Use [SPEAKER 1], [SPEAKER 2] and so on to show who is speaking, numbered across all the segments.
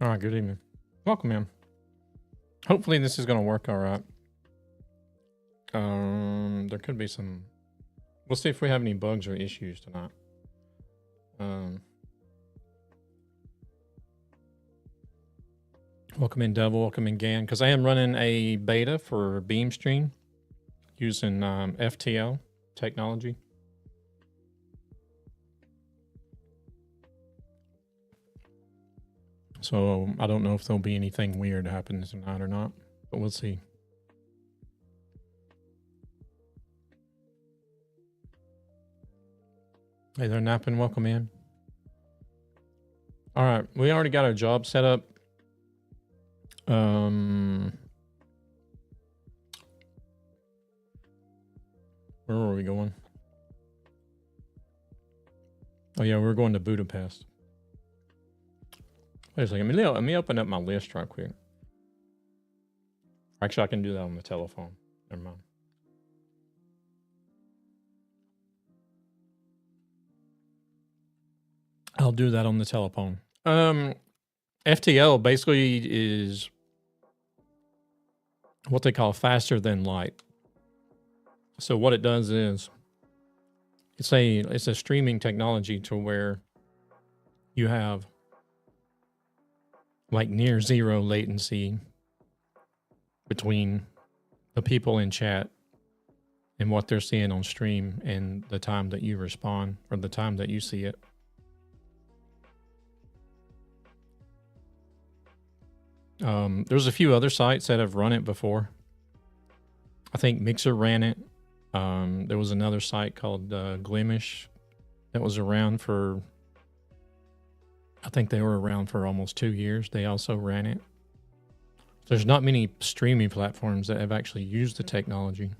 [SPEAKER 1] All right, good evening. Welcome in. Hopefully this is going to work all right. There could be some... We'll see if we have any bugs or issues tonight. Welcome in, Devil. Welcome in, Gan. Because I am running a beta for BeamStream using FTL technology. So I don't know if there'll be anything weird happen tonight or not, but we'll see. Hey there, Nappin. Welcome in. All right, we already got our job set up. Where were we going? Oh yeah, we're going to Budapest. Wait a second. Let me open up my list right quick. Actually, I can do that on the telephone. Never mind. I'll do that on the telephone. FTL basically is what they call faster than light. So what it does is it's a streaming technology to where you have like near zero latency between the people in chat and what they're seeing on stream and the time that you respond or the time that you see it. There's a few other sites that have run it before. I think Mixer ran it. There was another site called Glimish that was around for, I think they were around for almost 2 years. They also ran it. There's not many streaming platforms that have actually used the technology.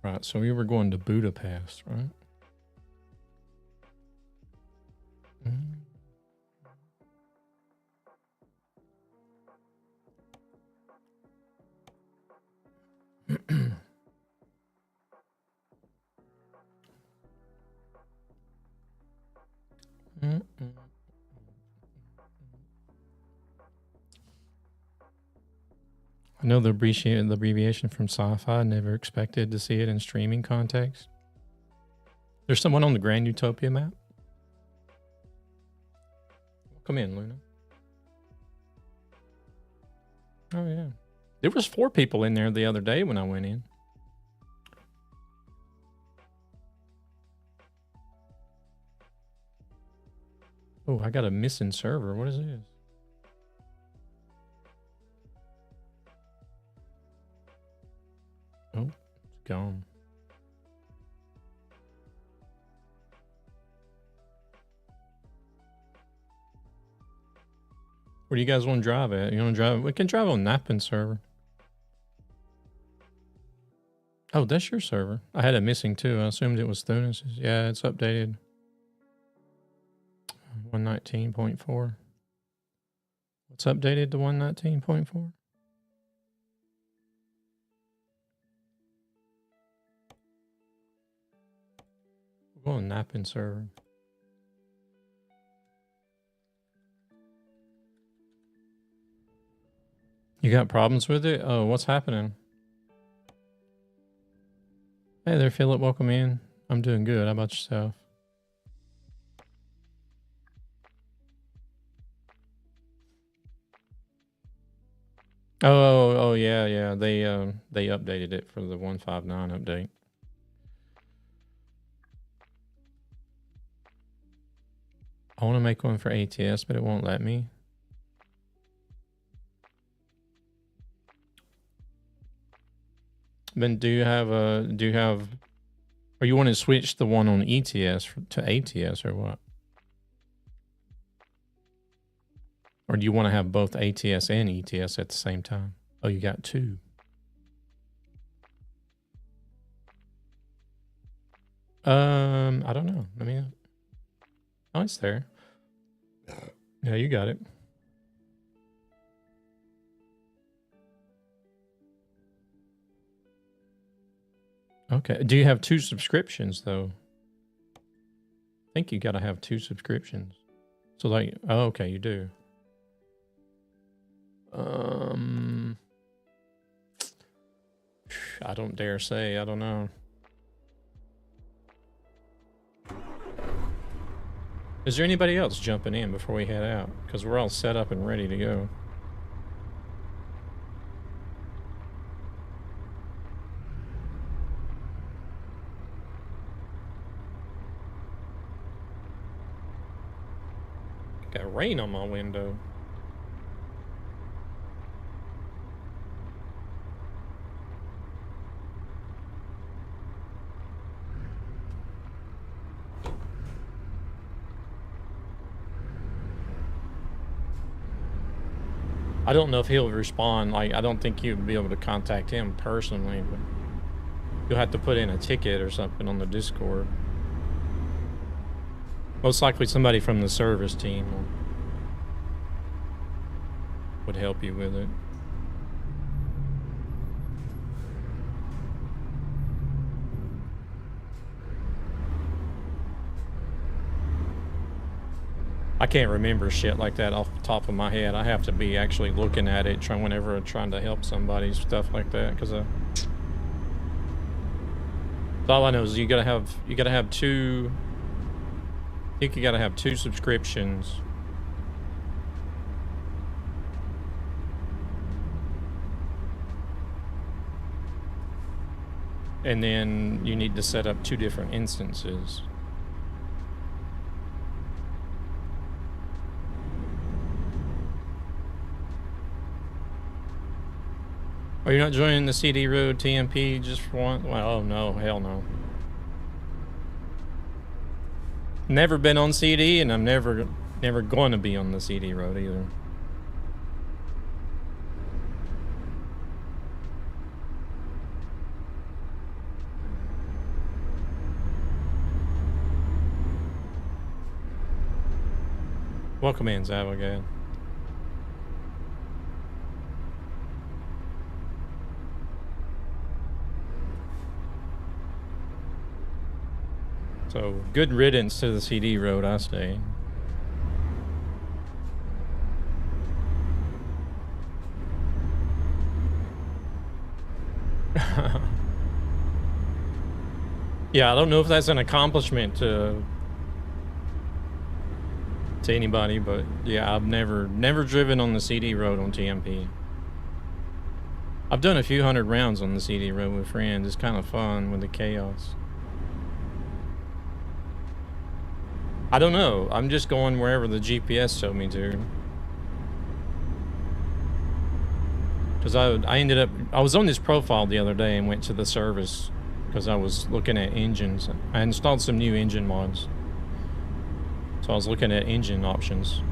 [SPEAKER 1] Right, so we were going to Budapest, right? I know the abbreviation from sci-fi. Never expected to see it in streaming context. There's someone on the Grand Utopia map. Come in, Luna. Oh yeah, there was 4 people in there the other day when I went in. Oh, I got a missing server. What is this? Oh, it's gone. Where do you guys want to drive at? You want to drive? We can drive on Nappin server. Oh, that's your server. I had it missing too. I assumed it was Thunus's. Yeah, it's updated. 119.4. What's updated to 119.4? We're going Nappin server. You got problems with it? Oh, what's happening? Hey there, Philip. Welcome in. I'm doing good. How about yourself? Oh yeah. They updated it for the 159 update. I want to make one for ATS, but it won't let me. Then do you have, or you want to switch the one on ETS to ATS or what? Or do you want to have both ATS and ETS at the same time? Oh, you got 2. I don't know. I mean, oh, it's there. Yeah, you got it. Okay. Do you have 2 subscriptions though? I think you got to have 2 subscriptions. So like, oh, okay, you do. I don't dare say. I don't know. Is there anybody else jumping in before we head out? Because we're all set up and ready to go. Got rain on my window. I don't know if he'll respond. Like, I don't think you'd be able to contact him personally, but you'll have to put in a ticket or something on the Discord. Most likely somebody from the service team would help you with it. I can't remember shit like that off the top of my head. I have to be actually looking at it whenever I'm trying to help somebody, stuff like that. Because all I know is you gotta have 2. I think you gotta have 2 subscriptions. And then you need to set up 2 different instances. Are you not joining the CD Road TMP just for one? Well, oh no, hell no. Never been on CD, and I'm never going to be on the CD Road either. Welcome in, Zavagad. So, good riddance to the CD Road, I say. Yeah, I don't know if that's an accomplishment to anybody, but yeah, I've never driven on the CD Road on TMP. I've done a few hundred rounds on the CD Road with friends. It's kind of fun with the chaos. I don't know. I'm just going wherever the GPS showed me to. Because I was on this profile the other day and went to the service because I was looking at engines. I installed some new engine mods. So I was looking at engine options.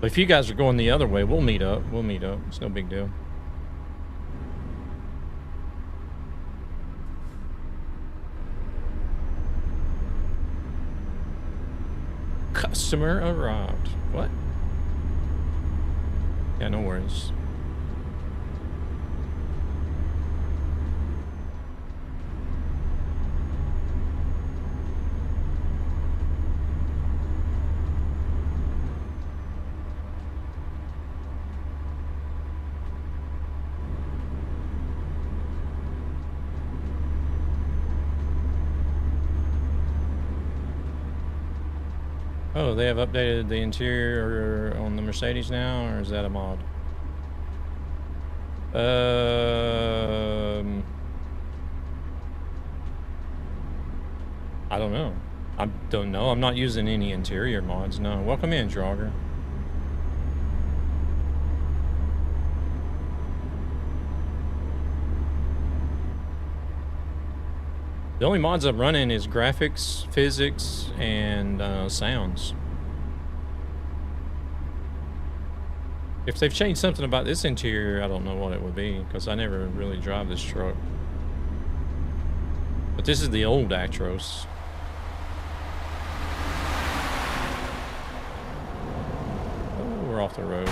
[SPEAKER 1] But if you guys are going the other way, we'll meet up. It's no big deal. Customer arrived. What? Yeah, no worries. Oh, they have updated the interior on the Mercedes now, or is that a mod? I don't know. I don't know. I'm not using any interior mods. No. Welcome in, Draugr. The only mods I'm running is graphics, physics, and sounds. If they've changed something about this interior, I don't know what it would be, because I never really drive this truck. But this is the old Actros. Oh, we're off the road.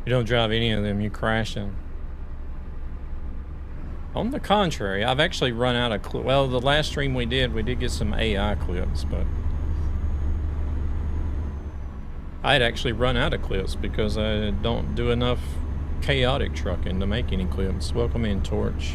[SPEAKER 1] You don't drive any of them, you crash them. On the contrary, I've actually run out of clips. Well, the last stream we did get some AI clips, but I'd actually run out of clips because I don't do enough chaotic trucking to make any clips. Welcome in, Torch.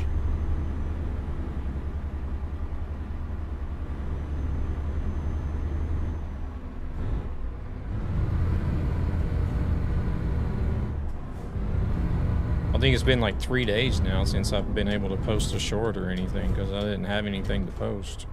[SPEAKER 1] I think it's been like 3 days now since I've been able to post a short or anything because I didn't have anything to post.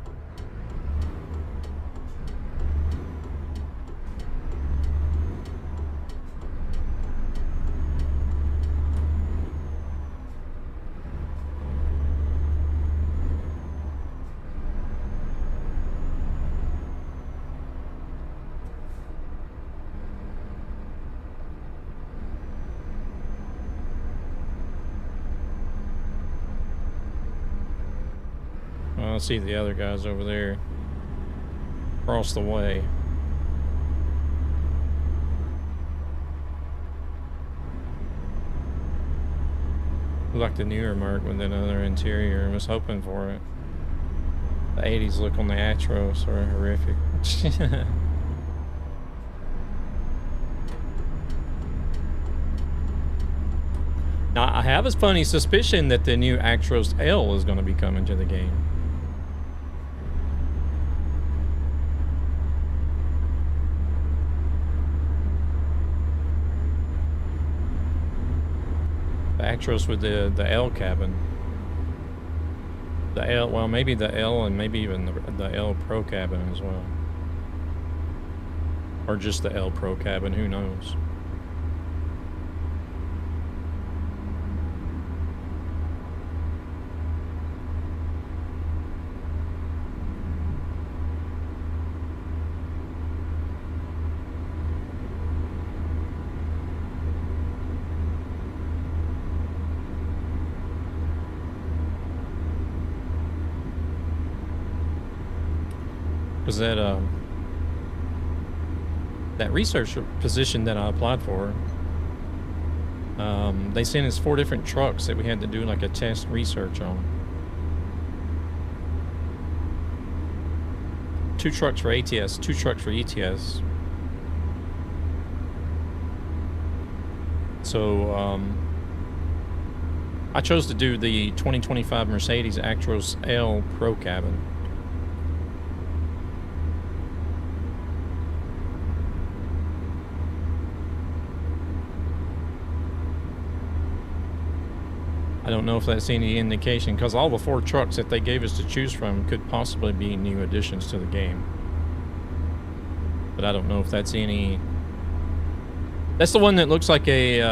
[SPEAKER 1] I see the other guys over there across the way. Like the newer Merc with another interior. I was hoping for it. The 80s look on the Atros are horrific. Now, I have a funny suspicion that the new Actros L is going to be coming to the game. The Actros with the L cabin. The L, well, maybe the L and maybe even the L Pro cabin as well. Or just the L Pro cabin, who knows? Because that research position that I applied for, they sent us 4 different trucks that we had to do like a test research on. 2 trucks for ATS, 2 trucks for ETS. So I chose to do the 2025 Mercedes Actros L Pro cabin. I don't know if that's any indication, because all the 4 trucks that they gave us to choose from could possibly be new additions to the game. But I don't know if that's any... That's the one that looks like a,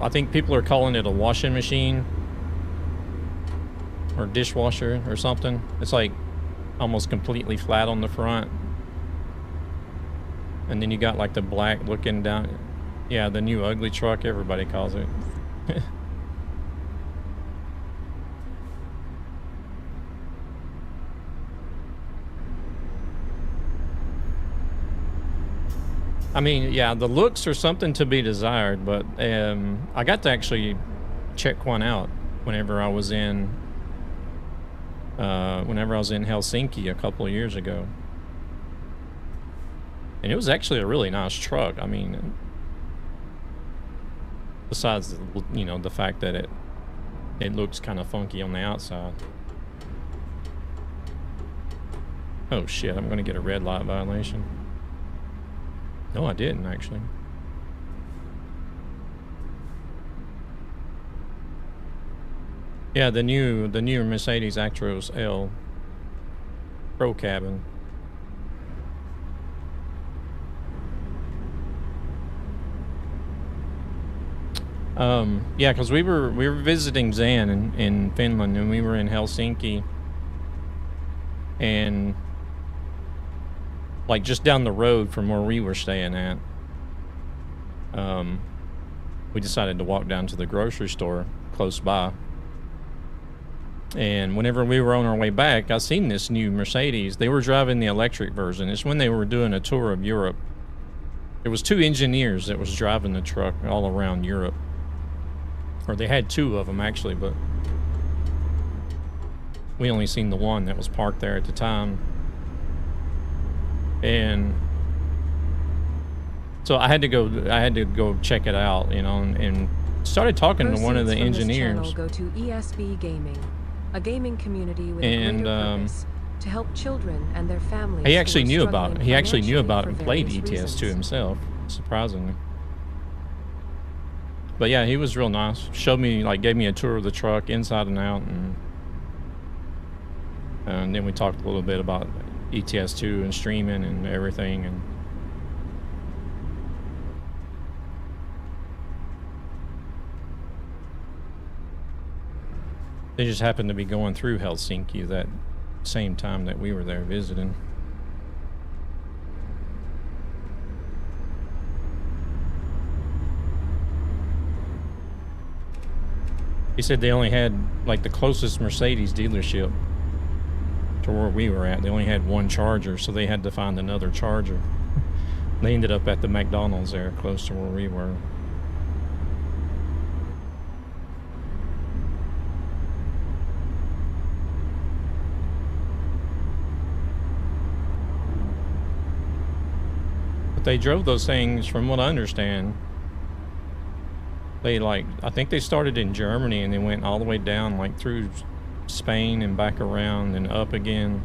[SPEAKER 1] I think people are calling it a washing machine. Or dishwasher or something. It's like almost completely flat on the front. And then you got like the black looking down. Yeah, the new ugly truck, everybody calls it. I mean, yeah, the looks are something to be desired, but I got to actually check one out whenever I was in Helsinki a couple of years ago. And it was actually a really nice truck. I mean, besides, you know, the fact that it looks kind of funky on the outside. Oh shit, I'm gonna get a red light violation. No, I didn't actually. Yeah, the new Mercedes Actros L Pro cabin. Yeah, because we were visiting Zan in Finland, and we were in Helsinki, and like just down the road from where we were staying at, we decided to walk down to the grocery store close by. And whenever we were on our way back, I seen this new Mercedes. They were driving the electric version. It's when they were doing a tour of Europe. There was 2 engineers that was driving the truck all around Europe. Or they had 2 of them actually, but we only seen the one that was parked there at the time. And so I had to go check it out, you know, and started talking to one of the engineers.
[SPEAKER 2] Go to ESB Gaming, a gaming community with a greater purpose to help children and their families.
[SPEAKER 1] He actually knew about it. He actually knew about it and played ETS2 himself, surprisingly. But yeah, he was real nice. Showed me, like, gave me a tour of the truck inside and out, and then we talked a little bit about ETS2 and streaming and everything. And they just happened to be going through Helsinki that same time that we were there visiting. He said they only had, like, the closest Mercedes dealership to where we were at. They only had 1 charger, so they had to find another charger. They ended up at the McDonald's there, close to where we were. But they drove those things, from what I understand, they, like, I think they started in Germany and they went all the way down, like, through Spain and back around and up again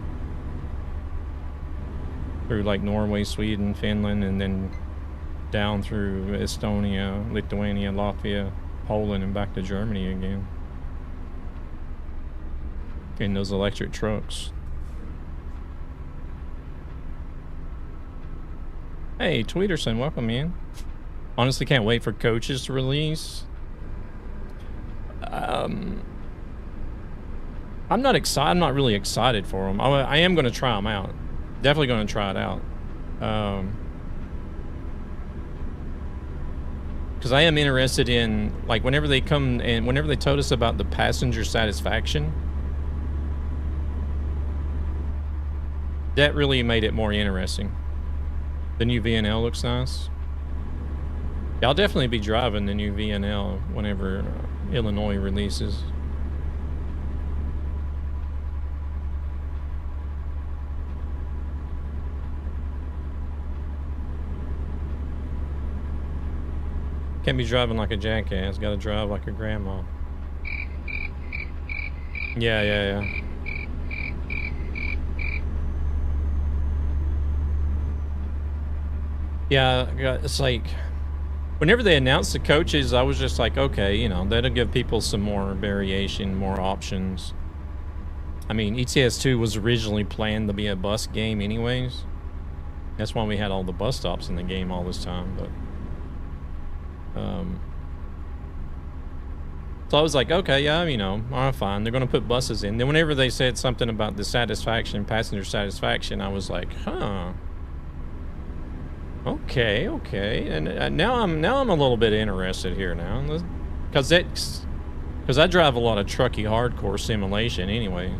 [SPEAKER 1] through, like, Norway, Sweden, Finland, and then down through Estonia, Lithuania, Latvia, Poland, and back to Germany again in those electric trucks. Hey, Tweederson, welcome in. Honestly, can't wait for Coaches to release. I'm not excited. I'm not really excited for them. I am going to try them out. Definitely going to try it out. Because I am interested in, like, whenever they come and whenever they told us about the passenger satisfaction, that really made it more interesting. The new VNL looks nice. Yeah, I'll definitely be driving the new VNL whenever Illinois releases. Can't be driving like a jackass. Gotta drive like a grandma. Yeah. Yeah, it's like, whenever they announced the Coaches, I was just like, okay, you know, that'll give people some more variation, more options. I mean, ETS2 was originally planned to be a bus game anyways. That's why we had all the bus stops in the game all this time, but... so I was like, okay, yeah, you know, all right, fine. They're going to put buses in. Then whenever they said something about the satisfaction, passenger satisfaction, I was like, huh. Okay. And now I'm a little bit interested here now. Because I drive a lot of trucky hardcore simulation anyway.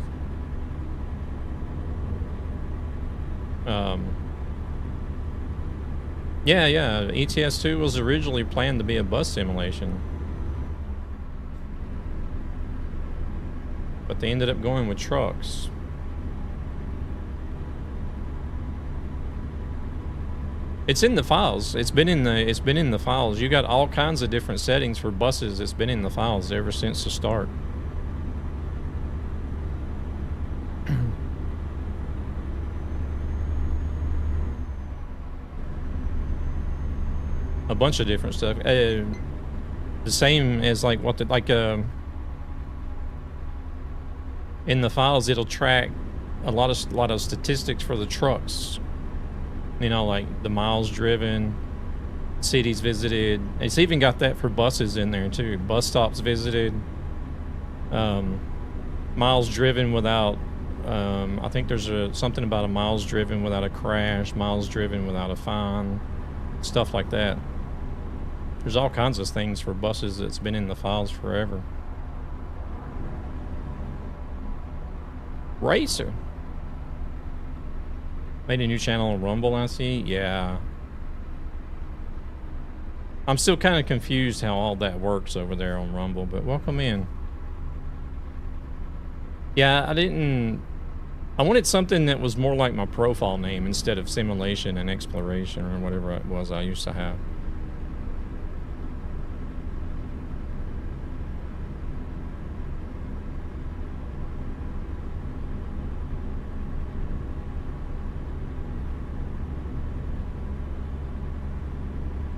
[SPEAKER 1] Yeah, ETS2 was originally planned to be a bus simulation. But they ended up going with trucks. It's in the files. It's been in the files. You got all kinds of different settings for buses. It's been in the files ever since the start. A bunch of different stuff. The same as like in the files, it'll track a lot of statistics for the trucks. You know, like the miles driven, cities visited. It's even got that for buses in there too. Bus stops visited, miles driven without. I think there's something about a miles driven without a crash, miles driven without a fine, stuff like that. There's all kinds of things for buses that's been in the files forever. Racer made a new channel on Rumble, I see. Yeah. I'm still kind of confused how all that works over there on Rumble, but welcome in. Yeah, I wanted something that was more like my profile name instead of simulation and exploration or whatever it was I used to have.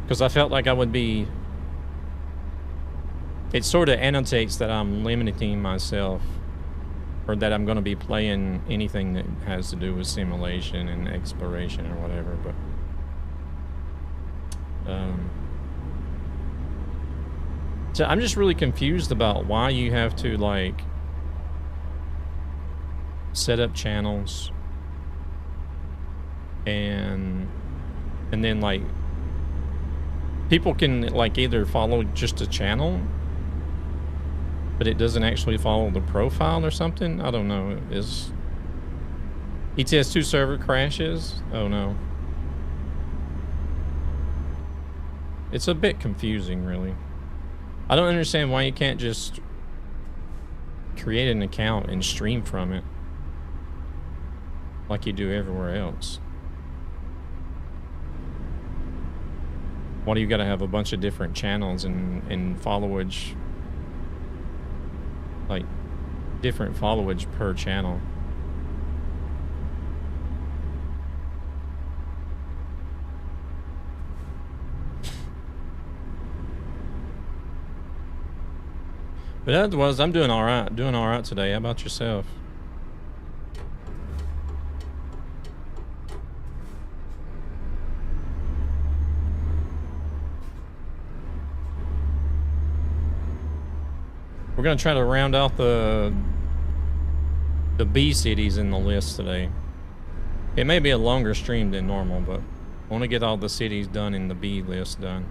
[SPEAKER 1] Because I felt like I would be... It sort of annotates that I'm limiting myself, or that I'm going to be playing anything that has to do with simulation and exploration or whatever, but... So I'm just really confused about why you have to, like, set up channels and then, like, people can, like, either follow just a channel, but it doesn't actually follow the profile or something. I don't know. Is ETS2 server crashes? Oh no. It's a bit confusing, really. I don't understand why you can't just create an account and stream from it like you do everywhere else. Why do you gotta have a bunch of different channels and followage, like different followage per channel? But otherwise, I'm doing all right today. How about yourself? We're gonna try to round out the B cities in the list today. It may be a longer stream than normal, but I want to get all the cities done in the B list done.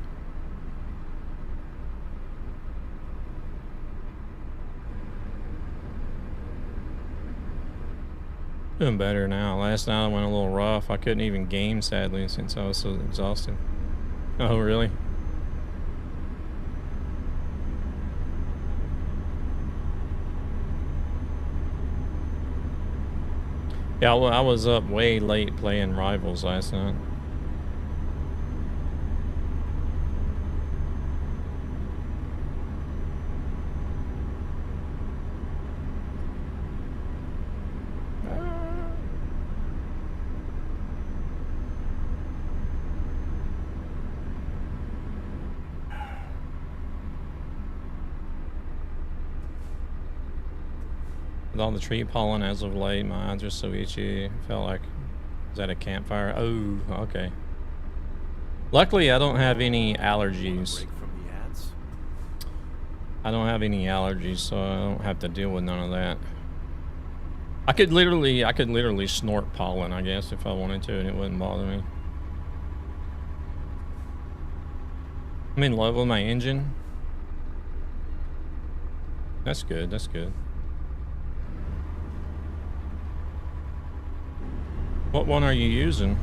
[SPEAKER 1] Doing better now. Last night I went a little rough. I couldn't even game, sadly, since I was so exhausted. Oh, really? Yeah, I was up way late playing Rivals last night. With all the tree pollen as of late, my eyes are so itchy. Felt like, is that a campfire? Oh, okay. Luckily, I don't have any allergies. I don't have any allergies, so I don't have to deal with none of that. I could literally snort pollen, I guess, if I wanted to, and it wouldn't bother me. I'm in love with my engine. That's good, that's good. What one are you using?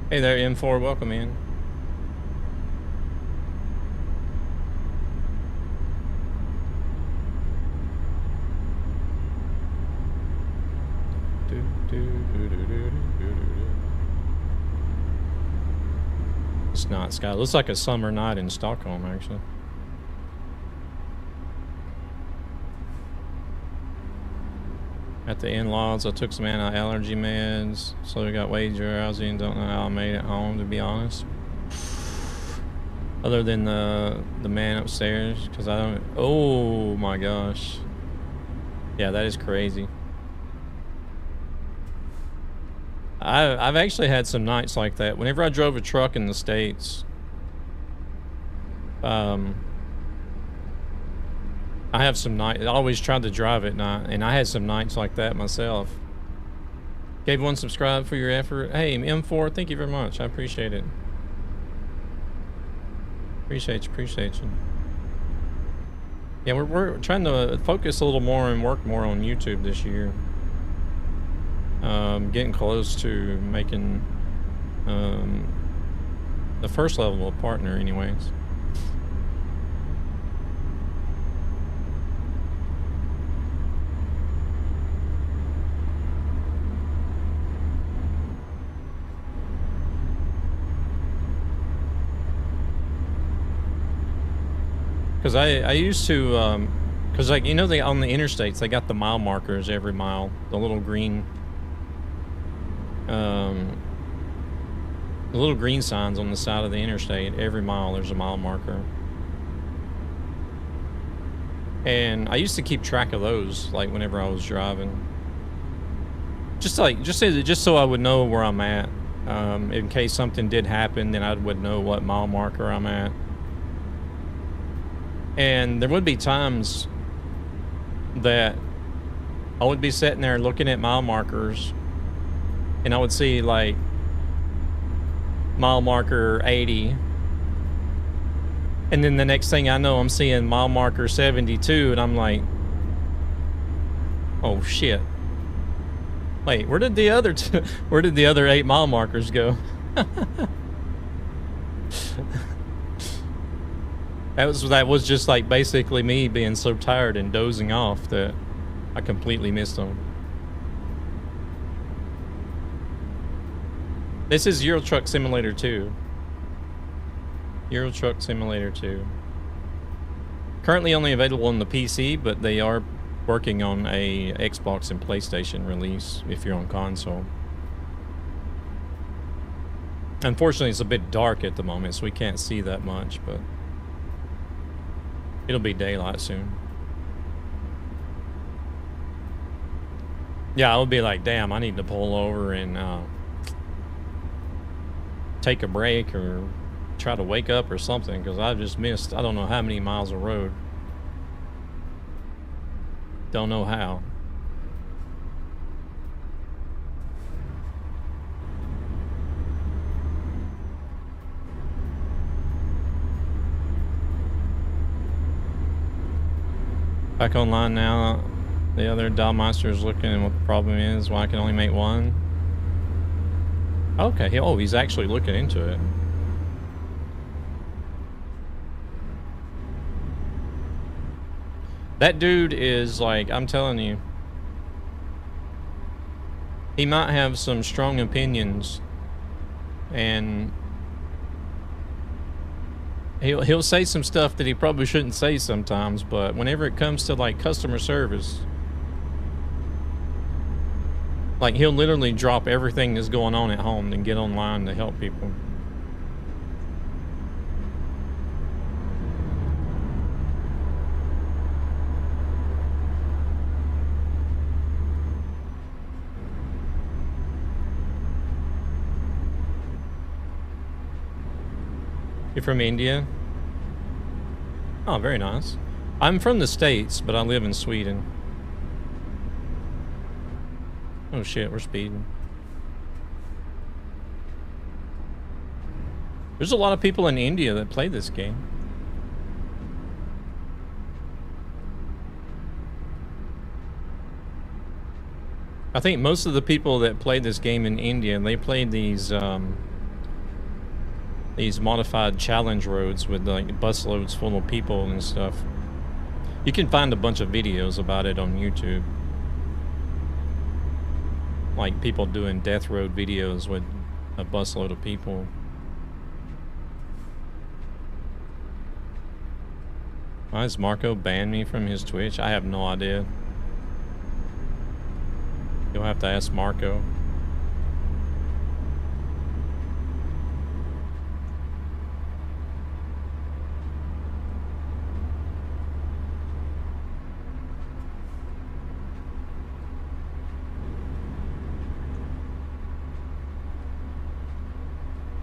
[SPEAKER 1] Hey there, M4, welcome in. It's not sky. It looks like a summer night in Stockholm, actually. At the in-laws, I took some anti-allergy meds, so I got way drowsy and don't know how I made it home, to be honest. Other than the man upstairs, because I don't... Oh my gosh. Yeah, that is crazy. I've actually had some nights like that. Whenever I drove a truck in the States, I have some nights. I always tried to drive at night, and I had some nights like that myself. Gave one subscribe for your effort. Hey, M4, thank you very much. I appreciate it. Appreciate you. Appreciate you. Yeah, we're trying to focus a little more and work more on YouTube this year. Getting close to making the first level of partner, anyways. Because I used to, because like, you know, they on the interstates, they got the mile markers every mile, the little green signs on the side of the interstate. Every mile there's a mile marker. And I used to keep track of those, like whenever I was driving. Just so I would know where I'm at. In case something did happen, then I would know what mile marker I'm at. And there would be times that I would be sitting there looking at mile markers, and I would see like mile marker 80, and then the next thing I know, I'm seeing mile marker 72, and I'm like, oh shit. Wait, where did the other 8 mile markers go? That was just like basically me being so tired and dozing off that I completely missed them. This is Euro Truck Simulator 2. Euro Truck Simulator 2. Currently only available on the PC, but they are working on a Xbox and PlayStation release if you're on console. Unfortunately, it's a bit dark at the moment, so we can't see that much, but it'll be daylight soon. Yeah, I would be like, damn, I need to pull over and take a break or try to wake up or something, because I've just missed I don't know how many miles of road. Don't know how. Back online now. The other Dalmeister is looking at what the problem is, why I can only make one. Okay, oh, he's actually looking into it. That dude is like, I'm telling you, he might have some strong opinions, and he'll say some stuff that he probably shouldn't say sometimes, but whenever it comes to like customer service, like he'll literally drop everything that's going on at home and get online to help people. You're from India? Oh, very nice. I'm from the States, but I live in Sweden. Oh shit, we're speeding. There's a lot of people in India that play this game. I think most of the people that play this game in India, they play these modified challenge roads with like busloads full of people and stuff. You can find a bunch of videos about it on YouTube. Like people doing death road videos with a busload of people. Why has Marco banned me from his Twitch? I have no idea. You'll have to ask Marco.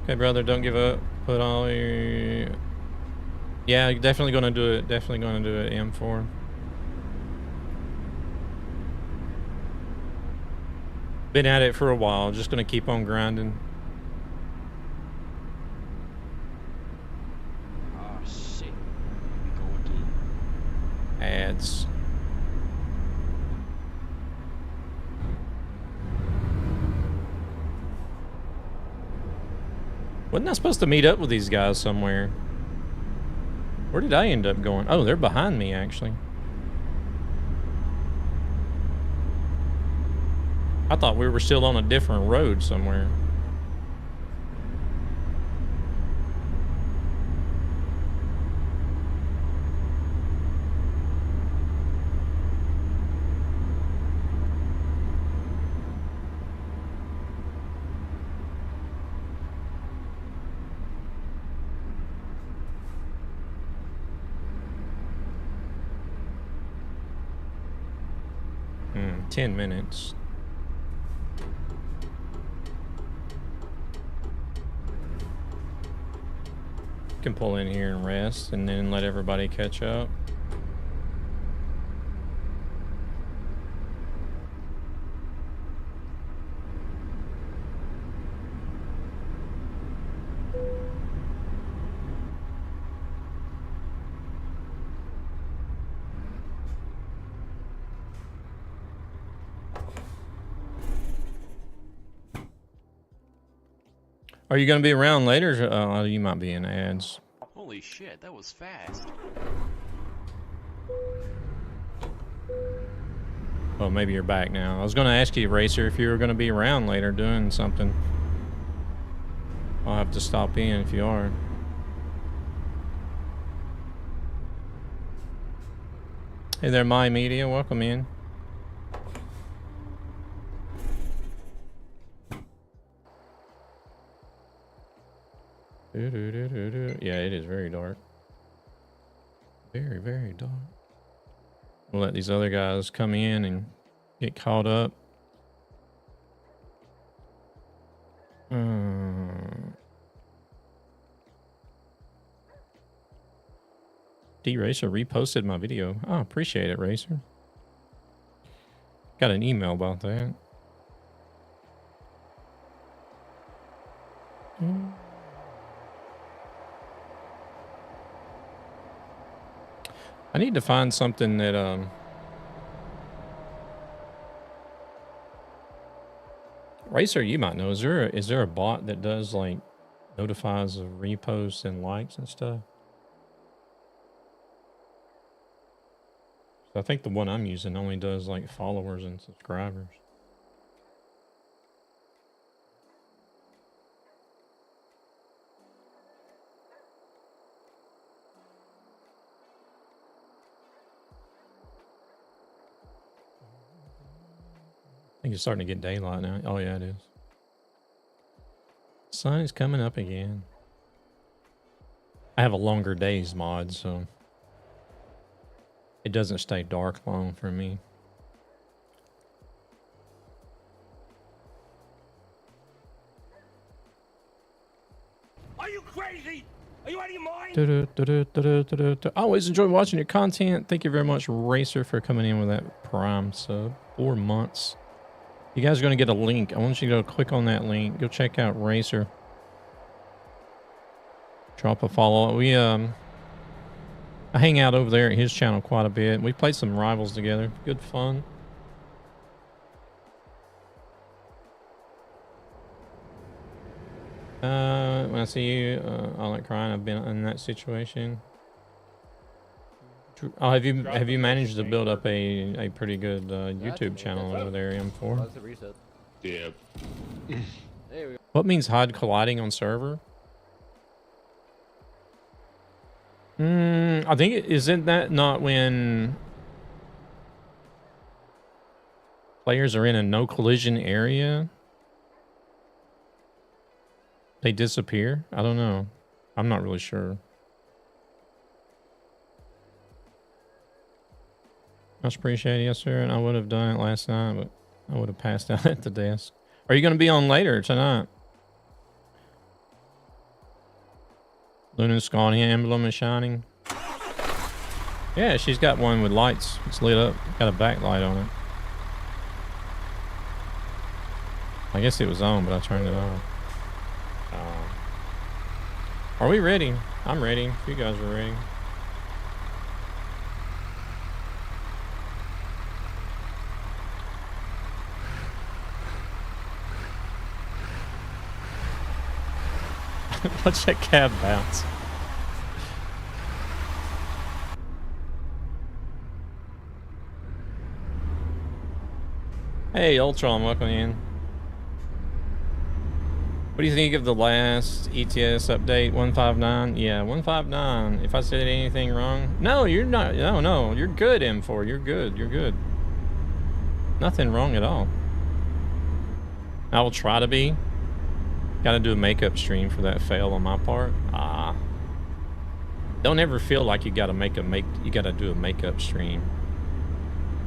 [SPEAKER 1] Okay, brother, don't give up. Put all your... Yeah, definitely gonna do it. Definitely gonna do it, M4. Been at it for a while. Just gonna keep on grinding.
[SPEAKER 3] Oh
[SPEAKER 1] ads. Wasn't I supposed to meet up with these guys somewhere? Where did I end up going? Oh, they're behind me, actually. I thought we were still on a different road somewhere. Hmm, 10 minutes. Can pull in here and rest and then let everybody catch up. Are you going to be around later? Oh, you might be in ads.
[SPEAKER 3] Holy shit, that was fast.
[SPEAKER 1] Well, maybe you're back now. I was going to ask you, Racer, if you were going to be around later doing something. I'll have to stop in if you are. Hey there, My Media. Welcome in. Yeah, it is very dark. Very, very dark. We'll let these other guys come in and get caught up. D-Racer reposted my video. Oh, appreciate it, Racer. Got an email about that. I need to find something that Racer, you might know. Is there a bot that does like notifies of reposts and likes and stuff? So I think the one I'm using only does like followers and subscribers. I think it's starting to get daylight now. Oh yeah, it is. Sun is coming up again. I have a longer days mod, so it doesn't stay dark long for me.
[SPEAKER 4] Are you crazy? Are you out of your mind?
[SPEAKER 1] I always enjoy watching your content. Thank you very much, Racer, for coming in with that Prime sub. 4 months. You guys are going to get a link. I want you to go click on that link. Go check out Racer. Drop a follow. I hang out over there at his channel quite a bit. We played some Rivals together. Good fun. When I see you, I like crying. I've been in that situation. Oh, have you managed to build up a pretty good YouTube channel over there, M4?
[SPEAKER 4] Yeah.
[SPEAKER 1] What means hide colliding on server? I think isn't that not when players are in a no collision area? They disappear? I don't know. I'm not really sure. Much appreciated, yes sir. And I would have done it last night, but I would have passed out at the desk. Are you going to be on later tonight? Luna's Scania emblem is shining. Yeah, she's got one with lights. It's lit up. Got a backlight on it. I guess it was on, but I turned it off. Are we ready? I'm ready. If you guys are ready. Watch that cab bounce. Hey, Ultron, welcome in. What do you think of the last ETS update, 159? Yeah, 159. If I said anything wrong? No, you're not. No. You're good, M4. You're good. You're good. Nothing wrong at all. I will try to be. Gotta do a makeup stream for that fail on my part. Don't ever feel like you gotta you gotta do a makeup stream.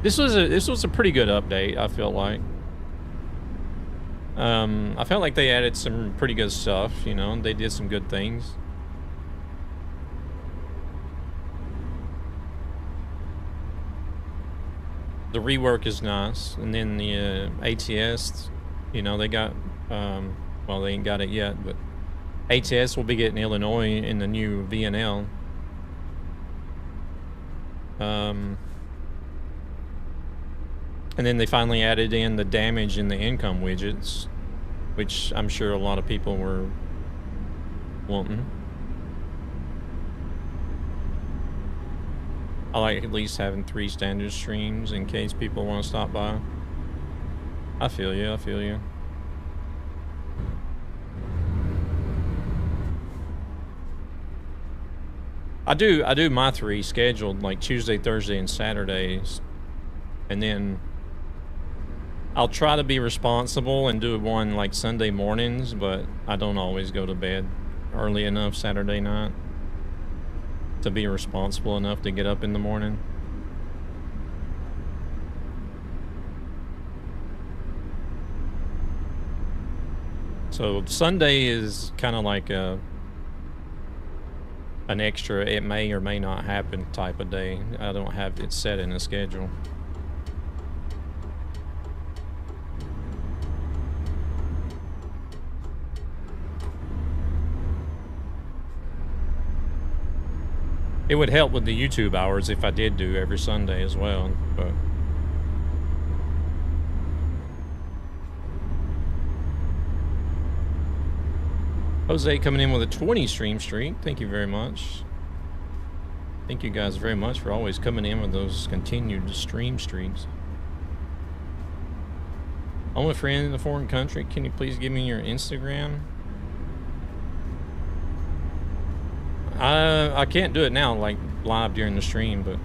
[SPEAKER 1] This was a pretty good update, I feel like. I felt like they added some pretty good stuff, you know, they did some good things. The rework is nice, and then the ATS, you know, they got, well, they ain't got it yet, but ATS will be getting Illinois in the new VNL. And then they finally added in the damage and the income widgets, which I'm sure a lot of people were wanting. I like at least having 3 standard streams in case people want to stop by. I feel you, I feel you. I do my 3 scheduled like Tuesday, Thursday, and Saturdays, and then I'll try to be responsible and do one like Sunday mornings, but I don't always go to bed early enough Saturday night to be responsible enough to get up in the morning. So Sunday is kind of like an extra, it may or may not happen type of day. I don't have it set in a schedule. It would help with the YouTube hours if I did do every Sunday as well, but Jose coming in with a 20 stream streak. Thank you very much. Thank you guys very much for always coming in with those continued stream streaks. I'm a friend in a foreign country. Can you please give me your Instagram? I can't do it now, like live during the stream, but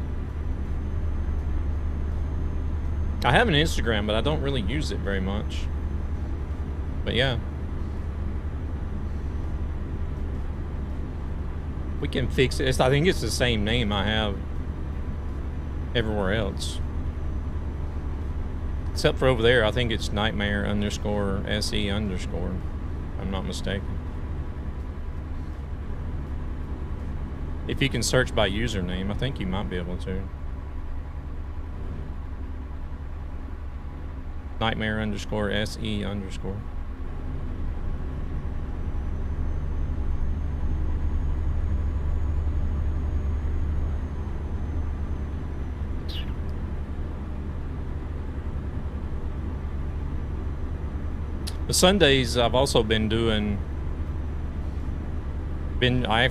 [SPEAKER 1] I have an Instagram, but I don't really use it very much. But yeah, we can fix it. I think it's the same name I have everywhere else, except for over there. I think it's nightmare_se_. If I'm not mistaken. If you can search by username, I think you might be able to. Nightmare_se_. The Sundays I've also been doing.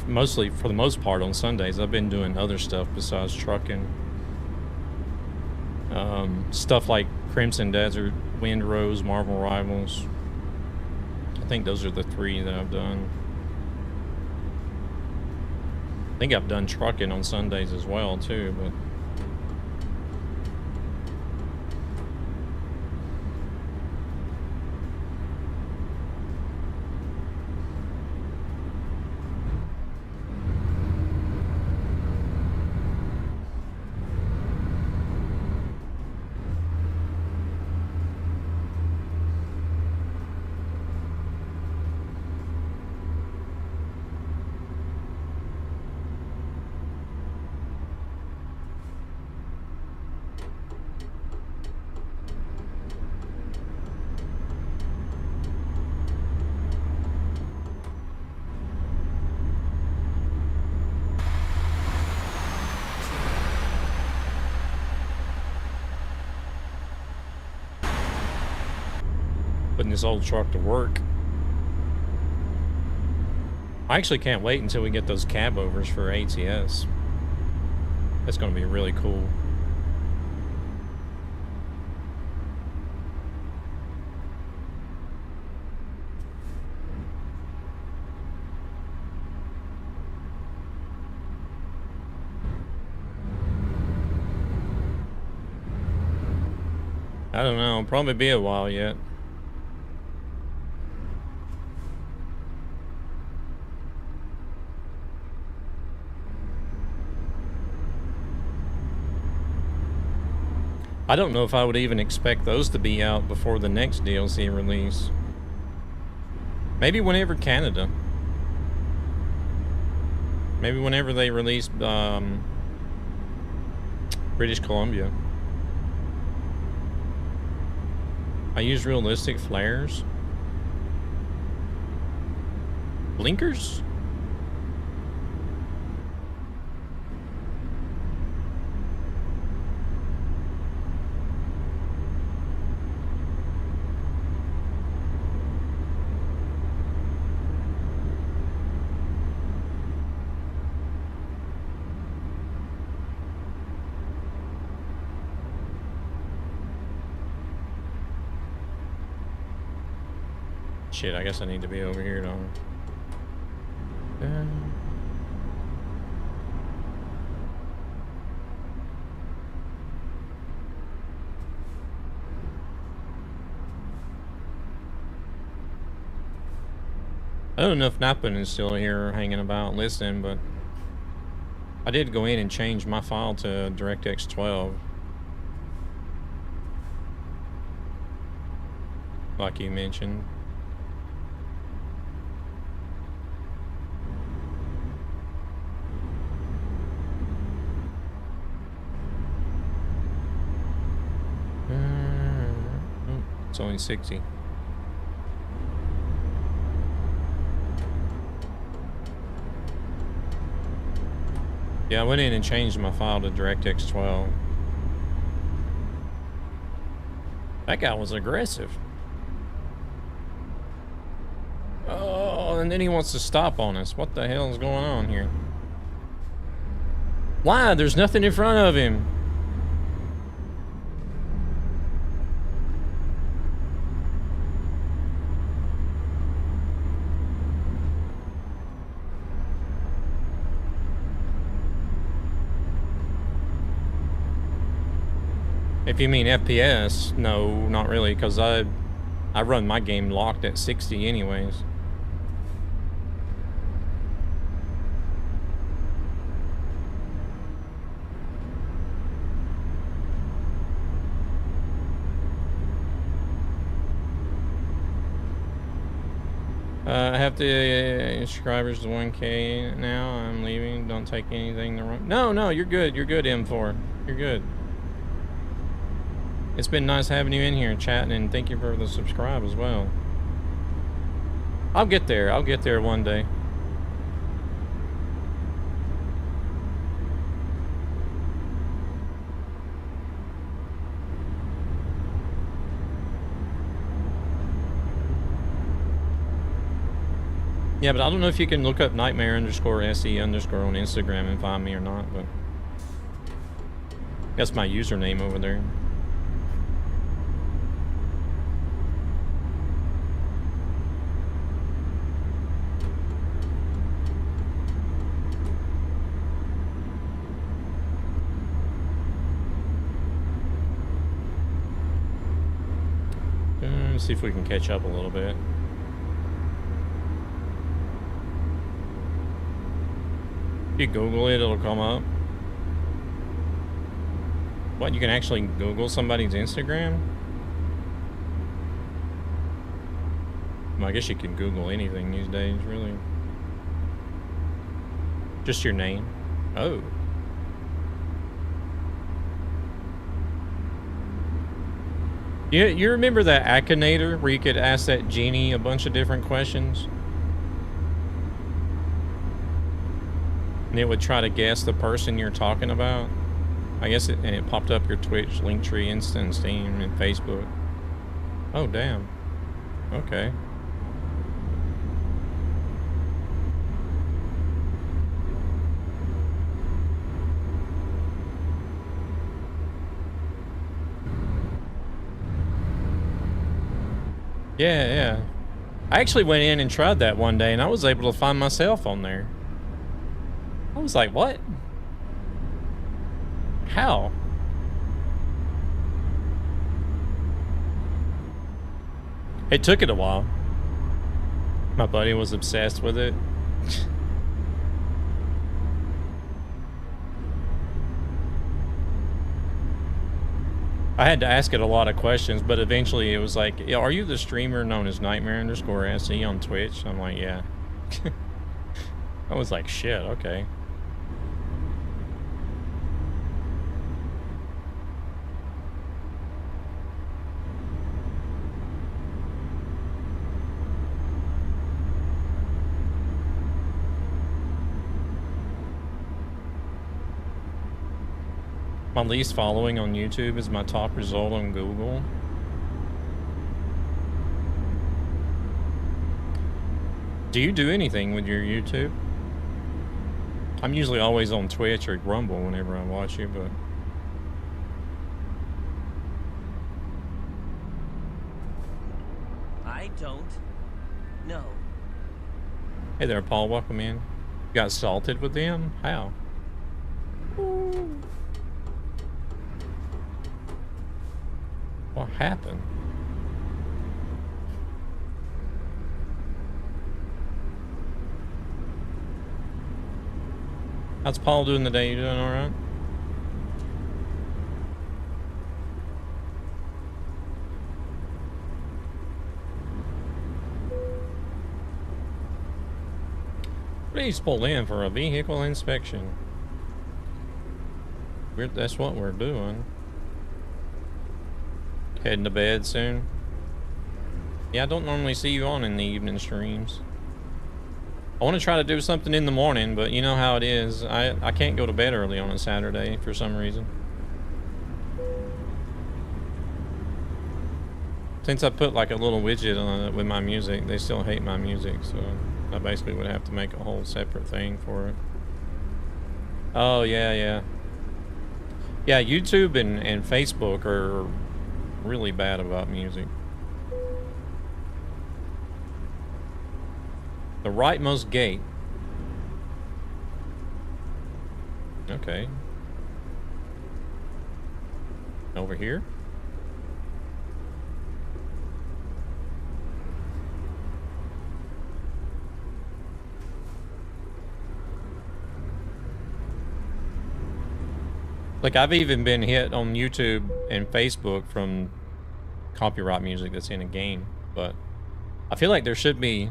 [SPEAKER 1] Mostly, for the most part, on Sundays, I've been doing other stuff besides trucking. Stuff like Crimson Desert, Wind Rose, Marvel Rivals. I think those are the 3 that I've done. I think I've done trucking on Sundays as well, too, but putting this old truck to work. I actually can't wait until we get those cab overs for ATS. That's going to be really cool. I don't know, probably be a while yet. I don't know if I would even expect those to be out before the next DLC release. Maybe whenever Canada. Maybe whenever they release British Columbia. I use realistic flares. Blinkers? Shit, I guess I need to be over here, don't I? I don't know if Nappin is still here hanging about listening, but I did go in and change my file to DirectX 12. Like you mentioned. It's only 60. Yeah, I went in and changed my file to DirectX 12. That guy was aggressive. Oh, and then he wants to stop on us. What the hell is going on here? Why? There's nothing in front of him. If you mean FPS, no, not really, because I run my game locked at 60 anyways. I have the subscribers to 1K now. I'm leaving. Don't take anything the wrong. No, you're good. You're good, M4. You're good. It's been nice having you in here and chatting, and thank you for the subscribe as well. I'll get there. I'll get there one day. Yeah, but I don't know if you can look up nightmare_se_ on Instagram and find me or not, but that's my username over there. Let's see if we can catch up a little bit. If you Google it, it'll come up. What, you can actually Google somebody's Instagram? Well, I guess you can Google anything these days, really. Just your name. Oh. You remember that Akinator where you could ask that genie a bunch of different questions? And it would try to guess the person you're talking about? I guess and it popped up your Twitch, Linktree, Insta, Steam, and Facebook. Oh, damn. Okay. Yeah, yeah. I actually went in and tried that one day, and I was able to find myself on there. I was like, what? How? It took it a while. My buddy was obsessed with it. I had to ask it a lot of questions, but eventually it was like, are you the streamer known as Nightmare_SE on Twitch? I'm like, yeah. I was like, shit, okay. My least following on YouTube is my top result on Google. Do you do anything with your YouTube? I'm usually always on Twitch or Rumble whenever I watch you, but...
[SPEAKER 5] I don't know.
[SPEAKER 1] Hey there, Paul. Welcome in. You got salted with them? How? What happened? How's Paul doing today? You doing all right? Please pull in for a vehicle inspection. That's what we're doing. Heading to bed soon. Yeah, I don't normally see you on in the evening streams. I want to try to do something in the morning, but you know how it is. I can't go to bed early on a Saturday for some reason. Since I put like a little widget on it with my music, they still hate my music, so I basically would have to make a whole separate thing for it. Oh, yeah, yeah. Yeah, YouTube and Facebook are really bad about music. The rightmost gate. Okay. Over here? Like, I've even been hit on YouTube and Facebook from copyright music that's in a game, but I feel like there should be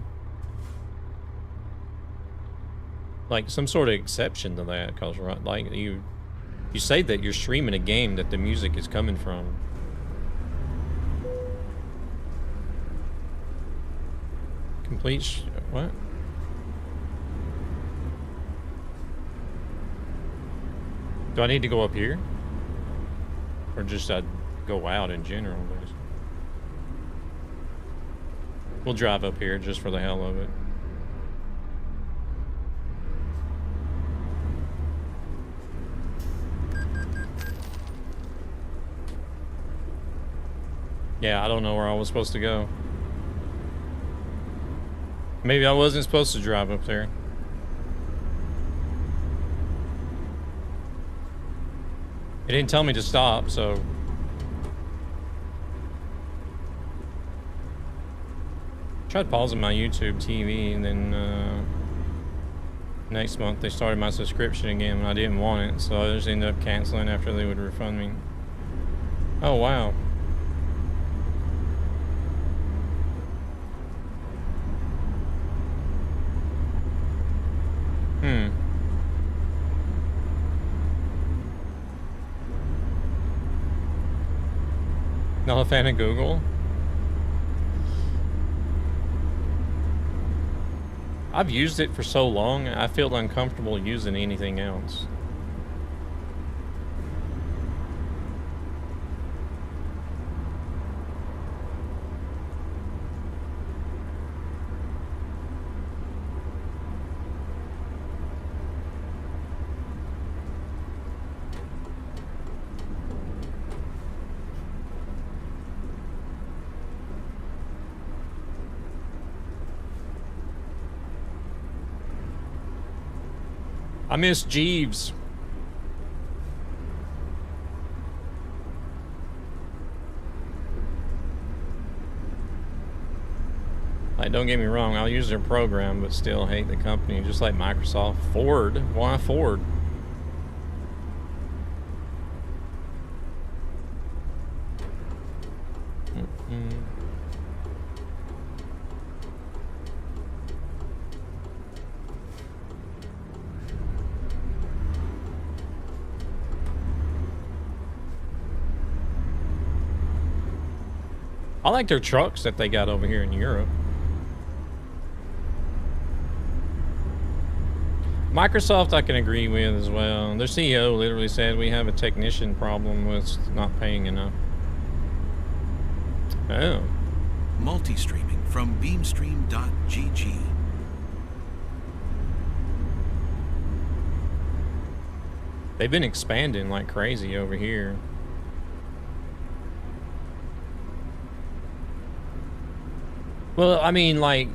[SPEAKER 1] like some sort of exception to that, because right, like you say that you're streaming a game that the music is coming from. What? Do I need to go up here? Or just go out in general, basically? We'll drive up here just for the hell of it. Yeah, I don't know where I was supposed to go. Maybe I wasn't supposed to drive up there. It didn't tell me to stop, so... Tried pausing my YouTube TV, and then next month they started my subscription again, and I didn't want it, so I just ended up canceling after they would refund me. Oh, wow. Not a fan of Google? I've used it for so long, I feel uncomfortable using anything else. I miss Jeeves. Like, don't get me wrong, I'll use their program, but still hate the company, just like Microsoft. Ford, why Ford? I like their trucks that they got over here in Europe. Microsoft I can agree with as well. Their CEO literally said we have a technician problem with not paying enough. Oh.
[SPEAKER 6] Multi-streaming from beamstream.gg.
[SPEAKER 1] They've been expanding like crazy over here. Well, I mean, like,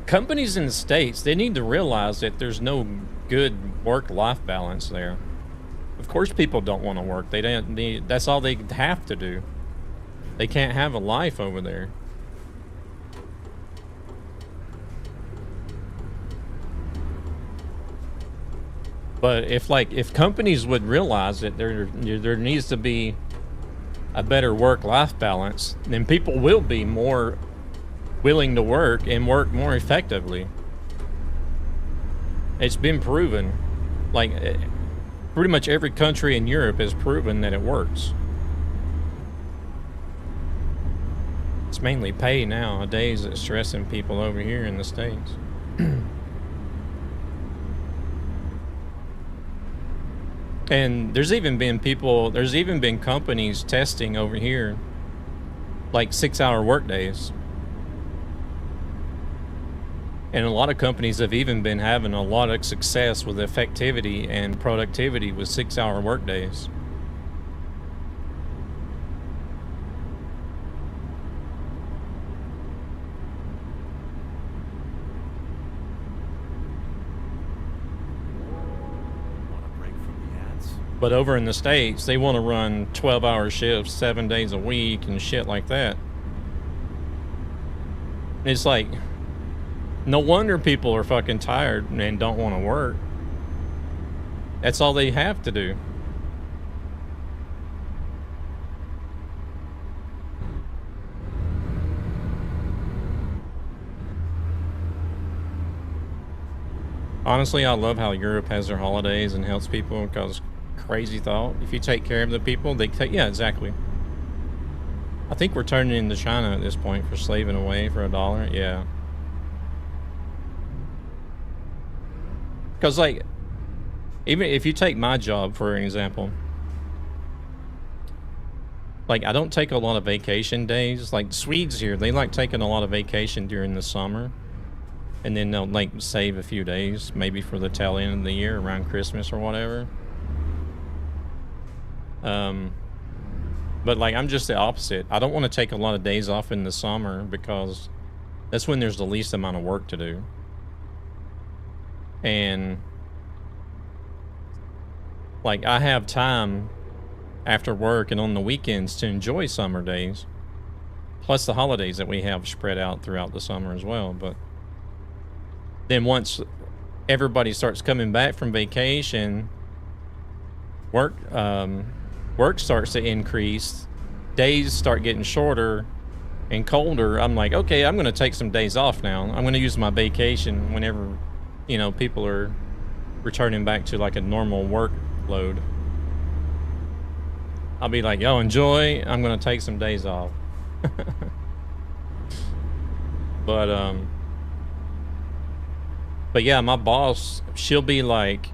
[SPEAKER 1] companies in the States, they need to realize that there's no good work-life balance there. Of course people don't want to work. They don't need, that's all they have to do. They can't have a life over there. But if companies would realize that there needs to be a better work-life balance, then people will be more willing to work and work more effectively. It's been proven. Like, pretty much every country in Europe has proven that it works. It's mainly pay nowadays that's stressing people over here in the States. And there's even been companies testing over here like 6-hour work days. And a lot of companies have even been having a lot of success with effectivity and productivity with 6-hour work days. But over in the States, they want to run 12-hour shifts 7 days a week and shit like that. It's like, no wonder people are fucking tired and don't want to work. That's all they have to do. Honestly, I love how Europe has their holidays and helps people, because crazy thought, if you take care of the people, they take, yeah, exactly. I think we're turning into China at this point for slaving away for $1. Yeah. Because, like, even if you take my job, for an example, like, I don't take a lot of vacation days. Like, Swedes here, they like taking a lot of vacation during the summer. And then they'll, like, save a few days, maybe for the tail end of the year, around Christmas or whatever. But, like, I'm just the opposite. I don't want to take a lot of days off in the summer because that's when there's the least amount of work to do. And, like, I have time after work and on the weekends to enjoy summer days, plus the holidays that we have spread out throughout the summer as well. But then once everybody starts coming back from vacation, work starts to increase, days start getting shorter and colder. I'm like, okay, I'm going to take some days off now. I'm going to use my vacation whenever, you know, people are returning back to like a normal workload. I'll be like, yo, enjoy. I'm going to take some days off. But yeah, my boss, she'll be like,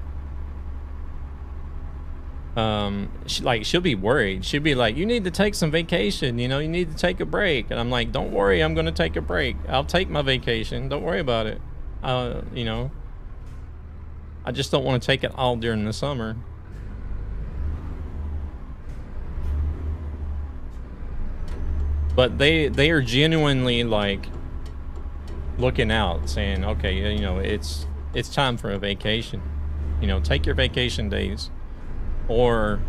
[SPEAKER 1] she'll be worried. She'll be like, you need to take some vacation, you know, you need to take a break. And I'm like, don't worry, I'm going to take a break. I'll take my vacation. Don't worry about it. You know, I just don't want to take it all during the summer. But they are genuinely like looking out, saying, okay, you know, it's time for a vacation. You know, take your vacation days. Or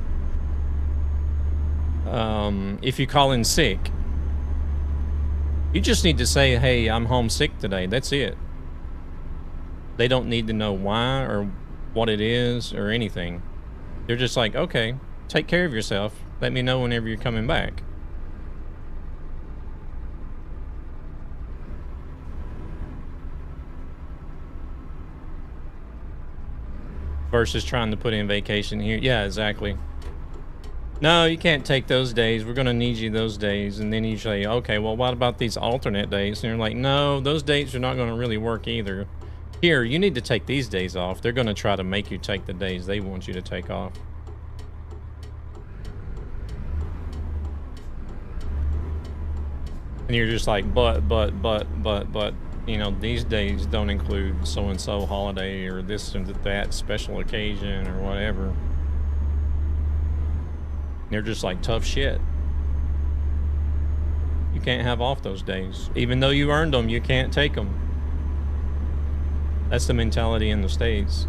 [SPEAKER 1] if you call in sick, you just need to say, hey, I'm homesick today. That's it. They don't need to know why or what it is or anything. They're just like, okay, take care of yourself. Let me know whenever you're coming back. Versus trying to put in vacation here. Yeah, exactly. No, you can't take those days. We're going to need you those days. And then you say, okay, well, what about these alternate days? And you're like, no, those dates are not going to really work either. Here, you need to take these days off. They're going to try to make you take the days they want you to take off. And you're just like, but, you know, these days don't include so-and-so holiday or this and that special occasion or whatever. They're just like, tough shit. You can't have off those days. Even though you earned them, you can't take them. That's the mentality in the States.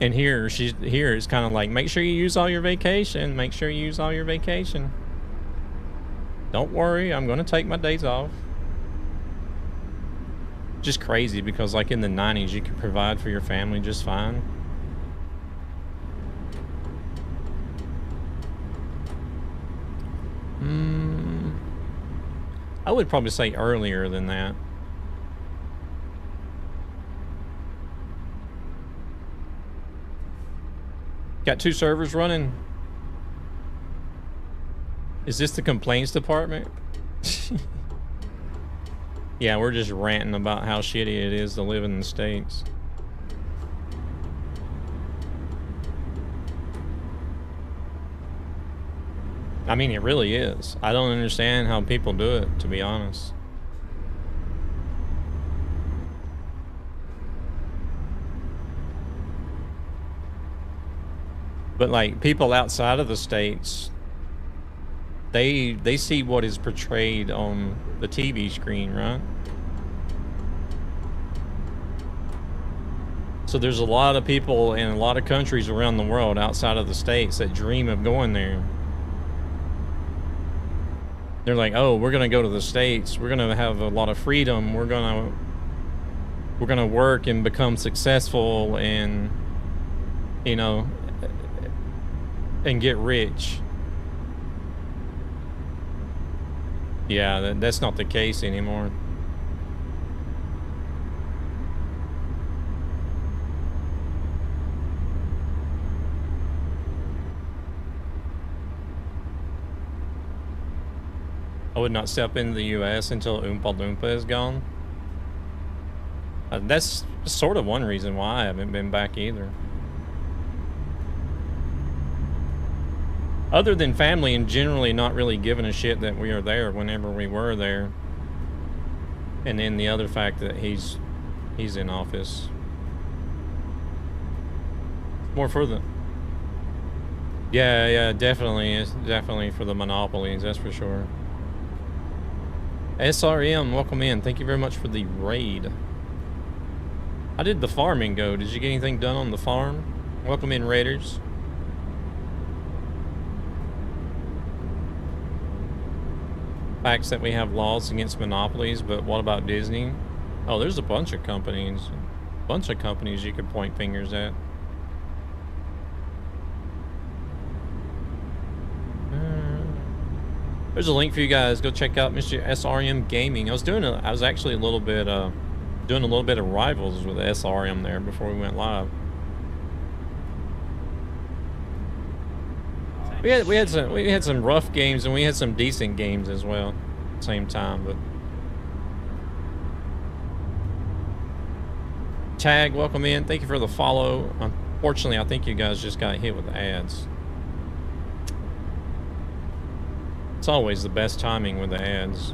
[SPEAKER 1] And here it's kind of like, make sure you use all your vacation. Make sure you use all your vacation. Don't worry, I'm going to take my days off. Just crazy because like in the 90s, you could provide for your family just fine. I would probably say earlier than that. Got 2 servers running. Is this the complaints department? Yeah, we're just ranting about how shitty it is to live in the States. I mean, it really is. I don't understand how people do it, to be honest. But like people outside of the States, they see what is portrayed on the TV screen, right? So there's a lot of people in a lot of countries around the world outside of the States that dream of going there. They're like, oh, we're gonna go to the States. We're gonna have a lot of freedom. We're gonna work and become successful and, you know, and get rich. Yeah, that's not the case anymore. I would not step into the US until Oompa Loompa is gone. That's sort of one reason why I haven't been back either. Other than family and generally not really giving a shit that we are there whenever we were there. And then the other fact that he's in office. More for the... Yeah, definitely. It's definitely for the monopolies, that's for sure. SRM, welcome in. Thank you very much for the raid. How did the farming go? Did you get anything done on the farm? Welcome in, raiders. Facts that we have laws against monopolies, but what about Disney? Oh, there's a bunch of companies. You could point fingers at. There's a link for you guys. Go check out Mr. SRM Gaming. I was actually a little bit doing a little bit of rivals with SRM there before we went live. We had some rough games and we had some decent games as well at the same time, but Tag, welcome in. Thank you for the follow. Unfortunately, I think you guys just got hit with ads. It's always the best timing with the ads.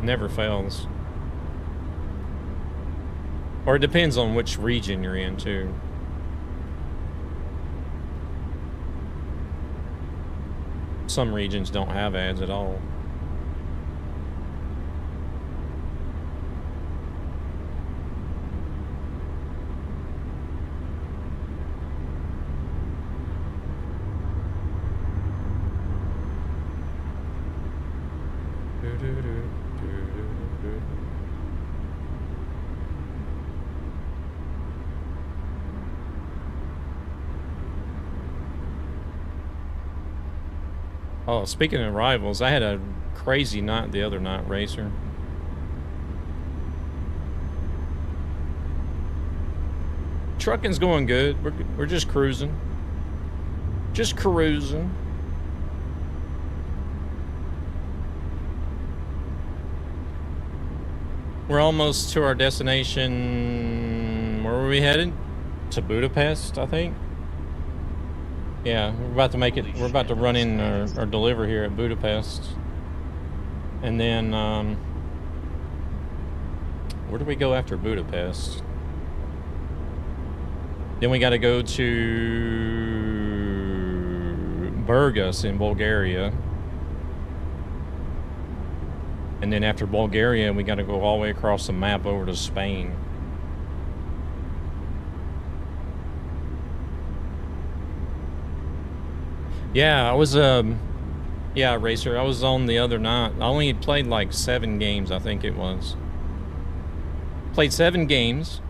[SPEAKER 1] Never fails. Or it depends on which region you're in too. some regions don't have ads at all. Oh, speaking of rivals, I had a crazy night the other night, Racer. Trucking's going good. We're just cruising. Just cruising. We're almost to our destination. Where were we headed? To Budapest, I think. Yeah, we're about to make it. We're about to run in or deliver here at Budapest, and then where do we go after Budapest? Then we got to go to Burgas in Bulgaria, and then after Bulgaria, we got to go all the way across the map over to Spain. Yeah, I was, yeah, Racer, I was on the other night. I only played like 7 games, I think it was. Played 7 games.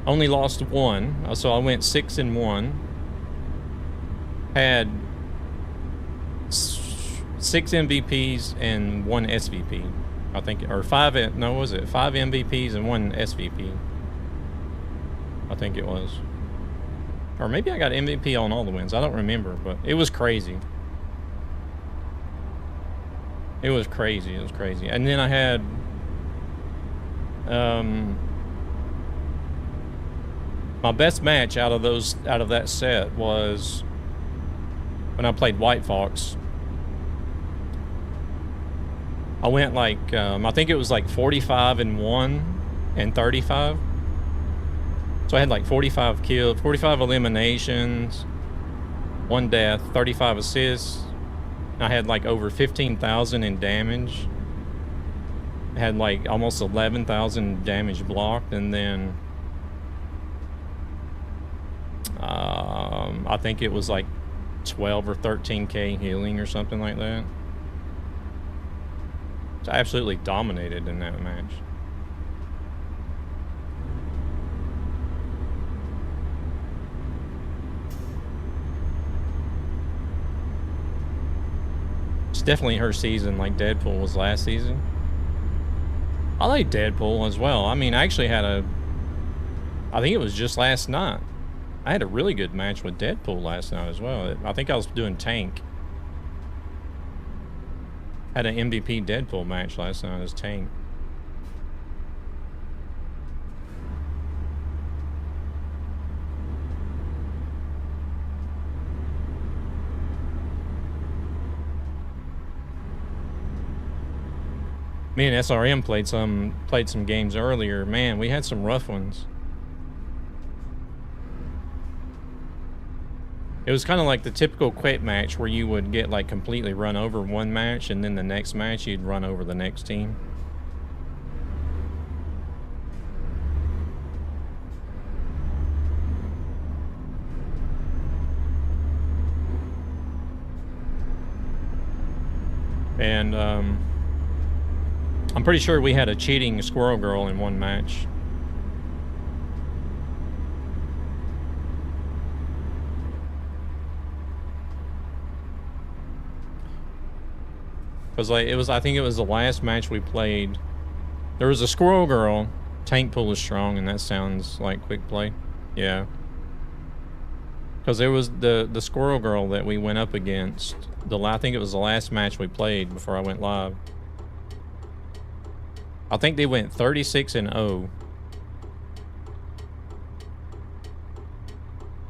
[SPEAKER 1] Only lost 1, so I went 6-1. Had 6 MVPs and 1 SVP, I think, or 5, no, what was it? 5 MVPs and 1 SVP. I think it was. Or maybe I got MVP on all the wins. I don't remember, but it was crazy. It was crazy. It was crazy. And then I had my best match out of that set was when I played White Fox. I went like I think it was like 45-1 and 35. So I had like 45 kills, 45 eliminations, 1 death, 35 assists. I had like over 15,000 in damage. I had like almost 11,000 damage blocked, and then I think it was like 12 or 13k healing or something like that. So I absolutely dominated in that match. It's definitely her season like Deadpool was last season. I like Deadpool as well. I mean, I actually had I think it was just last night. I had a really good match with Deadpool last night as well. I think I was doing tank. Had an MVP Deadpool match last night as tank. Me and SRM played some games earlier. Man, we had some rough ones. It was kind of like the typical quit match where you would get like completely run over one match, and then the next match you'd run over the next team. And I'm pretty sure we had a cheating squirrel girl in one match. Cause like I think it was the last match we played. There was a squirrel girl. Tank pool is strong, and that sounds like quick play. Yeah. Cause there was the squirrel girl that we went up against. I think it was the last match we played before I went live. I think they went 36-0.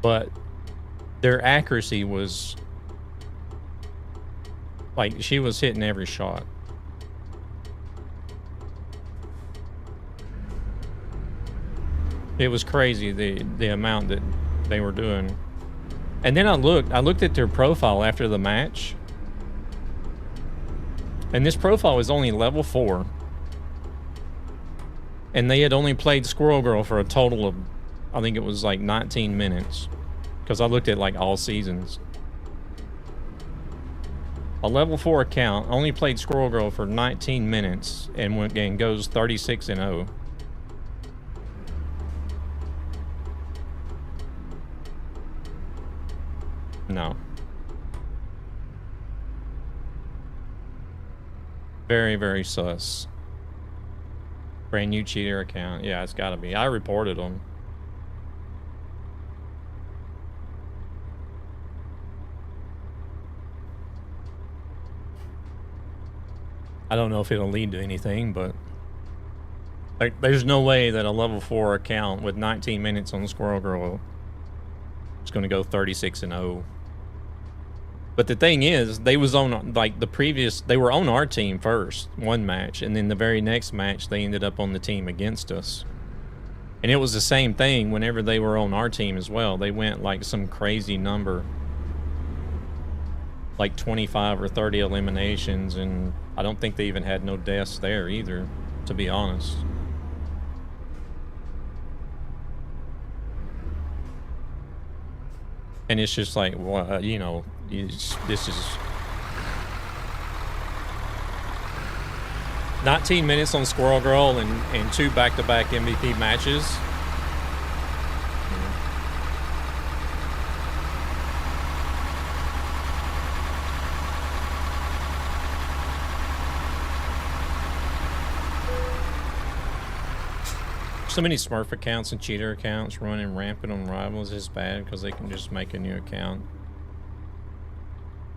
[SPEAKER 1] But their accuracy was like she was hitting every shot. It was crazy the amount that they were doing. And then I looked at their profile after the match. And this profile was only level 4. And they had only played Squirrel Girl for a total of, I think it was like 19 minutes. Because I looked at like all seasons. A level 4 account only played Squirrel Girl for 19 minutes and goes 36-0. No. Very, very sus. Brand new cheater account. Yeah, it's gotta be. I reported them. I don't know if it'll lead to anything, but like, there's no way that a level 4 account with 19 minutes on Squirrel Girl is going to go 36-0. But the thing is, they was on like they were on our team first, one match, and then the very next match they ended up on the team against us. And it was the same thing whenever they were on our team as well. They went like some crazy number, like 25 or 30 eliminations, and I don't think they even had no deaths there either, to be honest. And it's just like, well, you know, this is 19 minutes on Squirrel Girl and 2 back-to-back MVP matches. So many Smurf accounts and cheater accounts running rampant on Rivals is bad because they can just make a new account.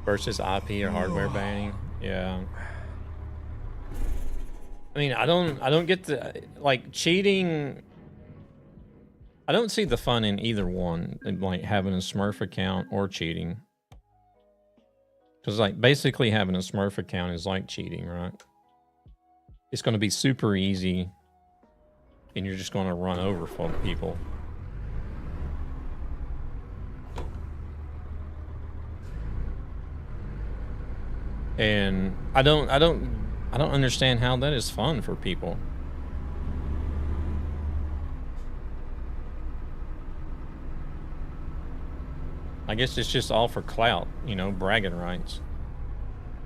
[SPEAKER 1] Versus IP or hardware banning. Yeah. I mean, I don't get the, like, cheating. I don't see the fun in either one, like having a Smurf account or cheating. Because, like, basically having a Smurf account is like cheating, right? It's going to be super easy. And you're just going to run over people. And I don't understand how that is fun for people. I guess it's just all for clout, you know, bragging rights.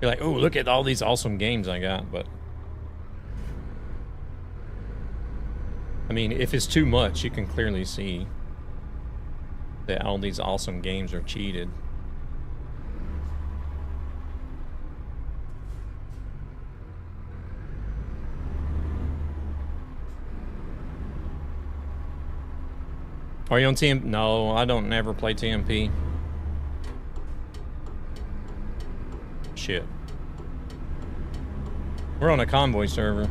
[SPEAKER 1] You're like, oh, look at all these awesome games I got, but I mean, if it's too much, you can clearly see that all these awesome games are cheated. Are you on TMP? No, I don't never play TMP. Shit. We're on a convoy server.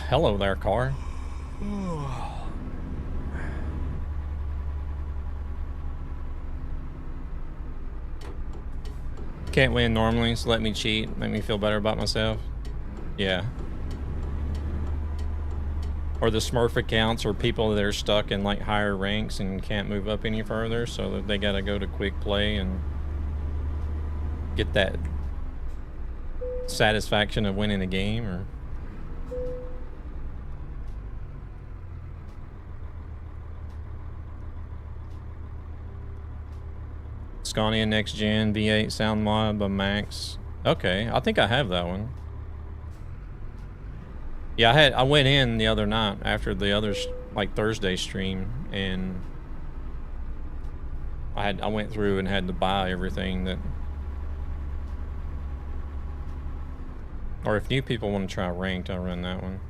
[SPEAKER 1] Hello there, car. Can't win normally, so let me cheat, make me feel better about myself. Yeah. Or the Smurf accounts or people that are stuck in like higher ranks and can't move up any further, so that they gotta go to quick play and get that satisfaction of winning a game. Or Scania Next Gen V8 Sound Mod by Max. Okay, I think I have that one. Yeah, I went in the other night after the other like Thursday stream, and I went through and had to buy everything that. Or if new people want to try ranked, I'll run that one.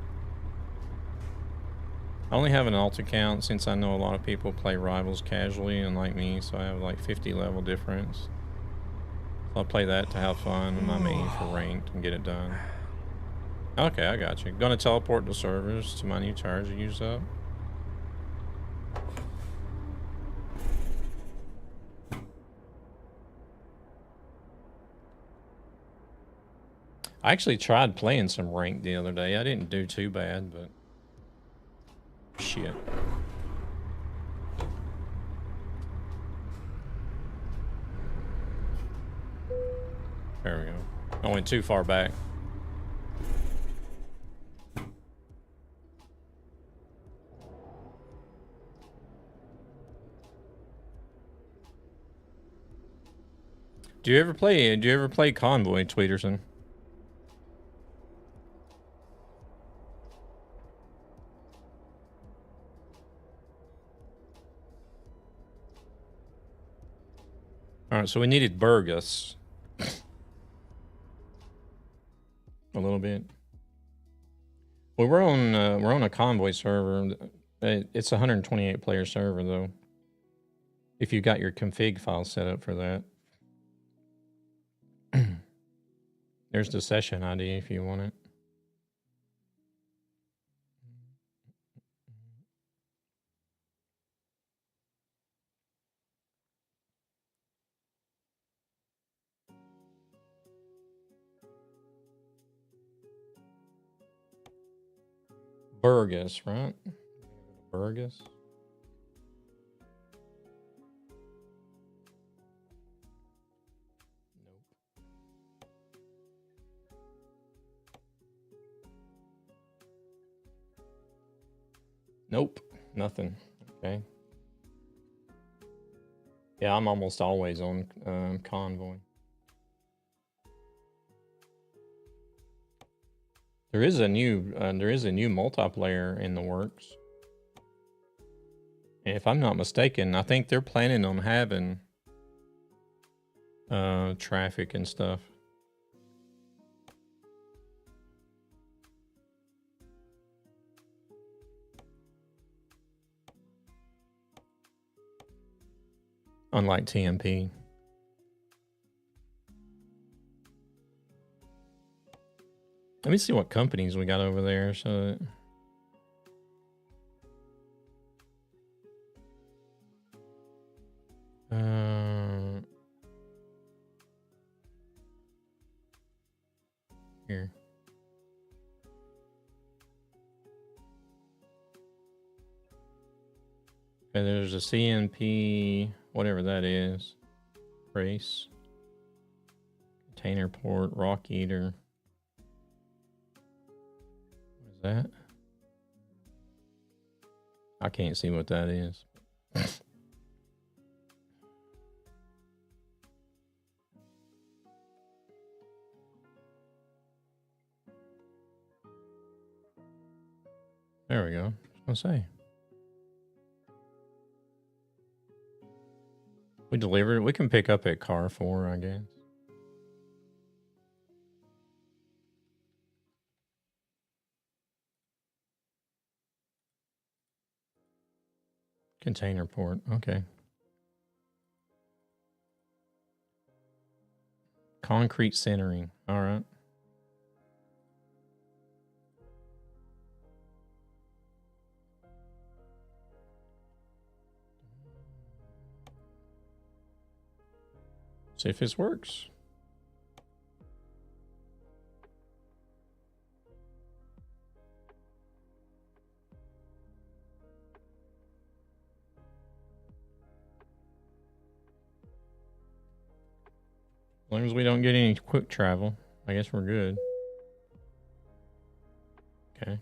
[SPEAKER 1] I only have an alt account since I know a lot of people play Rivals casually and like me, so I have like 50 level difference. So I'll play that to have fun with my main for ranked and get it done. Okay, I got you. Gonna teleport the servers to my new charger use up. I actually tried playing some ranked the other day. I didn't do too bad, but shit. There we go. I went too far back. Do you ever play Convoy, Tweederson? All right, so we needed Burgess. A little bit. Well, we're on a Convoy server. It's a 128 player server though. If you got your config file set up for that. There's the session ID if you want it. Burgess, right? Burgess. Nope, nothing. Okay. Yeah, I'm almost always on Convoy. There is a new multiplayer in the works. And if I'm not mistaken, I think they're planning on having traffic and stuff. Unlike TMP. Let me see what companies we got over there. So here. Okay, there's a CNP, whatever that is. Race. Container port, Rock Eater. What is that? I can't see what that is. There we go. I was gonna say. We delivered it. We can pick up at Carrefour, I guess. Container port. Okay. Concrete centering. All right. See if this works. As long as we don't get any quick travel, I guess we're good. Okay.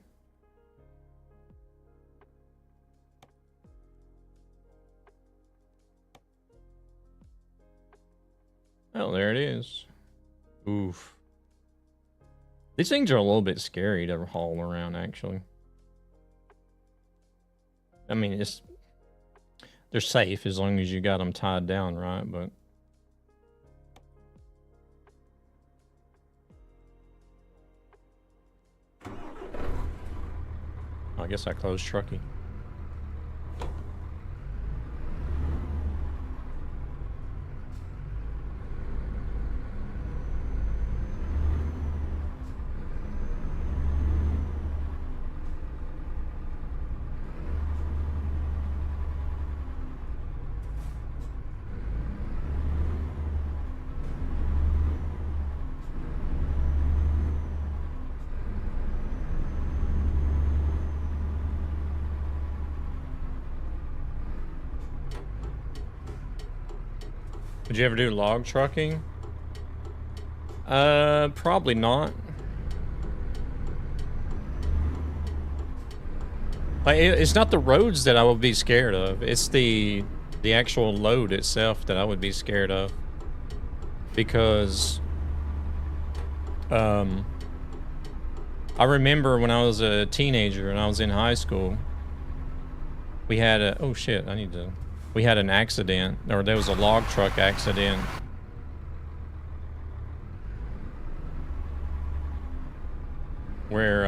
[SPEAKER 1] Oh, there it is. Oof. These things are a little bit scary to haul around, actually. I mean, they're safe as long as you got them tied down right, but... I guess I closed trucking. Did you ever do log trucking? Probably not. Like, it's not the roads that I would be scared of. It's the actual load itself that I would be scared of. Because, I remember when I was a teenager and I was in high school, we had a, oh shit, we had an accident, or there was a log truck accident. Where,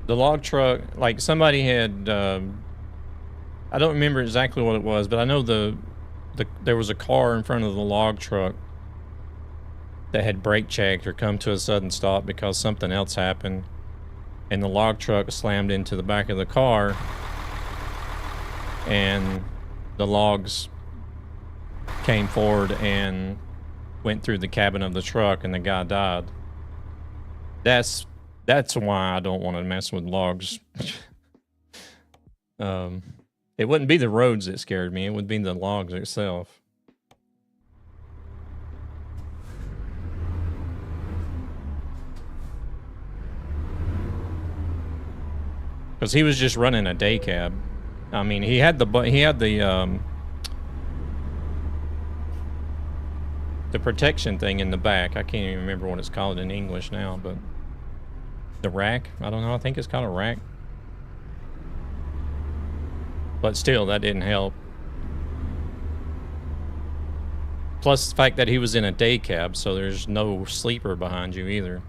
[SPEAKER 1] the log truck, like somebody had, I don't remember exactly what it was, but I know there was a car in front of the log truck that had brake checked or come to a sudden stop because something else happened, and the log truck slammed into the back of the car, and the logs came forward and went through the cabin of the truck, and the guy died. That's why I don't want to mess with logs. It wouldn't be the roads that scared me, it would be the logs itself. Because he was just running a day cab. I mean, he had the protection thing in the back. I can't even remember what it's called in English now, but the rack? I don't know. I think it's called a rack. But still, that didn't help. Plus the fact that he was in a day cab, so there's no sleeper behind you either.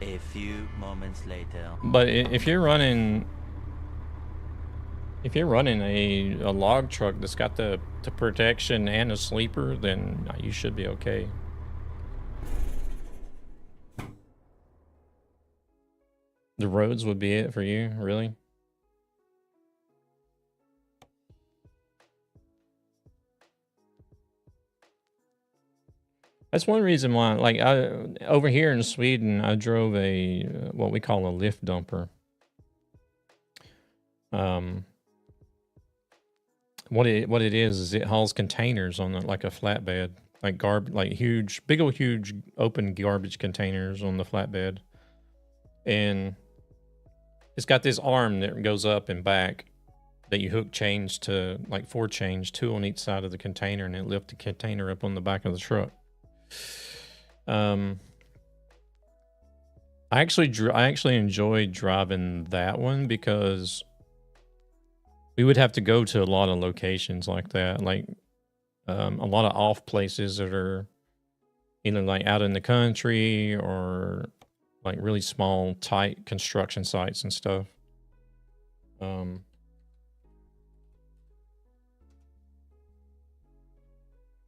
[SPEAKER 5] A few moments later.
[SPEAKER 1] But if you're running a log truck that's got the protection and a sleeper, then you should be okay. The roads would be it for you, really? That's one reason why, like, over here in Sweden, I drove a, what we call a lift dumper. What it is it hauls containers on like a flatbed, like huge, big old huge open garbage containers on the flatbed. And it's got this arm that goes up and back that you hook chains to, like 4 chains, 2 on each side of the container, and it lifts the container up on the back of the truck. I actually enjoyed driving that one because we would have to go to a lot of locations like that, like a lot of off places that are either like out in the country or like really small, tight construction sites and stuff.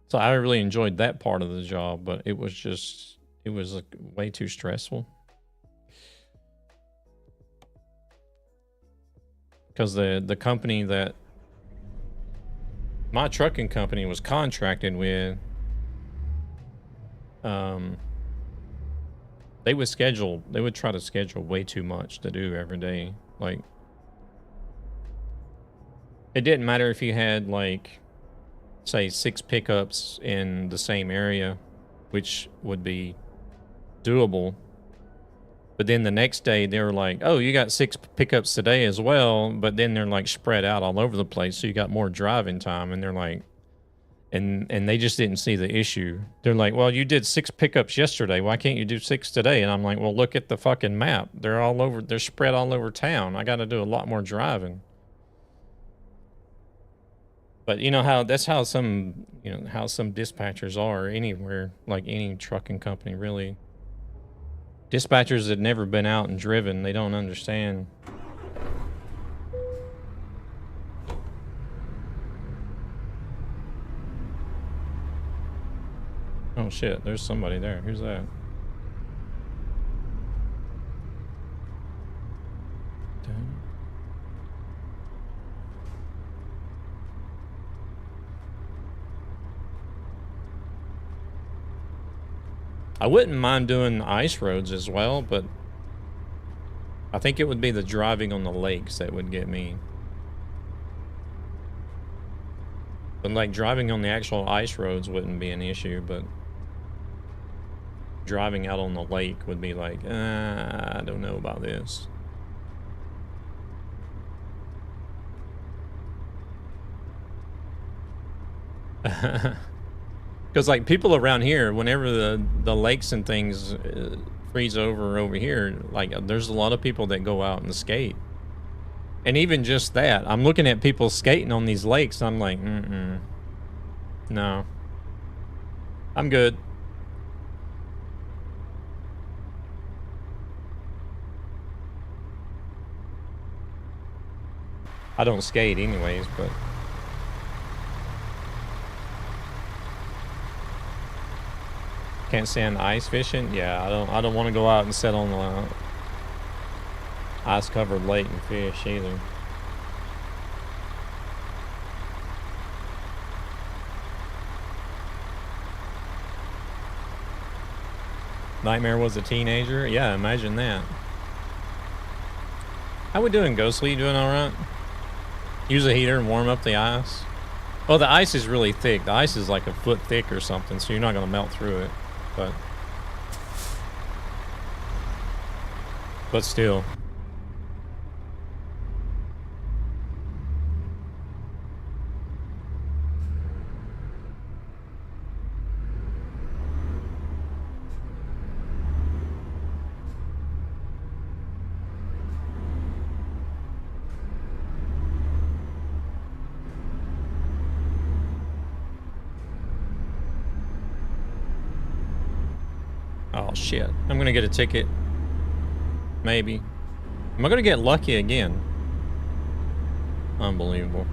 [SPEAKER 1] So I really enjoyed that part of the job, but it was like way too stressful. Because the company that my trucking company was contracted with, they would try to schedule way too much to do every day. Like, it didn't matter if you had like, say 6 pickups in the same area, which would be doable. But then the next day they were like, oh, you got 6 pickups today as well. But then they're like spread out all over the place. So you got more driving time. And they're like, and they just didn't see the issue. They're like, well, you did 6 pickups yesterday. Why can't you do 6 today? And I'm like, well, look at the fucking map. They're spread all over town. I got to do a lot more driving. But you know how some dispatchers are anywhere, like any trucking company, really. Dispatchers that never been out and driven, they don't understand. Oh shit, there's somebody there. Who's that? I wouldn't mind doing ice roads as well, but I think it would be the driving on the lakes that would get me. But like driving on the actual ice roads wouldn't be an issue, but driving out on the lake would be like, I don't know about this. Because like people around here, whenever the lakes and things freeze over here, like there's a lot of people that go out and skate. And even just that, I'm looking at people skating on these lakes, I'm like, no. I'm good. I don't skate anyways, but can't stand ice fishing. Yeah, I don't want to go out and sit on the ice-covered lake and fish either. Nightmare was a teenager. Yeah, imagine that. How we doing, Ghostly? You doing all right? Use a heater and warm up the ice. Oh, the ice is really thick. The ice is like a foot thick or something, so you're not gonna melt through it. But still. Oh shit. I'm gonna get a ticket. Maybe. Am I gonna get lucky again? Unbelievable.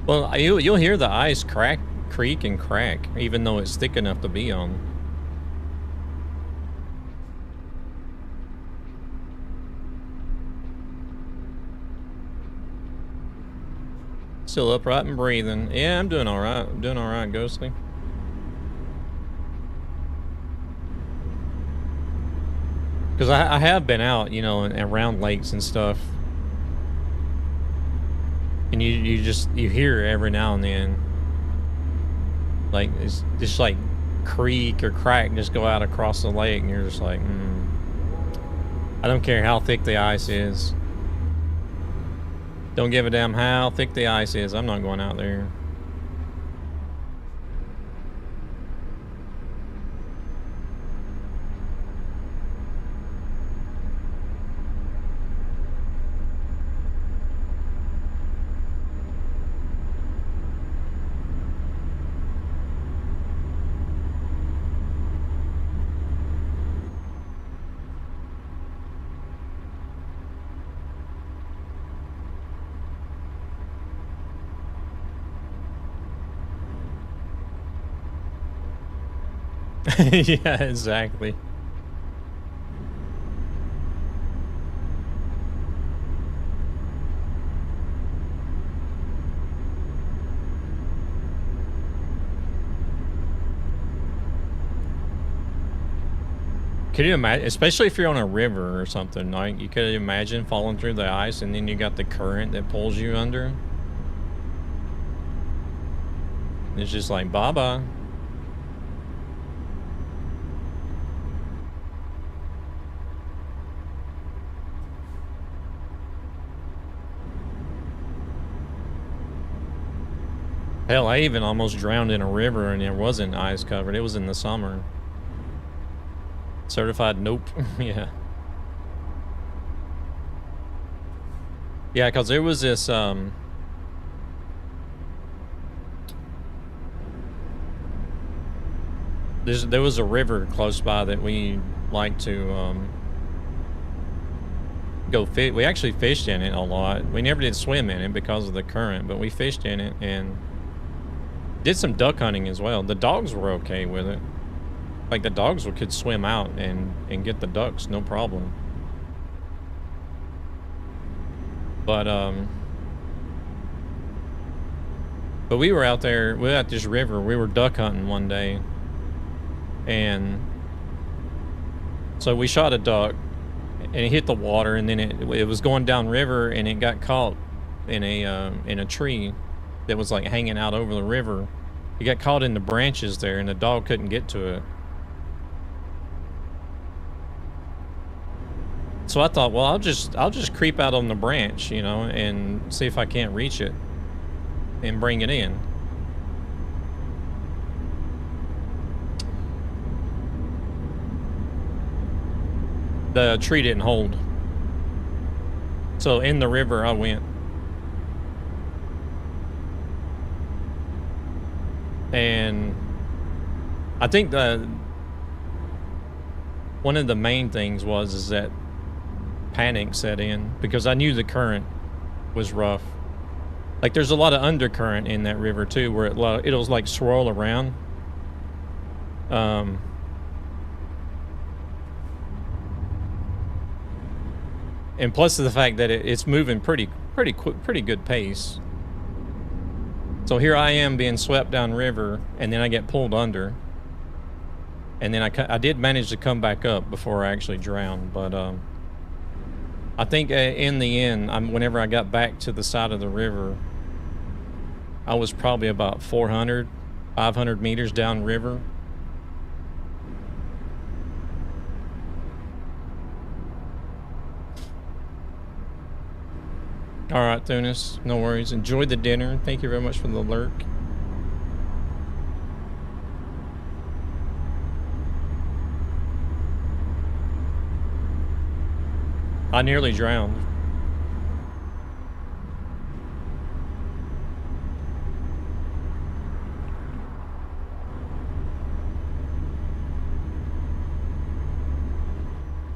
[SPEAKER 1] Well, you'll hear the ice creak and crack, even though it's thick enough to be on. Still upright and breathing. Yeah, I'm doing all right. I'm doing all right, Ghostly. Because I have been out, you know, around lakes and stuff. And you hear every now and then. Like, it's just like creak or crack just go out across the lake, and you're just like, I don't care how thick the ice is. Don't give a damn how thick the ice is. I'm not going out there. Yeah, exactly. Could you imagine, especially if you're on a river or something, like you could imagine falling through the ice and then you got the current that pulls you under? It's just like, bye-bye. Hell, I even almost drowned in a river and it wasn't ice covered. It was in the summer. Certified nope. Yeah. Yeah, because there was this, there was a river close by that we like to, go fish. We actually fished in it a lot. We never did swim in it because of the current, but we fished in it, and Did some duck hunting as well. The dogs were okay with it. Like, the dogs could swim out and get the ducks, no problem. But we were out there, we were at this river, we were duck hunting one day. And so we shot a duck, and it hit the water, and then it was going down river, and it got caught in a tree that was like hanging out over the river. It got caught in the branches there, and the dog couldn't get to it. So I thought, well, I'll just creep out on the branch, you know, and see if I can't reach it and bring it in. The tree didn't hold. So in the river I went. And I think one of the main things is that panic set in, because I knew the current was rough. Like, there's a lot of undercurrent in that river too, where it'll like swirl around. And plus the fact that it's moving pretty good pace. So here I am being swept down river, and then I get pulled under. And then I did manage to come back up before I actually drowned, but I think in the end, whenever I got back to the side of the river, I was probably about 400, 500 meters down river. All right, Thunis, no worries. Enjoy the dinner. Thank you very much for the lurk. I nearly drowned.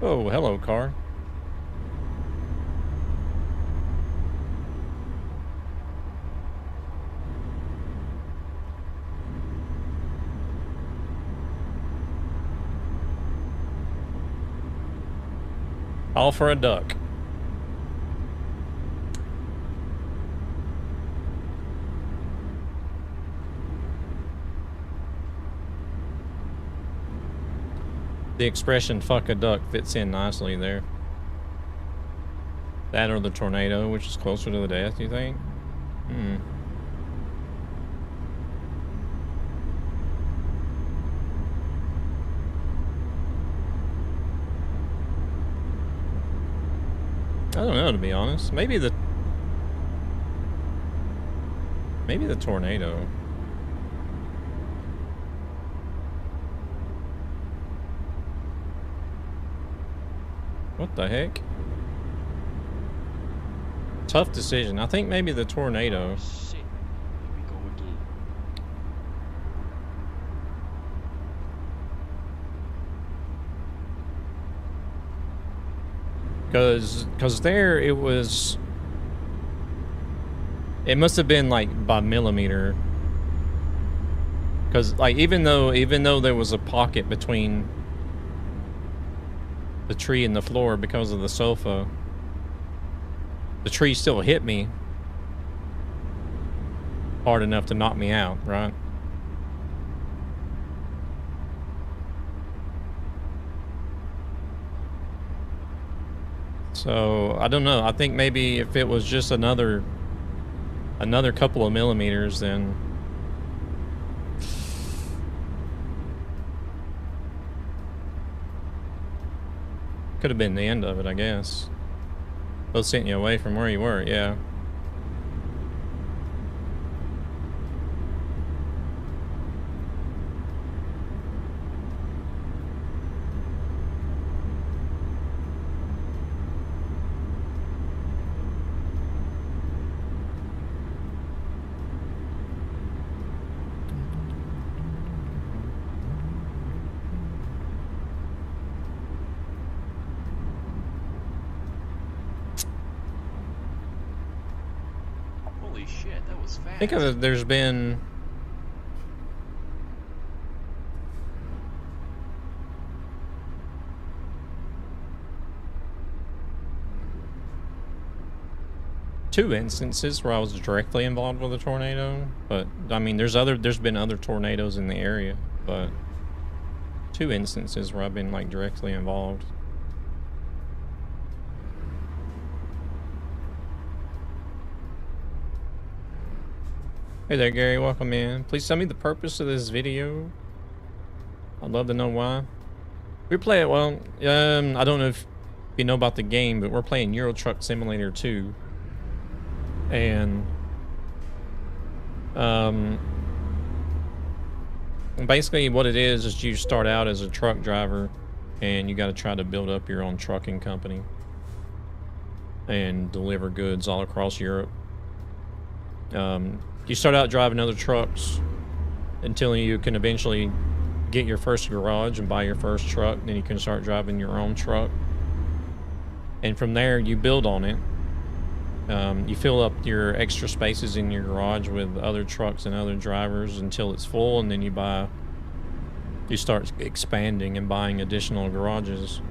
[SPEAKER 1] Oh, hello, car. All for a duck. The expression "fuck a duck" fits in nicely there. That or the tornado, which is closer to the death, you think? I don't know, to be honest. Maybe the tornado. What the heck? Tough decision. I think maybe the tornado.
[SPEAKER 3] Oh, shit. Here we go again.
[SPEAKER 1] Cause there it must have been like by millimeter. Cause like even though there was a pocket between the tree and the floor because of the sofa, the tree still hit me hard enough to knock me out, right? So I don't know. I think maybe if it was just another couple of millimeters, then could have been the end of it, I guess. Both sent you away from where you were, yeah.
[SPEAKER 3] Holy shit, that was fast.
[SPEAKER 1] Think of it, there's been 2 instances where I was directly involved with a tornado, but I mean, there's been other tornadoes in the area, but 2 instances where I've been like directly involved. Hey there, Gary. Welcome in. Please tell me the purpose of this video. I'd love to know why. We're playing, well, I don't know if you know about the game, but we're playing Euro Truck Simulator 2. And basically what it is you start out as a truck driver and you got to try to build up your own trucking company and deliver goods all across Europe. You start out driving other trucks until you can eventually get your first garage and buy your first truck. Then you can start driving your own truck. And from there, you build on it. You fill up your extra spaces in your garage with other trucks and other drivers until it's full, and then you start expanding and buying additional garages.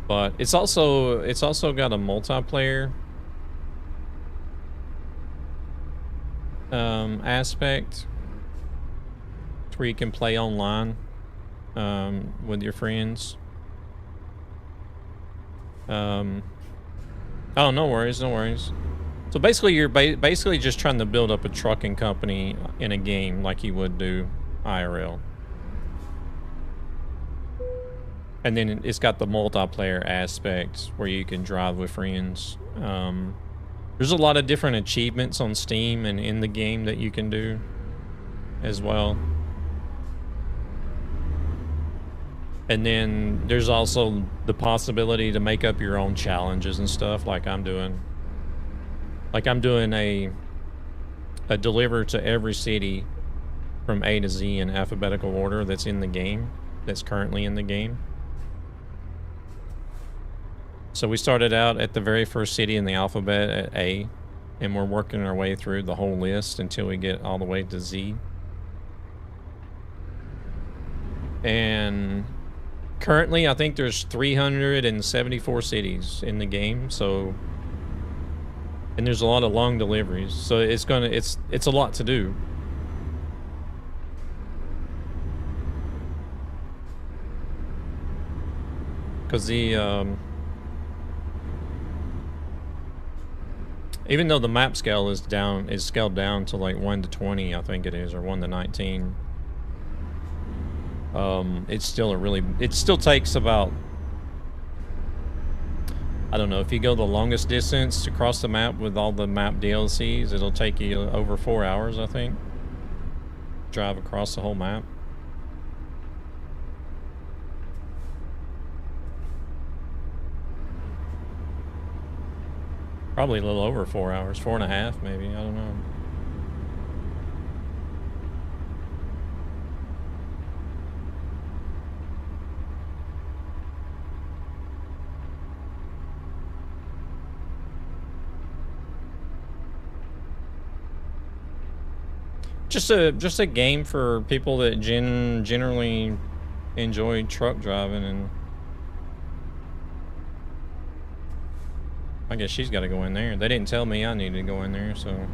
[SPEAKER 1] But it's also got a multiplayer aspect where you can play online with your friends. Oh, no worries, no worries. So basically, you're basically just trying to build up a trucking company in a game like you would do IRL. And then it's got the multiplayer aspect where you can drive with friends. There's a lot of different achievements on Steam and in the game that you can do as well. And then there's also the possibility to make up your own challenges and stuff like I'm doing. Like I'm doing a deliver to every city from A to Z in alphabetical order that's in the game, that's currently in the game. So we started out at the very first city in the alphabet at A, and we're working our way through the whole list until we get all the way to Z. And currently, I think there's 374 cities in the game, so, and there's a lot of long deliveries, so it's a lot to do. Because the even though the map scale is scaled down to like 1 to 20, I think it is, or 1 to 19. It's still it still takes about, I don't know, if you go the longest distance across the map with all the map DLCs, it'll take you over 4 hours, I think. Drive across the whole map. Probably a little over 4 hours, 4.5 maybe, I don't know. Just a game for people that generally enjoy truck driving, and I guess she's got to go in there. They didn't tell me I needed to go in there, so.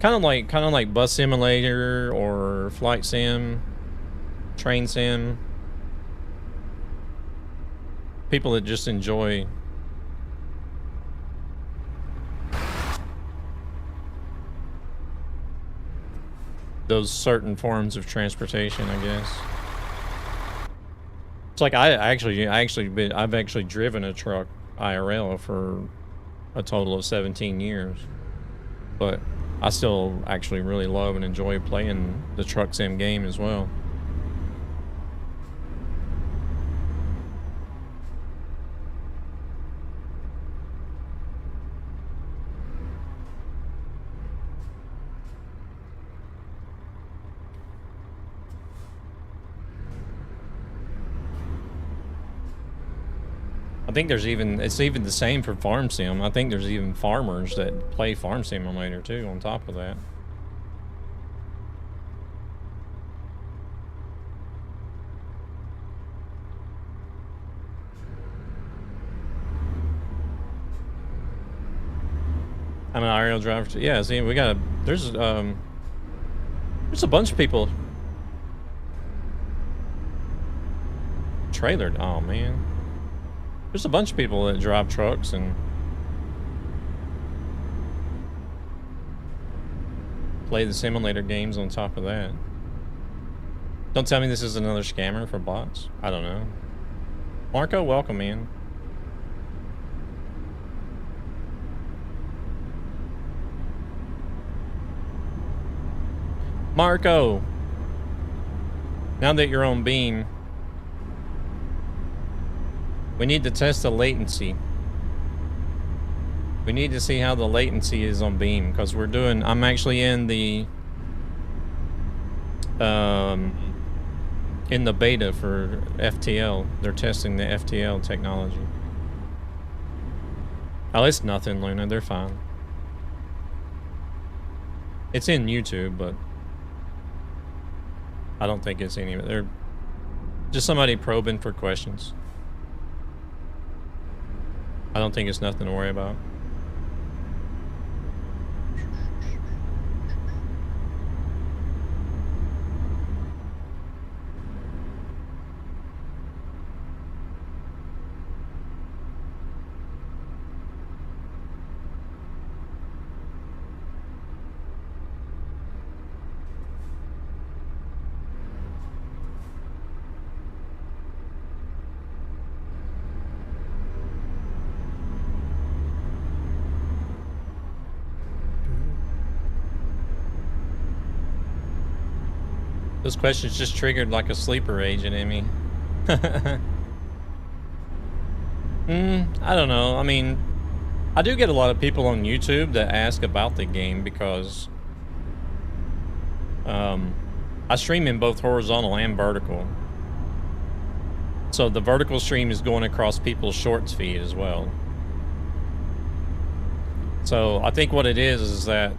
[SPEAKER 1] Kind of like bus simulator or flight sim, train sim. People that just enjoy those certain forms of transportation, I guess. It's like I've actually driven a truck IRL for a total of 17 years, but I still actually really love and enjoy playing the truck sim game as well. I think it's even the same for Farm Sim. I think there's even farmers that play Farm Simulator too on top of that. I'm an aerial driver. Yeah, see, we got a... There's a bunch of people. Trailered. Oh, man. There's a bunch of people that drive trucks and... play the simulator games on top of that. Don't tell me this is another scammer for bots. I don't know. Marco, welcome, man. Marco! Now that you're on Beam, we need to test the latency. We need to see how the latency is on Beam, because we're doing... I'm actually in the beta for FTL. They're testing the FTL technology. Oh, it's nothing, Luna. They're fine. It's in YouTube, but I don't think it's any... They're just somebody probing for questions. I don't think it's nothing to worry about. Those questions just triggered like a sleeper agent in me. I don't know. I mean, I do get a lot of people on YouTube that ask about the game because I stream in both horizontal and vertical. So the vertical stream is going across people's shorts feed as well. So I think what it is that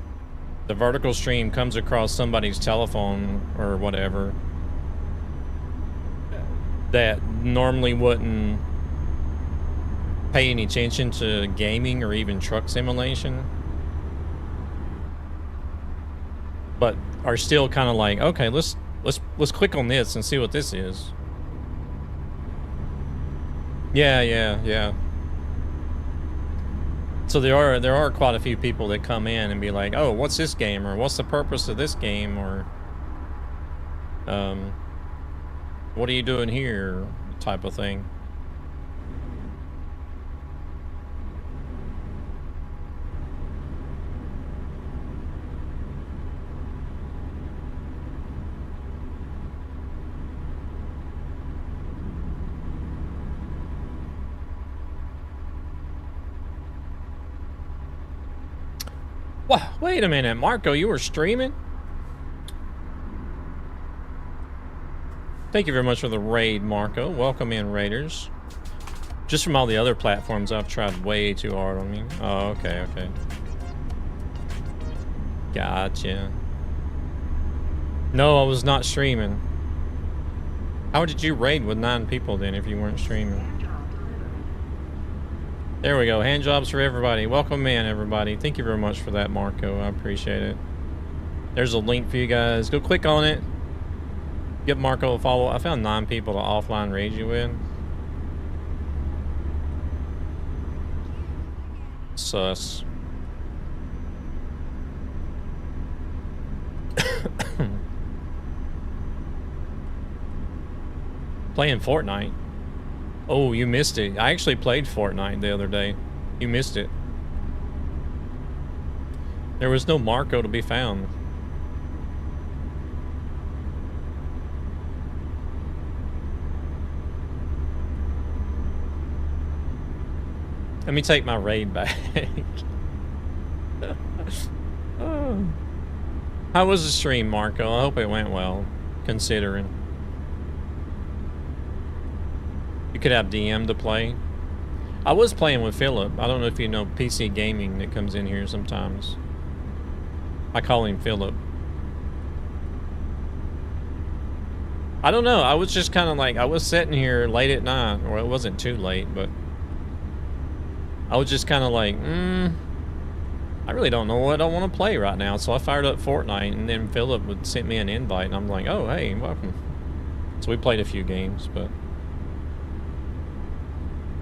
[SPEAKER 1] the vertical stream comes across somebody's telephone or whatever that normally wouldn't pay any attention to gaming or even truck simulation, but are still kind of like, okay, let's click on this and see what this is. Yeah. So there are quite a few people that come in and be like, oh, what's this game? Or what's the purpose of this game? Or what are you doing here? Type of thing. Wow, wait a minute, Marco, you were streaming? Thank you very much for the raid, Marco. Welcome in, raiders. Just from all the other platforms, I've tried way too hard on me. Oh, okay. Gotcha. No, I was not streaming. How did you raid with 9 people then if you weren't streaming? There we go. Hand jobs for everybody. Welcome in, everybody. Thank you very much for that, Marco. I appreciate it. There's a link for you guys. Go click on it. Give Marco a follow. I found 9 people to offline raid you with. Sus. Playing Fortnite. Oh, you missed it. I actually played Fortnite the other day. You missed it. There was no Marco to be found. Let me take my raid back. Oh. How was the stream, Marco? I hope it went well, considering. You could have DM to play. I was playing with Philip. I don't know if you know PC Gaming that comes in here sometimes. I call him Philip. I don't know. I was just kind of like, I was sitting here late at night. Or it wasn't too late, but I was just kind of like, I really don't know what I want to play right now, so I fired up Fortnite, and then Philip would send me an invite, and I'm like, oh, hey, welcome. So we played a few games, but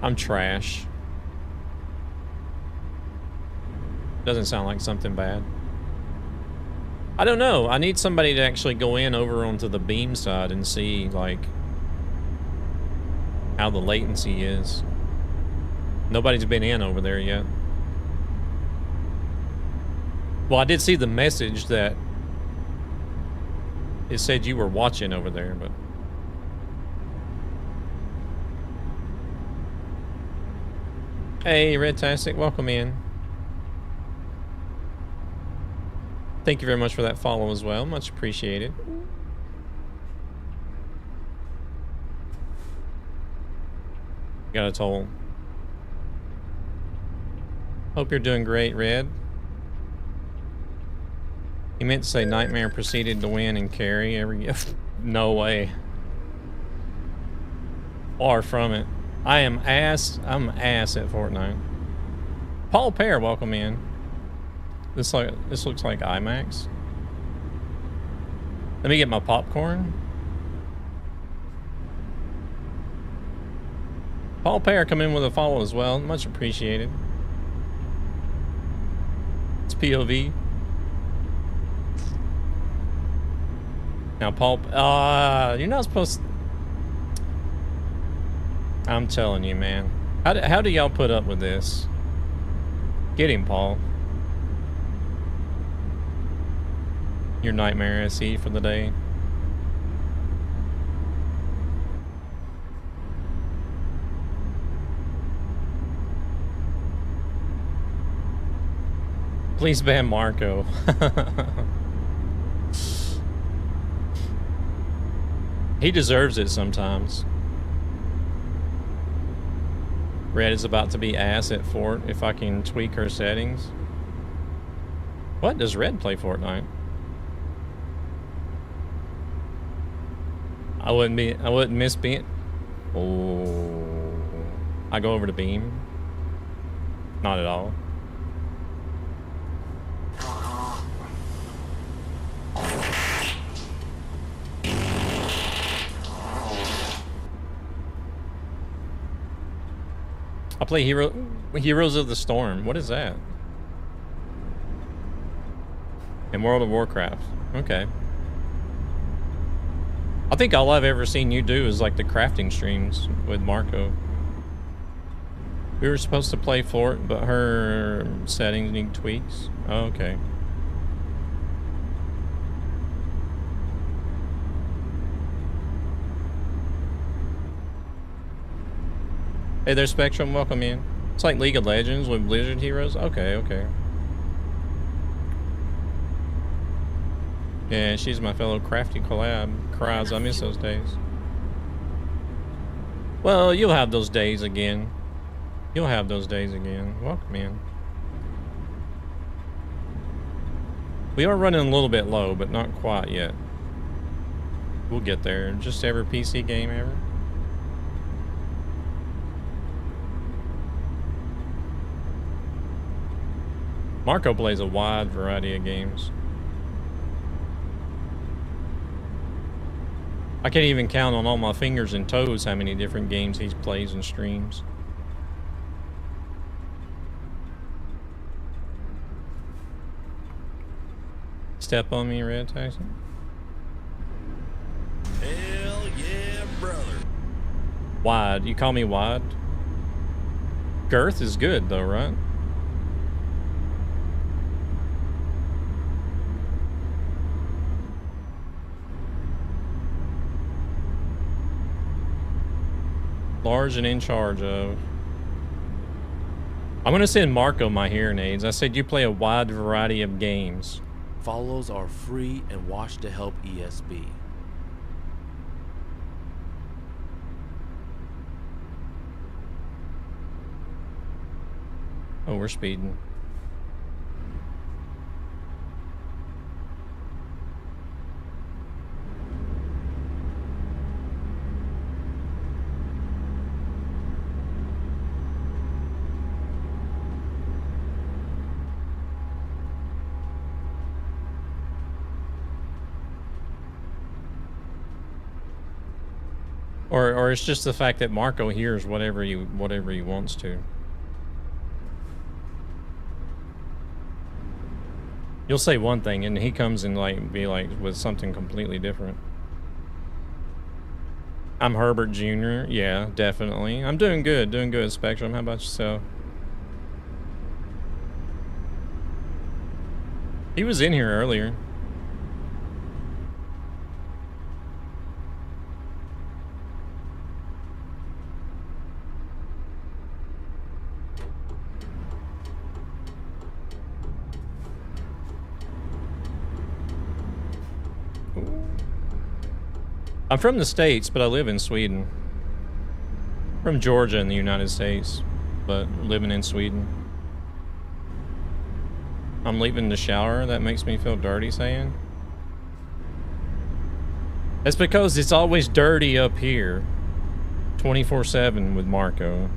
[SPEAKER 1] I'm trash. Doesn't sound like something bad. I don't know. I need somebody to actually go in over onto the Beam side and see, like, how the latency is. Nobody's been in over there yet. Well, I did see the message that it said you were watching over there, but... Hey, Redtastic, welcome in. Thank you very much for that follow as well. Much appreciated. Got a toll. Hope you're doing great, Red. He meant to say Nightmare proceeded to win and carry every... No way. Far from it. I'm ass at Fortnite. Paul Pear, welcome in. This looks like IMAX. Let me get my popcorn. Paul Pear come in with a follow as well. Much appreciated. It's POV. Now, Paul, you're not supposed to... I'm telling you, man. How do y'all put up with this? Get him, Paul. Your Nightmare SE for the day. Please ban Marco. He deserves it sometimes. Red is about to be ass at Fort if I can tweak her settings. What? Does Red play Fortnite? I wouldn't miss being... Oh. I go over to Beam. Not at all. I play Heroes of the Storm. What is that? In World of Warcraft. Okay. I think all I've ever seen you do is like the crafting streams with Marco. We were supposed to play Fort, but her settings need tweaks. Oh, okay. Hey there, Spectrum. Welcome in. It's like League of Legends with Blizzard heroes. Okay, okay. Yeah, she's my fellow crafty collab. Cries, I miss those days. Well, you'll have those days again. You'll have those days again. Welcome in. We are running a little bit low, but not quite yet. We'll get there. Just every PC game ever. Marco plays a wide variety of games. I can't even count on all my fingers and toes how many different games he plays and streams. Step on me, Red Tyson.
[SPEAKER 6] Hell yeah, brother.
[SPEAKER 1] Wide. You call me wide? Girth is good though, right? Large and in charge of. I'm gonna send Marco my hearing aids. I said you play a wide variety of games.
[SPEAKER 7] Follows are free and watch to help ESB.
[SPEAKER 1] Oh, we're speeding. Or it's just the fact that Marco hears whatever he wants to. You'll say one thing and he comes and like be like with something completely different. I'm Herbert Jr. Yeah, definitely. I'm doing good, Spectrum. How about yourself? He was in here earlier. I'm from the States, but I live in Sweden. From Georgia in the United States, but living in Sweden. I'm leaving the shower. That makes me feel dirty, saying. It's because it's always dirty up here. 24/7 with Marco.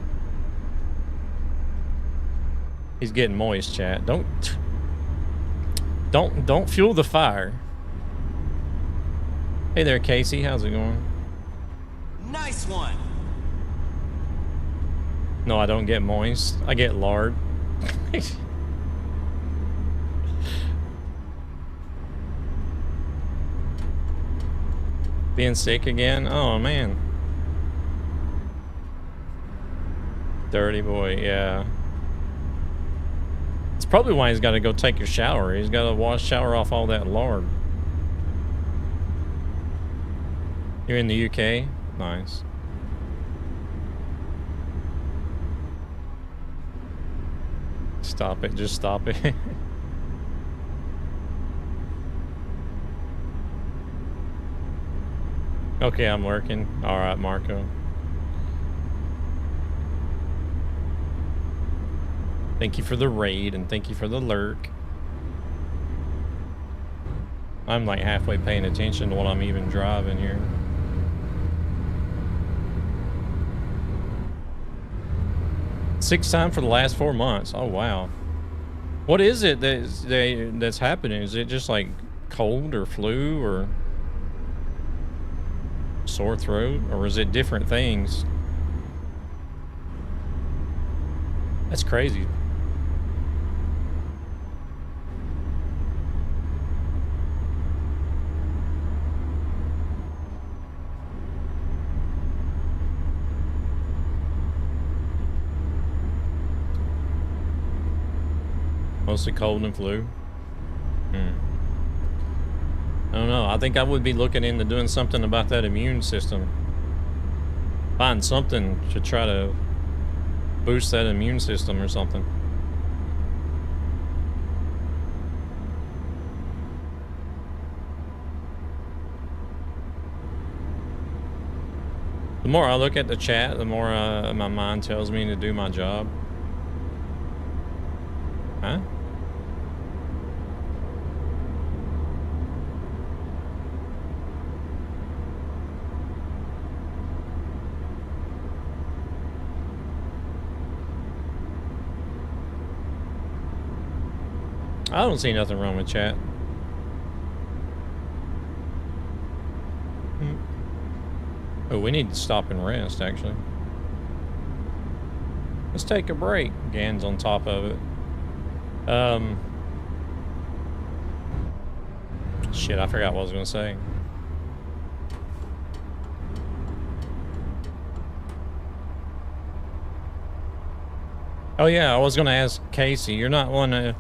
[SPEAKER 1] He's getting moist, chat. Don't fuel the fire. Hey there, Casey. How's it going?
[SPEAKER 6] Nice one.
[SPEAKER 1] No, I don't get moist. I get lard. Being sick again? Oh, man. Dirty boy, yeah. It's probably why he's got to go take a shower. He's got to shower off all that lard. You're in the UK? Nice. Stop it. Just stop it. Okay, I'm working. All right, Marco. Thank you for the raid and thank you for the lurk. I'm like halfway paying attention to what I'm even driving here. Sixth time for the last 4 months. Oh wow. What is it that's happening? Is it just like cold or flu or sore throat, or is it different things? That's crazy. Mostly cold and flu. I don't know. I think I would be looking into doing something about that immune system. Find something to try to boost that immune system or something. The more I look at the chat, the more my mind tells me to do my job. Huh? I don't see nothing wrong with chat. Oh, we need to stop and rest, actually. Let's take a break. Gan's on top of it. Shit, I forgot what I was gonna say. Oh yeah, I was gonna ask Casey. You're not one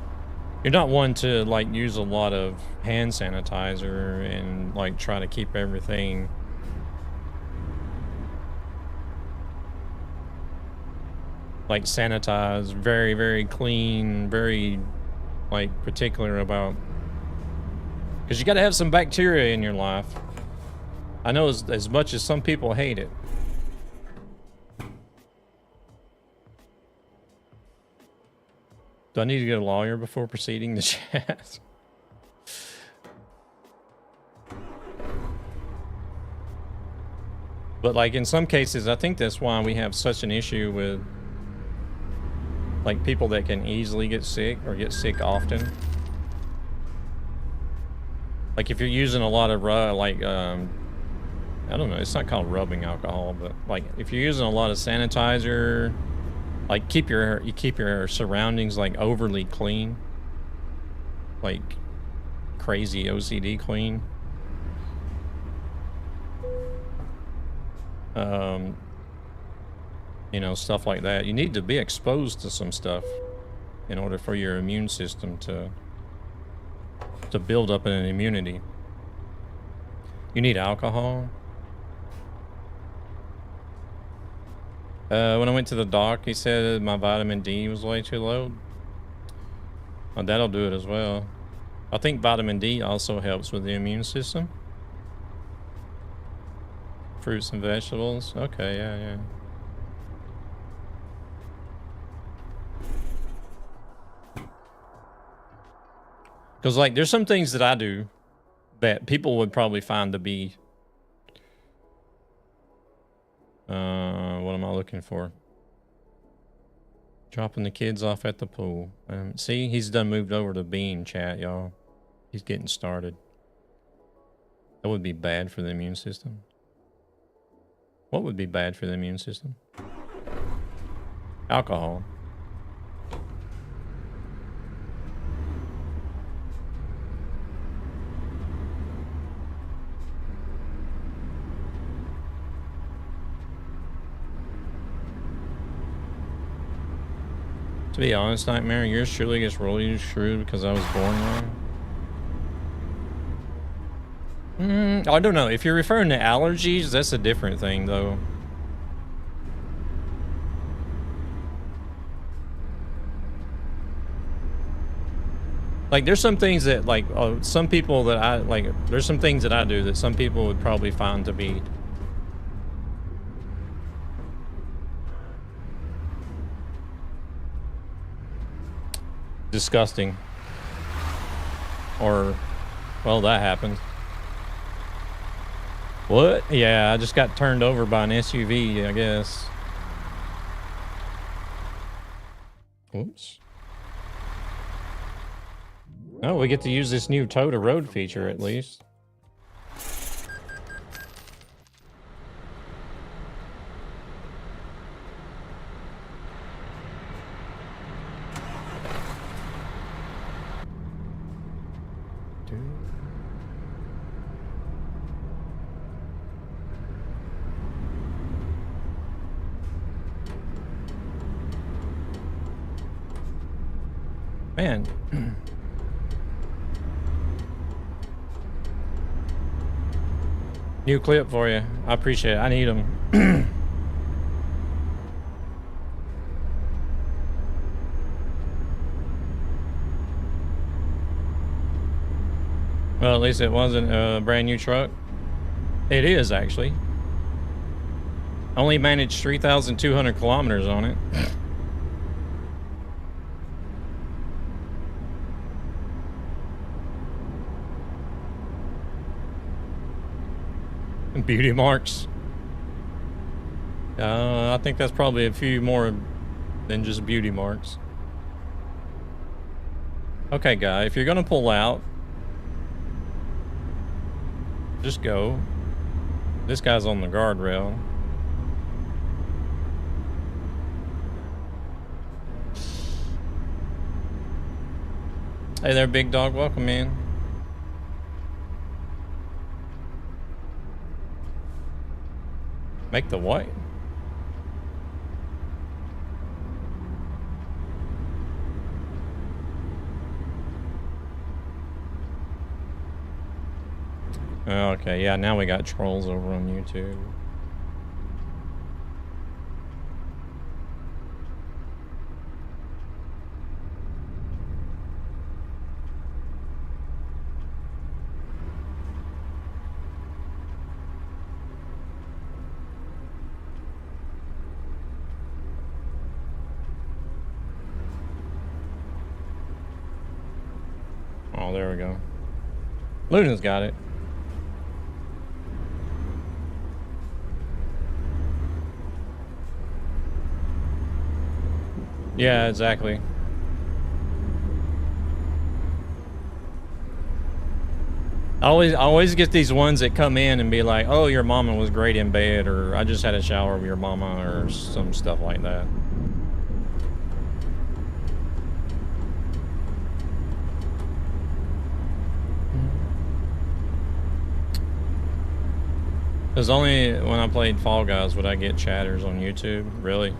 [SPEAKER 1] to like use a lot of hand sanitizer and like try to keep everything like sanitized, very, very clean, very like particular about, because you got to have some bacteria in your life. I know as much as some people hate it. Do I need to get a lawyer before proceeding to chat? But like in some cases, I think that's why we have such an issue with like people that can easily get sick or get sick often. Like if you're using a lot of I don't know, it's not called rubbing alcohol, but like if you're using a lot of sanitizer, like you keep your surroundings like overly clean, like crazy OCD clean. You know, stuff like that. You need to be exposed to some stuff in order for your immune system to build up an immunity. You need alcohol. When I went to the doc, he said my vitamin D was way too low. Well, that'll do it as well. I think vitamin D also helps with the immune system. Fruits and vegetables. Okay, yeah. Because, like, there's some things that I do that people would probably find to be... what am I looking for? Dropping the kids off at the pool. See, he's done moved over to Bean chat, y'all. He's getting started. That would be bad for the immune system. What would be bad for the immune system? Alcohol. To be honest, Nightmare, yours surely gets really screwed because I was born wrong. I don't know. If you're referring to allergies, that's a different thing, though. Like, there's some things that, like, some people that I, like, there's some things that I do that some people would probably find to be disgusting. Or, well, that happened. What? Yeah, I just got turned over by an SUV, I guess. Oops. Oh, we get to use this new tow to road feature at least. Man. New clip for you. I appreciate it. I need them. Well, at least it wasn't a brand new truck. It is, actually. Only managed 3,200 kilometers on it. Beauty marks. I think that's probably a few more than just beauty marks. Okay, guy, if you're gonna pull out, just go. This guy's on the guardrail. Hey there, big dog. Welcome in. Make the what? Okay, yeah, now we got trolls over on YouTube. Oh, there we go. Luna's got it. Yeah, exactly. I always get these ones that come in and be like, "Oh, your mama was great in bed," or "I just had a shower with your mama," or some stuff like that. Because only when I played Fall Guys would I get chatters on YouTube. Really?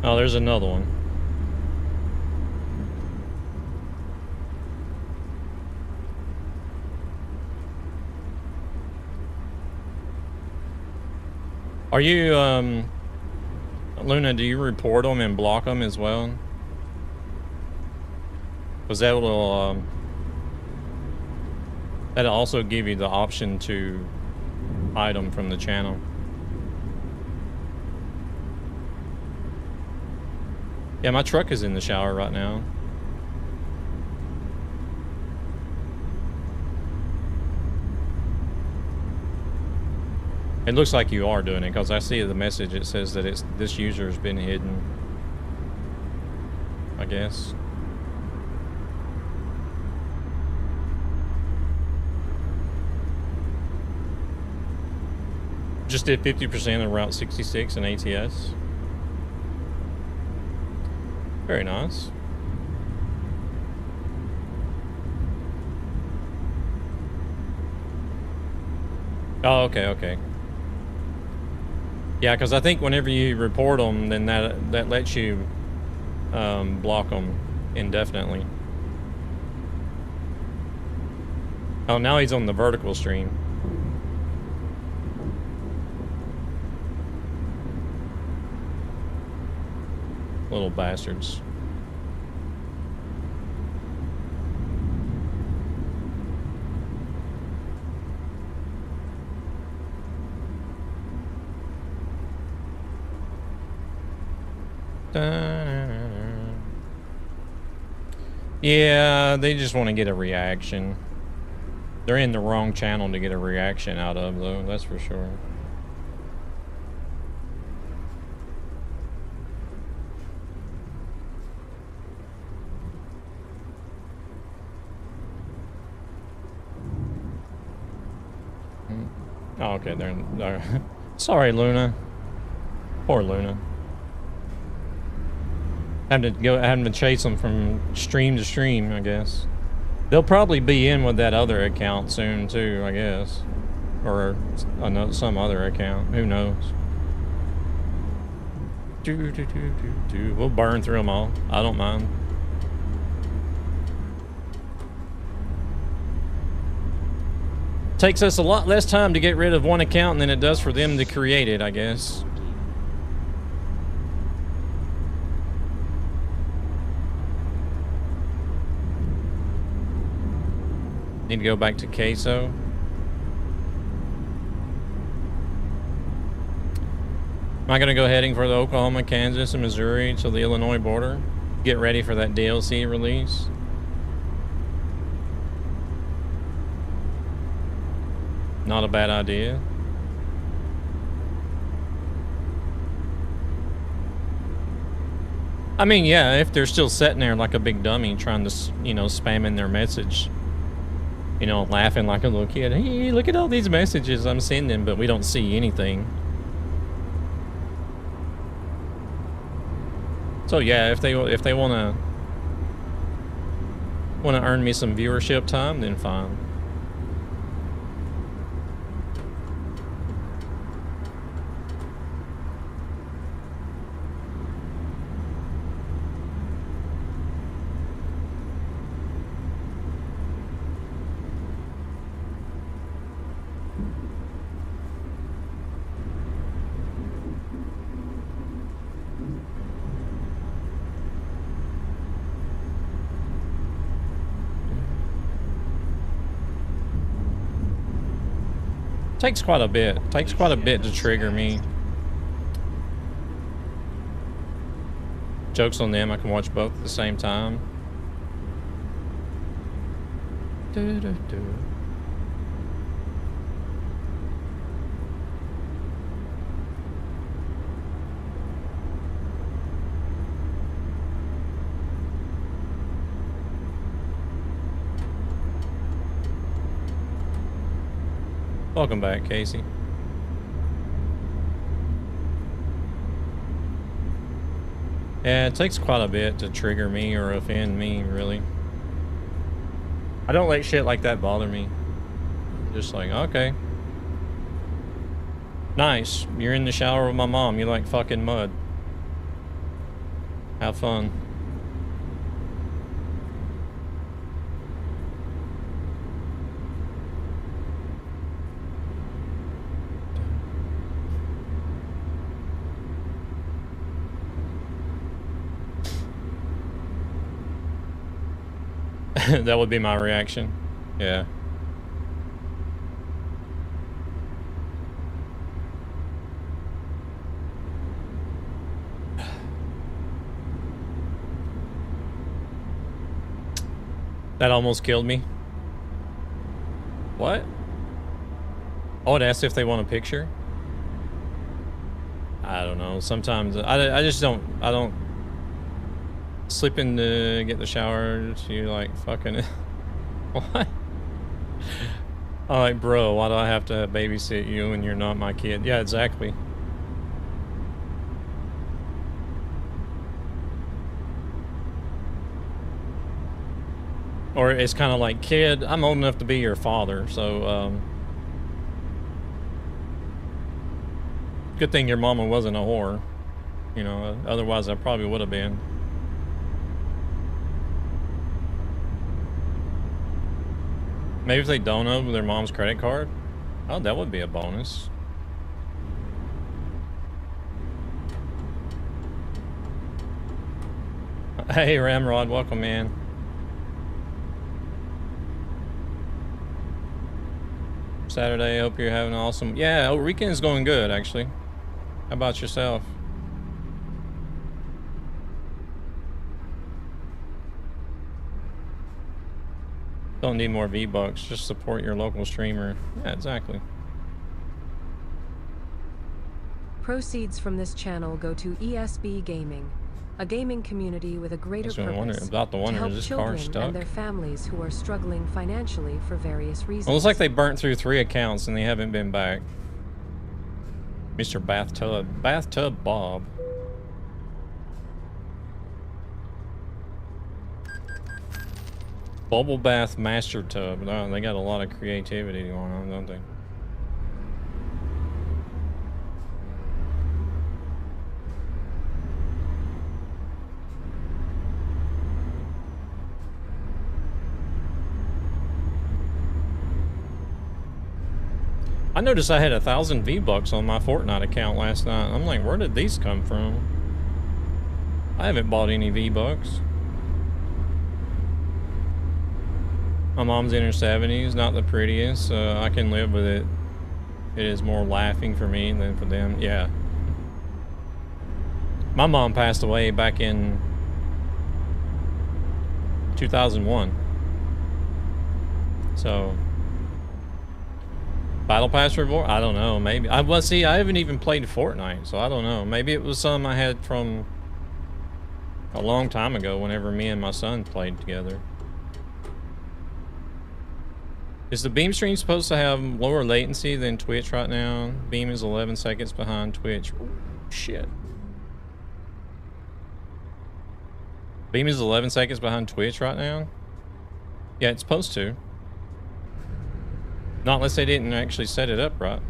[SPEAKER 1] Oh, there's another one. Are you, Luna, do you report them and block them as well? Because that will, that'll also give you the option to hide them from the channel. Yeah, my truck is in the shower right now. It looks like you are doing it because I see the message. It says that this user has been hidden, I guess. Just did 50% of Route 66 in ATS. Very nice. Oh, okay, okay. Yeah, because I think whenever you report them, then that lets you block them indefinitely. Oh, now he's on the vertical stream. Little bastards. Yeah, they just want to get a reaction. They're in the wrong channel to get a reaction out of, though, that's for sure. Oh, okay, they're sorry, Luna. Poor Luna. Having to chase them from stream to stream, I guess. They'll probably be in with that other account soon too, I guess, or some other account. Who knows? We'll burn through them all. I don't mind. Takes us a lot less time to get rid of one account than it does for them to create it, I guess. Need to go back to Queso. Am I going to go heading for the Oklahoma, Kansas, and Missouri to the Illinois border? Get ready for that DLC release. Not a bad idea. I mean, yeah, if they're still sitting there like a big dummy trying to, you know, spamming their message. You know, laughing like a little kid. Hey, look at all these messages I'm sending, but we don't see anything. So yeah, if they wanna earn me some viewership time, then fine. Takes quite a bit. Takes quite a bit to trigger me. Joke's on them, I can watch both at the same time. Welcome back, Casey. Yeah, it takes quite a bit to trigger me or offend me, really. I don't let shit like that bother me. Just like, okay. Nice. You're in the shower with my mom. You like fucking mud. Have fun. That would be my reaction. Yeah. That almost killed me. What? Oh, it asked if they want a picture? I don't know. Sometimes I just don't, I don't slip in to get the shower to like fucking what? I'm like, bro, why do I have to babysit you and you're not my kid? Yeah, exactly. Or it's kind of like, kid, I'm old enough to be your father, so good thing your mama wasn't a whore, you know, otherwise I probably would have been. Maybe if they don't know their mom's credit card. Oh, that would be a bonus. Hey, Ramrod, welcome, man. Saturday, hope you're having an awesome... Yeah, weekend's going good, actually. How about yourself? Don't need more V-Bucks, just support your local streamer. Yeah, exactly.
[SPEAKER 2] Proceeds from this channel go to ESB Gaming, a gaming community with a greater purpose
[SPEAKER 1] about the
[SPEAKER 2] to help
[SPEAKER 1] is this
[SPEAKER 2] children
[SPEAKER 1] car stuck?
[SPEAKER 2] and their families who are struggling financially for various reasons.
[SPEAKER 1] Well, it looks like they burnt through 3 accounts and they haven't been back. Mr. Bathtub Bob. Bubble Bath Master Tub. Oh, they got a lot of creativity going on, don't they? I noticed I had 1,000 V-Bucks on my Fortnite account last night. I'm like, where did these come from? I haven't bought any V-Bucks. My mom's in her 70s, not the prettiest, so I can live with it. It is more laughing for me than for them. Yeah. My mom passed away back in 2001. So... Battle Pass reward? I don't know. Maybe. Well, see, I haven't even played Fortnite, so I don't know. Maybe it was some I had from a long time ago whenever me and my son played together. Is the Beam stream supposed to have lower latency than Twitch right now? Beam is 11 seconds behind Twitch. Ooh, shit. Beam is 11 seconds behind Twitch right now? Yeah, it's supposed to. Not unless they didn't actually set it up right.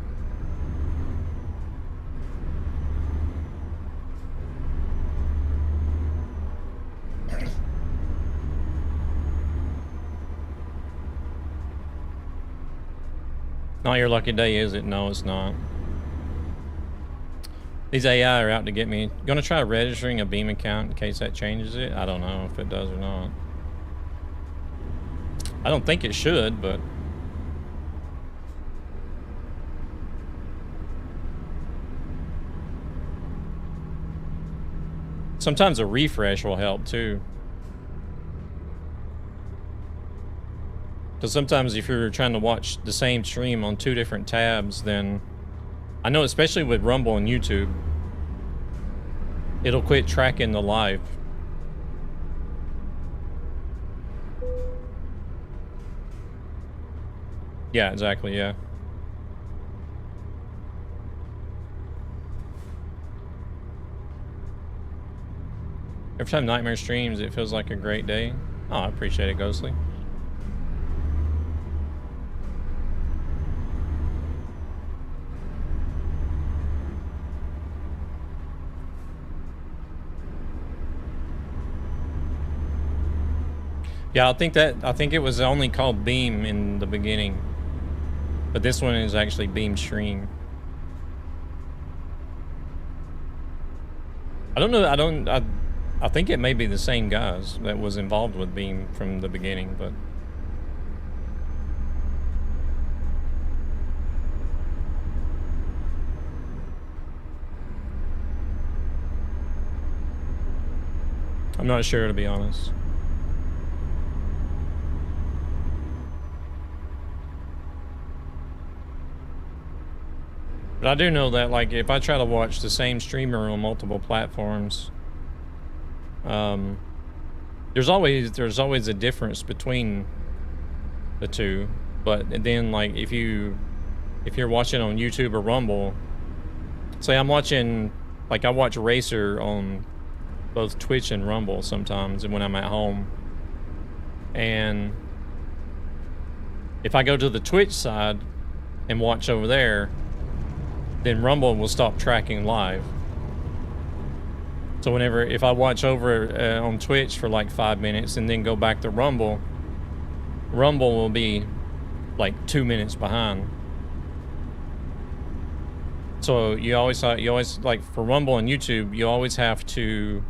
[SPEAKER 1] Not your lucky day, is it? No, it's not. These AI are out to get me. Gonna try registering a Beam account in case that changes it. I don't know if it does or not. I don't think it should, but... Sometimes a refresh will help too. Because sometimes if you're trying to watch the same stream on 2 different tabs, then... I know especially with Rumble and YouTube, it'll quit tracking the live. Yeah, exactly, yeah. Every time Nightmare streams, it feels like a great day. Oh, I appreciate it, Ghostly. Yeah, I think it was only called Beam in the beginning. But this one is actually Beam Stream. I don't know, I think it may be the same guys that was involved with Beam from the beginning, but I'm not sure, to be honest. But I do know that, like, if I try to watch the same streamer on multiple platforms, there's always a difference between the two. But then, like, if you're watching on YouTube or Rumble, say I'm watching, like, I watch Racer on both Twitch and Rumble sometimes when I'm at home, and if I go to the Twitch side and watch over there, then Rumble will stop tracking live. So if I watch over on Twitch for like 5 minutes and then go back to Rumble, Rumble will be like 2 minutes behind. So you always like, for Rumble and YouTube, you always have to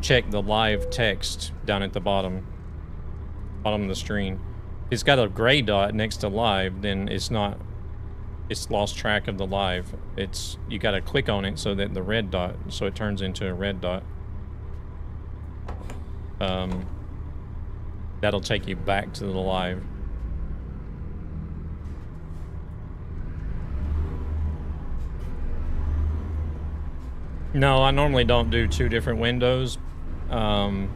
[SPEAKER 1] check the live text down at the bottom of the screen. If it's got a gray dot next to live, then it's lost track of the live. You got to click on it so that the red dot, so it turns into a red dot. That'll take you back to the live. No, I normally don't do 2 different windows. I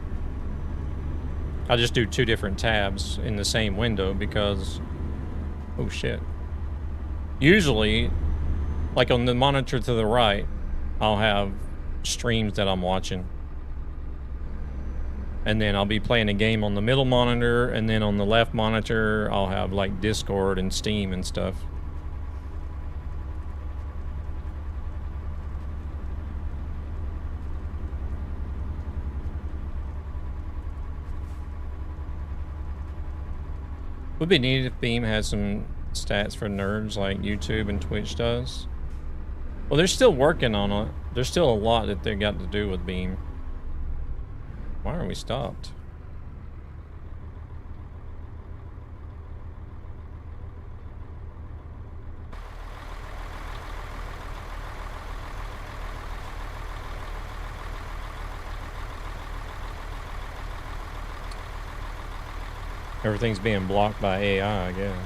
[SPEAKER 1] just do 2 different tabs in the same window because, oh shit. Usually, like on the monitor to the right, I'll have streams that I'm watching. And then I'll be playing a game on the middle monitor, and then on the left monitor, I'll have like Discord and Steam and stuff. Would be neat if Beam had some stats for nerds like YouTube and Twitch does. Well, they're still working on it. There's still a lot that they got to do with Beam. Why are we stopped? Everything's being blocked by AI, I guess.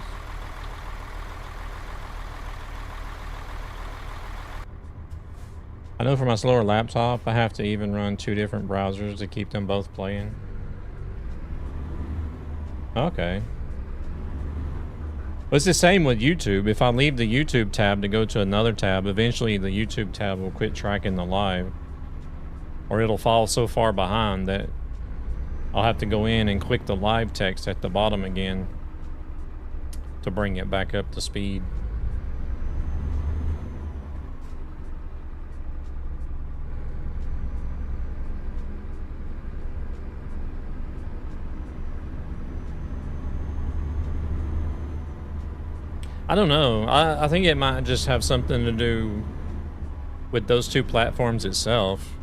[SPEAKER 1] I know for my slower laptop, I have to even run 2 different browsers to keep them both playing. Okay. Well, it's the same with YouTube. If I leave the YouTube tab to go to another tab, eventually the YouTube tab will quit tracking the live. Or it'll fall so far behind that I'll have to go in and click the live text at the bottom again to bring it back up to speed. I don't know. I think it might just have something to do with those 2 platforms itself.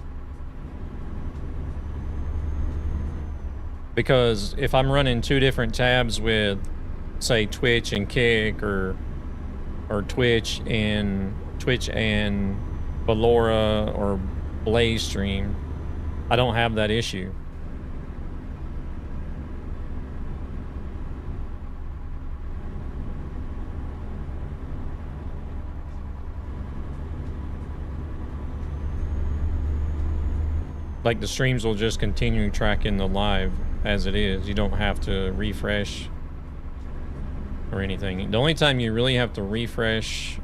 [SPEAKER 1] Because if I'm running 2 different tabs with, say, Twitch and Kick, or Twitch and Ballora or Blaze Stream, I don't have that issue. Like, the streams will just continue tracking the live as it is. You don't have to refresh or anything. The only time you really have to refresh,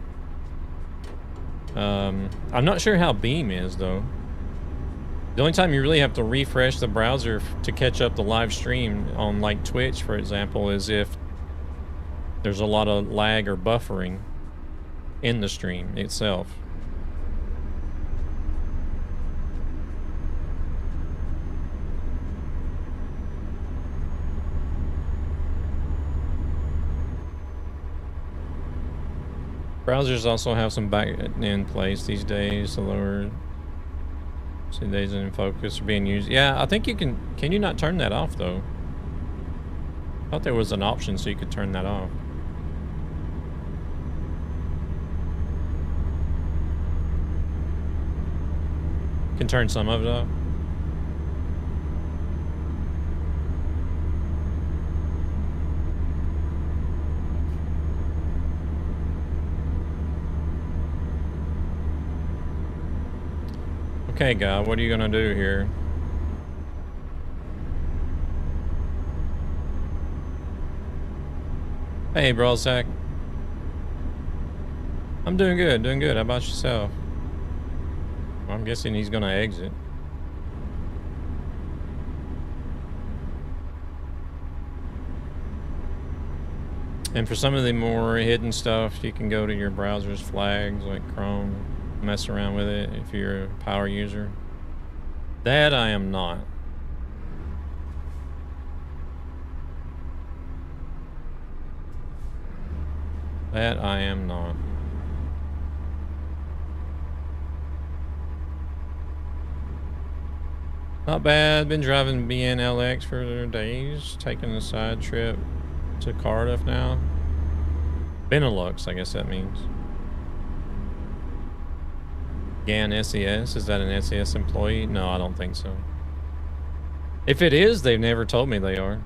[SPEAKER 1] I'm not sure how Beam is though. The only time you really have to refresh the browser to catch up the live stream on like Twitch, for example, is if there's a lot of lag or buffering in the stream itself. Browsers also have some back-end place these days to lower. See, days in focus are being used. Yeah, I think you can. Can you not turn that off though? I thought there was an option so you could turn that off. Can turn some of it off. Okay, guy, what are you gonna do here? Hey, Brawlsack. I'm doing good, doing good. How about yourself? Well, I'm guessing he's gonna exit. And for some of the more hidden stuff, you can go to your browser's flags, like Chrome. Mess around with it if you're a power user. That I am not. That I am not. Not bad. Been driving BNLX for days. Taking a side trip to Cardiff now. Benelux, I guess that means. GAN SES? Is that an SES employee? No, I don't think so. If it is, they've never told me they are.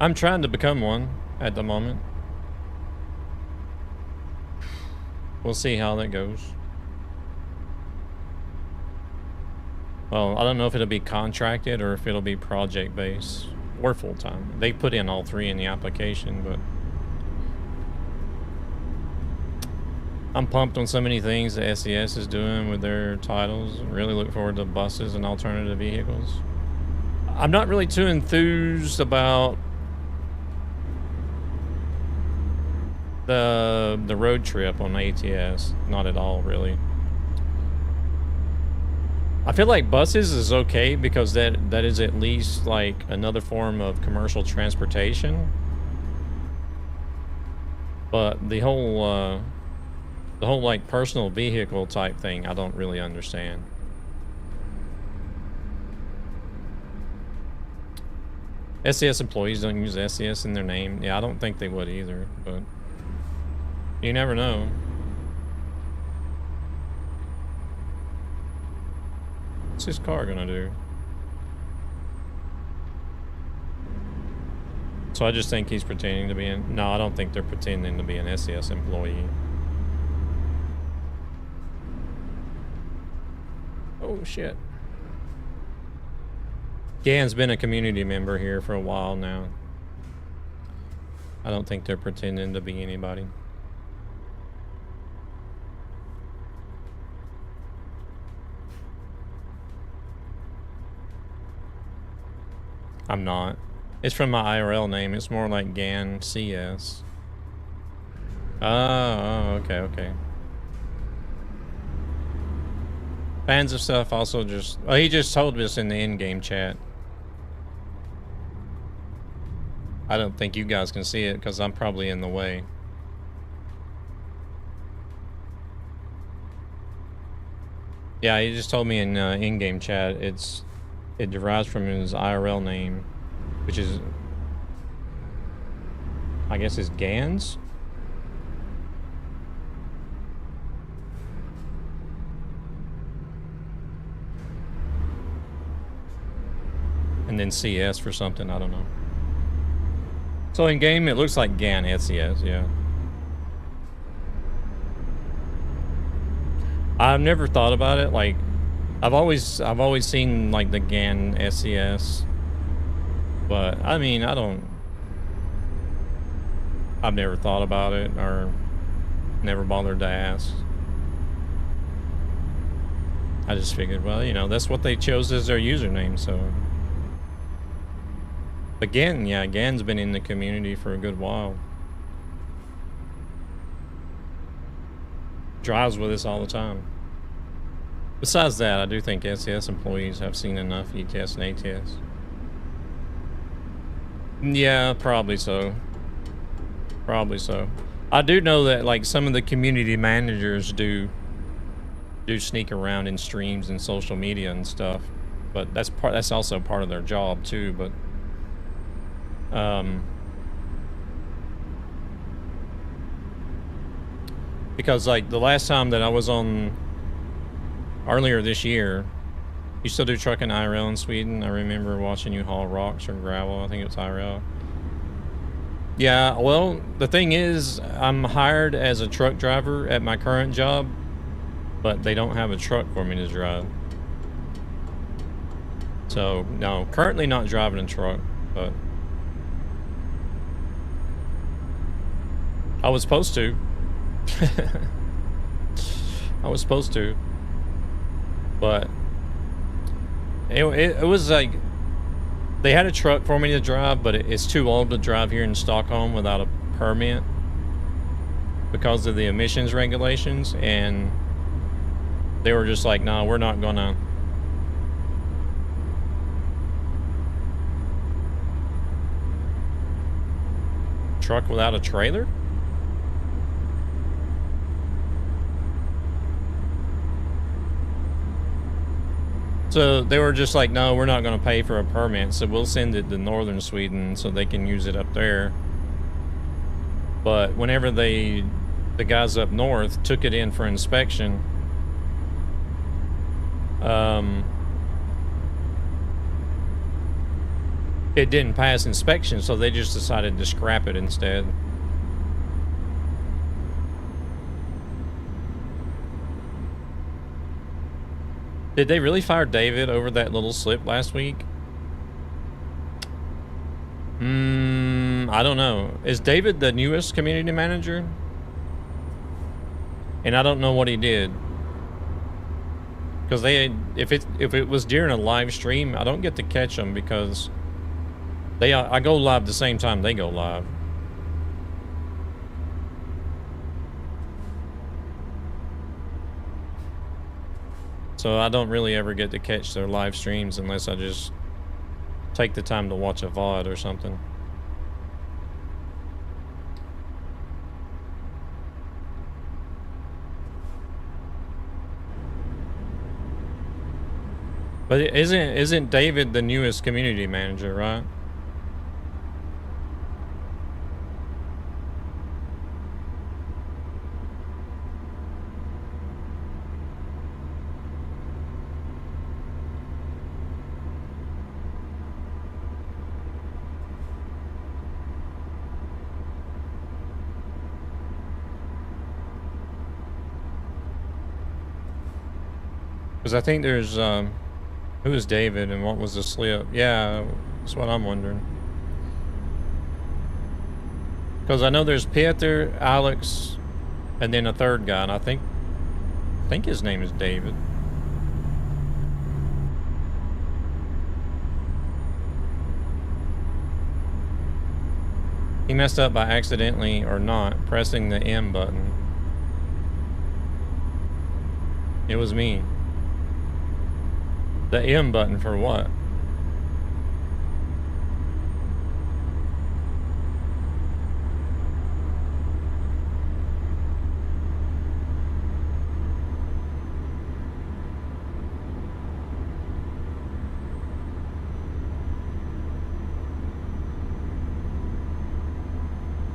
[SPEAKER 1] I'm trying to become one at the moment. We'll see how that goes. Well, I don't know if it'll be contracted or if it'll be project-based or full-time. They put in all three in the application, but I'm pumped on so many things that SES is doing with their titles. Really look forward to buses and alternative vehicles. I'm not really too enthused about the road trip on ATS. Not at all, really. I feel like buses is okay because that is at least like another form of commercial transportation. But the whole like personal vehicle type thing, I don't really understand. SES employees don't use SES in their name. Yeah, I don't think they would either, but you never know. What's his car gonna do? So I just think he's pretending to be an... No, I don't think they're pretending to be an SES employee. Oh, shit. GAN's been a community member here for a while now. I don't think they're pretending to be anybody. I'm not. It's from my IRL name. It's more like GAN CS. Oh, okay, okay. Fans of stuff also just... Oh, he just told us in the in-game chat. I don't think you guys can see it because I'm probably in the way. Yeah, he just told me in in-game chat it derives from his IRL name, which is, I guess, is GAN's. And then CS for something, I don't know. So in game, it looks like GAN SES, yeah. I've never thought about it. Like, I've always seen like the GAN SES, but I mean, I've never thought about it or never bothered to ask. I just figured, well, you know, that's what they chose as their username, so. But GAN, yeah, GAN's been in the community for a good while. Drives with us all the time. Besides that, I do think SES employees have seen enough ETS and ATS. Yeah, probably so. Probably so. I do know that like some of the community managers do sneak around in streams and social media and stuff, but that's also part of their job too. But because like the last time that I was on earlier this year, you still do trucking IRL in Sweden. I remember watching you haul rocks or gravel. I think it was IRL. Yeah, well, the thing is, I'm hired as a truck driver at my current job, but they don't have a truck for me to drive. So, no, currently not driving a truck, but I was supposed to. I was supposed to. But it was like, they had a truck for me to drive, but it's too old to drive here in Stockholm without a permit because of the emissions regulations, and they were just like, no, we're not gonna. Truck without a trailer? So they were just like, no, we're not going to pay for a permit, so we'll send it to northern Sweden so they can use it up there. But whenever the guys up north took it in for inspection, it didn't pass inspection, so they just decided to scrap it instead. Did they really fire David over that little slip last week? I don't know. Is David the newest community manager? And I don't know what he did. Because if it was during a live stream, I don't get to catch them because I go live the same time they go live. So I don't really ever get to catch their live streams unless I just take the time to watch a VOD or something. But isn't David the newest community manager, right? Because I think there's, who is David and what was the slip? Yeah, that's what I'm wondering. Because I know there's Peter, Alex, and then a third guy, and I think his name is David. He messed up by accidentally or not pressing the M button. It was me. The M button for what?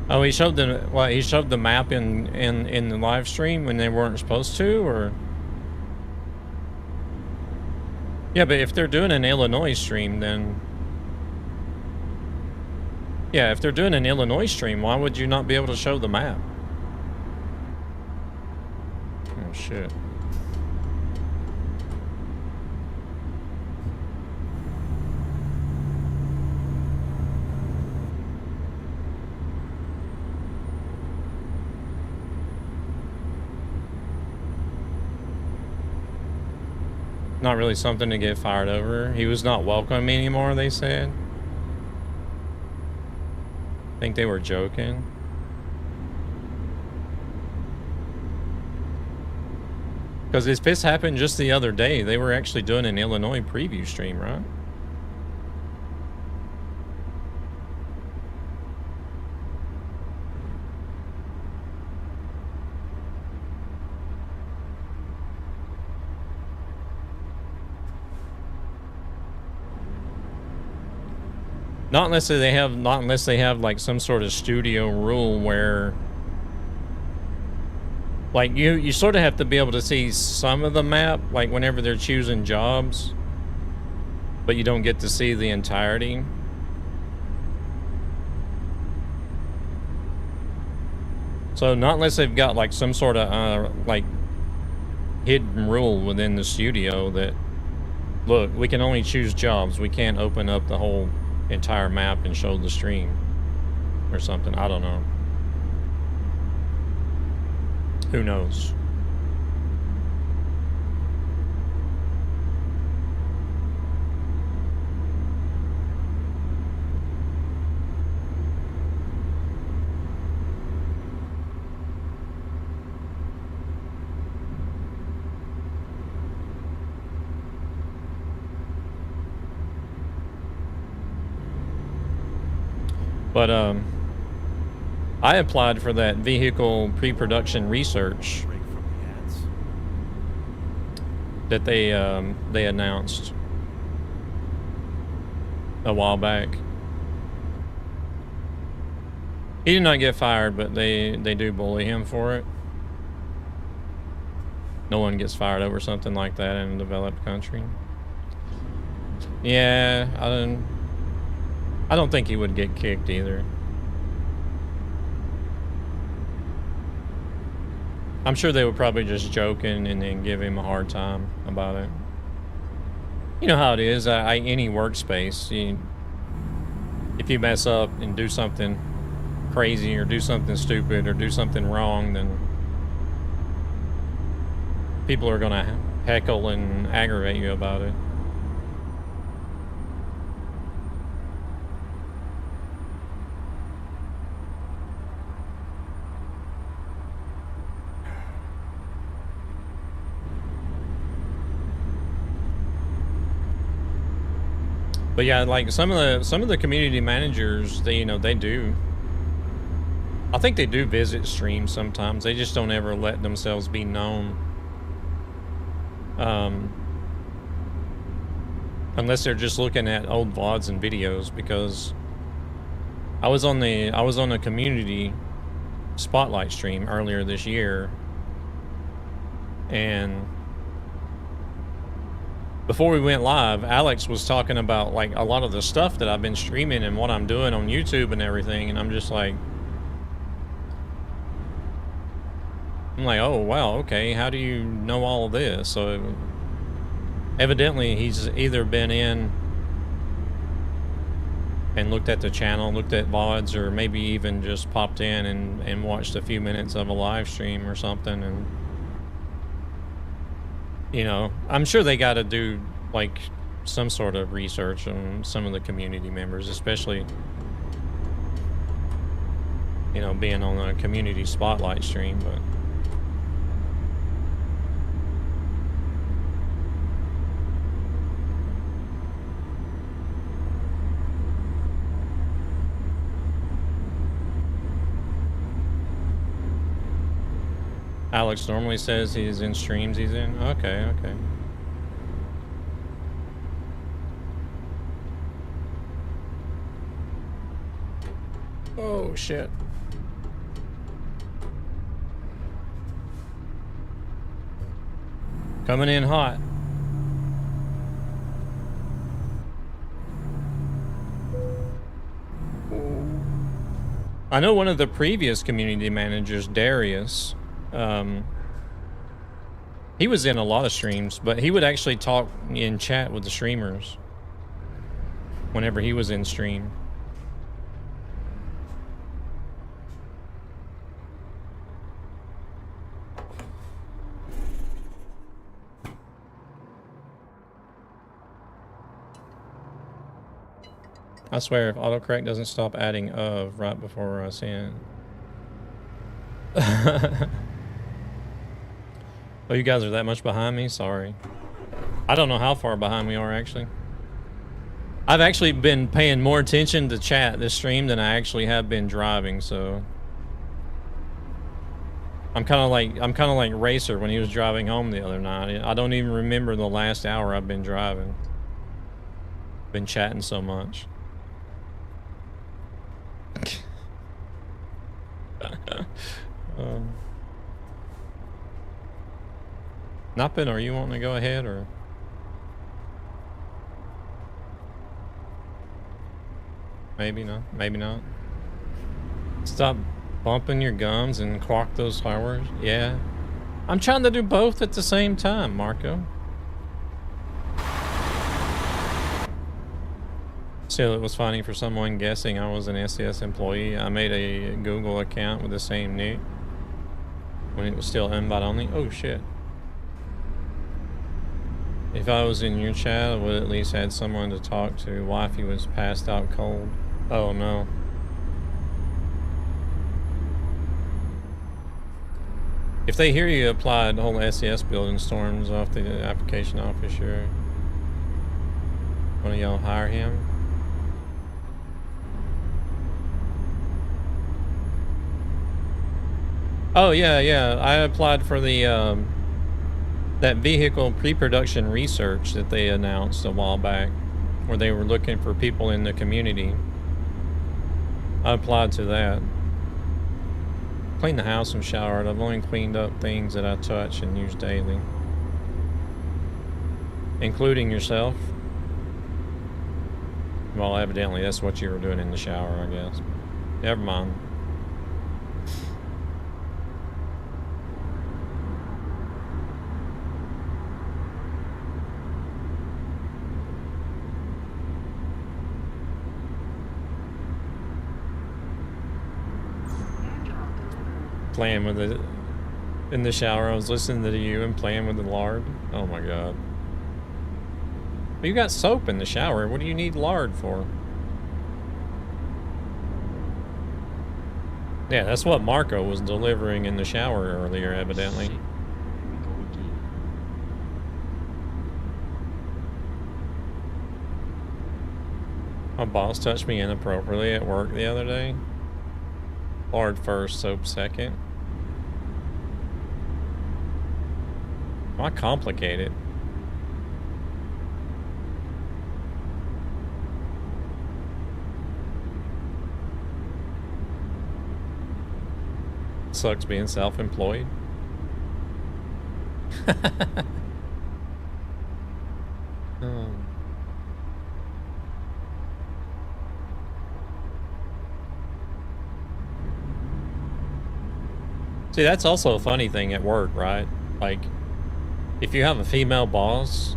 [SPEAKER 1] Oh, he showed the map in the live stream when they weren't supposed to, or? Yeah, but if they're doing an Illinois stream, then... Yeah, if they're doing an Illinois stream, why would you not be able to show the map? Oh, shit. not really something to get fired over. He was not welcome anymore, they said. I think they were joking. Because if this happened just the other day, they were actually doing an Illinois preview stream, right? Not unless they have like some sort of studio rule where like you sort of have to be able to see some of the map, like whenever they're choosing jobs, but you don't get to see the entirety. So not unless they've got like some sort of like hidden rule within the studio that, look, we can only choose jobs. We can't open up the whole entire map and show the stream or something. I don't know. Who knows? But I applied for that vehicle pre-production research that they announced a while back. He did not get fired, but they do bully him for it. No one gets fired over something like that in a developed country. Yeah, I don't think he would get kicked either. I'm sure they would probably just joking and then give him a hard time about it. You know how it is, any workspace. If you mess up and do something crazy or do something stupid or do something wrong, then people are gonna heckle and aggravate you about it. But yeah, like some of the community managers, they do. I think they do visit streams sometimes. They just don't ever let themselves be known. Unless they're just looking at old VODs and videos, because I was on a community spotlight stream earlier this year, and before we went live, Alex was talking about like a lot of the stuff that I've been streaming and what I'm doing on YouTube and everything, and I'm like, oh wow, okay, how do you know all of this? So evidently he's either been in and looked at the channel, looked at VODs, or maybe even just popped in and watched a few minutes of a live stream or something. And I'm sure they got to do like some sort of research on some of the community members, especially being on a community spotlight stream. But Alex normally says he's in streams he's in. Okay. Oh shit. Coming in hot. I know one of the previous community managers, Darius, he was in a lot of streams, but he would actually talk in chat with the streamers whenever he was in stream. I swear, if autocorrect doesn't stop adding of right before I send. Oh, you guys are that much behind me? Sorry. I don't know how far behind we are, actually. I've actually been paying more attention to chat this stream than I actually have been driving, so... I'm kind of like Racer when he was driving home the other night. I don't even remember the last hour I've been driving. Been chatting so much. Nothing, are you wanting to go ahead or? Maybe not, maybe not. Stop bumping your gums and clock those hours. Yeah. I'm trying to do both at the same time, Marco. Still, it was funny for someone guessing I was an SES employee. I made a Google account with the same nick when it was still invite only. Oh shit. If I was in your chat, I would at least had someone to talk to. Wifey was passed out cold. Oh no. If they hear you applied the whole SES building storms off the application office, sure. One of y'all hire him? Oh yeah, yeah. I applied for the that vehicle pre-production research that they announced a while back, where they were looking for people in the community. I applied to that. Cleaned the house and showered. I've only cleaned up things that I touch and use daily, including yourself. Well, evidently that's what you were doing in the shower, I guess. Never mind. Playing with it in the shower. I was listening to you and playing with the lard. Oh my god. But you got soap in the shower. What do you need lard for? Yeah, that's what Marco was delivering in the shower earlier, evidently.
[SPEAKER 3] Shit. Here we go again.
[SPEAKER 1] My boss touched me inappropriately at work the other day. Lard first, soap second. Why complicate it? Sucks being self-employed. Oh. See, that's also a funny thing at work, right? Like, if you have a female boss,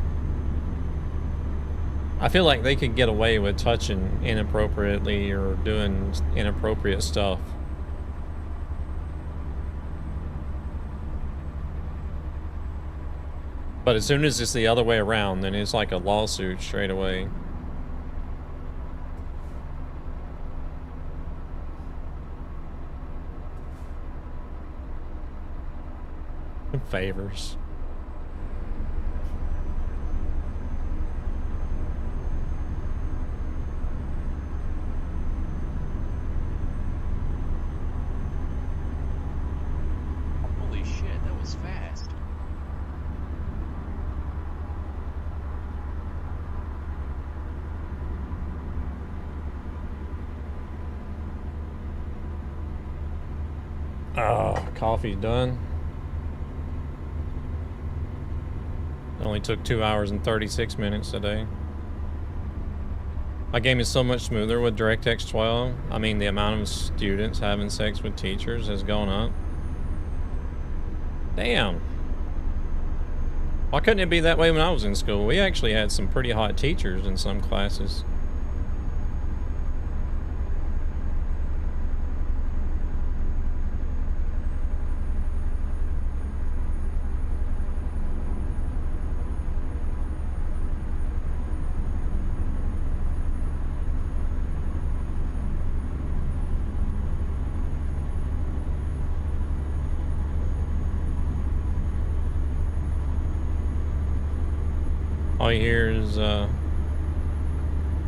[SPEAKER 1] I feel like they could get away with touching inappropriately or doing inappropriate stuff. But as soon as it's the other way around, then it's like a lawsuit straight away. Favors.
[SPEAKER 3] Holy shit, that was fast.
[SPEAKER 1] Oh, coffee's done. It only took 2 hours and 36 minutes today. My game is so much smoother with DirectX 12. I mean, the amount of students having sex with teachers has gone up. Damn. Why couldn't it be that way when I was in school? We actually had some pretty hot teachers in some classes. All you hear is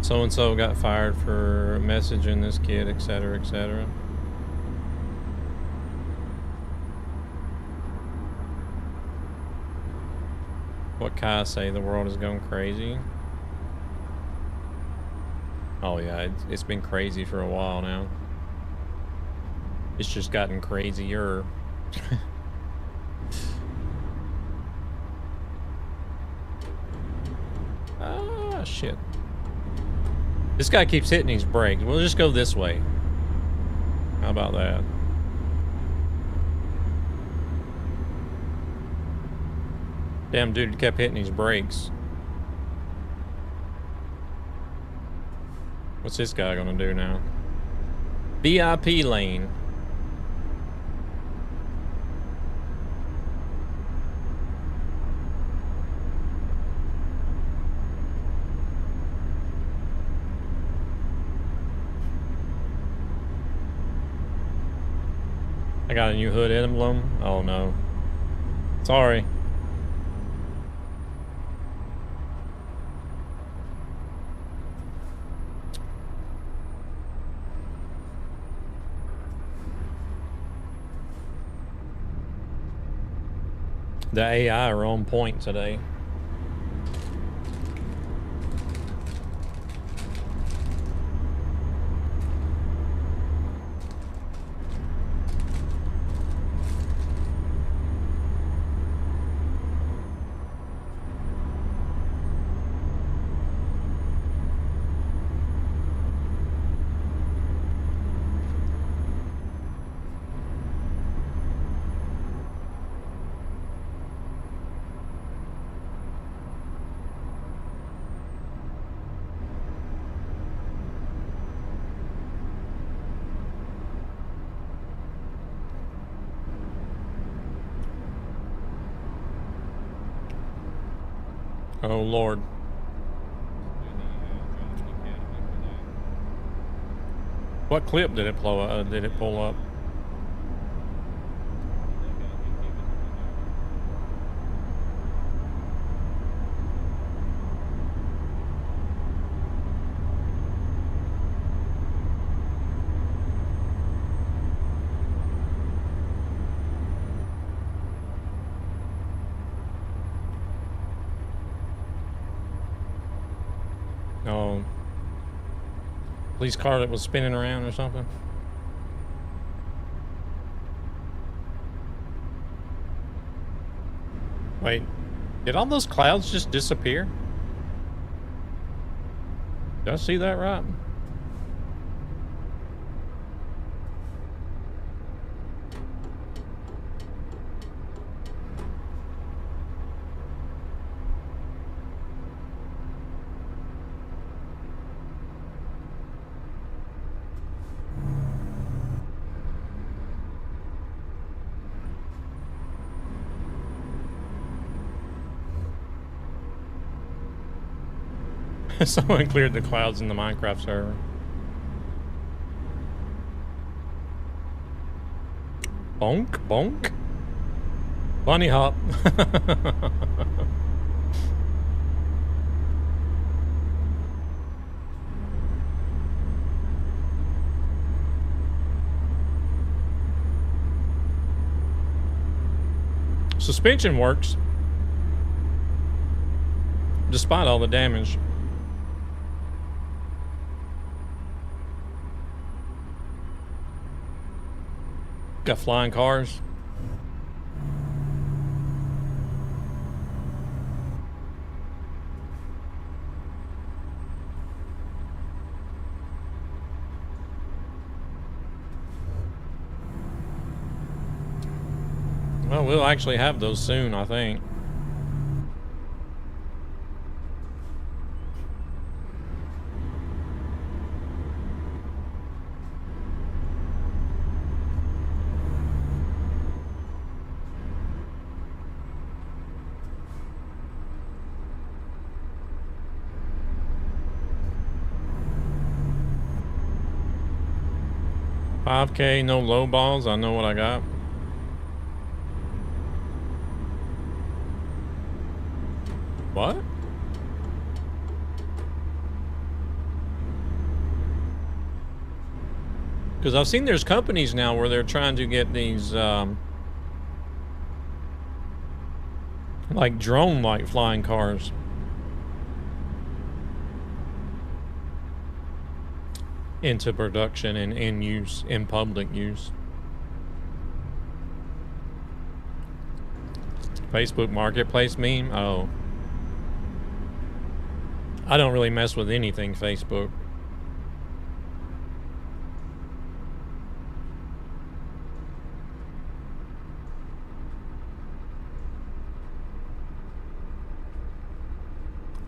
[SPEAKER 1] so-and-so got fired for messaging this kid, etc., etc. What can I say? The world is going crazy. Oh yeah, it's been crazy for a while now. It's just gotten crazier. Ah, shit. This guy keeps hitting his brakes. We'll just go this way. How about that? Damn dude kept hitting his brakes. What's this guy gonna do now? VIP lane. I got a new hood emblem. Oh no. Sorry. The AI are on point today. Oh Lord. What clip did it pull up? Oh, police car that was spinning around or something. Wait, did all those clouds just disappear? Did I see that right? Someone cleared the clouds in the Minecraft server. Bonk, bonk. Bunny hop. Suspension works, despite all the damage. Got flying cars. Well, we'll actually have those soon, I think. $5K, no low balls. I know what I got. What? Because I've seen there's companies now where they're trying to get these like drone-like flying cars. Into production and in use, in public use. Facebook Marketplace meme? Oh. I don't really mess with anything Facebook.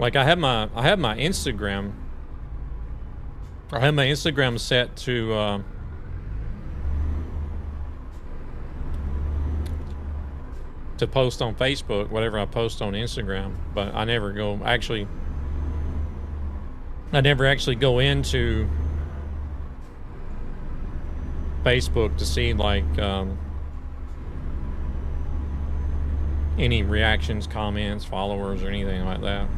[SPEAKER 1] Like I have my Instagram. I have my Instagram set to post on Facebook, whatever I post on Instagram, but I never go actually. I never actually go into Facebook to see like any reactions, comments, followers, or anything like that.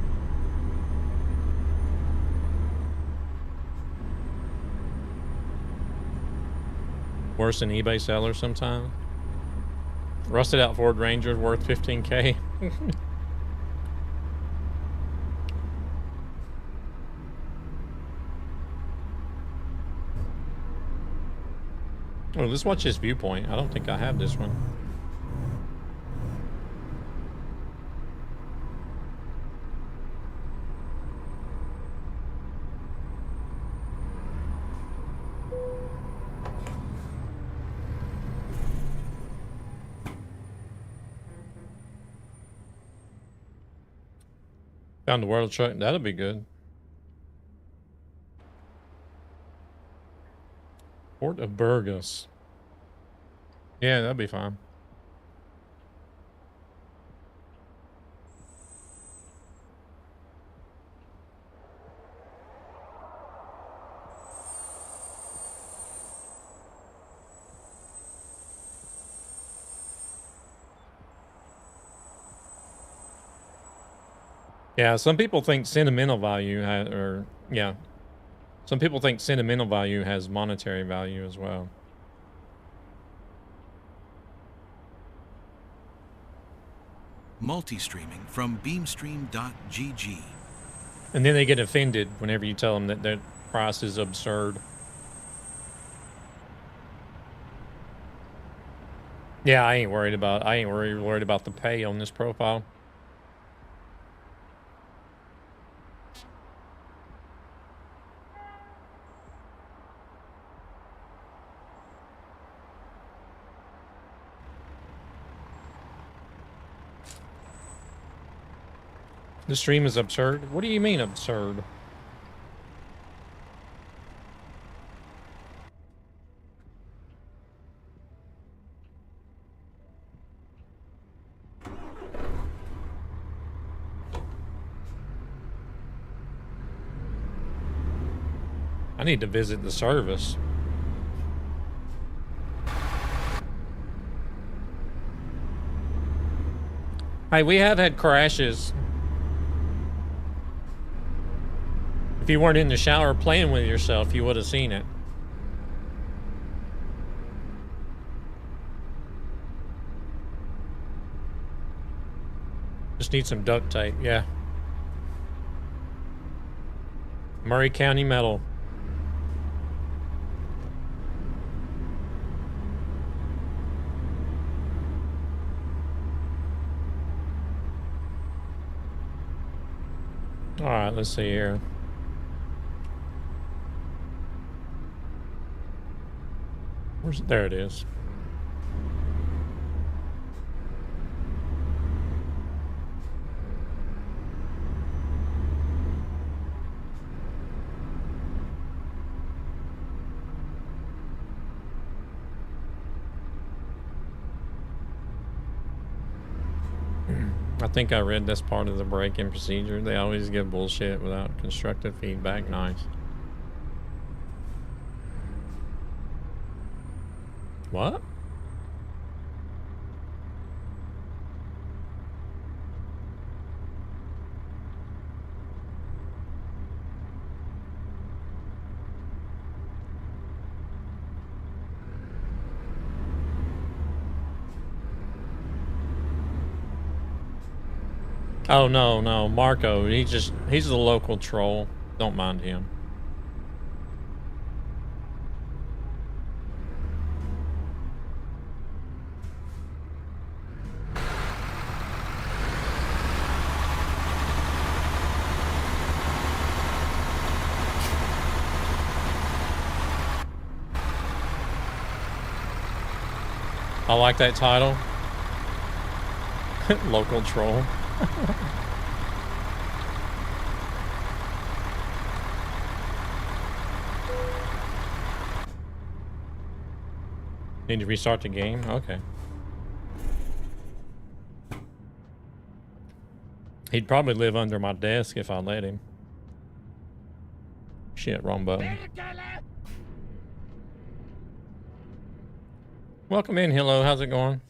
[SPEAKER 1] Worse than eBay sellers sometimes. Rusted out Ford Ranger worth $15K. Oh, let's watch this viewpoint. I don't think I have this one. Found the world truck. That'll be good. Port of Burgos. Yeah, that'd be fine. Yeah, some people think sentimental value some people think sentimental value has monetary value as well.
[SPEAKER 8] Multi-streaming from beamstream.gg.
[SPEAKER 1] And then they get offended whenever you tell them that their price is absurd. Yeah, I ain't worried about the pay on this profile. The stream is absurd? What do you mean absurd? I need to visit the service. Hey, we have had crashes. If you weren't in the shower playing with yourself, you would have seen it. Just need some duct tape, yeah. Murray County Metal. All right, let's see here. There it is. I think I read this part of the break-in procedure. They always give bullshit without constructive feedback. Nice. What? Oh no, no, Marco. He's the local troll. Don't mind him. I like that title. Local troll. Need to restart the game? Okay. He'd probably live under my desk if I let him. Shit, wrong button. Welcome in, hello, how's it going?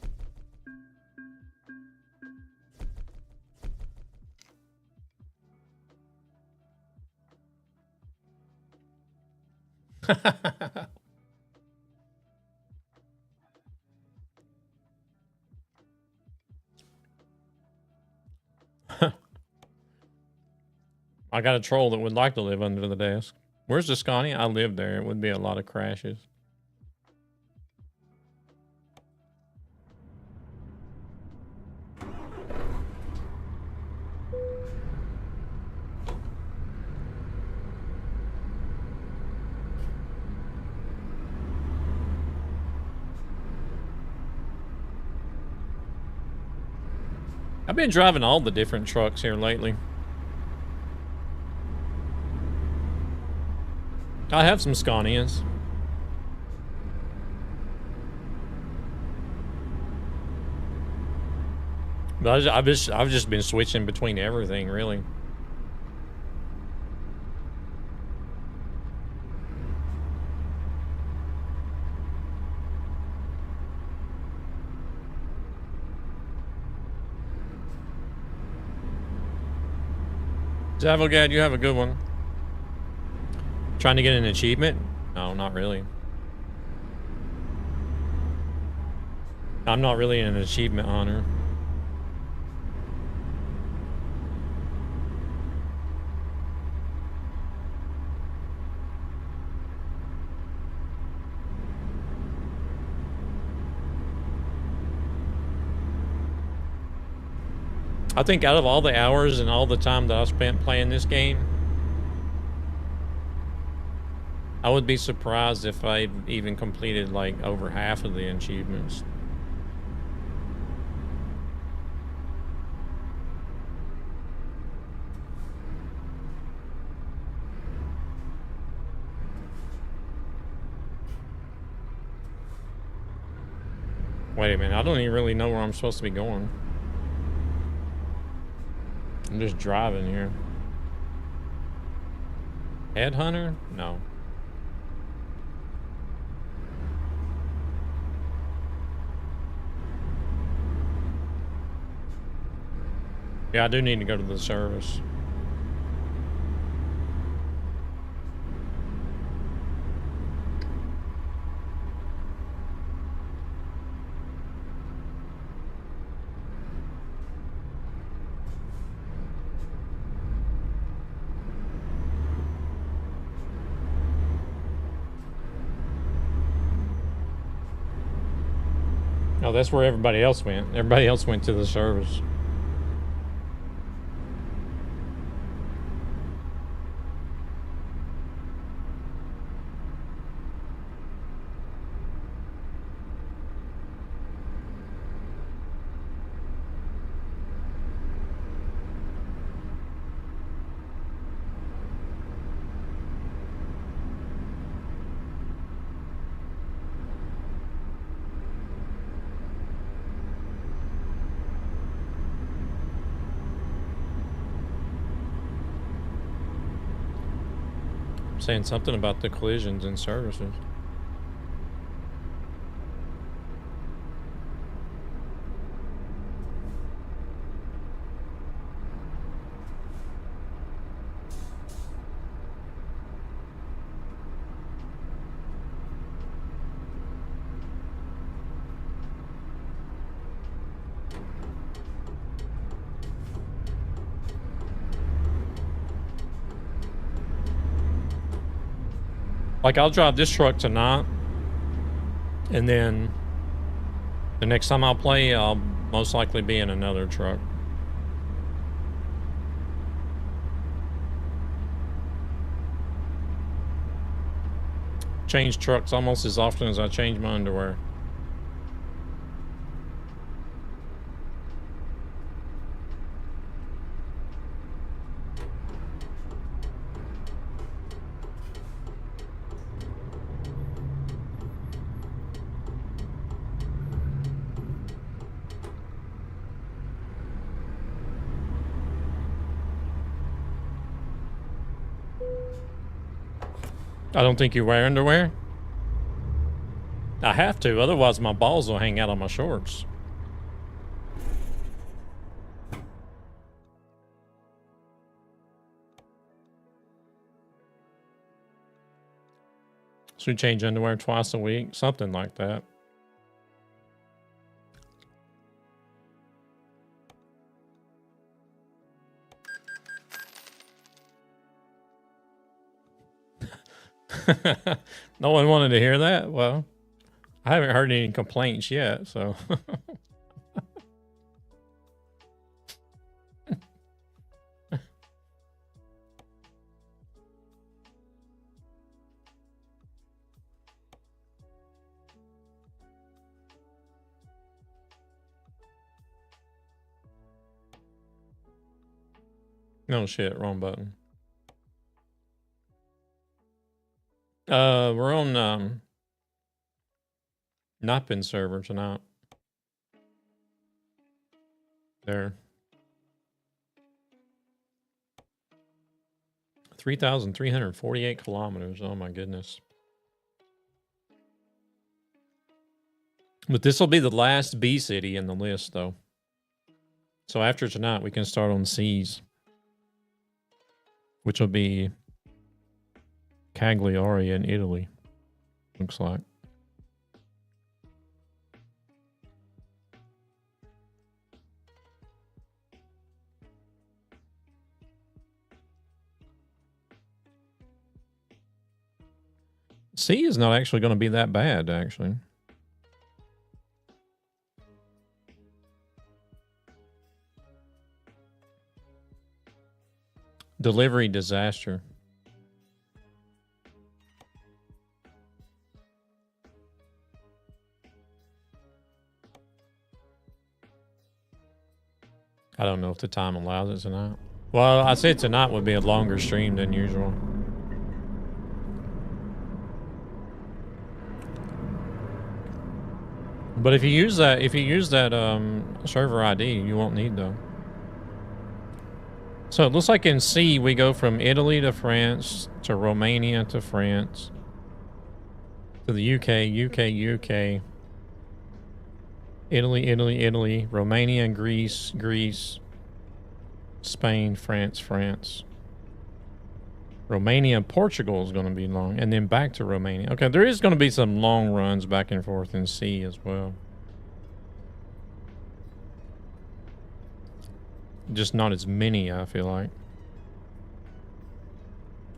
[SPEAKER 1] I got a troll that would like to live under the desk. Where's the Scotty? I live there. It would be a lot of crashes. I've been driving all the different trucks here lately. I have some Scanias. But I've just been switching between everything, really. Zavogad, you have a good one. Trying to get an achievement? No, not really. I'm not really an achievement hunter. I think out of all the hours and all the time that I spent playing this game, I would be surprised if I even completed like over half of the achievements. Wait a minute, I don't even really know where I'm supposed to be going. I'm just driving here. Headhunter? No. Yeah, I do need to go to the service. Oh, that's where everybody else went. Everybody else went to the service. Saying something about the collisions and services. Like, I'll drive this truck tonight, and then the next time I'll play, I'll most likely be in another truck. Change trucks almost as often as I change my underwear. I don't think you wear underwear. I have to, otherwise my balls will hang out on my shorts. So we change underwear twice a week, something like that. No one wanted to hear that? Well, I haven't heard any complaints yet, so. No shit, wrong button. We're on Nopin server tonight. There. 3,348 kilometers. Oh my goodness. But this will be the last B city in the list, though. So after tonight, we can start on C's, which will be Cagliari in Italy, looks like. C is not actually going to be that bad, actually. Delivery disaster. I don't know if the time allows it tonight. Well, I said tonight would be a longer stream than usual. But if you use that, server ID, you won't need though. So it looks like in C we go from Italy to France to Romania to France to the UK, Italy, Romania, Greece, Spain, France. Romania and Portugal is going to be long, and then back to Romania. Okay, there is going to be some long runs back and forth in C as well. Just not as many, I feel like.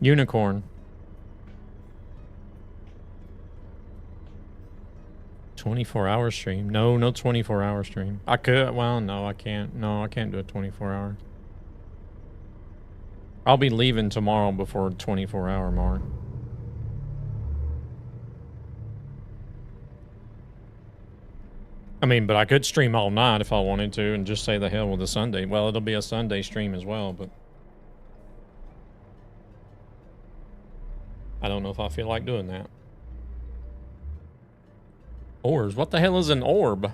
[SPEAKER 1] Unicorn. 24-hour stream. No 24-hour stream. I could. Well, no, I can't. No, I can't do a 24-hour. I'll be leaving tomorrow before the 24-hour mark. I mean, but I could stream all night if I wanted to and just say the hell with a Sunday. Well, it'll be a Sunday stream as well, but I don't know if I feel like doing that. Orbs? What the hell is an orb?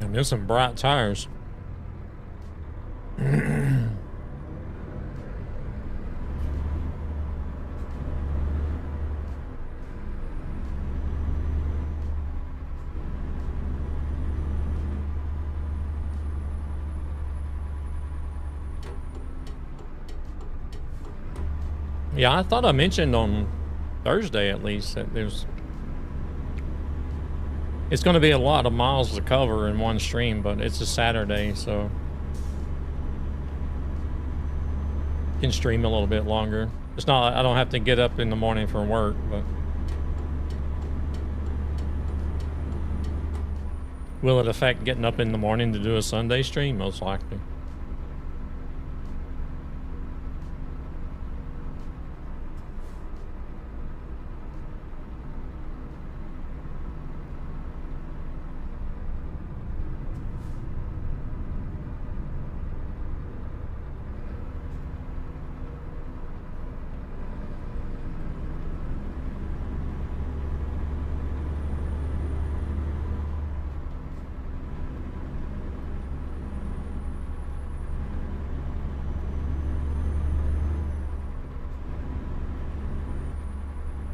[SPEAKER 1] And there's some bright tires. Yeah, I thought I mentioned on Thursday at least that it's going to be a lot of miles to cover in one stream, but it's a Saturday, so you can stream a little bit longer. It's not, I don't have to get up in the morning for work, but will it affect getting up in the morning to do a Sunday stream? Most likely.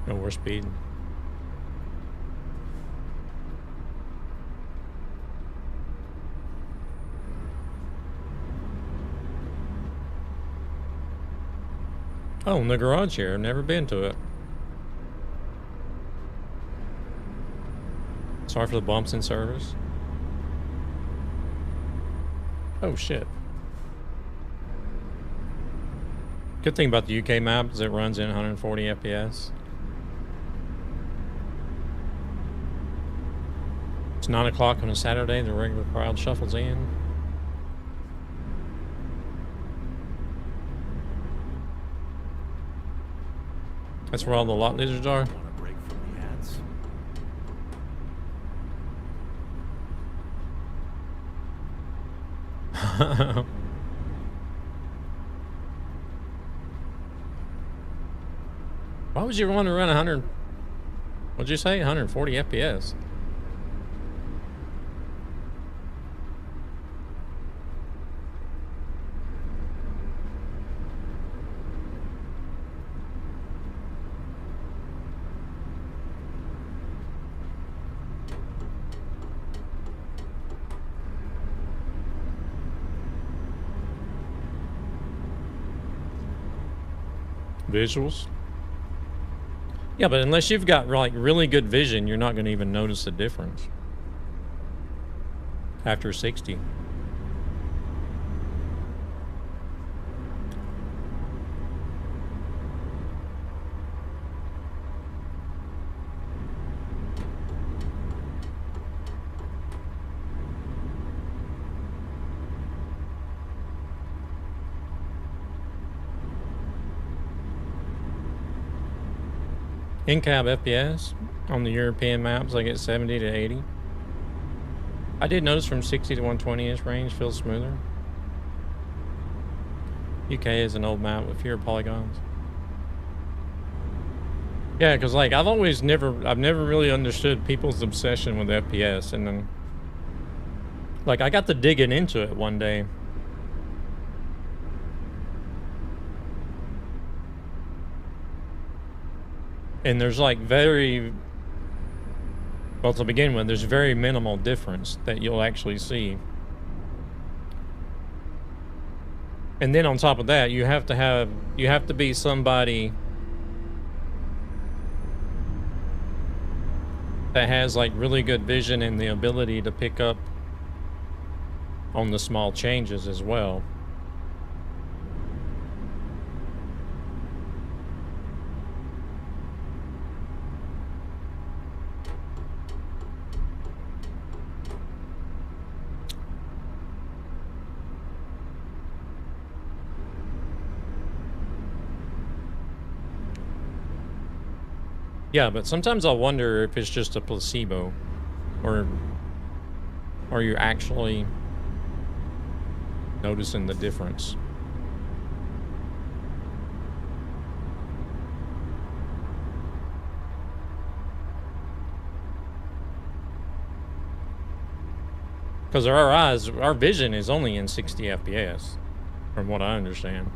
[SPEAKER 1] No, we're speeding. Oh, in the garage here. I've never been to it. Sorry for the bumps in service. Oh, shit. Good thing about the UK map is it runs in 140 FPS. It's 9 o'clock on a Saturday. The regular crowd shuffles in. That's where all the lot lizards are.
[SPEAKER 7] Want a break from the ads?
[SPEAKER 1] Why would you want to run 100? What'd you say? 140 FPS? Visuals? Yeah, but unless you've got like really good vision, you're not going to even notice the difference after 60. In-cab FPS on the European maps, I get 70 to 80. I did notice from 60 to 120-ish range feels smoother. UK is an old map with fewer polygons. Yeah, because like I've never really understood people's obsession with FPS, and then like I got to digging into it one day. And there's like well, to begin with, there's very minimal difference that you'll actually see. And then on top of that, you have to be somebody that has like really good vision and the ability to pick up on the small changes as well. Yeah, but sometimes I wonder if it's just a placebo, or are you actually noticing the difference? Because our vision is only in 60 FPS, from what I understand.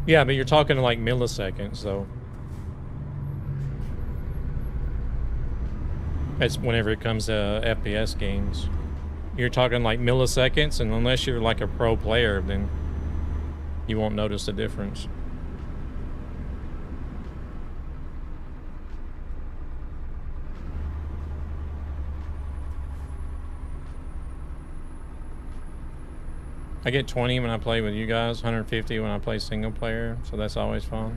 [SPEAKER 1] Yeah, but you're talking like milliseconds, though. That's whenever it comes to FPS games. You're talking like milliseconds, and unless you're like a pro player, then you won't notice the difference. I get 20 when I play with you guys, 150 when I play single player, so that's always fun.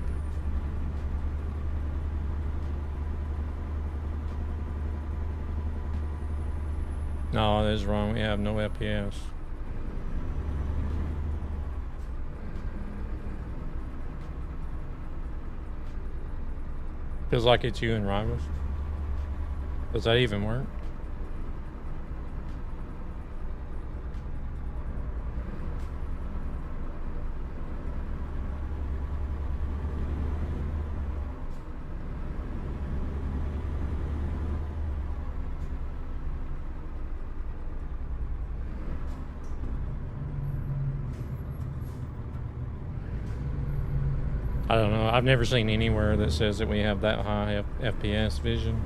[SPEAKER 1] No, that is wrong. We have no FPS. Feels like it's you and Rivals. Does that even work? I don't know. I've never seen anywhere that says that we have that high FPS vision.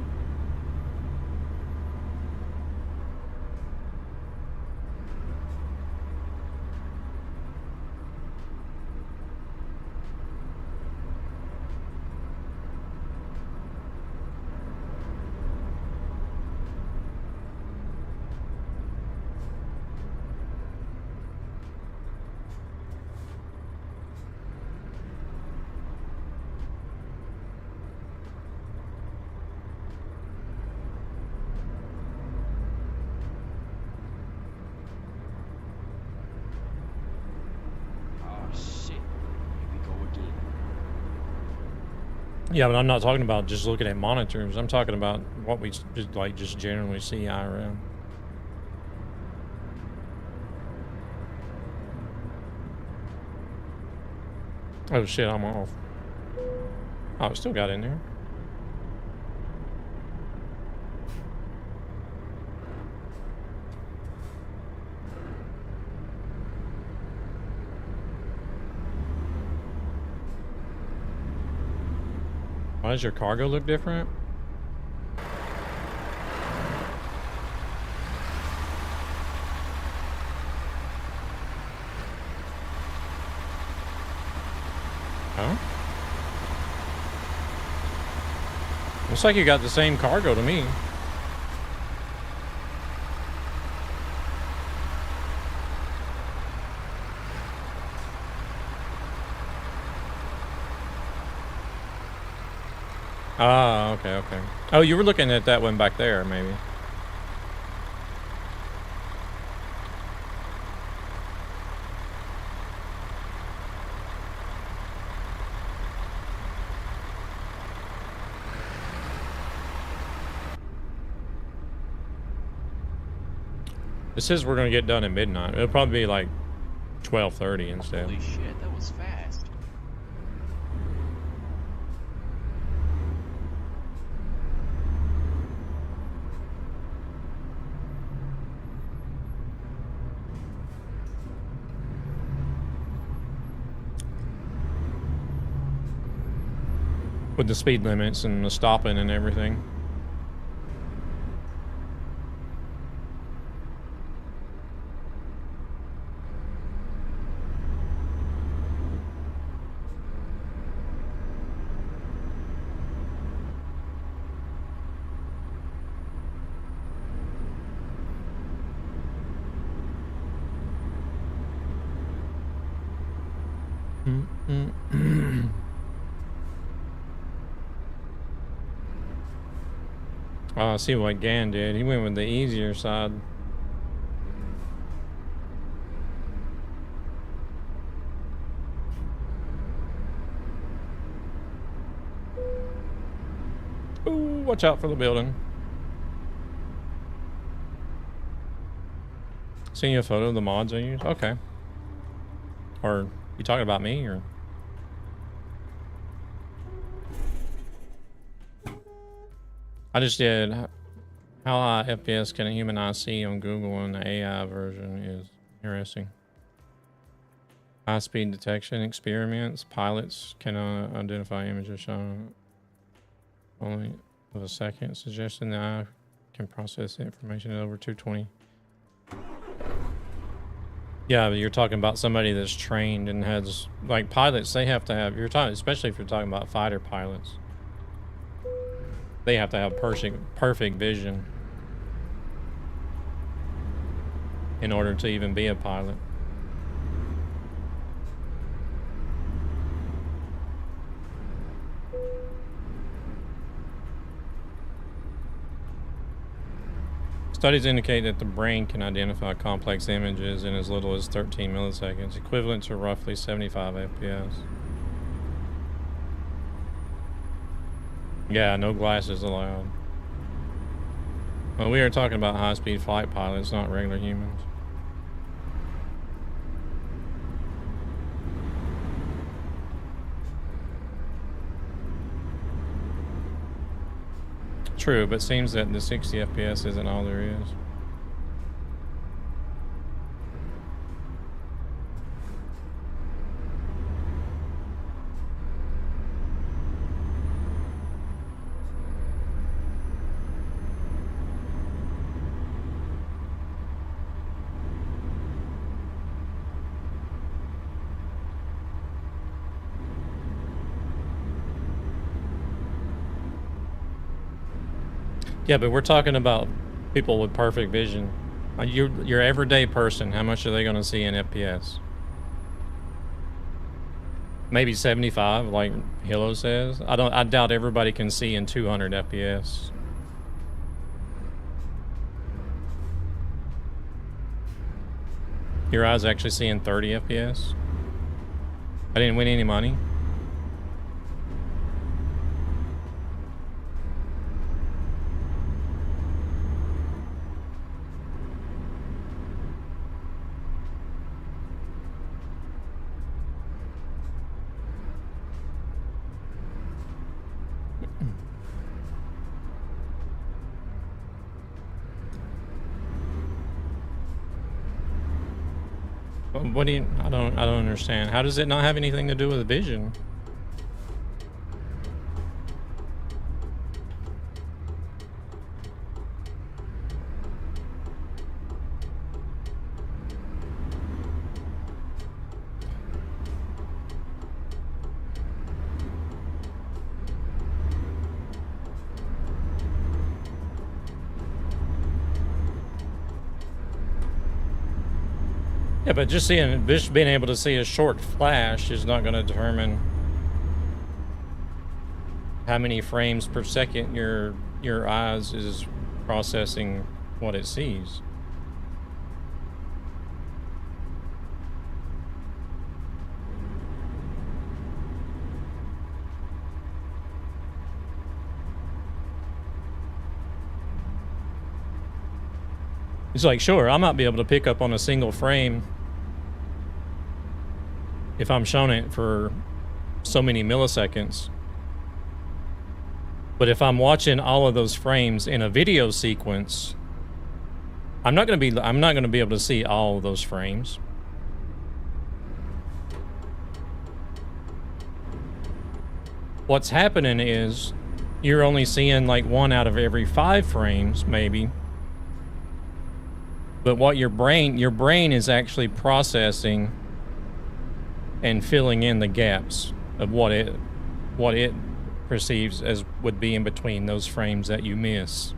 [SPEAKER 1] Yeah, but I'm not talking about just looking at monitors. I'm talking about what we just generally see IRL. Oh shit, I'm off. Oh, it still got in there. Why does your cargo look different? Huh? Looks like you got the same cargo to me. Ah, okay, okay. Oh, you were looking at that one back there, maybe. It says we're gonna get done at midnight. It'll probably be like 12:30 instead.
[SPEAKER 3] Holy shit, that was fast.
[SPEAKER 1] With the speed limits and the stopping and everything. Oh, I see what Gan did. He went with the easier side. Ooh, watch out for the building. Seeing a photo of the mods I use? Okay. Or you talking about me or? I just did how high FPS can a human eye see on Google, and the AI version is interesting. High-speed detection experiments. Pilots can identify images shown only of a second, suggesting the eye can process the information at over 220. Yeah, but you're talking about somebody that's trained and has, like, pilots, they have to have, you're talking, especially if you're talking about fighter pilots, they have to have perfect vision in order to even be a pilot. Studies indicate that the brain can identify complex images in as little as 13 milliseconds, equivalent to roughly 75 FPS. Yeah, no glasses allowed. Well, we are talking about high-speed flight pilots, not regular humans. True, but seems that the 60 FPS isn't all there is. Yeah, but we're talking about people with perfect vision. Your everyday person, how much are they going to see in FPS? Maybe 75, like Hilo says. I doubt everybody can see in 200 FPS. Your eyes actually see in 30 FPS? I didn't win any money. What do you, I don't understand. How does it not have anything to do with vision? Yeah, but just being able to see a short flash is not going to determine how many frames per second your eyes is processing what it sees. It's like, sure, I might be able to pick up on a single frame if I'm shown it for so many milliseconds. But if I'm watching all of those frames in a video sequence, I'm not going to be able to see all of those frames. What's happening is you're only seeing like 1 out of every 5 frames, maybe. But what your brain is actually processing and filling in the gaps of what it perceives as would be in between those frames that you miss.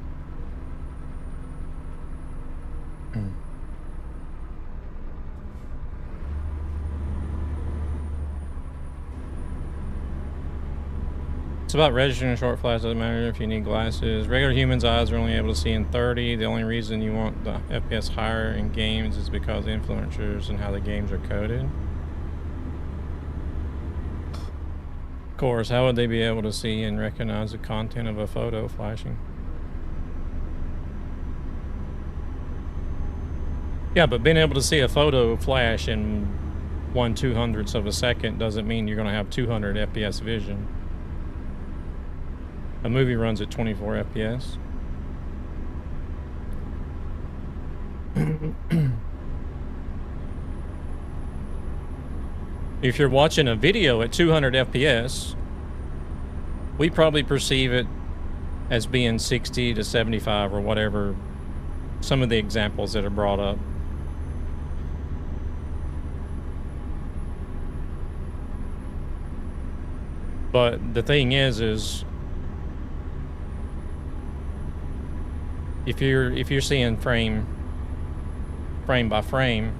[SPEAKER 1] It's about registering short flash. Doesn't matter if you need glasses. Regular humans' eyes are only able to see in 30. The only reason you want the FPS higher in games is because of influencers and how the games are coded. Of course, how would they be able to see and recognize the content of a photo flashing? Yeah, but being able to see a photo flash in 1/200th of a second doesn't mean you're going to have 200 FPS vision. A movie runs at 24 FPS. If you're watching a video at 200 FPS, we probably perceive it as being 60 to 75 or whatever, some of the examples that are brought up. But the thing is if you're seeing frame by frame,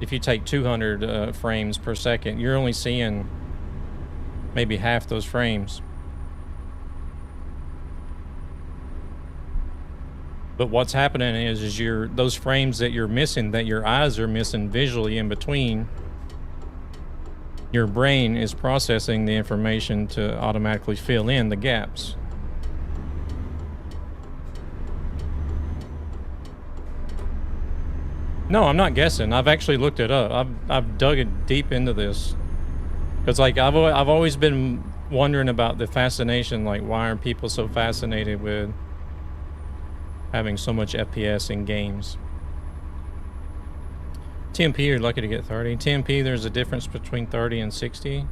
[SPEAKER 1] if you take 200 frames per second, you're only seeing maybe half those frames. But what's happening is those frames that you're missing, that your eyes are missing visually in between, your brain is processing the information to automatically fill in the gaps. No, I'm not guessing. I've actually looked it up. I've dug it deep into this. Because like I've always been wondering about the fascination, like why are people so fascinated with having so much FPS in games? TMP, you're lucky to get 30. TMP, there's a difference between 30 and 60.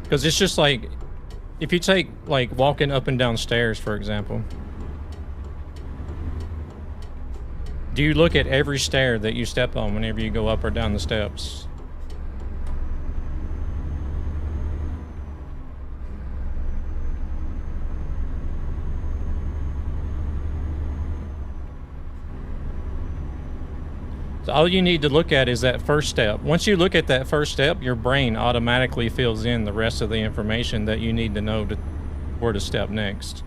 [SPEAKER 1] Because it's just like, if you take like walking up and down stairs, for example, do you look at every stair that you step on whenever you go up or down the steps? So all you need to look at is that first step. Once you look at that first step, your brain automatically fills in the rest of the information that you need to know where to step next.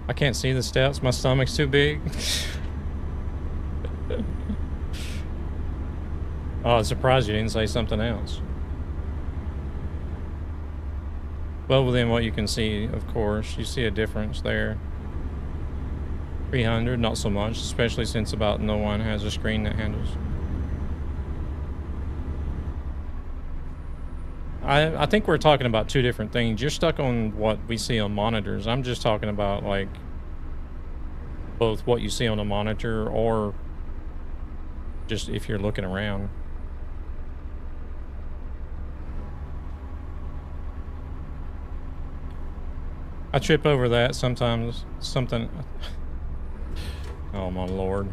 [SPEAKER 1] I can't see the steps. My stomach's too big. Oh, I'm surprised you didn't say something else. Well, within what you can see, of course, you see a difference there. 300, not so much, especially since about no one has a screen that handles. I think we're talking about two different things. You're stuck on what we see on monitors. I'm just talking about like both what you see on a monitor or just if you're looking around. I trip over that sometimes. Something. Oh my lord.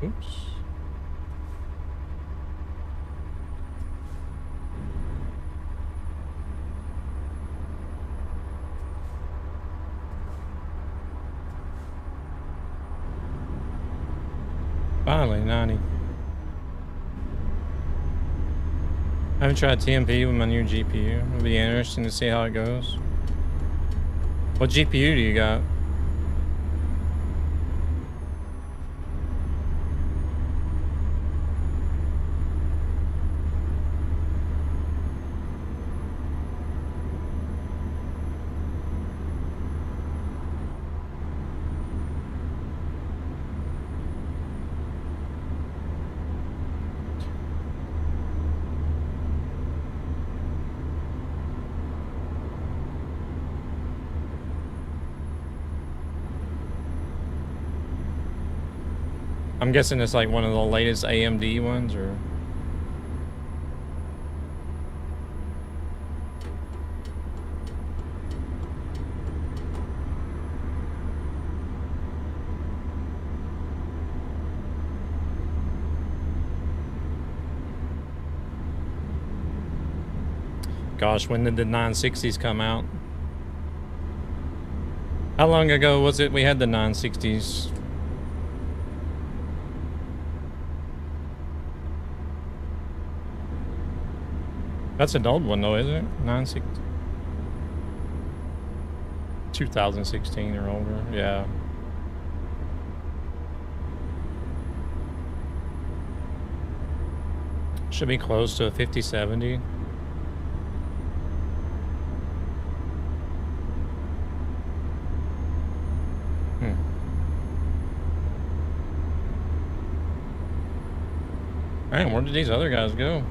[SPEAKER 1] Oops. Finally, 90. I haven't tried TMP with my new GPU. It'll be interesting to see how it goes. What GPU do you got? I'm guessing it's like one of the latest AMD ones, or... Gosh, when did the 960s come out? How long ago was it we had the 960s? That's an old one though, isn't it? 2016 or older, yeah. Should be close to a 5070. Man, where did these other guys go?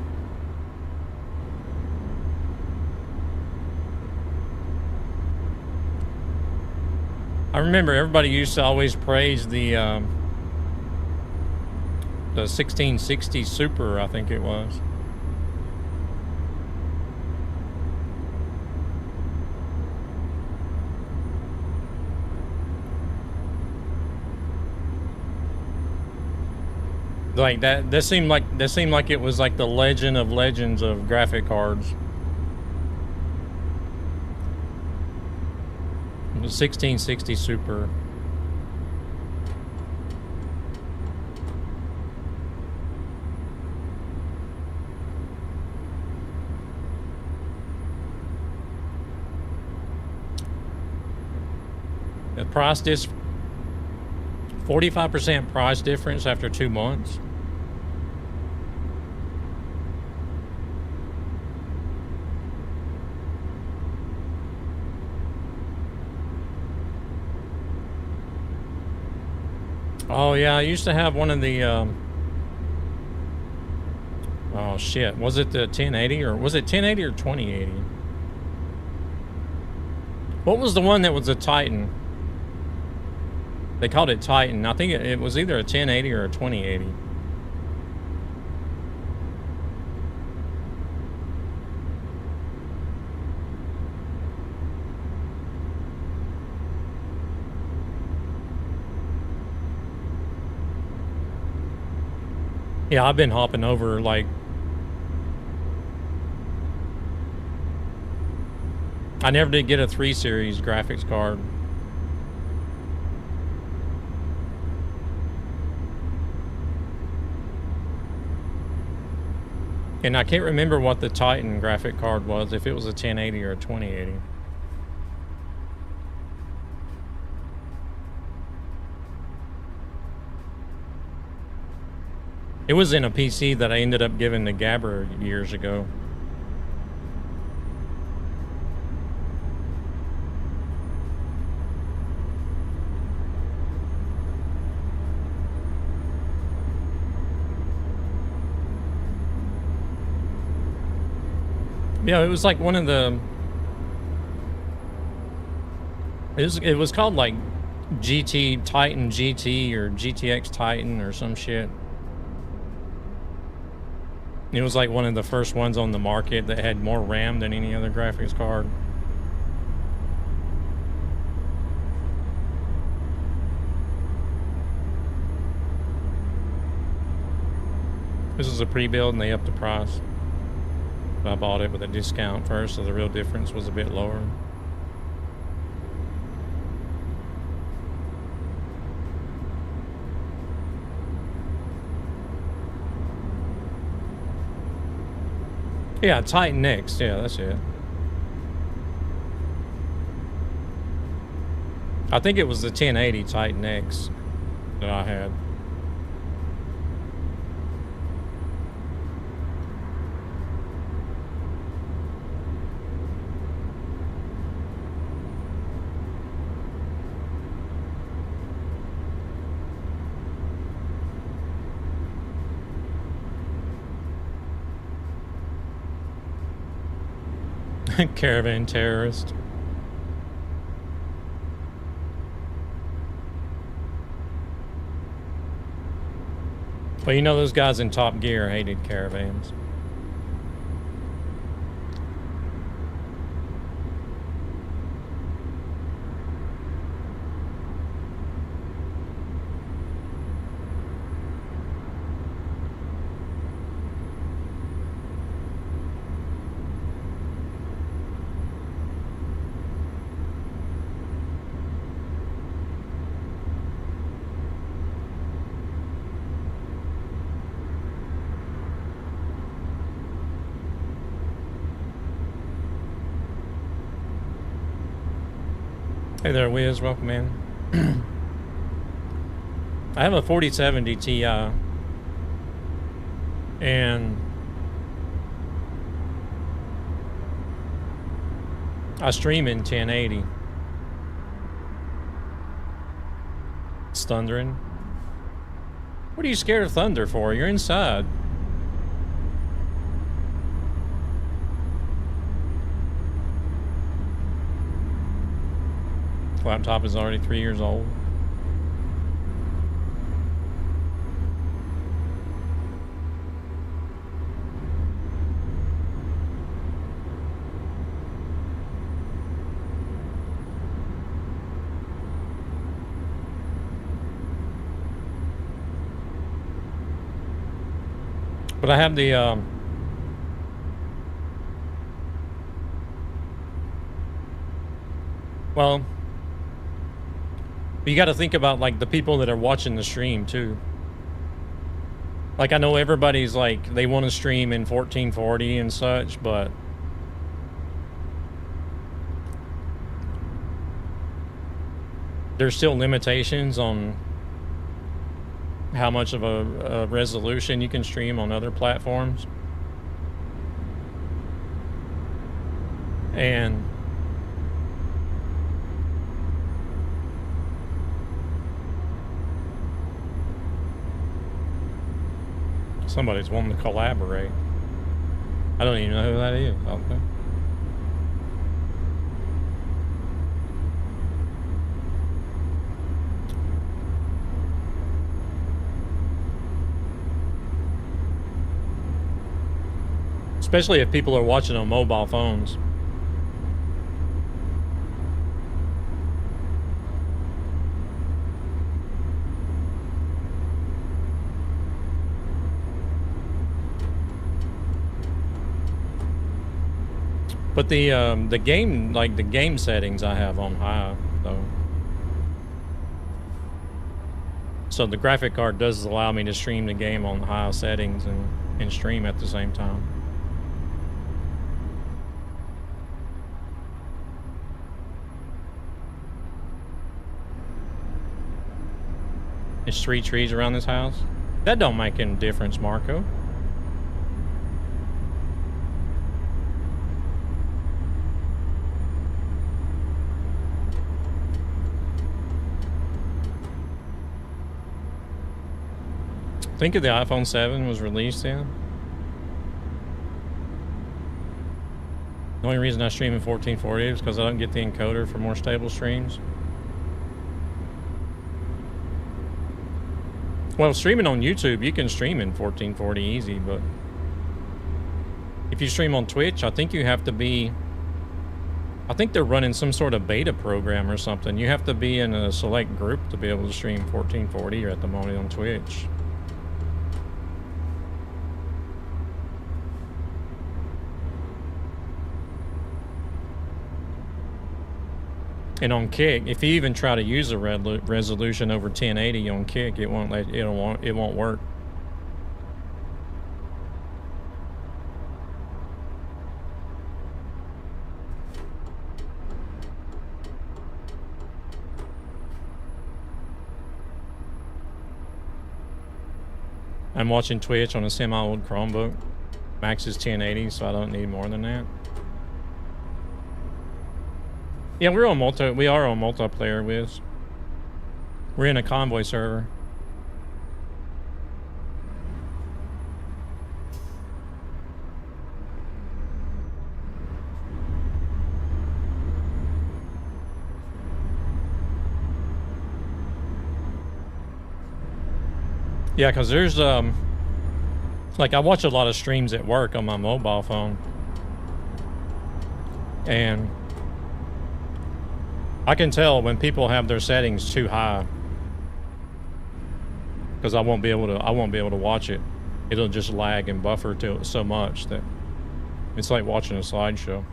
[SPEAKER 1] I remember everybody used to always praise the 1660 Super, I think it was. Like that seemed like it was like the legend of legends of graphic cards. The 1660 Super. The price 45% price difference after 2 months. Oh yeah, I used to have one of the oh shit, was it the 1080 or was it 1080 or 2080? What was the one that was a Titan? They called it Titan. I think it was either a 1080 or a 2080. Yeah, I've been hopping over like I never did get a 3 series graphics card. And I can't remember what the Titan graphic card was, if it was a 1080 or a 2080. It was in a PC that I ended up giving to Gabber years ago. Yeah, it was like one of the... It was called like GT Titan GT or GTX Titan or some shit. It was like one of the first ones on the market that had more RAM than any other graphics card. This is a pre-build and they upped the price. But I bought it with a discount first, so the real difference was a bit lower. Yeah, Titan X. Yeah, that's it. I think it was the 1080 Titan X that I had. Caravan terrorist. Well, you know those guys in Top Gear hated caravans. Hey there, Wiz. Welcome in. I have a 4070 Ti, and I stream in 1080. It's thundering. What are you scared of thunder for? You're inside. Laptop is already 3 years old. But I have the well, you got to think about like the people that are watching the stream too. Like I know everybody's like they want to stream in 1440 and such, but there's still limitations on how much of a resolution you can stream on other platforms. And somebody's wanting to collaborate. I don't even know who that is. Okay. Especially if people are watching on mobile phones. But the game, like the game settings I have on high though. So the graphic card does allow me to stream the game on high settings and stream at the same time. There's 3 trees around this house. That don't make any difference, Marco. Think of the iPhone 7 was released then. The only reason I stream in 1440 is because I don't get the encoder for more stable streams. Well, streaming on YouTube, you can stream in 1440 easy, but if you stream on Twitch, I think you have to be... I think they're running some sort of beta program or something. You have to be in a select group to be able to stream 1440 at the moment on Twitch. And on Kick, if you even try to use a resolution over 1080 on Kick, it won't work. I'm watching Twitch on a semi-old Chromebook. Max is 1080, so I don't need more than that. Yeah, we are on multiplayer, Wiz. We're in a convoy server. Yeah, because there's like I watch a lot of streams at work on my mobile phone, and I can tell when people have their settings too high, because I won't be able to watch it. It'll just lag and buffer so much that it's like watching a slideshow.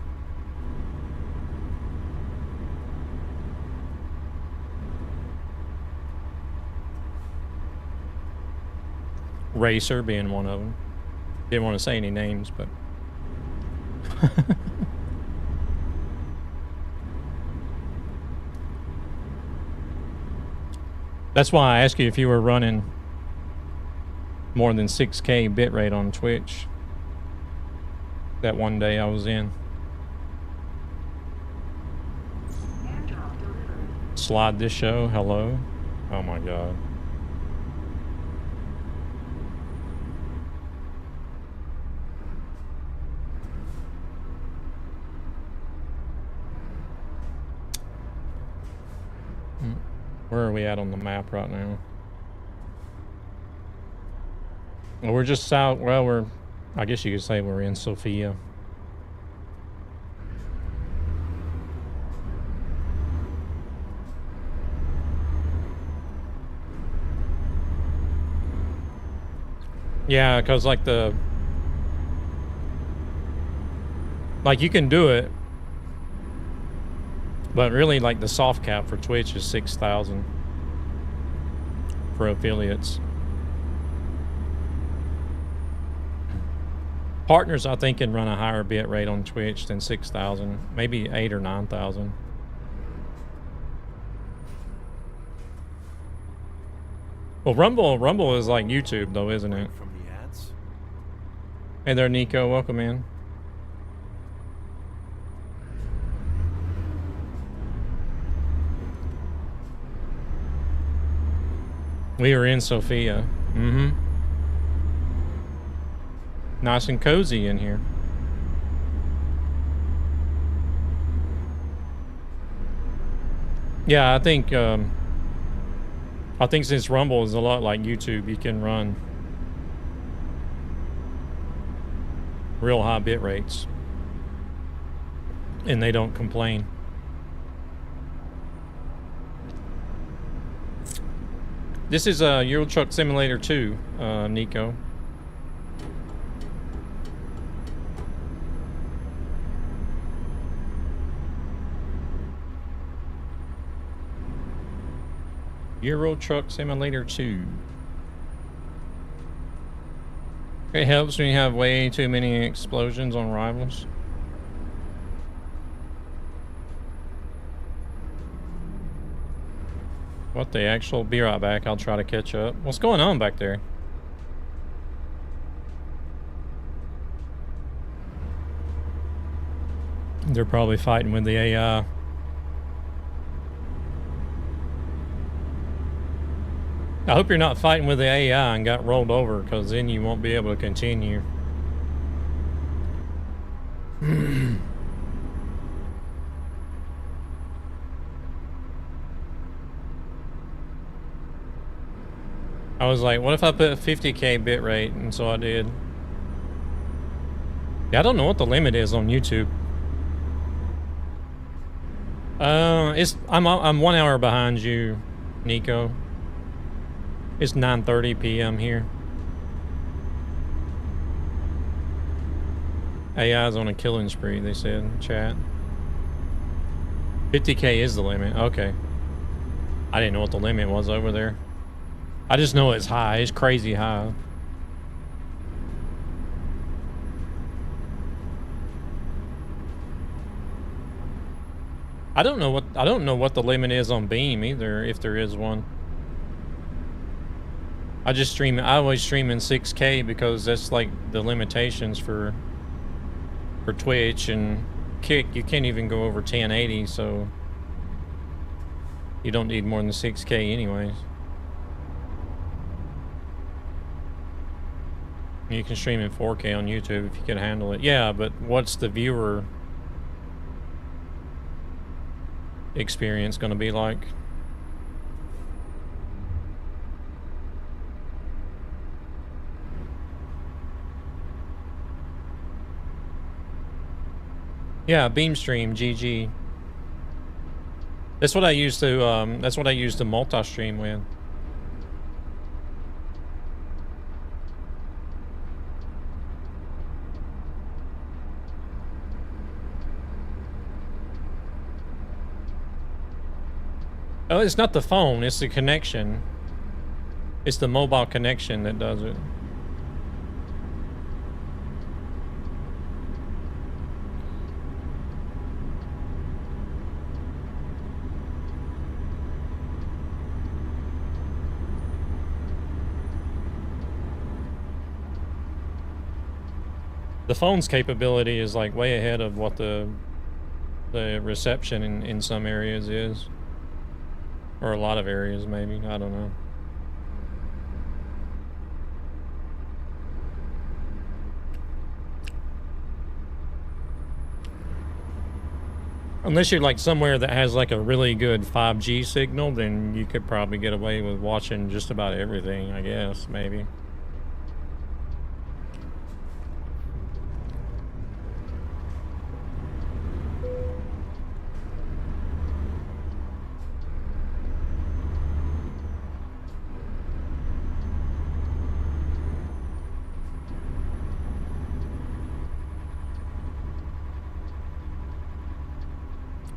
[SPEAKER 1] Racer being one of them. Didn't want to say any names, but That's why I asked you if you were running more than 6K bitrate on Twitch. That one day I was in. Slide this show. Hello. Oh my god. Where are we at on the map right now? Well, we're just south. Well, I guess you could say we're in Sofia. Yeah, because like you can do it, but really like the soft cap for Twitch is 6,000 for affiliates. Partners, I think, can run a higher bit rate on Twitch than 6,000, maybe 8 or 9,000. Well, Rumble is like YouTube though, isn't it?
[SPEAKER 7] From the ads.
[SPEAKER 1] Hey there, Nico. Welcome in. We are in Sofia. Mm-hmm. Nice and cozy in here. Yeah, I think since Rumble is a lot like YouTube, you can run real high bit rates and they don't complain. This is Euro Truck Simulator 2, Nico. Euro Truck Simulator 2. It helps when you have way too many explosions on rivals. What the actual? Be right back. I'll try to catch up. What's going on back there? They're probably fighting with the AI. I hope you're not fighting with the AI and got rolled over, because then you won't be able to continue. I was like, what if I put 50K bitrate? And so I did. Yeah, I don't know what the limit is on YouTube. I'm 1 hour behind you, Nico. It's 9:30 p.m. here. AI's on a killing spree, they said in chat. 50K is the limit. Okay. I didn't know what the limit was over there. I just know it's high. It's crazy high. I don't know what the limit is on Beam either, if there is one. I always stream in 6K because that's like the limitations for Twitch, and Kick you can't even go over 1080, so you don't need more than 6K anyways. You can stream in 4K on YouTube if you can handle it. Yeah, but what's the viewer experience going to be like? Yeah, Beamstream GG. That's what I used to multi-stream with. Oh, it's not the phone, it's the connection. It's the mobile connection that does it. The phone's capability is like way ahead of what the reception in some areas is. Or a lot of areas, maybe. I don't know. Unless you're like somewhere that has like a really good 5G signal, then you could probably get away with watching just about everything, I guess, maybe.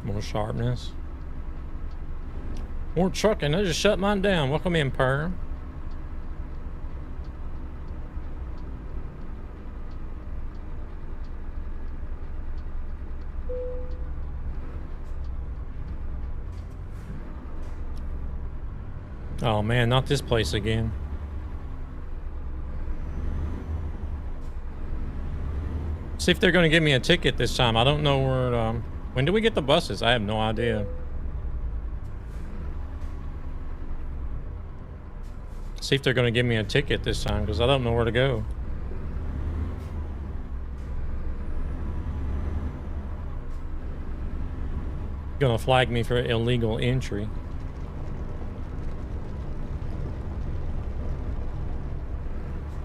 [SPEAKER 1] More sharpness. More trucking. I just shut mine down. Welcome in, Perm. Oh man, not this place again. See if they're going to give me a ticket this time. I don't know where when do we get the buses? I have no idea. See if they're going to give me a ticket this time, because I don't know where to go. Gonna flag me for illegal entry.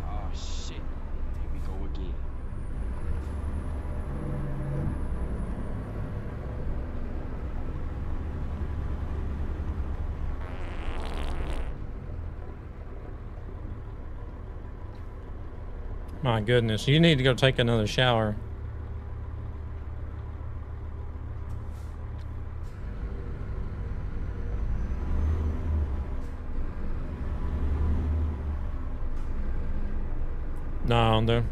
[SPEAKER 3] Oh shit. Here we go again.
[SPEAKER 1] My goodness, you need to go take another shower. No,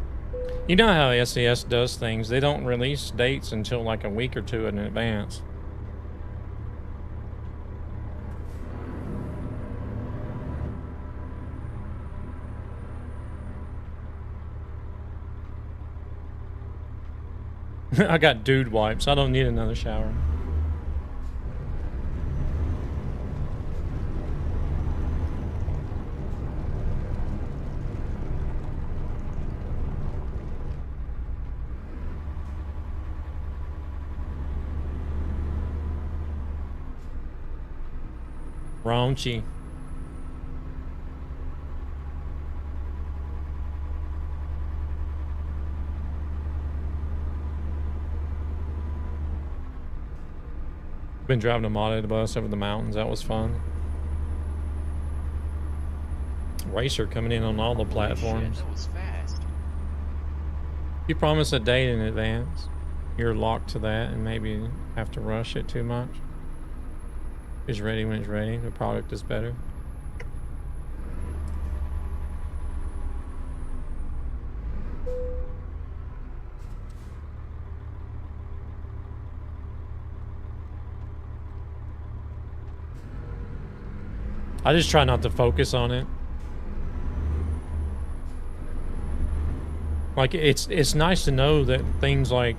[SPEAKER 1] you know how SES does things. They don't release dates until like a week or two in advance. I got dude wipes. I don't need another shower. Raunchy. Been driving a modded bus over the mountains. That was fun. Racer coming in on all the platforms.
[SPEAKER 3] Shit, that was fast.
[SPEAKER 1] You promise a date in advance, you're locked to that and maybe have to rush it too much. It's ready when it's ready. The product is better. I just try not to focus on it. Like it's nice to know that things like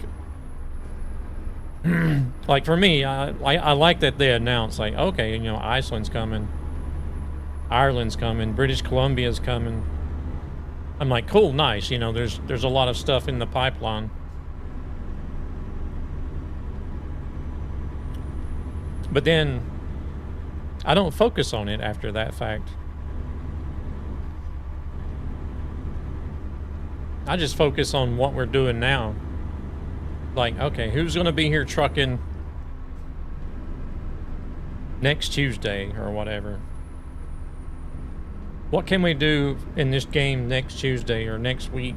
[SPEAKER 1] like for me, I like that they announce like, okay, you know, Iceland's coming, Ireland's coming, British Columbia's coming. I'm like, cool, nice. You know, there's a lot of stuff in the pipeline. But then I don't focus on it after that fact. I just focus on what we're doing now. Like, okay, who's going to be here trucking next Tuesday or whatever? What can we do in this game next Tuesday or next week?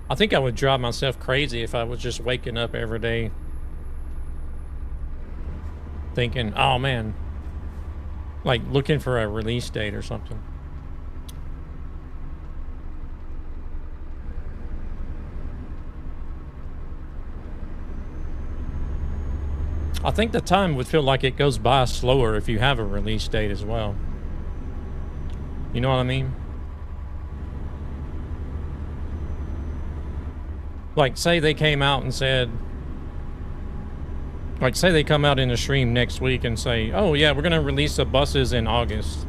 [SPEAKER 1] I think I would drive myself crazy if I was just waking up every day thinking, oh man, like looking for a release date or something. I think the time would feel like it goes by slower if you have a release date as well. You know what I mean? Like, say they came out and said, like, say they come out in a stream next week and say, oh yeah, we're gonna release the buses in August.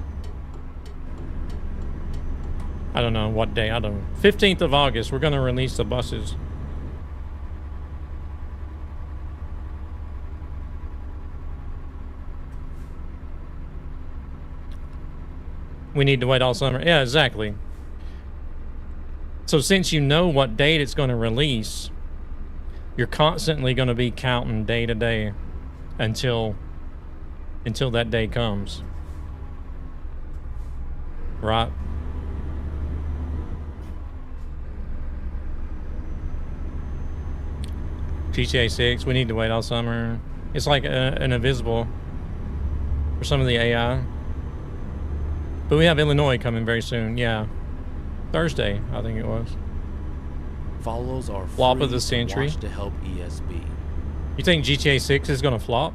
[SPEAKER 1] I don't know what day, I don't know. 15th of August, we're gonna release the buses. We need to wait all summer. Yeah, exactly. So since you know what date it's going to release, you're constantly going to be counting day to day until that day comes. Right? GTA 6, we need to wait all summer. It's like an invisible for some of the AI. But we have Illinois coming very soon. Yeah. Thursday, I think it was.
[SPEAKER 7] Follows are
[SPEAKER 1] Flop
[SPEAKER 7] free
[SPEAKER 1] of the century.
[SPEAKER 7] To watch to help ESB.
[SPEAKER 1] You think GTA 6 is going to flop?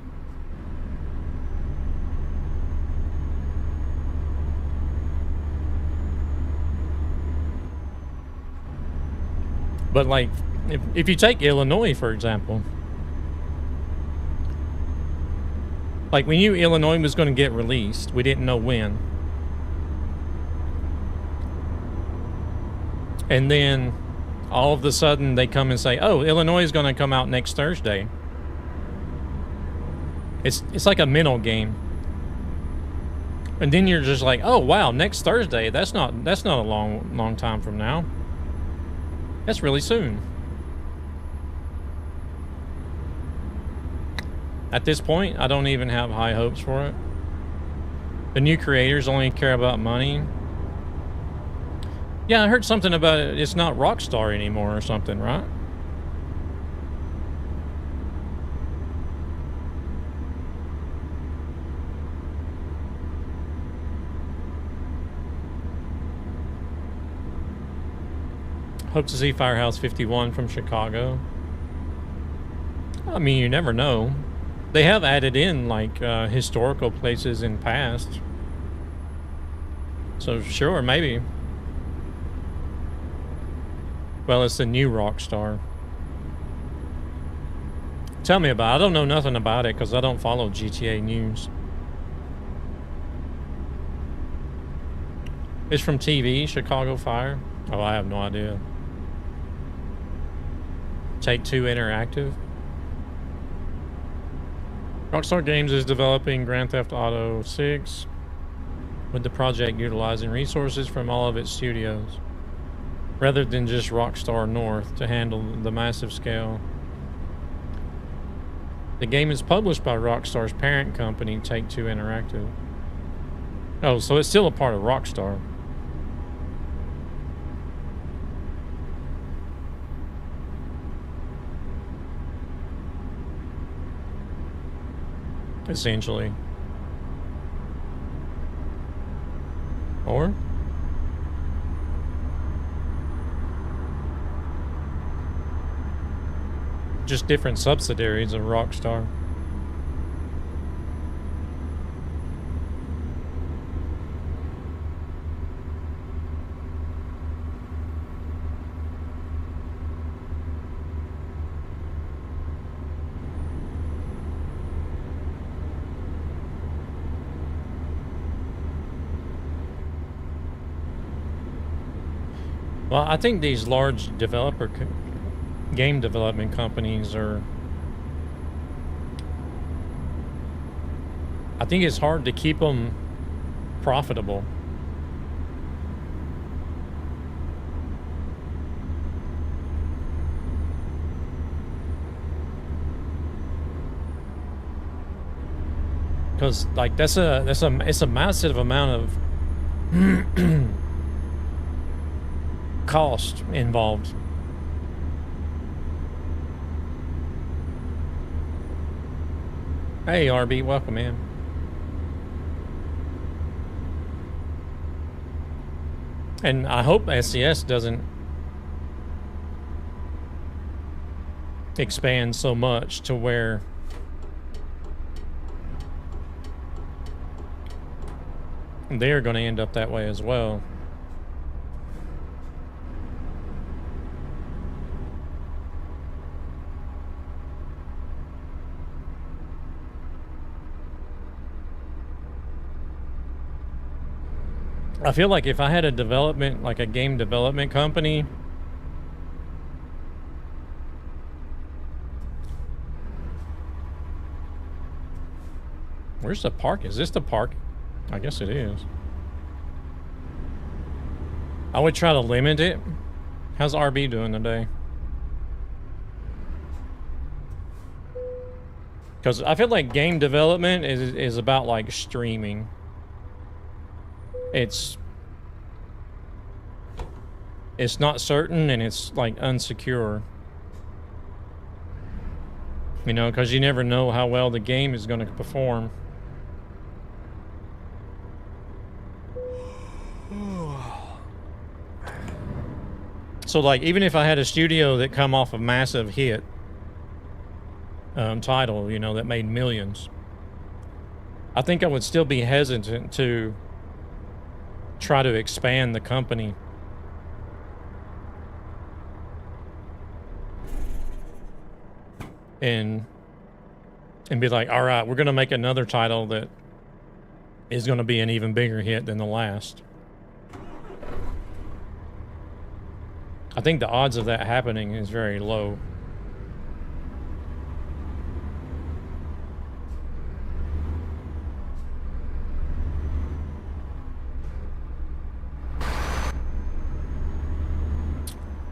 [SPEAKER 1] But like, if you take Illinois, for example, like we knew Illinois was going to get released. We didn't know when. And then all of a sudden they come and say, oh, Illinois is going to come out next Thursday. It's like a mental game. And then you're just like, oh wow, next Thursday. That's not a long time from now. That's really soon. At this point, I don't even have high hopes for it. The new creators only care about money. Yeah, I heard something about it. It's not Rockstar anymore or something, right? Hope to see Firehouse 51 from Chicago. I mean, you never know. They have added in, like, historical places in past. So, sure, maybe. Well, it's the new Rockstar. Tell me about it. I don't know nothing about it because I don't follow GTA news. It's from TV, Chicago Fire. Oh, I have no idea. Take-Two Interactive. Rockstar Games is developing Grand Theft Auto 6 with the project utilizing resources from all of its studios, rather than just Rockstar North to handle the massive scale. The game is published by Rockstar's parent company, Take-Two Interactive. Oh, so it's still a part of Rockstar. Essentially. Or? Just different subsidiaries of Rockstar. Well, I think these large game development companies are... I think it's hard to keep them profitable. Because like it's a massive amount of cost involved. Hey RB, welcome in. And I hope SCS doesn't expand so much to where they're going to end up that way as well. I feel like if I had a development, like a game development company, where's the park? Is this the park? I guess it is. I would try to limit it. How's RB doing today? Because I feel like game development is about like streaming. It's not certain and it's like unsecure. You know, because you never know how well the game is going to perform. So like, even if I had a studio that come off a massive hit title, you know, that made millions, I think I would still be hesitant to try to expand the company. And be like, all right, we're going to make another title that is going to be an even bigger hit than the last. I think the odds of that happening is very low.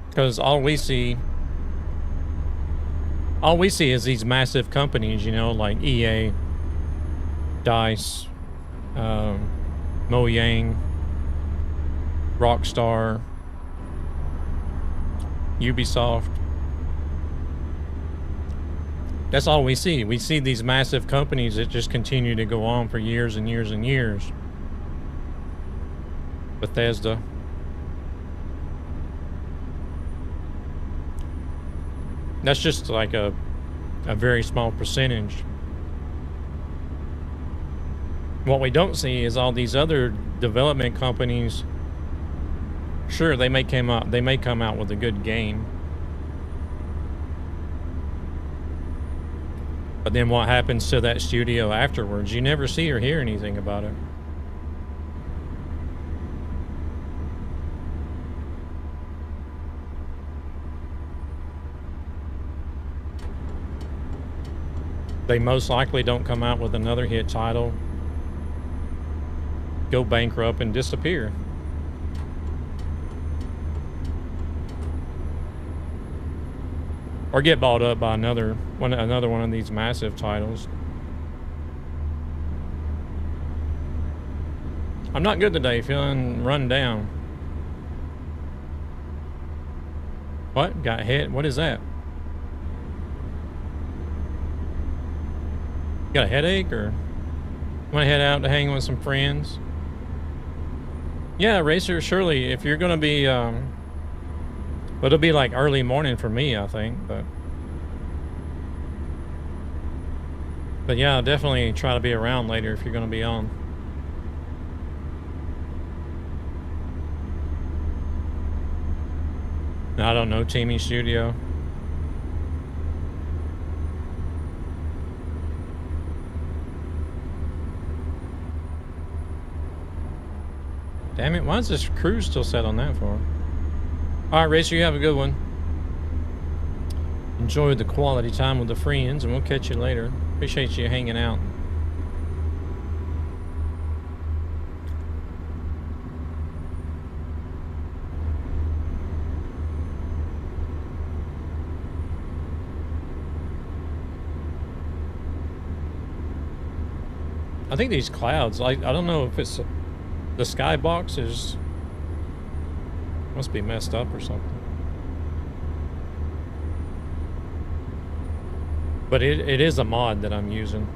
[SPEAKER 1] Because all we see is these massive companies, you know, like EA, DICE, Mojang, Rockstar, Ubisoft. That's all we see. We see these massive companies that just continue to go on for years and years and years. Bethesda. That's just like a very small percentage. What we don't see is all these other development companies. Sure, they may come out with a good game. But then what happens to that studio afterwards? You never see or hear anything about it. They most likely don't come out with another hit title, go bankrupt, and disappear. Or get bought up by another one of these massive titles. I'm not good today, feeling run down. What? Got hit? What is that? Got a headache, or want to head out to hang with some friends? Yeah, Racer, surely, if you're going to be, well, it'll be like early morning for me, I think, but yeah, I'll definitely try to be around later if you're going to be on. I don't know, Teamy Studio. Damn it, why is this cruise still set on that for? Alright, Racer, you have a good one. Enjoy the quality time with the friends, and we'll catch you later. Appreciate you hanging out. I think these clouds, I don't know if it's... The skybox is... must be messed up or something. But it is a mod that I'm using.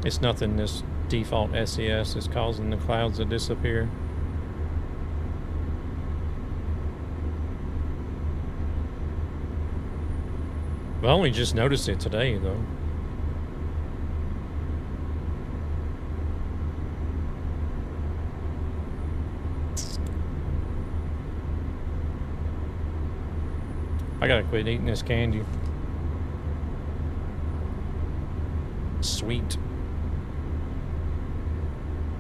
[SPEAKER 1] It's nothing this default SES is causing the clouds to disappear. I only just noticed it today, though. I gotta quit eating this candy. Sweet.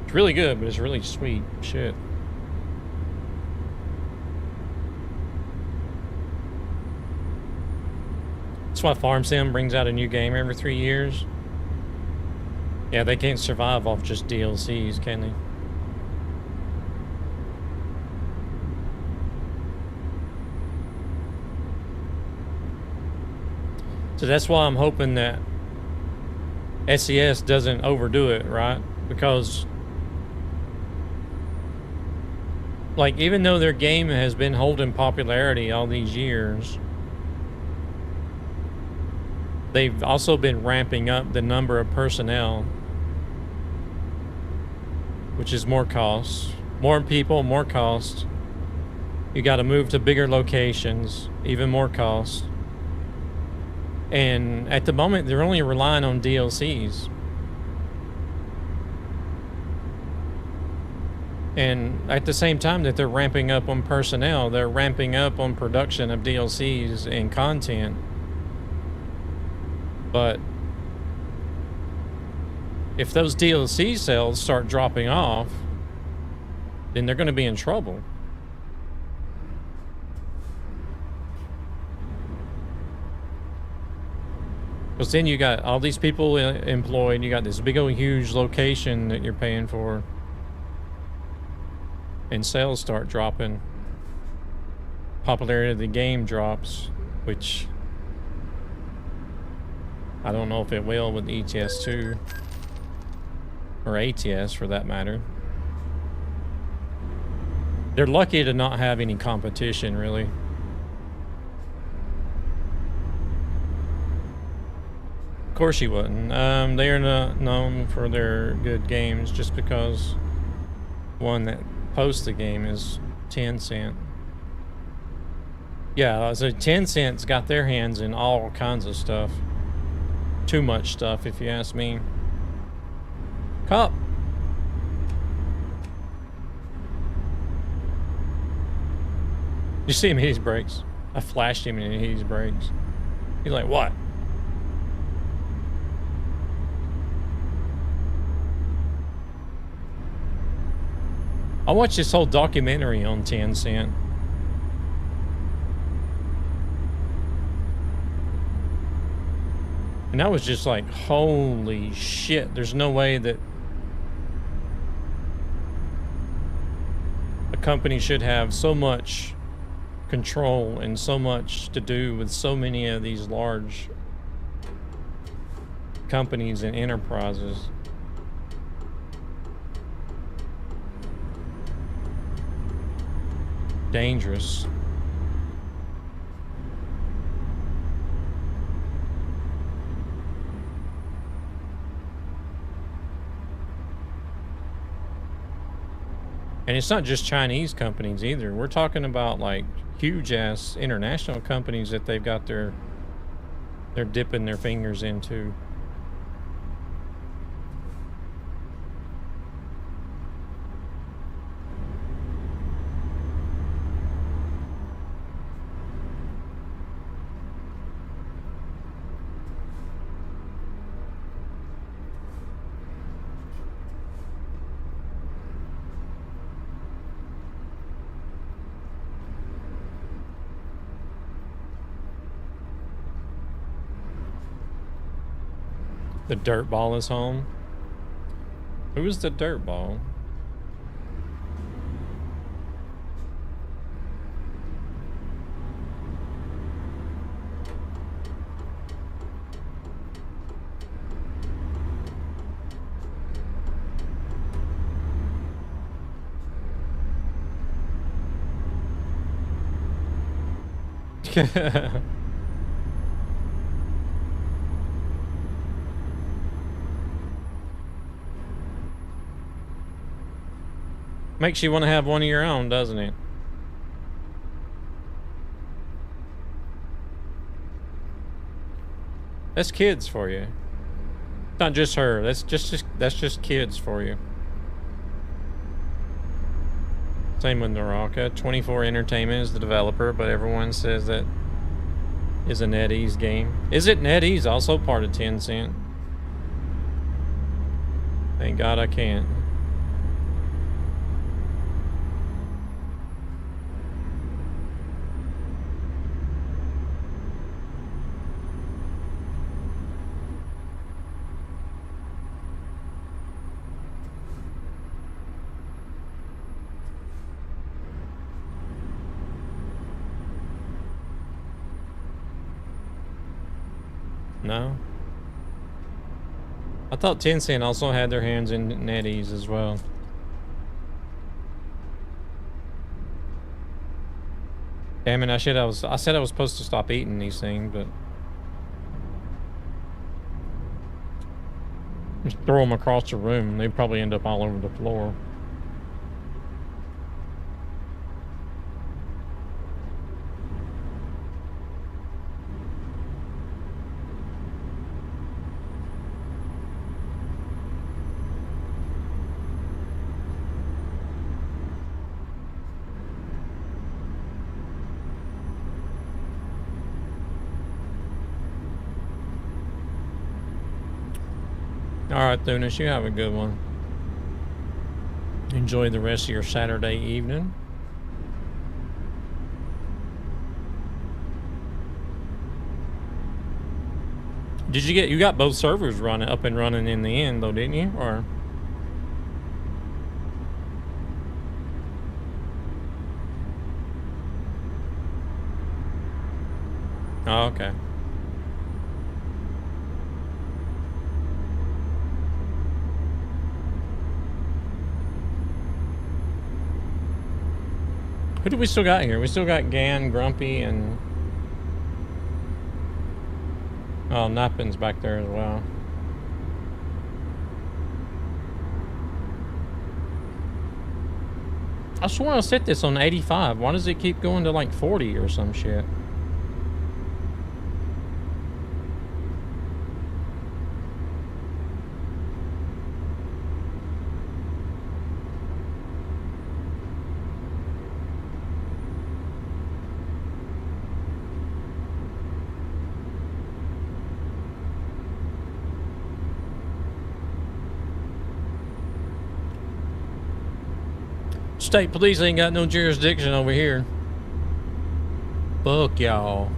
[SPEAKER 1] It's really good, but it's really sweet. Shit. That's why Farm Sim brings out a new game every 3 years. Yeah, they can't survive off just DLCs, can they? So that's why I'm hoping that SES doesn't overdo it, right? Because, like, even though their game has been holding popularity all these years, they've also been ramping up the number of personnel, which is more costs. More people, more cost. You got to move to bigger locations, even more cost. And at the moment, they're only relying on DLCs. And at the same time that they're ramping up on personnel, they're ramping up on production of DLCs and content. But if those DLC sales start dropping off, then they're going to be in trouble. Because then you got all these people employed, you got this big old huge location that you're paying for, and sales start dropping. Popularity of the game drops, which I don't know if it will with ETS2 or ATS for that matter. They're lucky to not have any competition, really. Of course you wouldn't. They are not known for their good games just because one that posts the game is Tencent. Yeah, so Tencent's got their hands in all kinds of stuff. Too much stuff, if you ask me. Cop! You see him hit his brakes. I flashed him and he hit his brakes. He's like, what? I watched this whole documentary on Tencent. And I was just like, holy shit, there's no way that a company should have so much control and so much to do with so many of these large companies and enterprises. Dangerous. And it's not just Chinese companies either. We're talking about like huge ass international companies that they've got they're dipping their fingers into. The dirt ball is home. Who is the dirt ball? Makes you want to have one of your own, doesn't it? That's kids for you. Not just her. That's just kids for you. Same with Naraka. 24 Entertainment is the developer, but everyone says that is a NetEase game. Is it NetEase also part of Tencent? Thank God I can't. No? I thought Tencent also had their hands in NetEase as well. Damn it, I said I was supposed to stop eating these things, but just throw them across the room. They'd probably end up all over the floor. Alright, Thunis, you have a good one. Enjoy the rest of your Saturday evening. Did you got both servers running up and running in the end though, didn't you? Or oh, okay. Who do we still got here? We still got Gan, Grumpy, and oh, Nappin's back there as well. I swear I set this on 85. Why does it keep going to like 40 or some shit? State police ain't got no jurisdiction over here. Fuck y'all.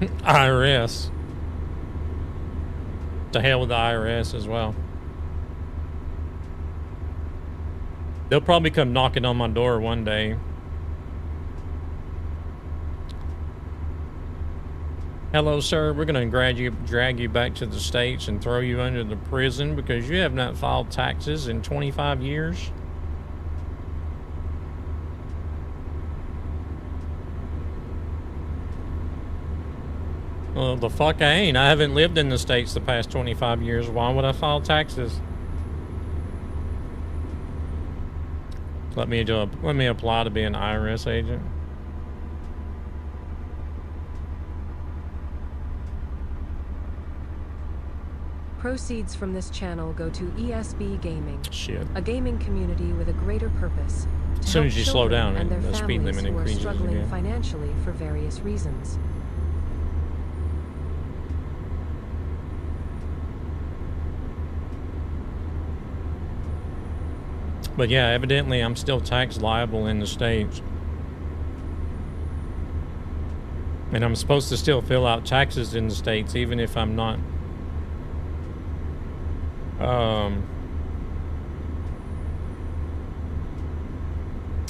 [SPEAKER 1] IRS. To hell with the IRS as well. They'll probably come knocking on my door one day. Hello, sir. We're going to drag you back to the States and throw you under the prison because you have not filed taxes in 25 years. Well, the fuck I ain't. I haven't lived in the States the past 25 years. Why would I file taxes? Let me apply to be an IRS agent.
[SPEAKER 2] Proceeds from this channel go to ESB Gaming,
[SPEAKER 1] Shit.
[SPEAKER 2] a gaming community with a greater purpose.
[SPEAKER 1] As soon as you slow down
[SPEAKER 2] and their
[SPEAKER 1] the speed
[SPEAKER 2] families
[SPEAKER 1] limit
[SPEAKER 2] who are
[SPEAKER 1] increases
[SPEAKER 2] struggling
[SPEAKER 1] again.
[SPEAKER 2] financially for various reasons.
[SPEAKER 1] But yeah, evidently I'm still tax liable in the States. And I'm supposed to still fill out taxes in the States even if I'm not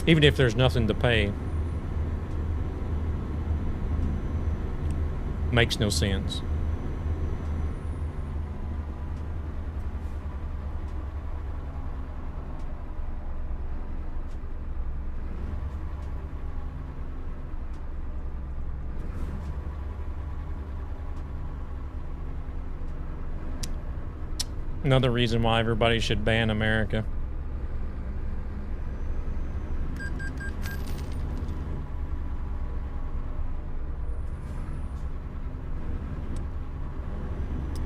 [SPEAKER 1] even if there's nothing to pay. Makes no sense. Another reason why everybody should ban America.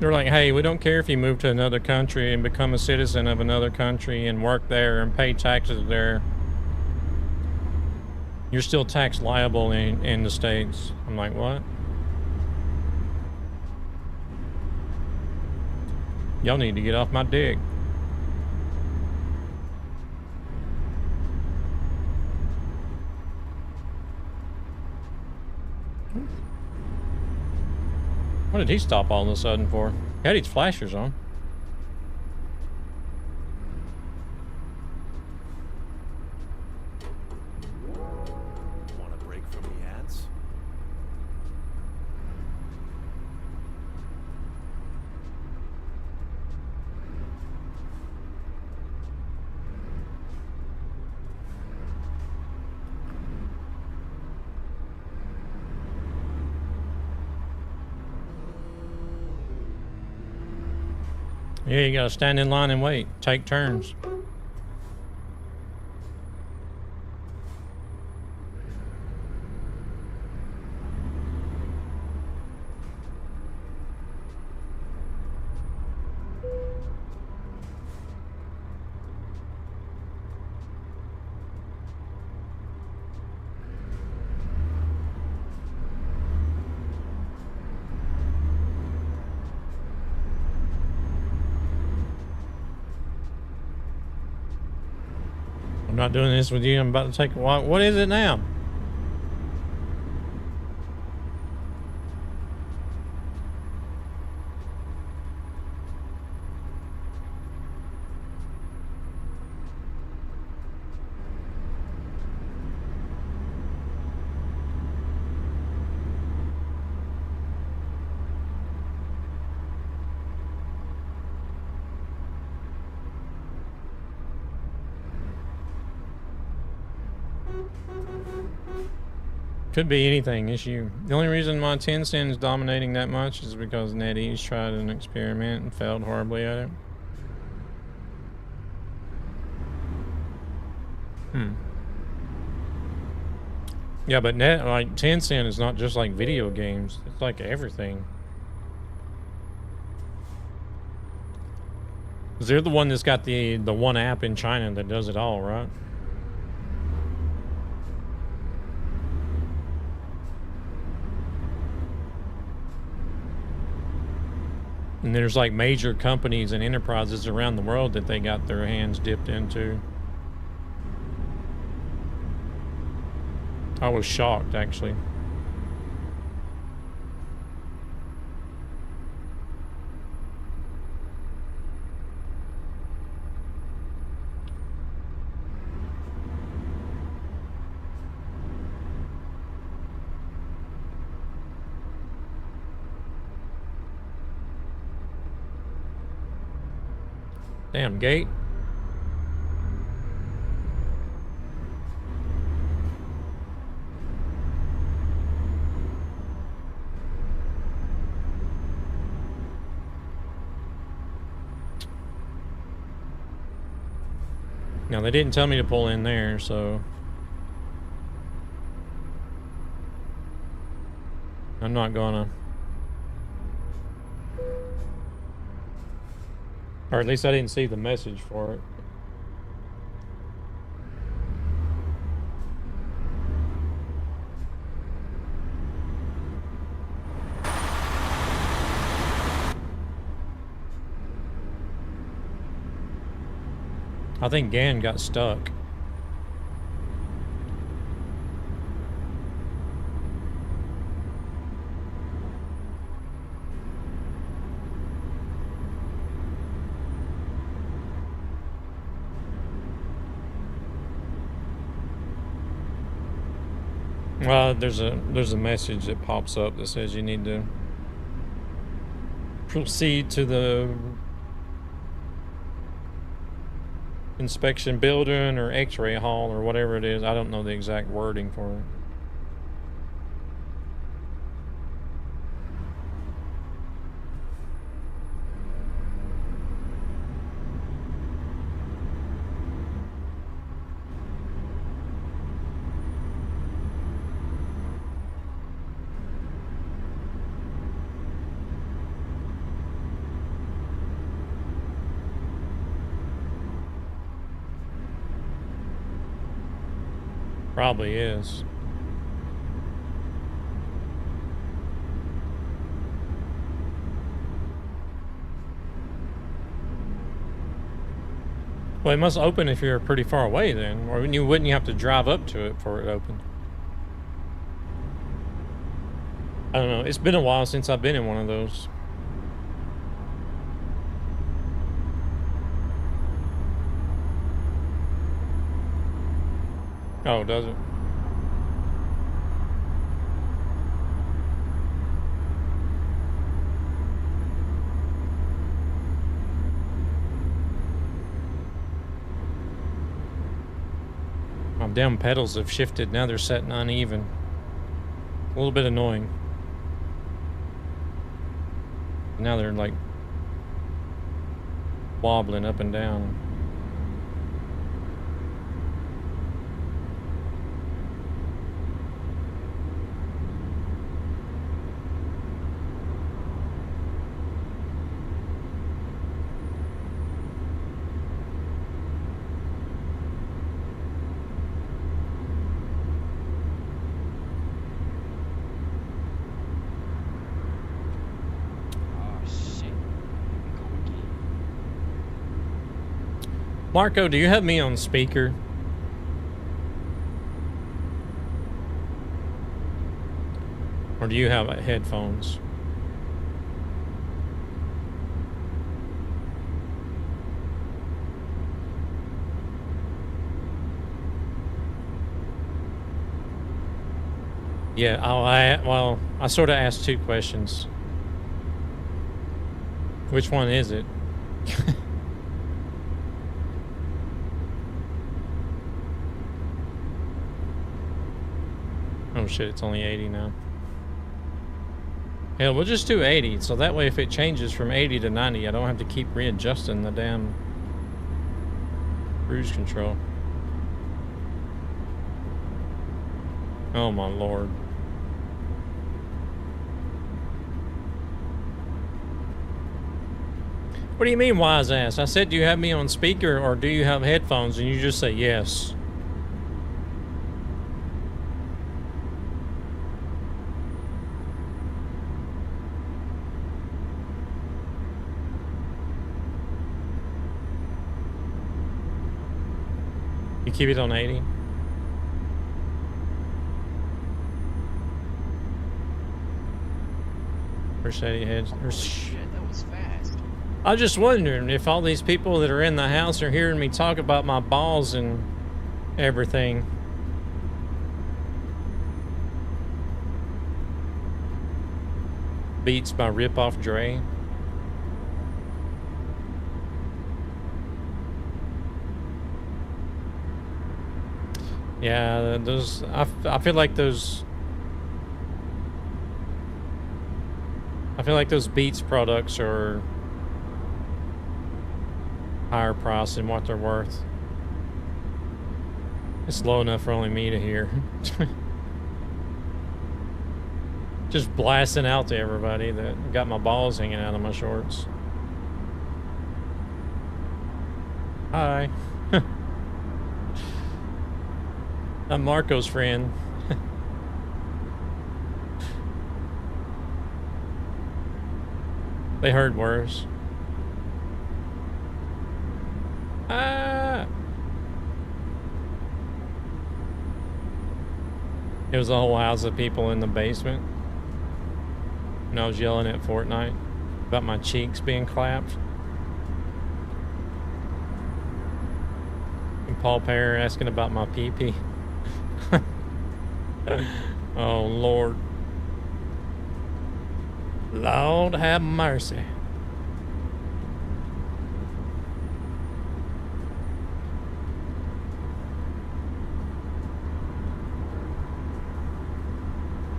[SPEAKER 1] They're like, hey, we don't care if you move to another country and become a citizen of another country and work there and pay taxes there. You're still tax liable in the States. I'm like, what? Y'all need to get off my dick. What did he stop all of a sudden for? He had his flashers on.
[SPEAKER 7] Want a break from the ads?
[SPEAKER 1] Yeah, you gotta stand in line and wait. Take turns. I'm not doing this with you. I'm about to take a walk. What is it now? Could be anything, it's you. The only reason why Tencent is dominating that much is because NetEase tried an experiment and failed horribly at it. Yeah, but Tencent is not just like video games. It's like everything. 'Cause they're the one that's got the one app in China that does it all, right? And there's like major companies and enterprises around the world that they got their hands dipped into. I was shocked, actually. Damn gate. Now they didn't tell me to pull in there, so I'm not gonna. Or at least I didn't see the message for it. I think Gan got stuck. Well, there's a message that pops up that says you need to proceed to the inspection building or x-ray hall or whatever it is. I don't know the exact wording for it. probably is. Well, it must open if you're pretty far away then. Or wouldn't you have to drive up to it for it to open? I don't know. It's been a while since I've been in one of those. Oh, does it? My damn pedals have shifted. Now they're setting uneven. A little bit annoying. Now they're like wobbling up and down. Marco, do you have me on speaker? Or do you have headphones? Yeah, I sort of asked two questions. Which one is it? Oh shit, it's only 80 now. Hell, we'll just do 80, so that way if it changes from 80 to 90, I don't have to keep readjusting the damn cruise control. Oh my lord. What do you mean, wise ass? I said, do you have me on speaker or do you have headphones? And you just say yes. You keep it on 80? First 80 heads.
[SPEAKER 3] Shit, that was fast.
[SPEAKER 1] I was just wondering if all these people that are in the house are hearing me talk about my balls and everything. Beats by Rip Off Dre. Yeah, those, I feel like those Beats products are higher price than what they're worth. It's low enough for only me to hear. Just blasting out to everybody that got my balls hanging out of my shorts. Hi. I'm Marco's friend. They heard worse. Ah! It was a whole house of people in the basement. And I was yelling at Fortnite about my cheeks being clapped. And Paul Pear asking about my pee-pee. Oh, Lord. Lord have mercy.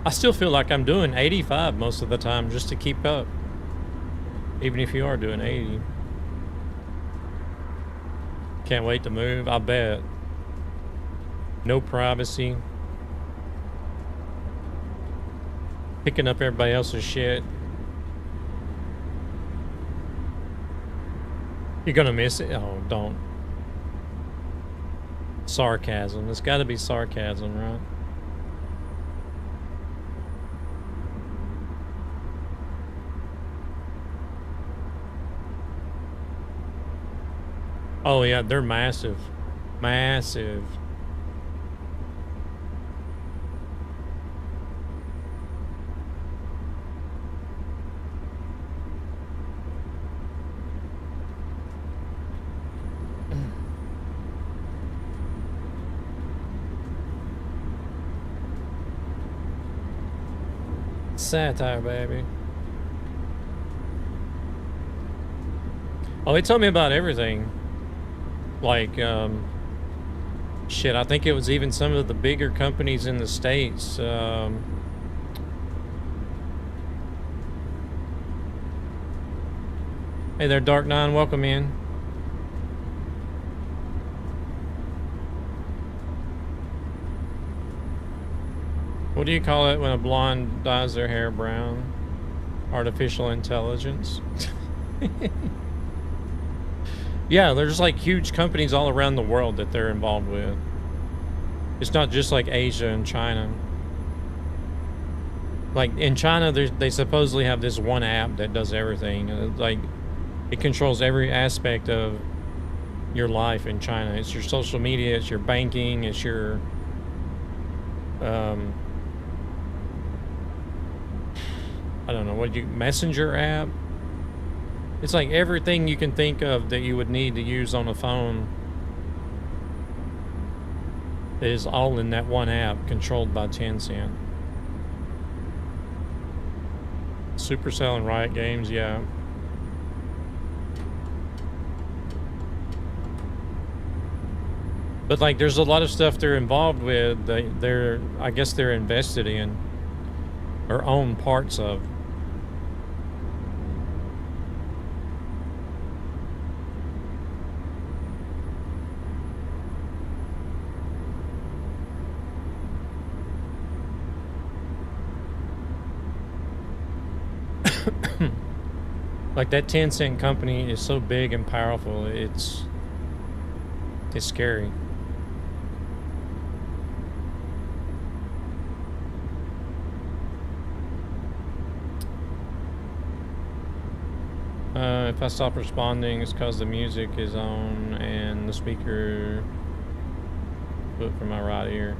[SPEAKER 1] I still feel like I'm doing 85 most of the time just to keep up. Even if you are doing 80. Can't wait to move, I bet. No privacy. Picking up everybody else's shit. You're gonna miss it? Oh, don't. Sarcasm. It's got to be sarcasm, right? Oh yeah, they're massive. Massive. Satire, baby. Oh, they told me about everything. Like, shit, I think it was even some of the bigger companies in the States. Hey there, Dark Nine, welcome in. What do you call it when a blonde dyes their hair brown? Artificial intelligence? Yeah, there's like huge companies all around the world that they're involved with. It's not just like Asia and China. Like in China, they supposedly have this one app that does everything. Like it controls every aspect of your life in China. It's your social media, it's your banking, it's your I don't know, what do you, messenger app? It's like everything you can think of that you would need to use on a phone is all in that one app controlled by Tencent. Supercell and Riot Games, yeah. But like there's a lot of stuff they're involved with that I guess they're invested in or own parts of. Like that Tencent company is so big and powerful, it's scary. If I stop responding, it's because the music is on and the speaker put for my right ear.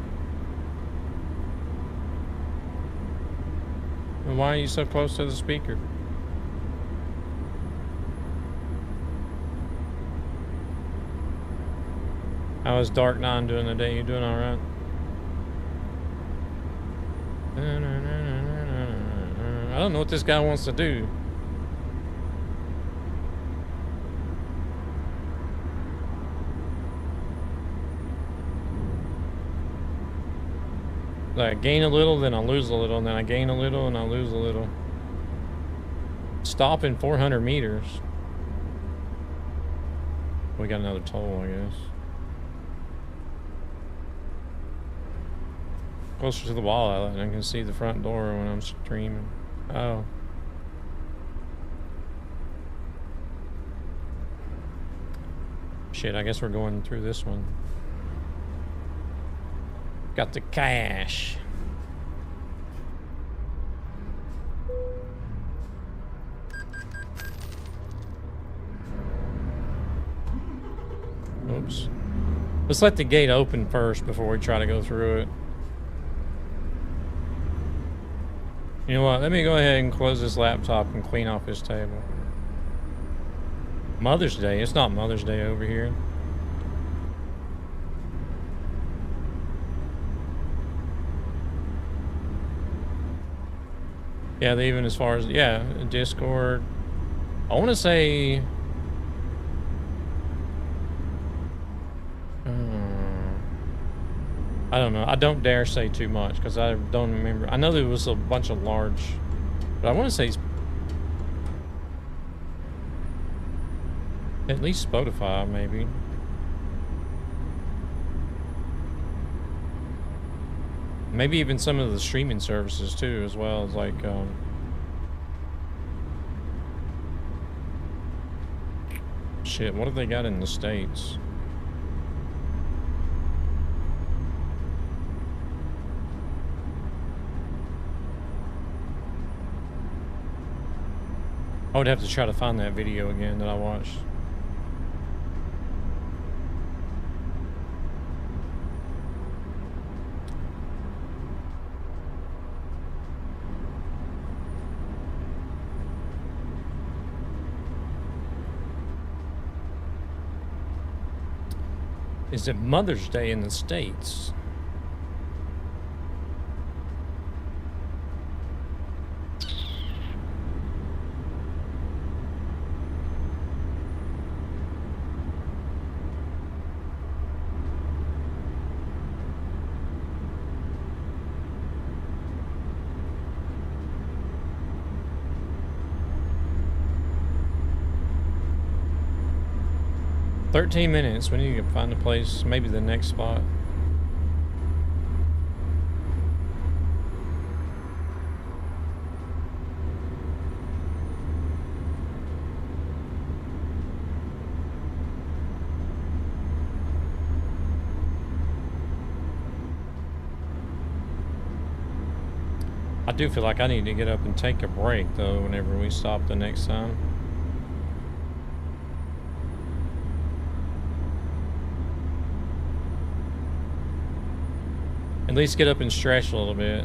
[SPEAKER 1] And why are you so close to the speaker? How is Dark Nine doing today? You doing all right? I don't know what this guy wants to do. Like I gain a little, then I lose a little, and then I gain a little, and I lose a little. Stop in 400 meters. We got another toll, I guess. Closer to the wall, and I can see the front door when I'm streaming. Oh. Shit, I guess we're going through this one. Got the cash. Oops. Let's let the gate open first before we try to go through it. You know what? Let me go ahead and close this laptop and clean off this table. Mother's Day. It's not Mother's Day over here. Yeah, they even as far as, yeah, Discord. I want to say... I don't know. I don't dare say too much because I don't remember. I know there was a bunch of large, but I want to say at least Spotify, maybe. Maybe even some of the streaming services too, as well as like shit. What have they got in the States? I would have to try to find that video again that I watched. Is it Mother's Day in the States? "13 minutes. We need to find a place, maybe the next spot." I do feel like I need to get up and take a break, though, whenever we stop the next time. At least get up and stretch a little bit.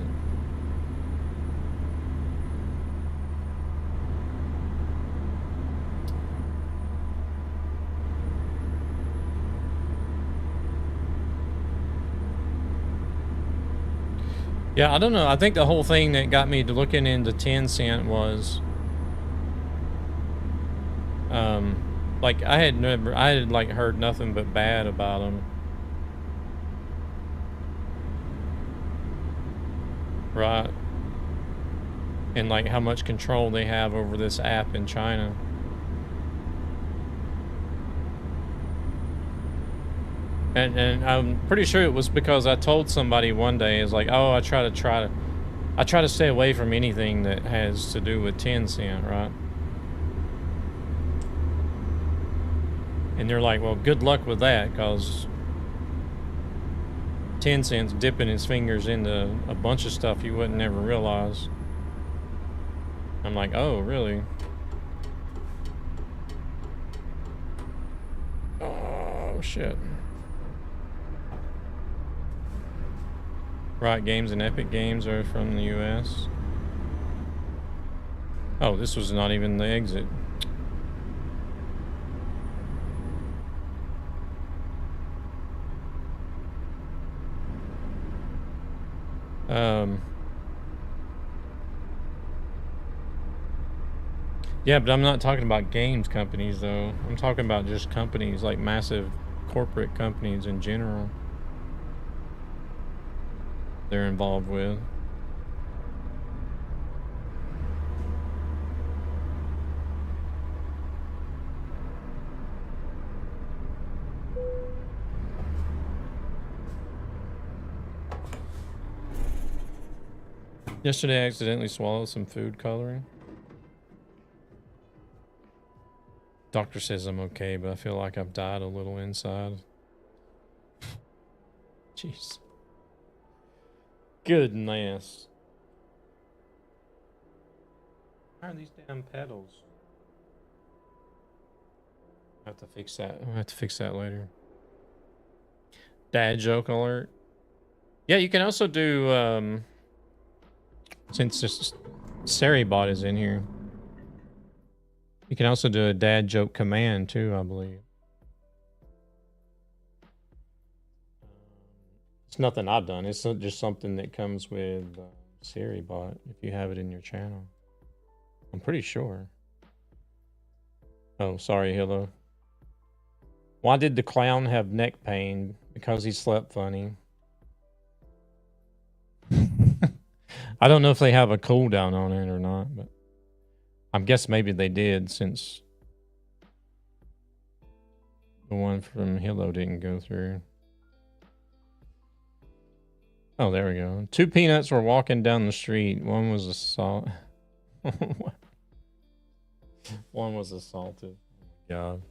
[SPEAKER 1] Yeah, I don't know. I think the whole thing that got me to looking into 10 cent was, like I had like heard nothing but bad about them. Right. And like how much control they have over this app in China. And I'm pretty sure it was because I told somebody one day, is like, oh, I try to stay away from anything that has to do with 10 cent, right? And they're like, well, good luck with that, because 10 cent's dipping its fingers into a bunch of stuff you wouldn't never realize. I'm like, oh, really? Oh, shit. Riot Games and Epic Games are from the US. Oh, this was not even the exit. Yeah, but I'm not talking about games companies, though. I'm talking about just companies, like massive corporate companies in general. They're involved with. Yesterday I accidentally swallowed some food coloring. Doctor says I'm okay, but I feel like I've died a little inside. Jeez. Goodness. Why are these damn pedals? I have to fix that. I'll have to fix that later. Dad joke alert. Yeah, you can also do, since this Seribot is in here, you can also do a dad joke command too, I believe. It's nothing I've done. It's just something that comes with Seribot if you have it in your channel. I'm pretty sure. Oh, sorry, Hilo. Why did the clown have neck pain? Because he slept funny. I don't know if they have a cooldown on it or not, but I guess maybe they did, since the one from Hilo didn't go through. Oh, there we go. Two peanuts were walking down the street. One was assaulted. One was assaulted. Oh my God.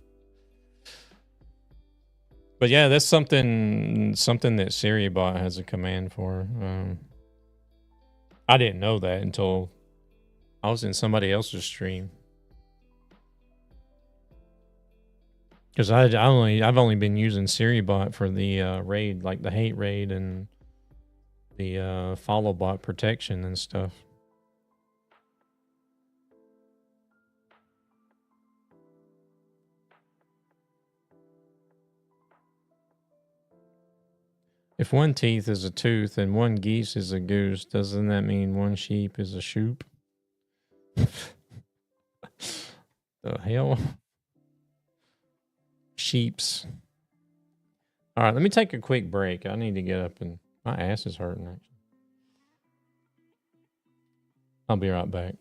[SPEAKER 1] But yeah, that's something that Seribot has a command for. I didn't know that until I was in somebody else's stream. Because I've only been using SiriBot for the raid, like the hate raid and the follow bot protection and stuff. If one teeth is a tooth and one geese is a goose, doesn't that mean one sheep is a shoop? The hell? Sheeps. All right, let me take a quick break. I need to get up and my ass is hurting actually. I'll be right back.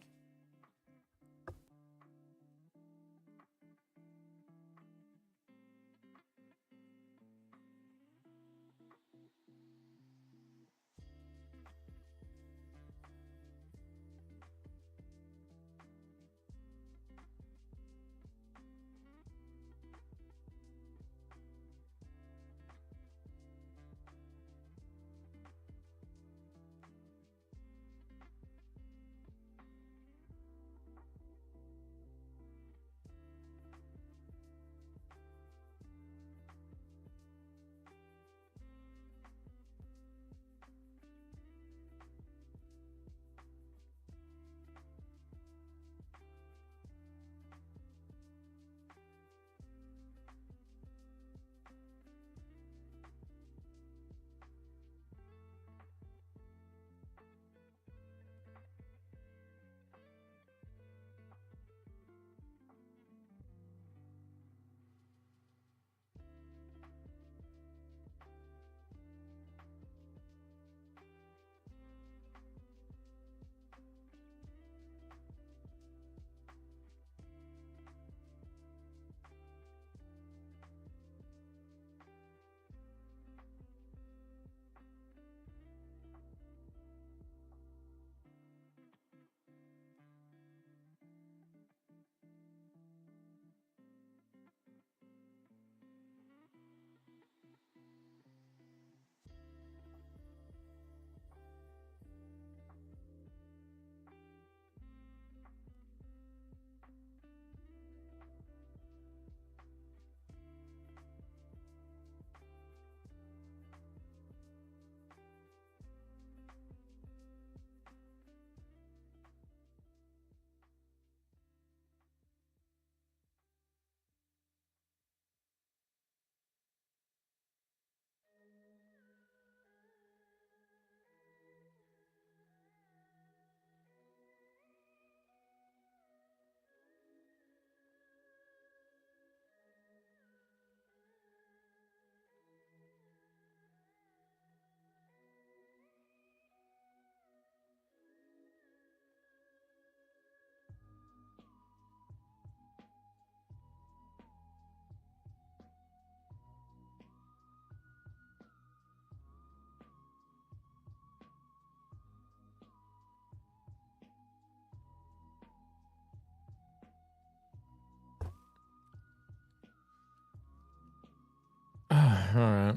[SPEAKER 1] All right.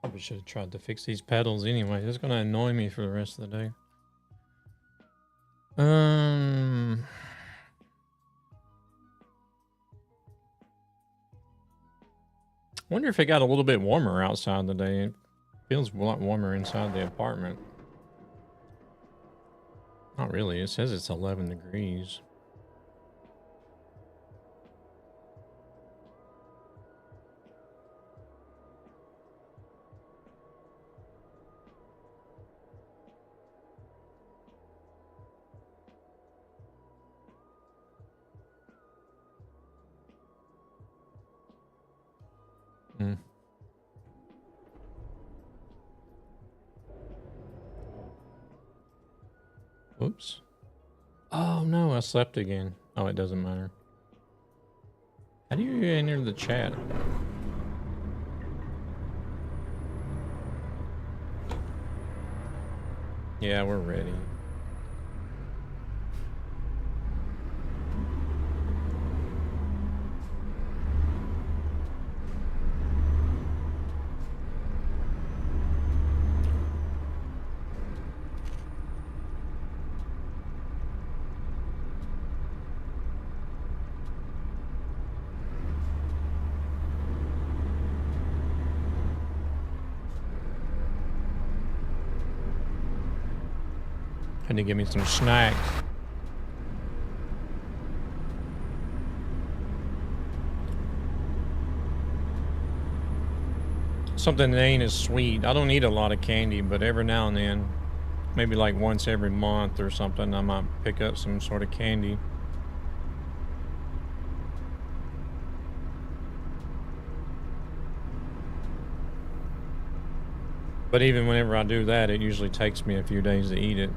[SPEAKER 1] Probably should have tried to fix these pedals anyway. It's gonna annoy me for the rest of the day. Wonder if it got a little bit warmer outside today. It feels a lot warmer inside the apartment. Not really. It says it's 11 degrees. Oops. Oh no, I slept again. Oh, it doesn't matter. How do you enter the chat? Yeah, we're ready. Had to give me some snacks. Something that ain't as sweet. I don't eat a lot of candy, but every now and then, maybe like once every month or something, I might pick up some sort of candy. But even whenever I do that, it usually takes me a few days to eat it.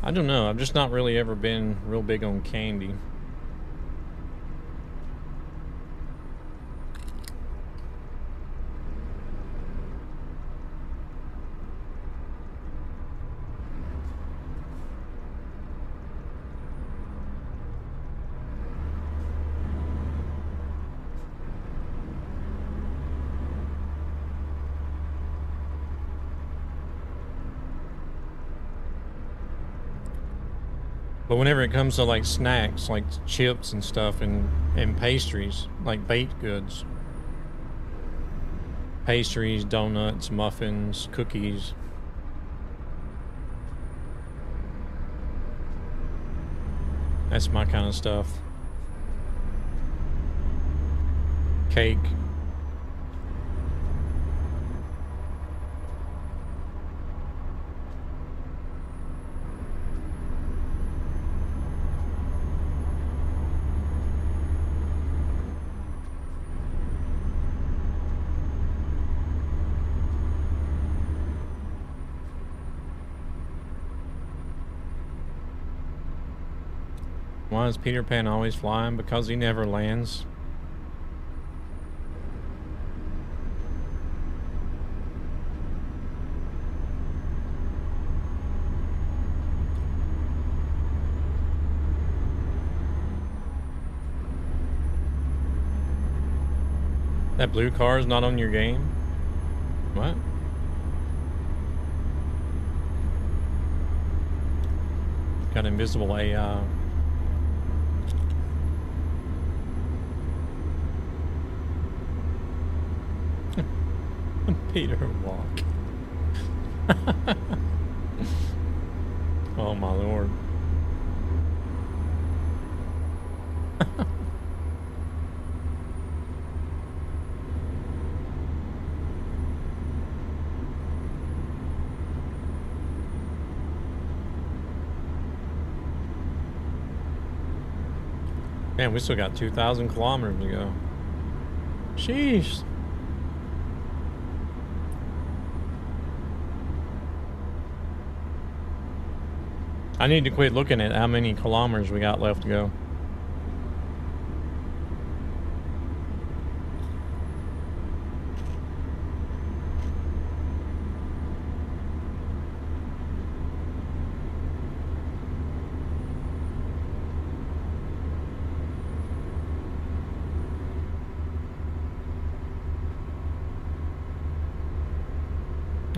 [SPEAKER 1] I don't know. I've just not really ever been real big on candy. But whenever it comes to like snacks, like chips and stuff and pastries, like baked goods, pastries, donuts, muffins, cookies, that's my kind of stuff. Cake. Why is Peter Pan always flying? Because he never lands. That blue car is not on your game? What? Got invisible AI. Peter walk. Oh my lord. Man, we still got 2,000 kilometers to go. Sheesh. I need to quit looking at how many kilometers we got left to go.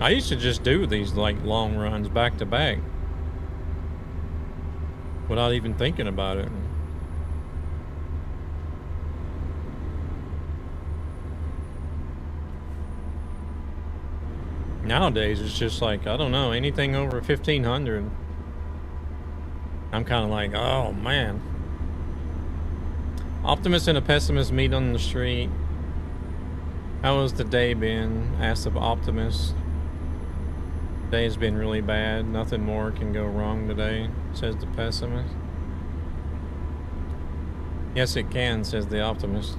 [SPEAKER 1] I used to just do these like long runs back to back without even thinking about it. Nowadays it's just like, I don't know, anything over 1,500 I'm kind of like, oh man. Optimist and a pessimist meet on the street. How has the day been? Asked the optimist. Day has been really bad. Nothing more can go wrong today, says the pessimist. Yes, it can, says the optimist.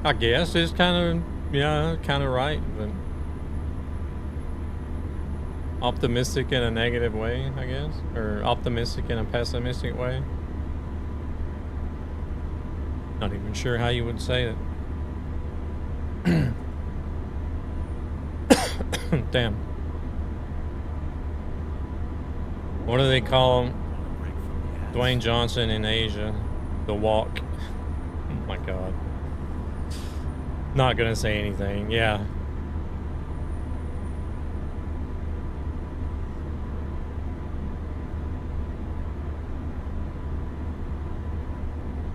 [SPEAKER 1] I guess it's kind of, yeah, kind of right, but optimistic in a negative way, I guess, or optimistic in a pessimistic way. Not even sure how you would say it. Damn. What do they call Dwayne Johnson in Asia? The walk. Oh my god. Not gonna say anything. Yeah.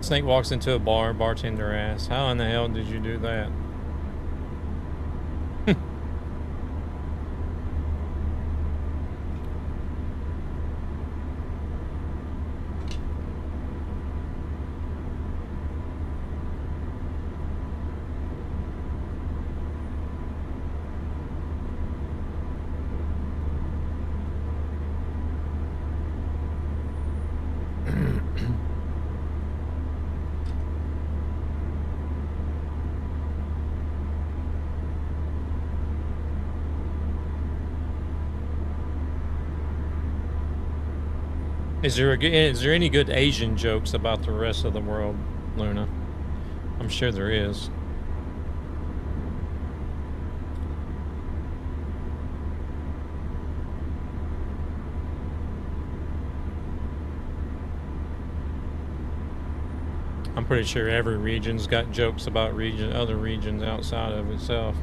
[SPEAKER 1] Snake walks into a bar, bartender asks, "How in the hell did you do that?" Is there any good Asian jokes about the rest of the world, Luna? I'm sure there is. I'm pretty sure every region's got jokes about other regions outside of itself.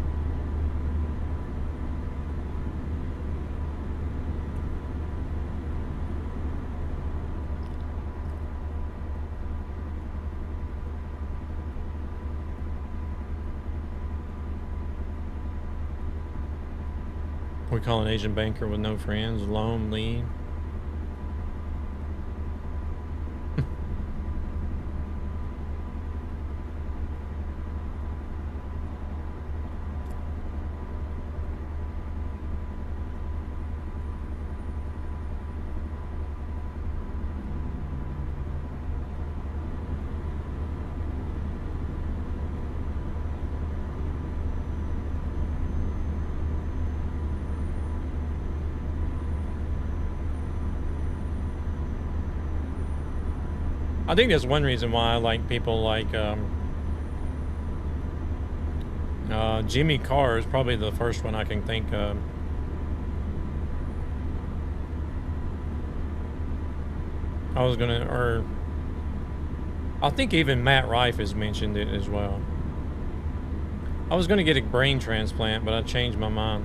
[SPEAKER 1] We call an Asian banker with no friends lonely. I think that's one reason why I like people like Jimmy Carr is probably the first one I can think of. I think even Matt Rife has mentioned it as well. I was gonna get a brain transplant, but I changed my mind.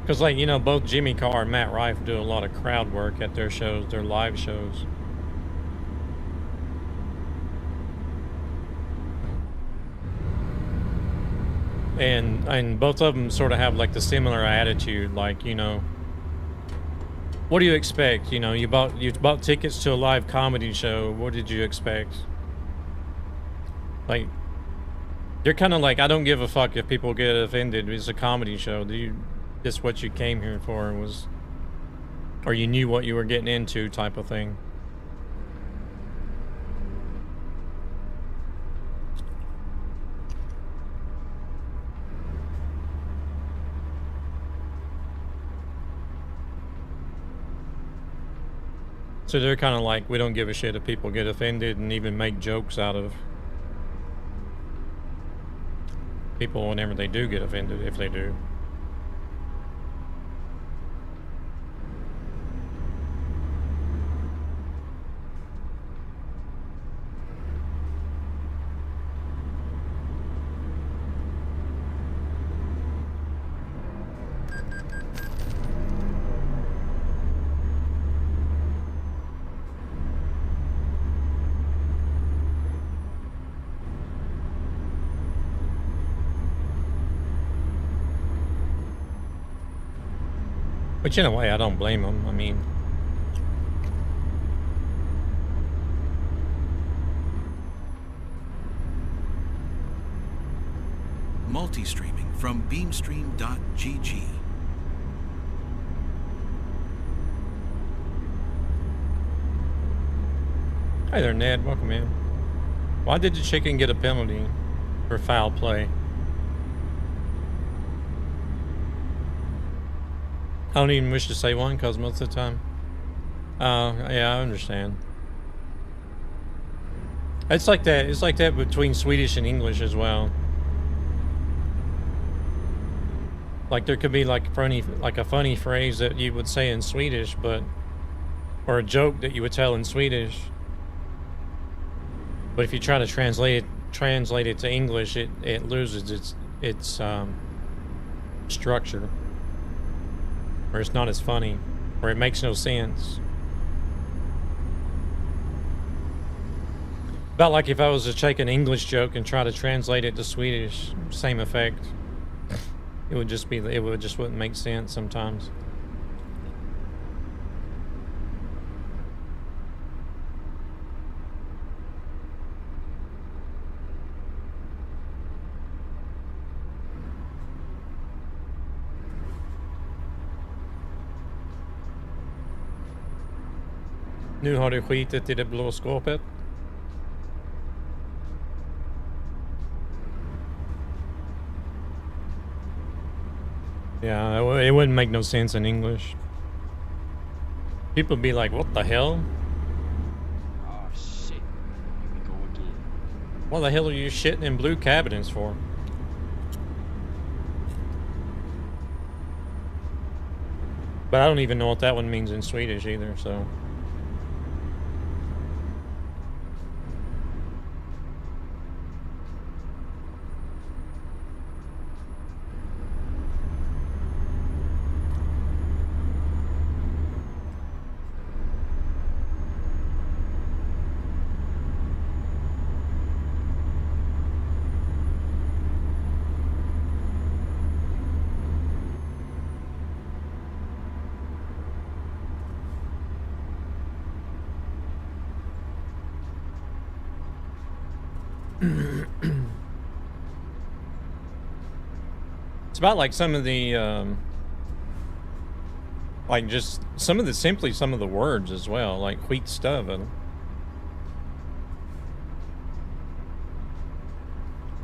[SPEAKER 1] Because, like, you know, both Jimmy Carr and Matt Rife do a lot of crowd work at their shows, their live shows. And both of them sort of have, like, the similar attitude. Like, you know, what do you expect? You know, you bought tickets to a live comedy show. What did you expect? Like, they're kind of like, I don't give a fuck if people get offended. It's a comedy show. This what you came here for or you knew what you were getting into type of thing. So they're kind of like, we don't give a shit if people get offended and even make jokes out of people whenever they do get offended, if they do. Which in a way, I don't blame them. I mean,
[SPEAKER 8] Multi-streaming from beamstream.gg.
[SPEAKER 1] Hi there, Ned. Welcome in. Why did the chicken get a penalty for foul play? I don't even wish to say one because most of the time. Yeah, I understand. It's like that. It's like that between Swedish and English as well. Like there could be like a funny phrase that you would say in Swedish, but or a joke that you would tell in Swedish. But if you try to translate it to English, it loses its structure, or it's not as funny, or it makes no sense. About like if I was to take an English joke and try to translate it to Swedish, same effect. It would just wouldn't make sense sometimes. Nu har du skitit i det blå skåpet. Yeah, it wouldn't make no sense in English. People would be like, what the hell?
[SPEAKER 3] Oh shit. Here we go again.
[SPEAKER 1] What the hell are you shitting in blue cabinets for? But I don't even know what that one means in Swedish either, so. It's about like some of the, like just some of the words as well, like wheat stuff.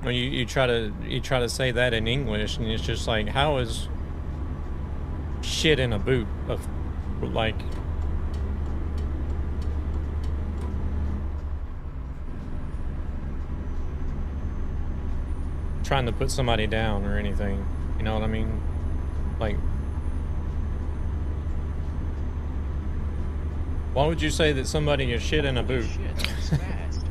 [SPEAKER 1] Well, you try to say that in English, and it's just like, how is shit in a boot of like. Trying to put somebody down or anything, you know what I mean? Like, why would you say that somebody is shit in a boot?
[SPEAKER 3] Shit, that's fast.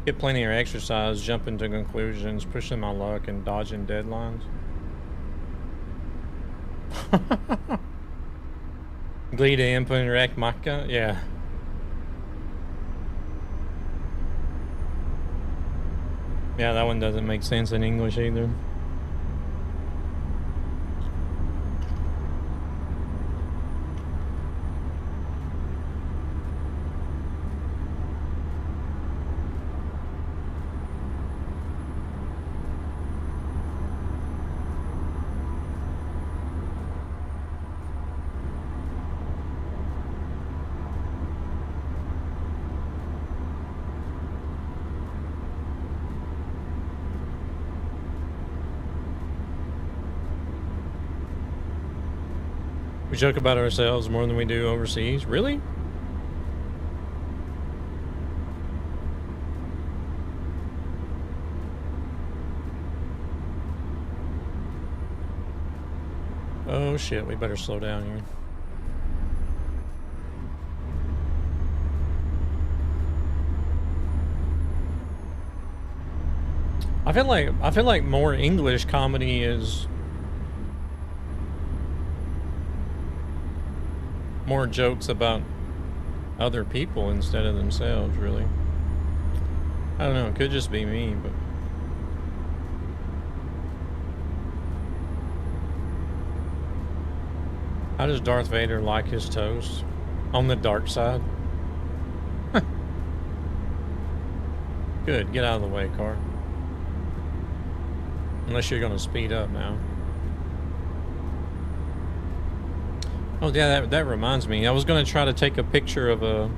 [SPEAKER 1] Get plenty of exercise, jumping to conclusions, pushing my luck, and dodging deadlines. Glida input rek macka, yeah. Yeah, that one doesn't make sense in English either. We joke about ourselves more than we do overseas. Really? Oh shit, we better slow down here. I feel like more English comedy is more jokes about other people instead of themselves, really. I don't know, it could just be me, but how does Darth Vader like his toast? On the dark side? Good, get out of the way, car. Unless you're gonna speed up now. Oh yeah, that reminds me. I was gonna try to take a picture of a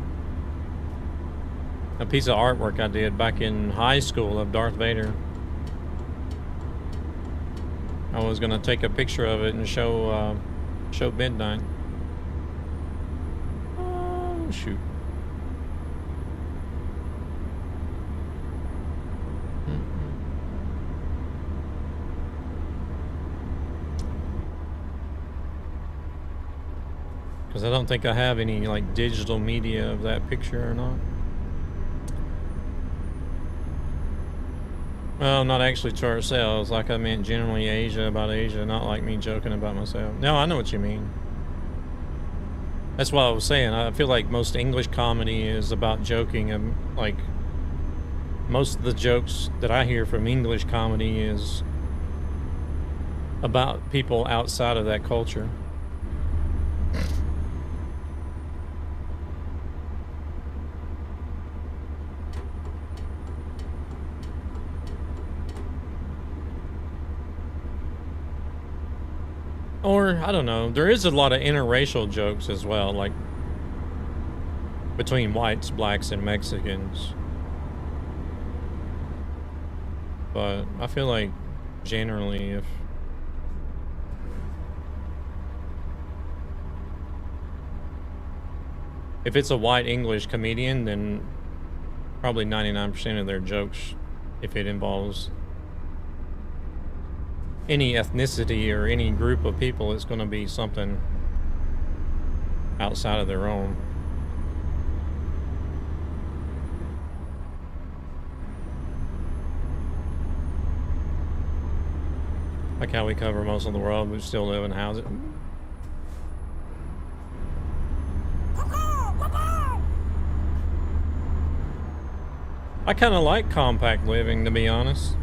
[SPEAKER 1] piece of artwork I did back in high school of Darth Vader. I was gonna take a picture of it and show Midnight. Oh shoot. Because I don't think I have any like digital media of that picture or not. Well, not actually to ourselves. Like I meant generally Asia, about Asia, not like me joking about myself. No, I know what you mean. That's what I was saying. I feel like most English comedy is about joking, and like most of the jokes that I hear from English comedy is about people outside of that culture. Or, I don't know, there is a lot of interracial jokes as well, like between whites, blacks, and Mexicans. But I feel like generally if it's a white English comedian, then probably 99% of their jokes, if it involves any ethnicity or any group of people, it's going to be something outside of their own. Like how we cover most of the world, we still live in houses. I kind of like compact living, to be honest.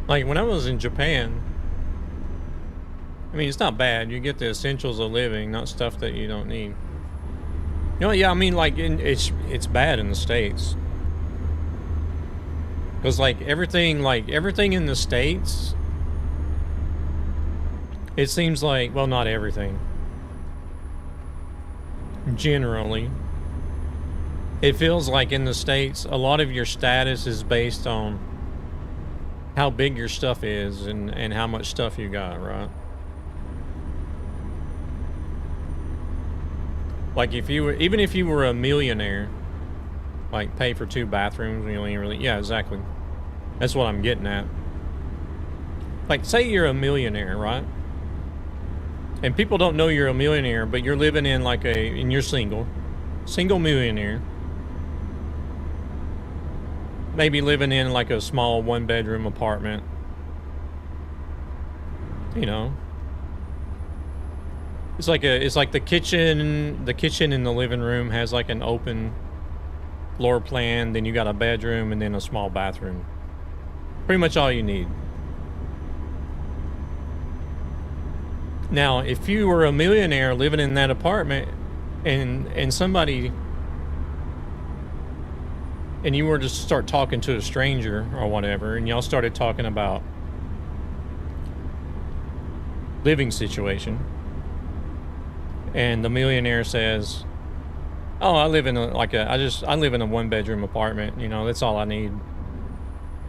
[SPEAKER 1] Like, when I was in Japan, I mean, it's not bad. You get the essentials of living, not stuff that you don't need. You know, yeah, I mean, like, it's bad in the States. Because, like, everything in the States, it seems like, well, not everything. Generally. It feels like in the States, a lot of your status is based on how big your stuff is and how much stuff you got, right? Like even if you were a millionaire, like pay for 2 bathrooms, you only really, yeah, exactly. That's what I'm getting at. Like, say you're a millionaire, right? And people don't know you're a millionaire, but you're living in like and you're single millionaire. Maybe living in like a small 1-bedroom apartment. You know. It's like the kitchen in the living room has like an open floor plan, then you got a bedroom and then a small bathroom. Pretty much all you need. Now, if you were a millionaire living in that apartment and somebody, and you were to start talking to a stranger or whatever, and y'all started talking about living situation, and the millionaire says, "Oh, I live in a 1-bedroom apartment, you know, that's all I need."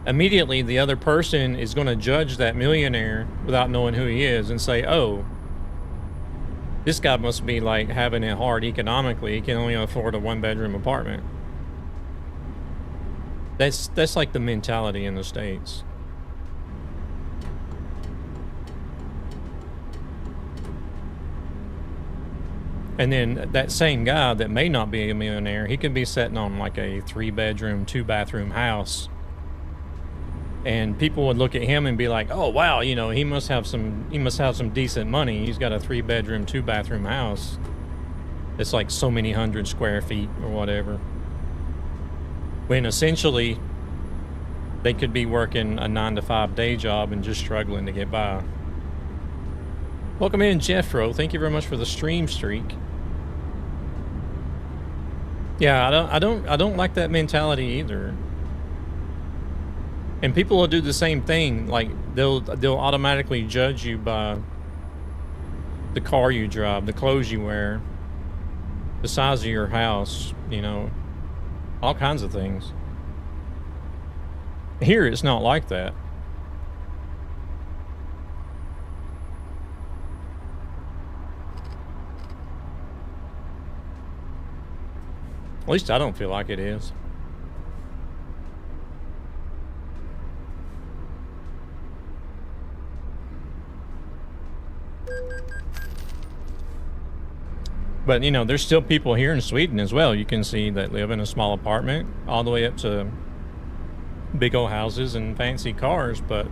[SPEAKER 1] Immediately, the other person is going to judge that millionaire without knowing who he is and say, "Oh, this guy must be like having it hard economically. He can only afford a 1-bedroom apartment." That's like the mentality in the States. And then that same guy that may not be a millionaire, he could be sitting on like a 3-bedroom, 2-bathroom house. And people would look at him and be like, "Oh wow, you know, he must have some decent money. He's got a 3-bedroom, 2-bathroom house. It's like so many hundred square feet or whatever." When essentially they could be working a 9-to-5 day job and just struggling to get by. Welcome in, Jeffro. Thank you very much for the stream streak. Yeah, I don't like that mentality either. And people will do the same thing. Like they'll automatically judge you by the car you drive, the clothes you wear, the size of your house, you know, all kinds of things. Here, it's not like that. At least I don't feel like it is. But, you know, there's still people here in Sweden as well. You can see that live in a small apartment all the way up to big old houses and fancy cars, but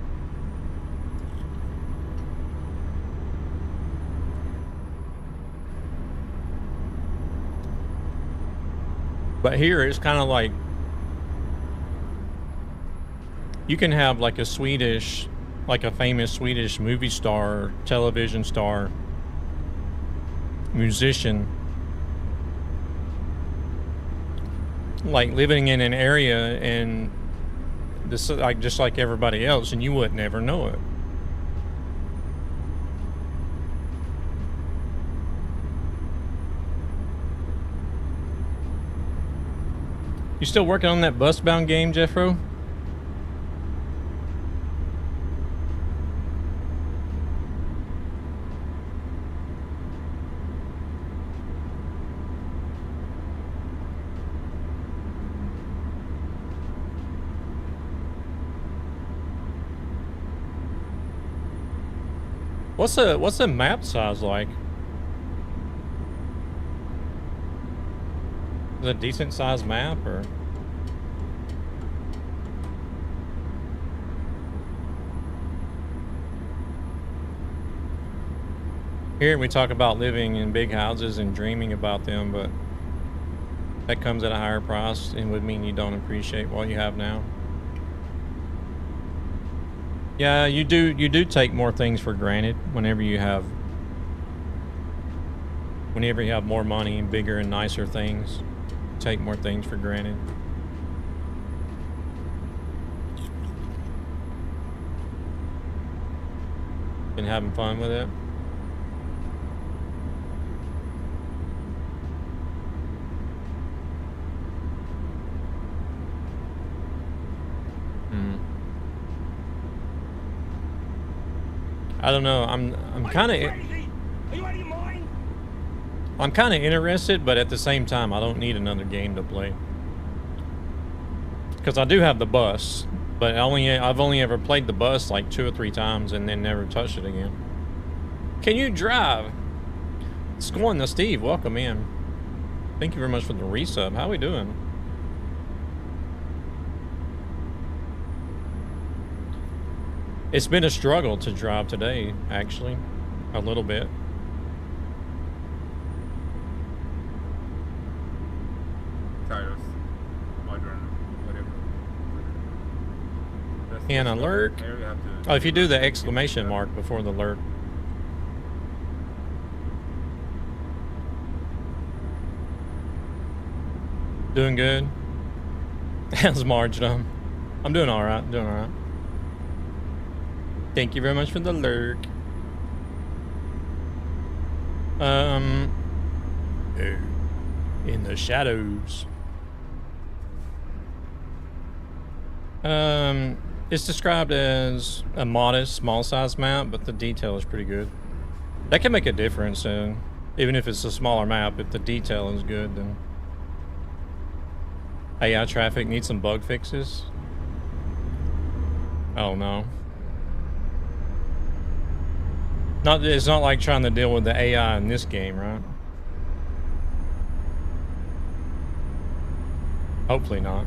[SPEAKER 1] here it's kind of like you can have like a Swedish, like a famous Swedish movie star, television star, musician, like living in an area and this like just like everybody else, and you would never know it. You still working on that bus-bound game, Jeffro? What's the map size like? Is it a decent sized map or? Here we talk about living in big houses and dreaming about them, but that comes at a higher price and would mean you don't appreciate what you have now. Yeah, you do take more things for granted whenever you have more money and bigger and nicer things. You take more things for granted. Been having fun with it? I don't know. I'm kind of interested, but at the same time, I don't need another game to play because I do have the bus, but I've only ever played the bus like 2 or 3 times and then never touched it again. Can you drive? It's going to Steve. Welcome in. Thank you very much for the resub. How we doing? It's been a struggle to drive today, actually, a little bit. And alert. Oh, if you do the exclamation mark before the alert. Doing good? How's Marge done? I'm doing all right, Thank you very much for the lurk. In the shadows. It's described as a modest, small-sized map, but the detail is pretty good. That can make a difference, even if it's a smaller map. If the detail is good, then AI traffic needs some bug fixes. Oh no. It's not like trying to deal with the AI in this game, right? Hopefully not.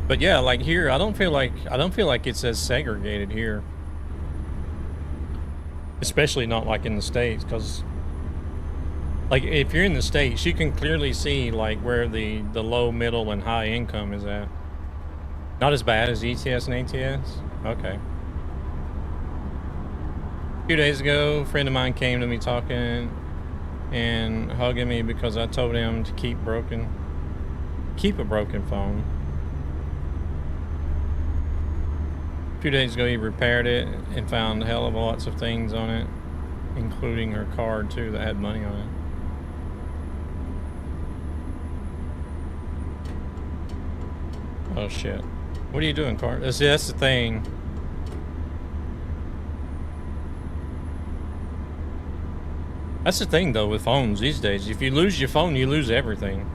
[SPEAKER 1] But yeah, like here, I don't feel like it's as segregated here. Especially not like in the States, because Like, if you're in the States, you can clearly see, like, where the low, middle, and high income is at. Not as bad as ETS and ATS? Okay. A few days ago, a friend of mine came to me talking and hugging me because I told him to keep a broken phone. A few days ago, he repaired it and found a hell of lots of things on it, including her card, too, that had money on it. Oh shit. What are you doing, Cart? That's the thing. That's the thing though with phones these days. If you lose your phone, you lose everything.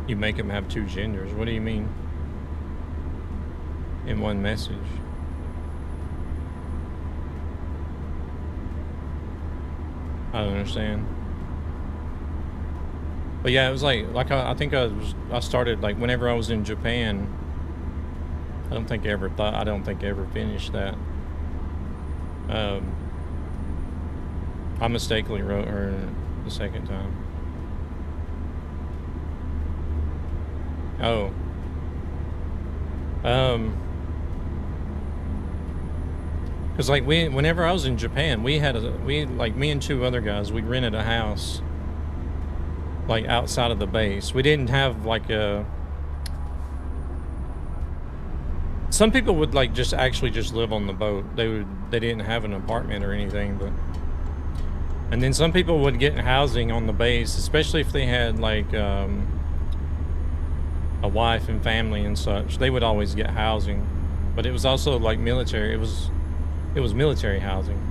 [SPEAKER 1] You make them have two genders. What do you mean? In one message. I don't understand. But yeah, it was like I think I started like whenever I was in Japan. I don't think I ever finished that. I mistakenly wrote her the second time. Oh. Cause like whenever I was in Japan, me and two other guys, we rented a house like outside of the base. We didn't have like some people would like just live on the boat. They didn't have an apartment or anything, and then some people would get housing on the base, especially if they had like a wife and family and such. They would always get housing, but it was also like military. It was military housing.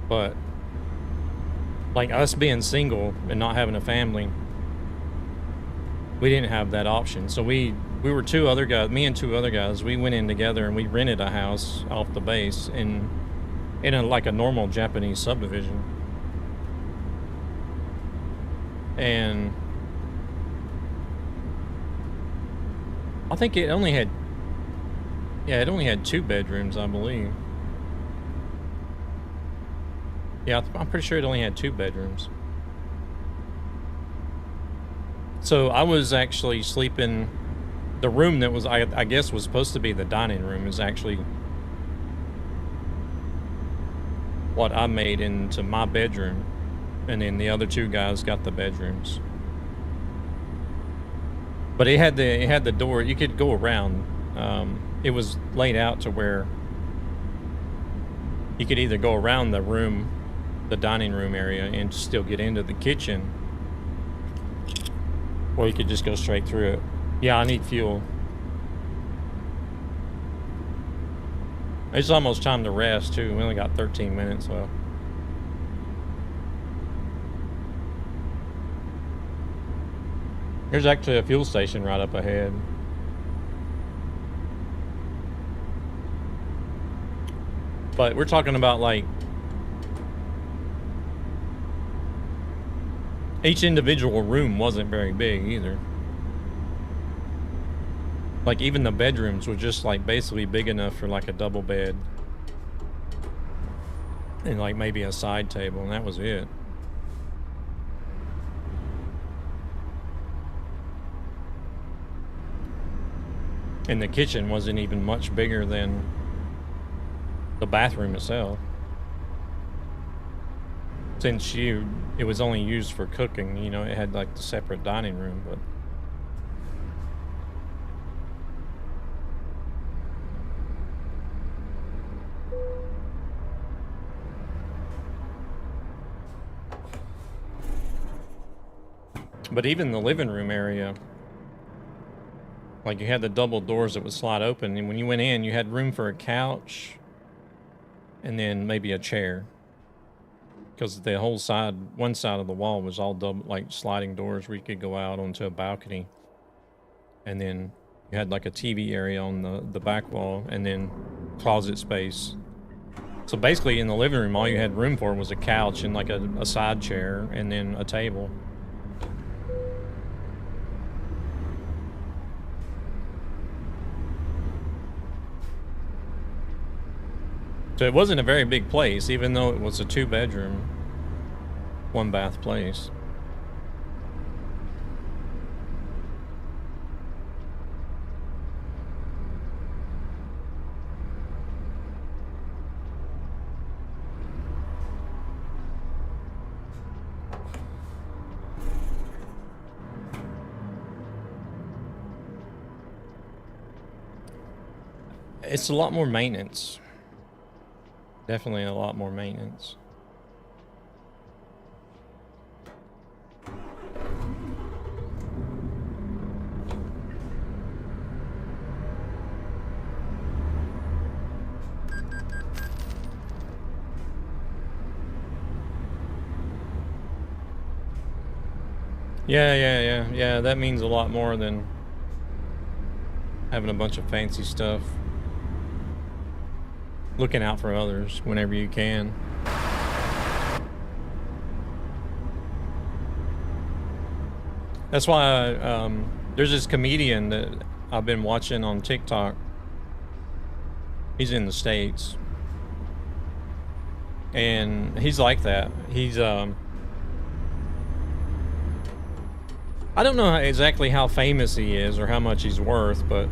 [SPEAKER 1] But like us being single and not having a family, we didn't have that option. So we were two other guys, me and two other guys, we went in together and we rented a house off the base in like a normal Japanese subdivision. And I think it only had two bedrooms, I believe. Yeah, I'm pretty sure it only had two bedrooms. So I was actually sleeping, the room that was, I guess was supposed to be the dining room is actually what I made into my bedroom. And then the other two guys got the bedrooms. But it had the door, you could go around. It was laid out to where you could either go around the room, the dining room area, and still get into the kitchen, or you could just go straight through it. Yeah, I need fuel. It's almost time to rest too. We only got 13 minutes left. There's actually a fuel station right up ahead. But we're talking about like each individual room wasn't very big either. Like even the bedrooms were just like basically big enough for like a double bed and like maybe a side table, and that was it. And the kitchen wasn't even much bigger than the bathroom itself. Since it was only used for cooking, you know, it had like the separate dining room, but even the living room area, like you had the double doors that would slide open, and when you went in, you had room for a couch and then maybe a chair. Because the whole side, one side of the wall was all double, like sliding doors where you could go out onto a balcony. And then you had like a TV area on the back wall, and then closet space. So basically in the living room, all you had room for was a couch and like a side chair and then a table. So it wasn't a very big place, even though it was a 2-bedroom, 1-bath place. It's a lot more maintenance. Definitely a lot more maintenance. Yeah, that means a lot more than having a bunch of fancy stuff. Looking out for others whenever you can. That's why there's this comedian that I've been watching on TikTok. He's in the States. And he's like that. He's I don't know exactly how famous he is or how much he's worth, but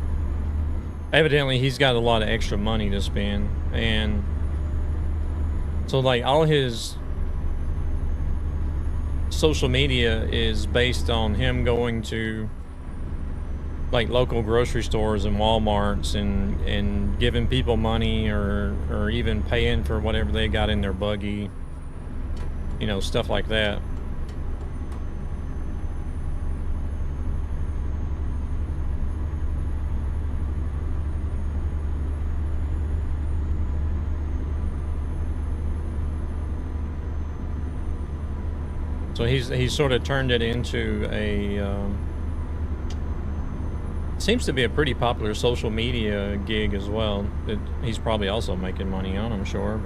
[SPEAKER 1] evidently he's got a lot of extra money to spend. And so like all his social media is based on him going to like local grocery stores and Walmarts and giving people money or even paying for whatever they got in their buggy, you know, stuff like that. So he's sort of turned it into a seems to be a pretty popular social media gig as well. He's probably also making money on, I'm sure,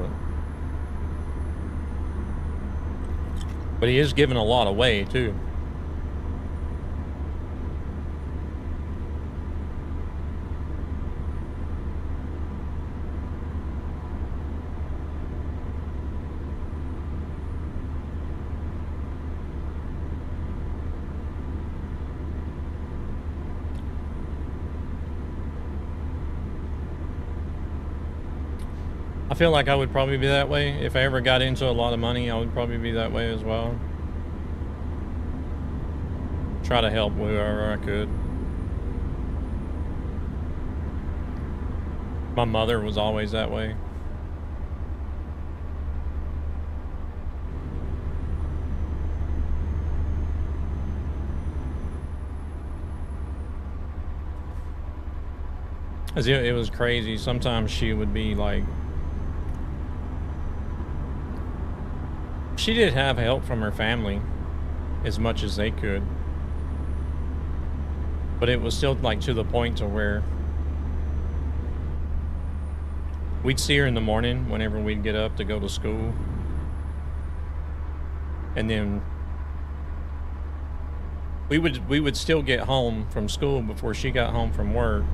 [SPEAKER 1] but he is giving a lot away too. I feel like I would probably be that way. If I ever got into a lot of money, I would probably be that way as well. Try to help whoever I could. My mother was always that way. It was crazy. Sometimes she would be like, she did have help from her family as much as they could, but it was still like to the point to where we'd see her in the morning whenever we'd get up to go to school, and then we would still get home from school before she got home from work.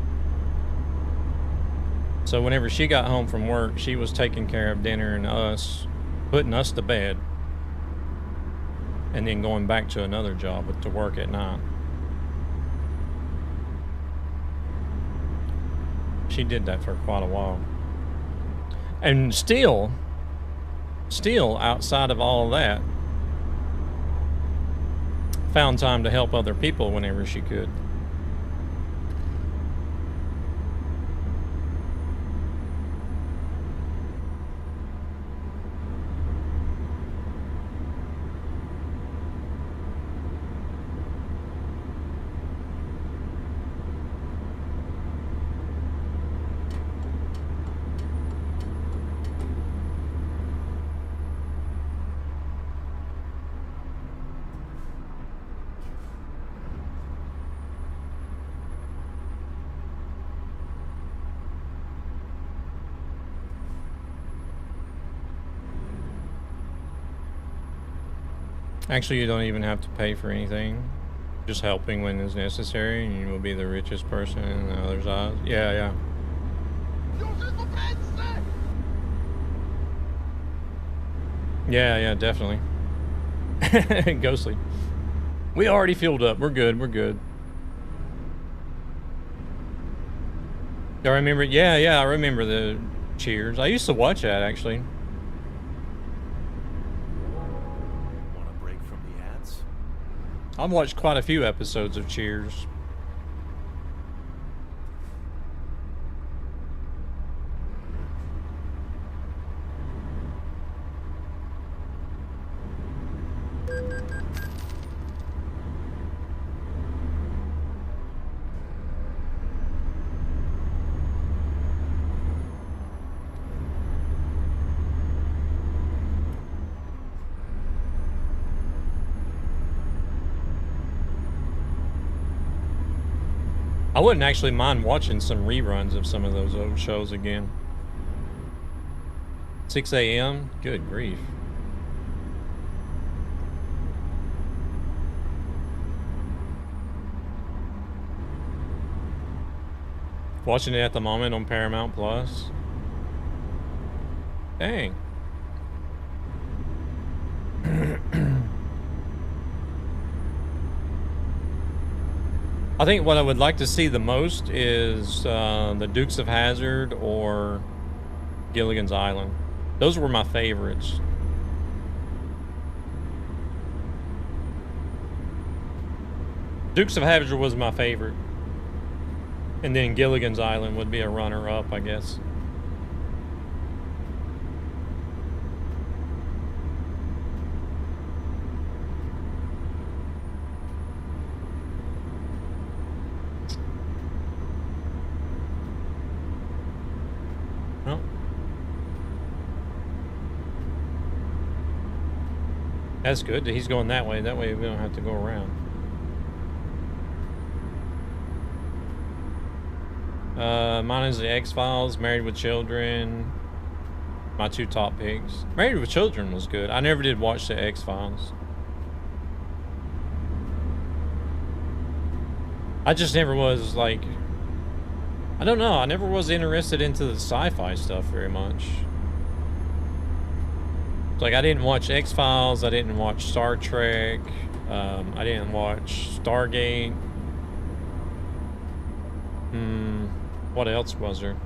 [SPEAKER 1] So whenever she got home from work, she was taking care of dinner and us, putting us to bed, and then going back to another job to work at night. She did that for quite a while. And still outside of all of that, found time to help other people whenever she could. Actually, you don't even have to pay for anything. Just helping when is necessary, and you will be the richest person in the other's eyes. Yeah, yeah. Yeah, yeah, definitely. Ghostly. We already filled up. We're good. We're good. I remember. Yeah, yeah. I remember the Cheers. I used to watch that actually.
[SPEAKER 7] Want a break from the ads?
[SPEAKER 1] I've watched quite a few episodes of Cheers. I wouldn't actually mind watching some reruns of some of those old shows again. 6 a.m.? Good grief. Watching it at the moment on Paramount Plus. Dang. I think what I would like to see the most is the Dukes of Hazzard or Gilligan's Island. Those were my favorites. Dukes of Hazzard was my favorite. And then Gilligan's Island would be a runner-up, I guess. Oh. That's good. He's going that way. That way we don't have to go around. Mine is the X-Files, Married with Children. My two top picks. Married with Children was good. I never did watch the X-Files. I just never was like, I don't know, I never was interested into the sci-fi stuff very much. Like, I didn't watch X-Files, I didn't watch Star Trek, I didn't watch Stargate. What else was there?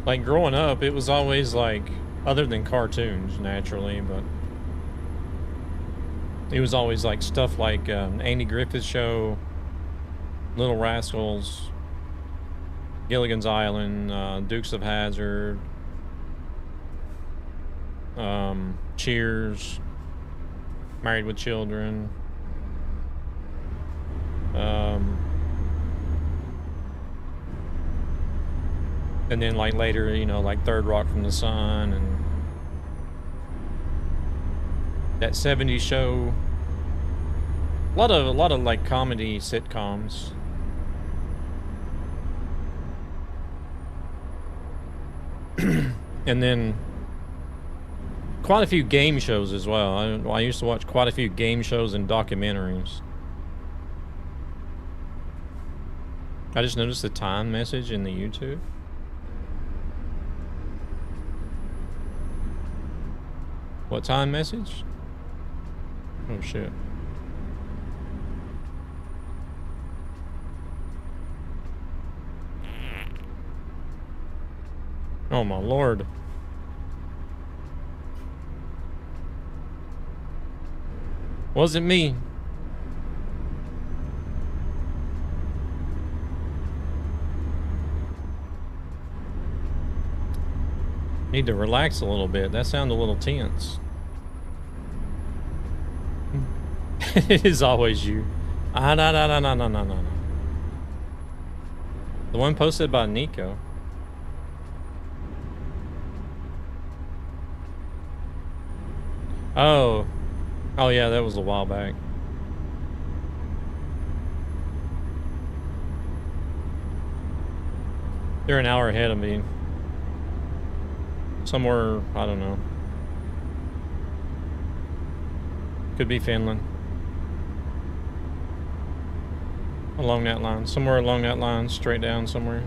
[SPEAKER 1] Like, growing up, it was always like, other than cartoons, naturally, but it was always like stuff like Andy Griffith Show, Little Rascals, Gilligan's Island, Dukes of Hazzard, Cheers, Married with Children, and then like later, you know, like Third Rock from the Sun and that 70s show. A lot of like comedy sitcoms. And then quite a few game shows as well. I used to watch quite a few game shows and documentaries. I just noticed the time message in the YouTube. What time message? Oh shit. Oh my lord. Wasn't me. Need to relax a little bit. That sounded a little tense. It is always you. No. The one posted by Nico. Oh. Oh, yeah, that was a while back. They're an hour ahead of me. Somewhere, I don't know. Could be Finland. Along that line. Somewhere along that line, straight down somewhere.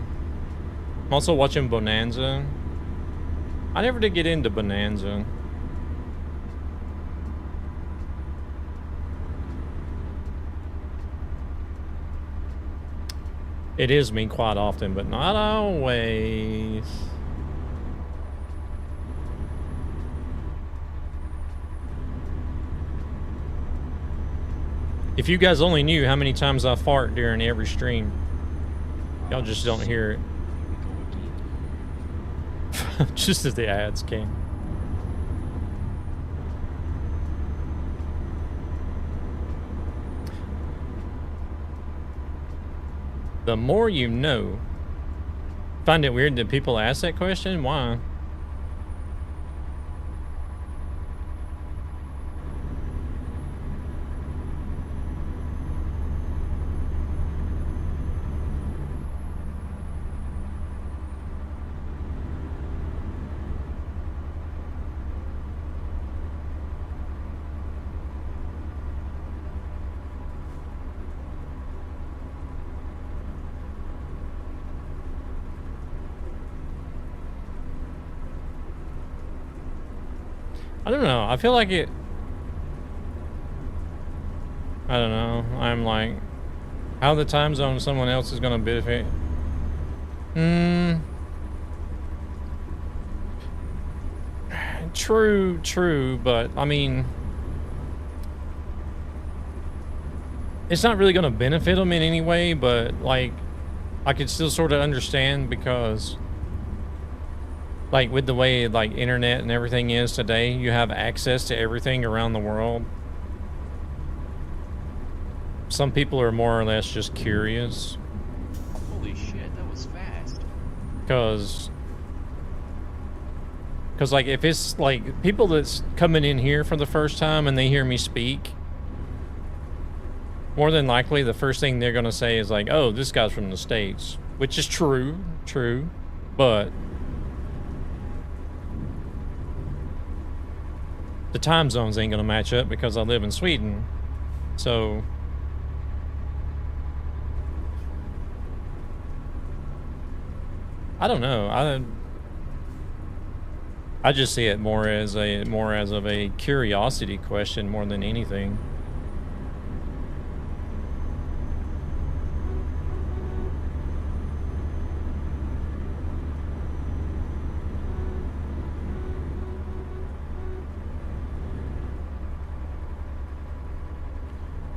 [SPEAKER 1] I'm also watching Bonanza. I never did get into Bonanza. It is me quite often, but not always. If you guys only knew how many times I fart during every stream. Y'all just don't hear it. Just as the ads came. The more you know. Find it weird that people ask that question? Why? I don't know. I feel like it... I don't know. I'm like... How the time zone someone else is going to benefit? True, but I mean... It's not really going to benefit them in any way, but like... I could still sort of understand because... Like, with the way, like, internet and everything is today, you have access to everything around the world. Some people are more or less just curious.
[SPEAKER 3] Holy shit, that was fast.
[SPEAKER 1] Because, like, if it's, like, people that's coming in here for the first time and they hear me speak, more than likely, the first thing they're going to say is, like, oh, this guy's from the States. Which is true, but... The time zones ain't gonna match up because I live in Sweden. So I don't know. I just see it more as of a curiosity question more than anything.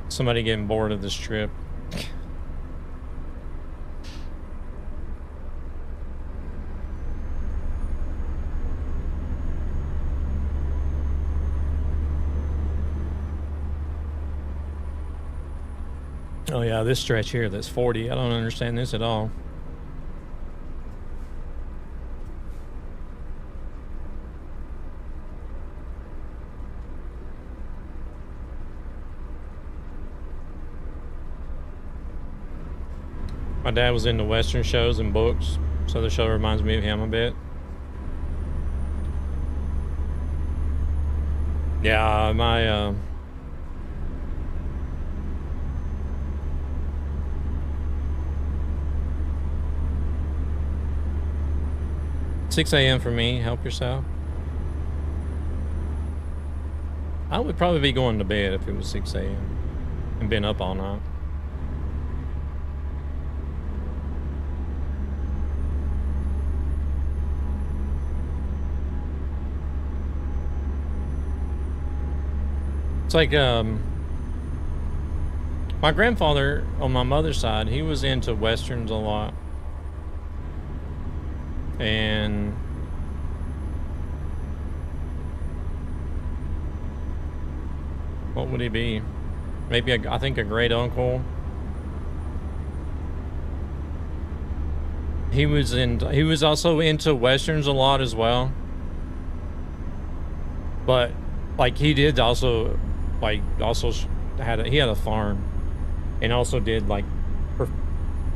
[SPEAKER 1] Somebody getting bored of this trip. Oh yeah, this stretch here that's 40. I don't understand this at all. My dad was into Western shows and books, so the show reminds me of him a bit. Yeah, my 6 a.m. for me. Help yourself. I would probably be going to bed if it was 6 a.m. and been up all night. It's like, my grandfather on my mother's side, he was into Westerns a lot. And what would he be? Maybe I think a great uncle. He was also into Westerns a lot as well. But like he did also, like also he had a farm, and also did like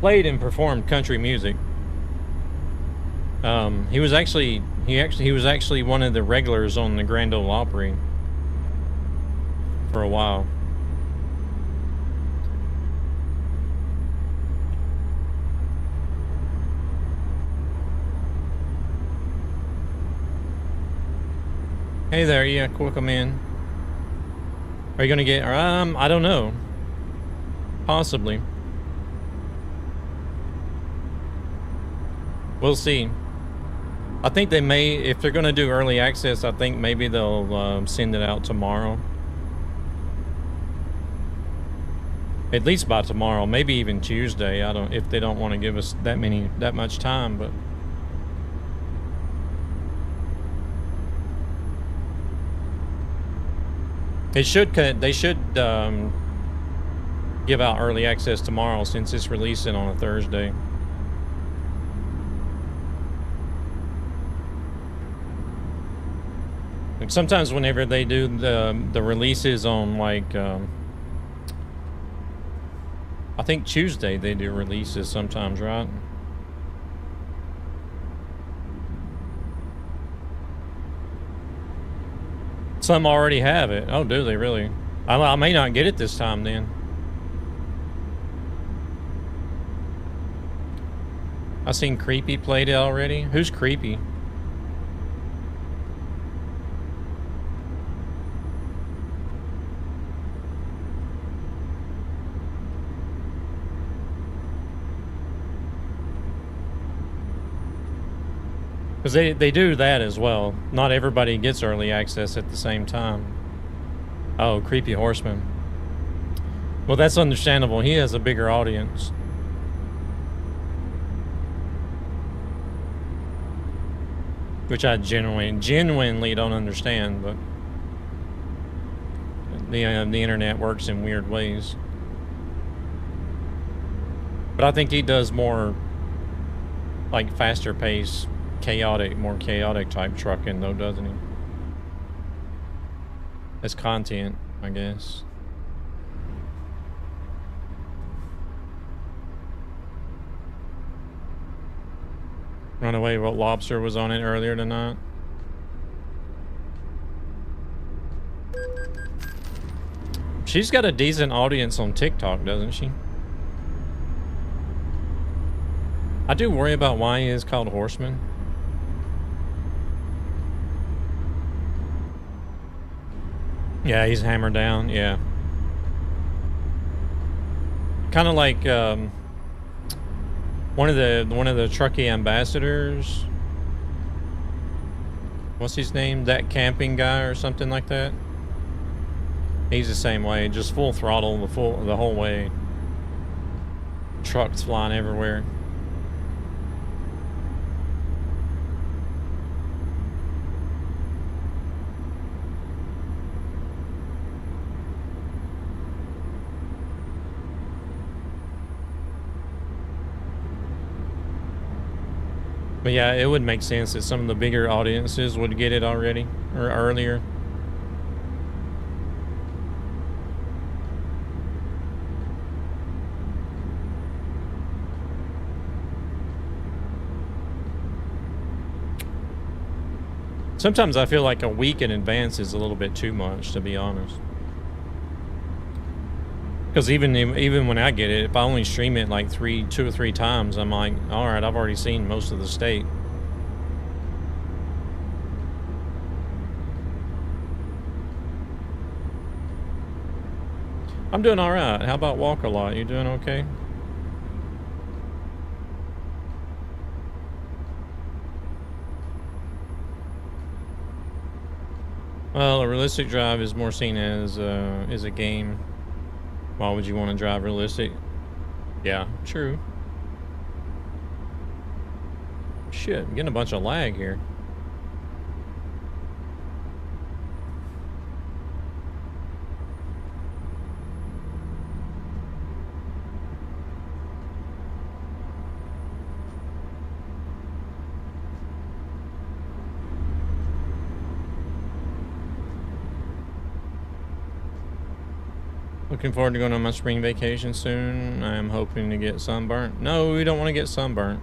[SPEAKER 1] played and performed country music. He was actually one of the regulars on the Grand Ole Opry for a while. Hey there, yeah, welcome in. Are you gonna get, I don't know. Possibly. We'll see. I think they may, if they're gonna do early access, I think maybe they'll send it out tomorrow. At least by tomorrow, maybe even Tuesday. I don't, if they don't want to give us that much time, but. They should give out early access tomorrow since it's releasing on a Thursday. And sometimes whenever they do the releases on like I think Tuesday they do releases sometimes, right? Some already have it. Oh, do they really? I may not get it this time then. I seen Creepy played it already. Who's Creepy? Because they do that as well. Not everybody gets early access at the same time. Oh, Creepy Horseman. Well, that's understandable. He has a bigger audience. Which I genuinely don't understand, but the internet works in weird ways. But I think he does more like faster pace, more chaotic type trucking though, doesn't he? As content, I guess. Runaway What Lobster was on it earlier tonight. She's got a decent audience on TikTok, doesn't she? I do worry about why he is called Horseman. Yeah, he's hammered down, yeah. Kind of like one of the truckie ambassadors. What's his name? That camping guy or something like that. He's the same way, just full throttle the whole way. Trucks flying everywhere. But yeah, it would make sense that some of the bigger audiences would get it already, or earlier. Sometimes I feel like a week in advance is a little bit too much, to be honest. Because even when I get it, if I only stream it like 2 or 3 times, I'm like, all right, I've already seen most of the state. I'm doing all right. How about Walk a Lot? You doing okay? Well, a realistic drive is more seen as a game. Why would you want to drive realistic? Yeah, true. Shit, I'm getting a bunch of lag here. Looking forward to going on my spring vacation soon. I am hoping to get sunburnt. No, we don't want to get sunburnt.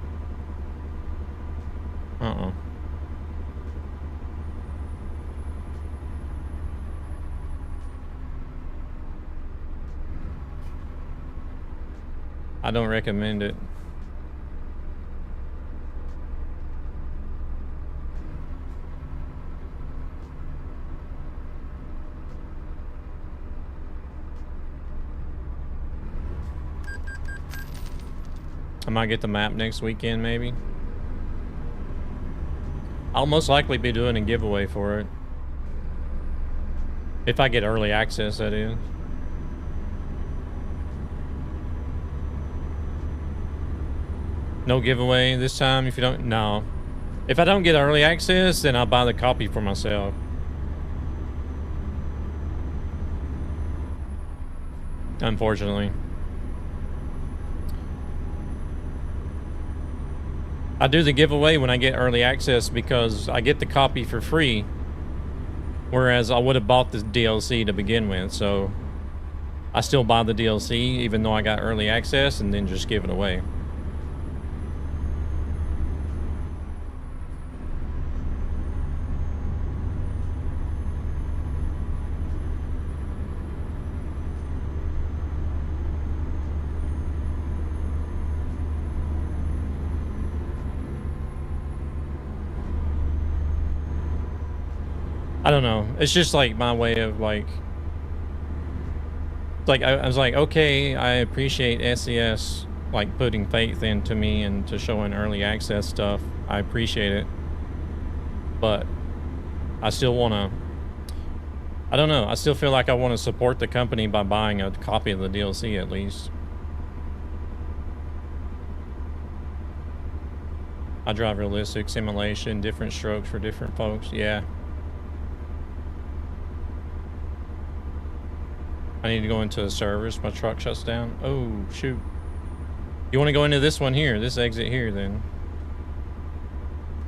[SPEAKER 1] I don't recommend it. I might get the map next weekend, maybe. I'll most likely be doing a giveaway for it. If I get early access, that is. No giveaway this time if you don't... No. If I don't get early access, then I'll buy the copy for myself. Unfortunately. I do the giveaway when I get early access because I get the copy for free. Whereas I would have bought the DLC to begin with, so I still buy the DLC even though I got early access and then just give it away. I don't know. It's just like my way of like I was like, okay, I appreciate SES like putting faith into me and to showing early access stuff. I appreciate it. But I still want to, I don't know. I still feel like I want to support the company by buying a copy of the DLC at least. I drive realistic simulation, different strokes for different folks. Yeah. I need to go into the service. My truck shuts down. Oh, shoot. You want to go into this one here, this exit here then?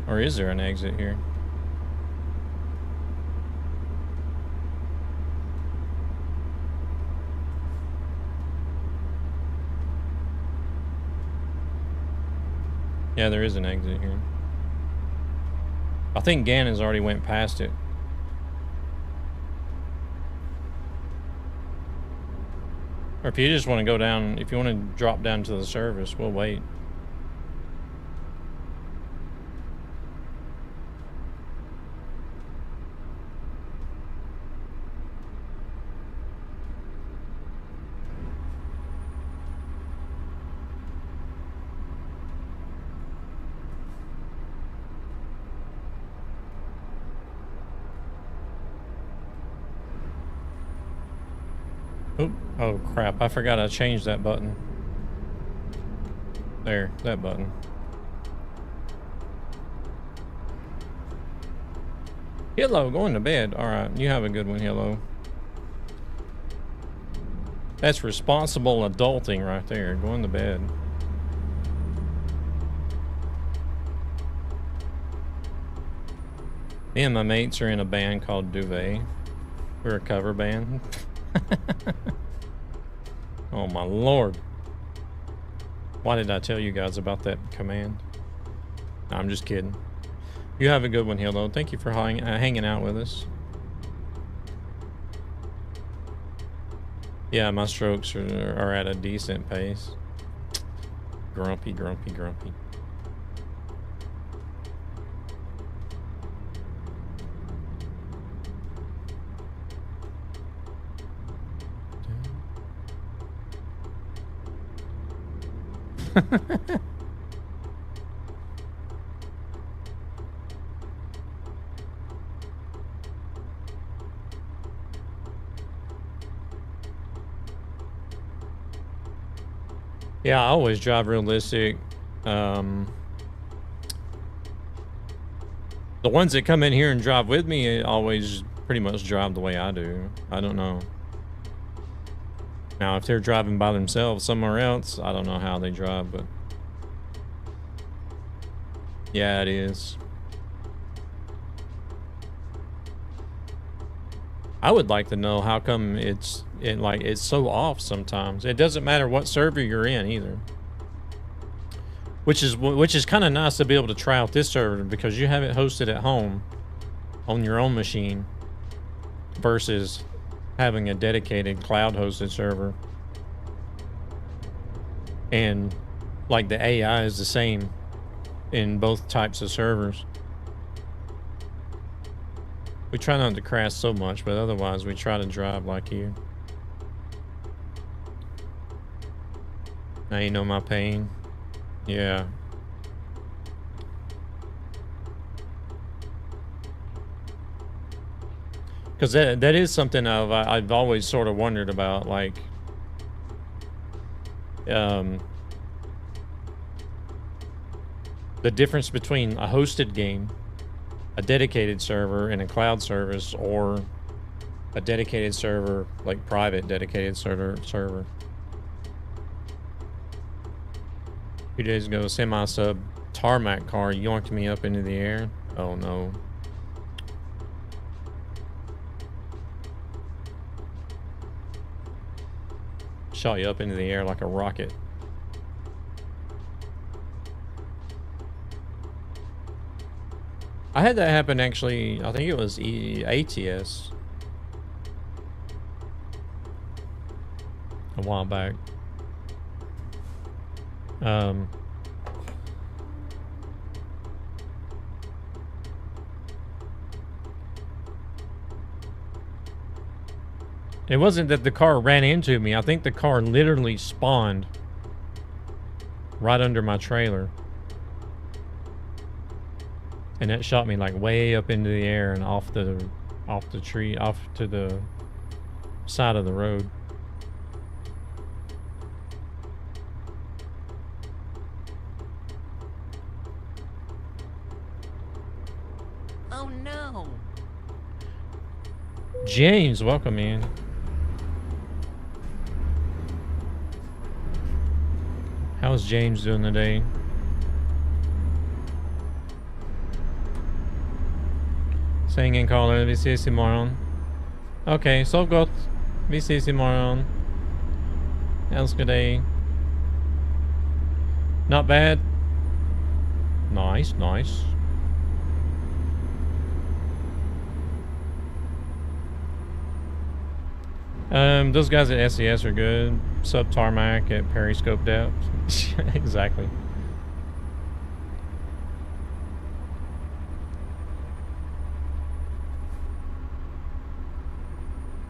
[SPEAKER 1] Or is there an exit here? Yeah, there is an exit here. I think Gannon's already went past it. Or if you just want to go down, if you want to drop down to the service, we'll wait. Oh crap, I forgot I changed that button. There, that button. Hello, going to bed. Alright, you have a good one, hello. That's responsible adulting right there, going to bed. Me and my mates are in a band called Duvet. We're a cover band. Oh my lord. Why did I tell you guys about that command? No, I'm just kidding. You have a good one, Hello. Thank you for hanging out with us. Yeah, my strokes are at a decent pace. Grumpy, grumpy, grumpy. Yeah, I always drive realistic. The ones that come in here and drive with me always pretty much drive the way I do. I don't know. Now, if they're driving by themselves somewhere else, I don't know how they drive, but yeah, it is. I would like to know how come it's so off sometimes. It doesn't matter what server you're in either. Which is kind of nice to be able to try out this server because you have it hosted at home on your own machine versus having a dedicated cloud hosted server. And like the AI is the same in both types of servers. We try not to crash so much, but otherwise we try to drive like you. Now you know my pain. Yeah. Because that is something I've always sort of wondered about, like, the difference between a hosted game, a dedicated server, and a cloud service, or a dedicated server, like private dedicated server. A few days ago, a semi-sub tarmac car yoinked me up into the air. Oh no. Shot you up into the air like a rocket. I had that happen actually, I think it was ATS a while back. It wasn't that the car ran into me. I think the car literally spawned right under my trailer. And that shot me like way up into the air and off the tree, off to the side of the road.
[SPEAKER 6] Oh no.
[SPEAKER 1] James, welcome in. How's James doing today? Säg ingen caller, vi ses imorgon. Okej, sov gott. Vi ses imorgon. Älskar dig. Not bad. Nice, nice. Those guys at SES are good. Sub tarmac at periscope depth. Exactly.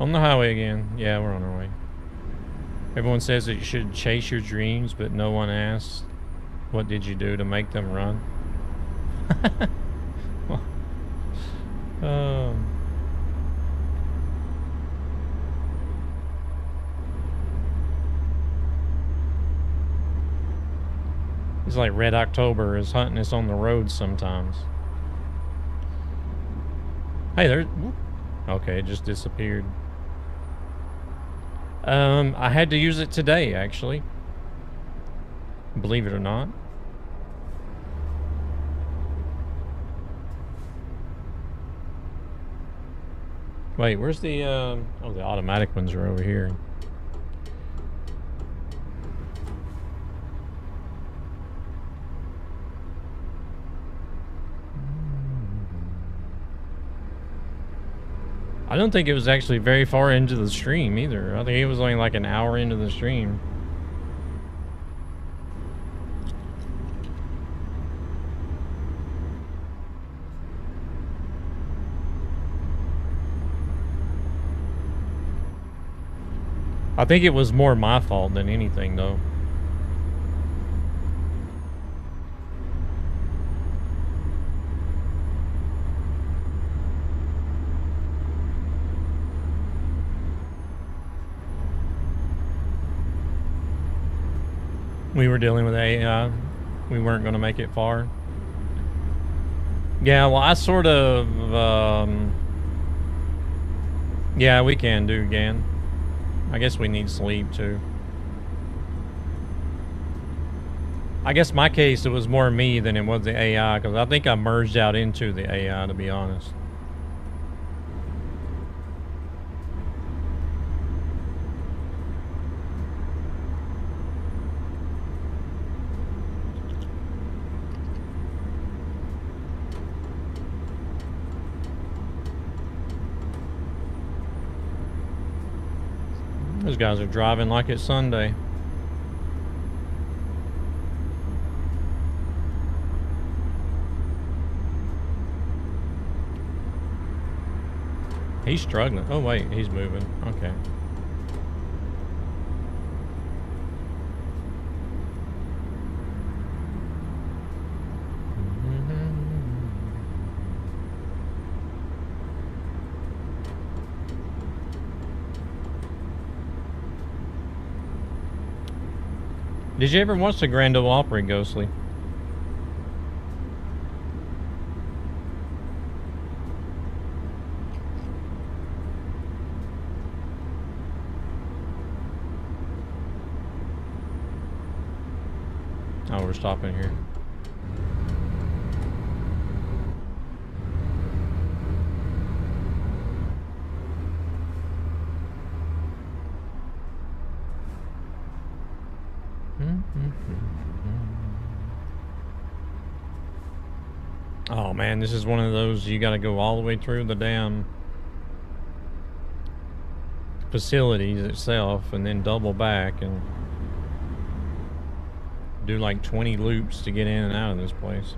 [SPEAKER 1] On the highway again. Yeah, we're on our way. Everyone says that you should chase your dreams, but no one asks, what did you do to make them run? It's like Red October is hunting us on the road sometimes. Hey, there. Okay, it just disappeared. I had to use it today, actually. Believe it or not. Wait, where's the, oh, the automatic ones are over here. I don't think it was actually very far into the stream either. I think it was only like an hour into the stream. I think it was more my fault than anything though. We were dealing with AI. We weren't going to make it far. Yeah, well, I sort of... yeah, we can do again. I guess we need sleep, too. I guess my case, it was more me than it was the AI, because I think I merged out into the AI, to be honest. Those guys are driving like it's Sunday. He's struggling. Oh wait, he's moving. Okay. Did you ever watch the Grand Ole Opry, Ghostly? Oh, we're stopping here. Oh man, this is one of those you gotta go all the way through the damn facilities itself and then double back and do like 20 loops to get in and out of this place.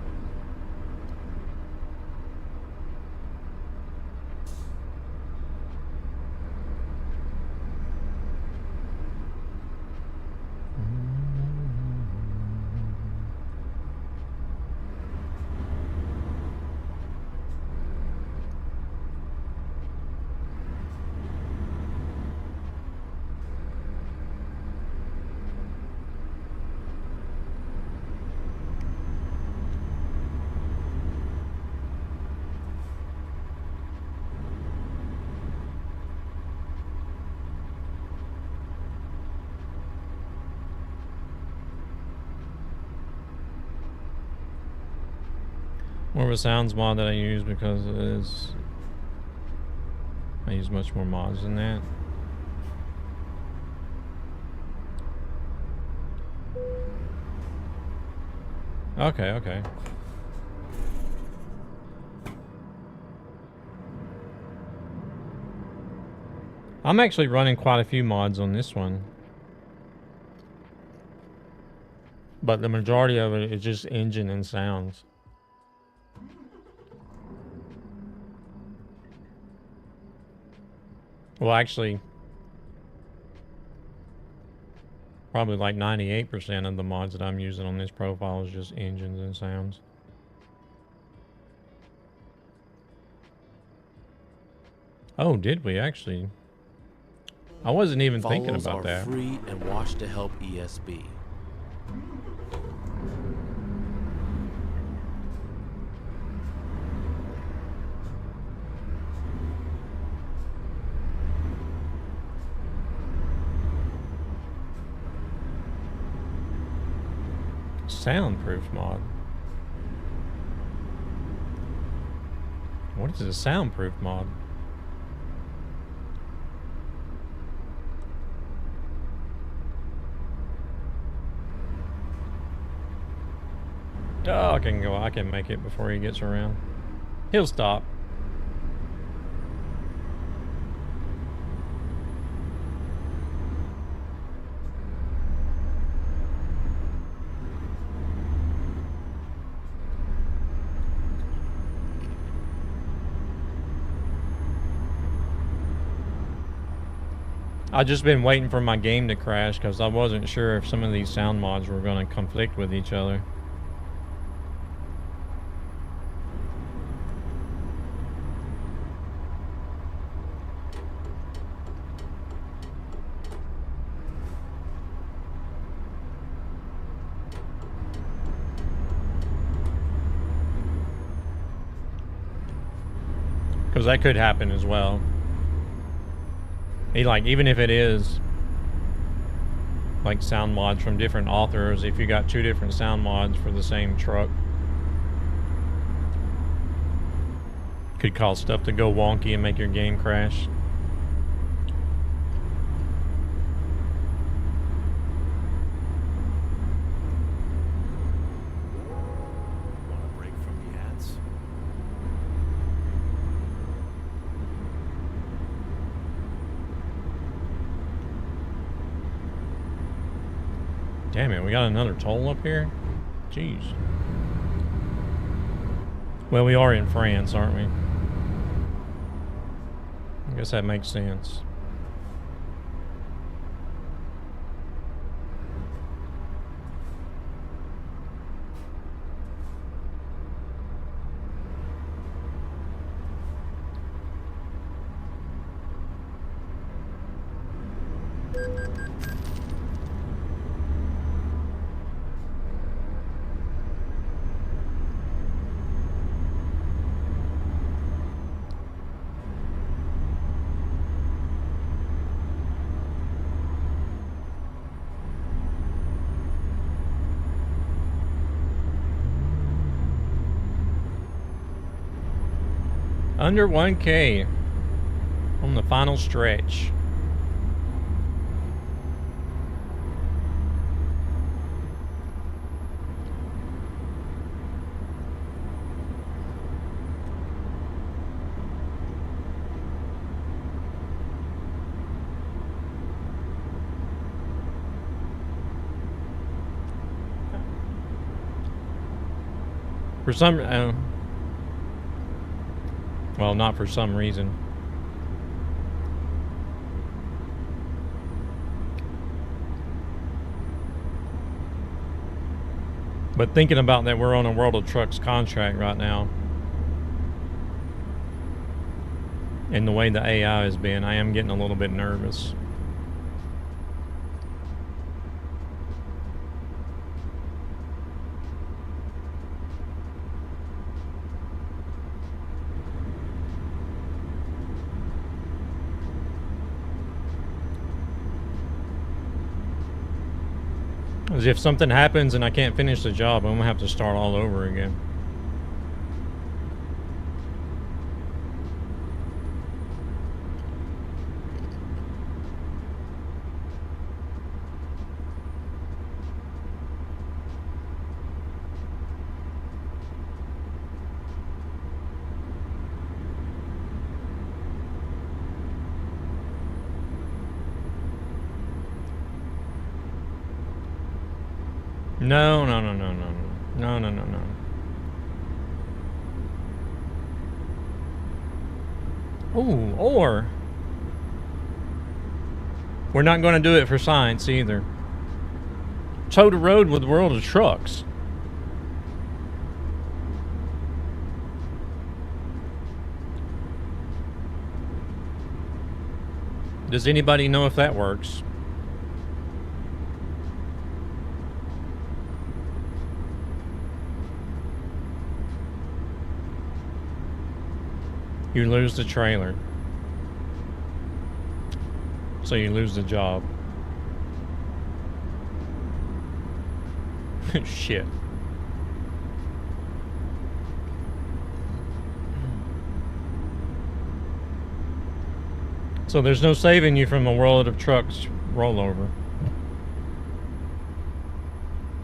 [SPEAKER 1] More of a sounds mod that I use because it is... I use much more mods than that. Okay, okay. I'm actually running quite a few mods on this one. But the majority of it is just engine and sounds. Well, actually, probably like 98% of the mods that I'm using on this profile is just engines and sounds. Oh, did we actually? I wasn't even thinking about that.
[SPEAKER 7] Free and watch to help ESB.
[SPEAKER 1] Soundproof mod. What is a soundproof mod? Oh, I can go. I can make it before he gets around. He'll stop. I've just been waiting for my game to crash because I wasn't sure if some of these sound mods were going to conflict with each other. Because that could happen as well. Even if it is like sound mods from different authors, if you got two different sound mods for the same truck, could cause stuff to go wonky and make your game crash.
[SPEAKER 7] Want a break from the ads?
[SPEAKER 1] Damn it, we got another toll up here? Jeez. Well, we are in France, aren't we? I guess that makes sense. Under 1K on the final stretch. For some, well, not for some reason. But thinking about that, we're on a World of Trucks contract right now. And the way the AI has been, I am getting a little bit nervous. As if something happens and I can't finish the job, I'm gonna have to start all over again. No. Ooh, or we're not going to do it for science either. Tow the road with World of Trucks. Does anybody know if that works? You lose the trailer. So you lose the job. Shit. So there's no saving you from a World of Trucks rollover.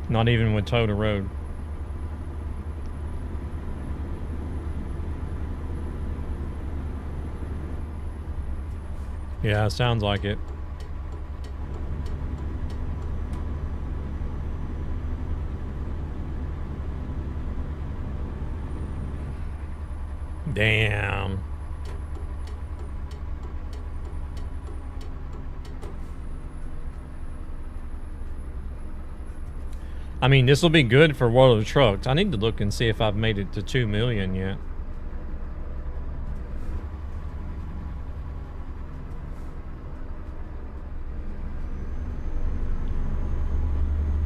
[SPEAKER 1] Not even with Tow the Road. Yeah, sounds like it. Damn. I mean, this will be good for World of Trucks. I need to look and see if I've made it to 2 million yet.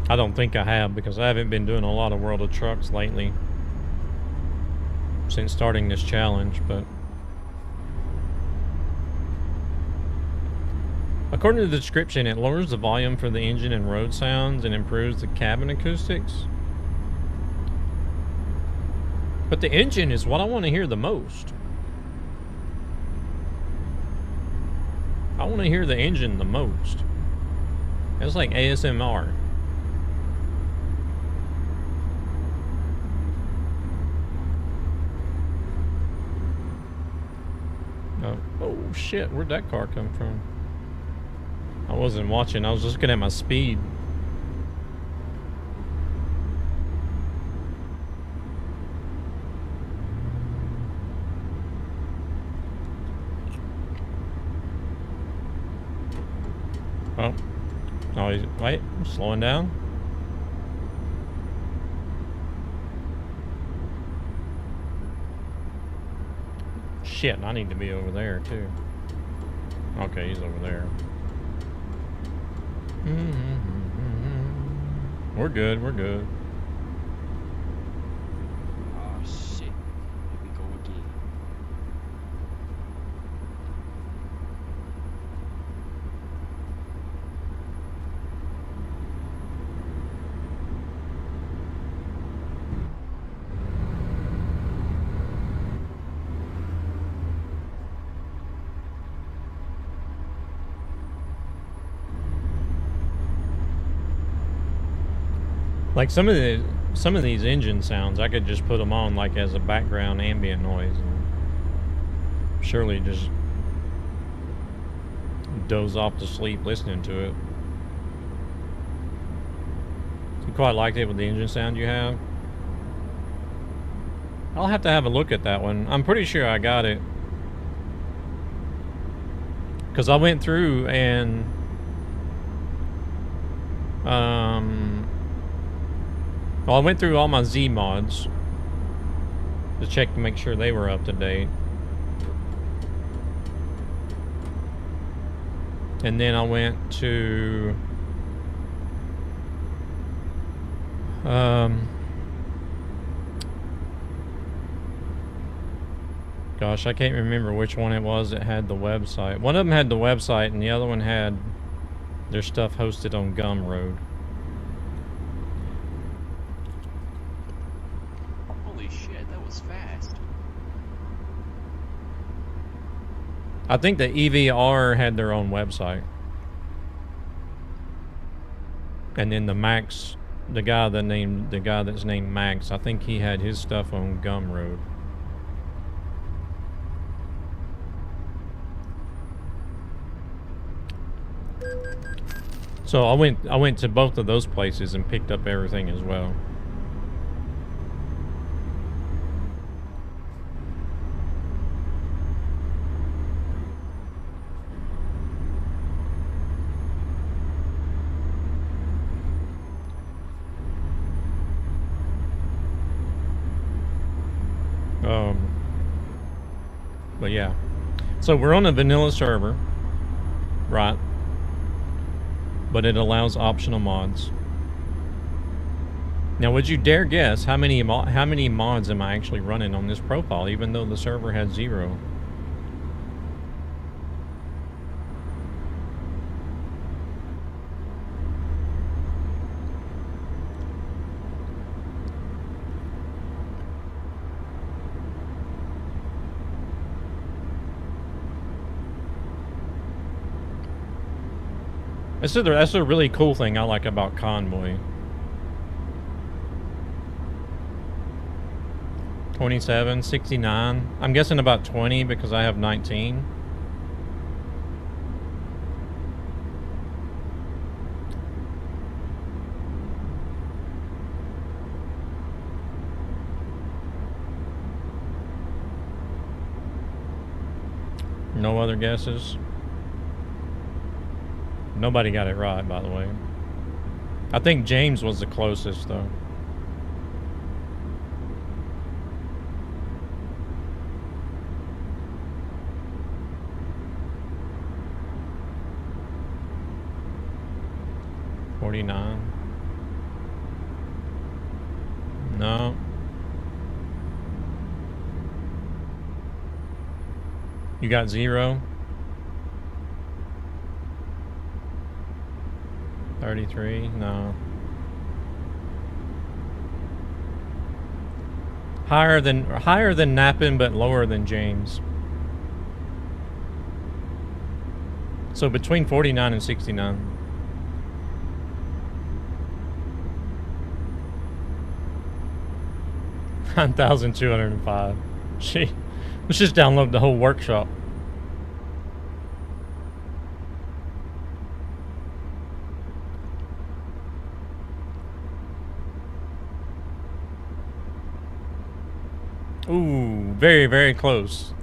[SPEAKER 1] I don't think I have, because I haven't been doing a lot of World of Trucks lately since starting this challenge, but according to the description, it lowers the volume for the engine and road sounds and improves the cabin acoustics. But the engine is what I want to hear the most. I want to hear the engine the most. It's like ASMR. Oh shit, where'd that car come from? I wasn't watching, I was just looking at my speed. Oh. Oh, wait, slowing down. Shit, I need to be over there too. Okay, he's over there. We're good, we're good.
[SPEAKER 3] Oh shit. Here we go again.
[SPEAKER 1] Like some of these engine sounds, I could just put them on like as a background ambient noise and surely just doze off to sleep listening to it. You quite liked it with the engine sound you have? I'll have to have a look at that one. I'm pretty sure I got it. Because I went through and well, I went through all my Z mods to check to make sure they were up to date. And then I went to gosh, I can't remember which one it was that had the website. One of them had the website and the other one had their stuff hosted on Gumroad.
[SPEAKER 3] Holy shit, that was fast.
[SPEAKER 1] I think the EVR had their own website. And then the Max, the guy that's named Max, I think he had his stuff on Gumroad. So I went to both of those places and picked up everything as well. But yeah. So we're on a vanilla server, right? But it allows optional mods. Now, would you dare guess how many mods am I actually running on this profile, even though the server has 0? That's a really cool thing I like about Convoy. 27, 69. I'm guessing about 20 because I have 19. No other guesses? Nobody got it right, by the way. I think James was the closest, though. $49. No. You got 0? 33? No. Higher than Nappin, but lower than James. So between 49 and 69. 9,205. Gee, let's just download the whole workshop. Ooh, very, very close.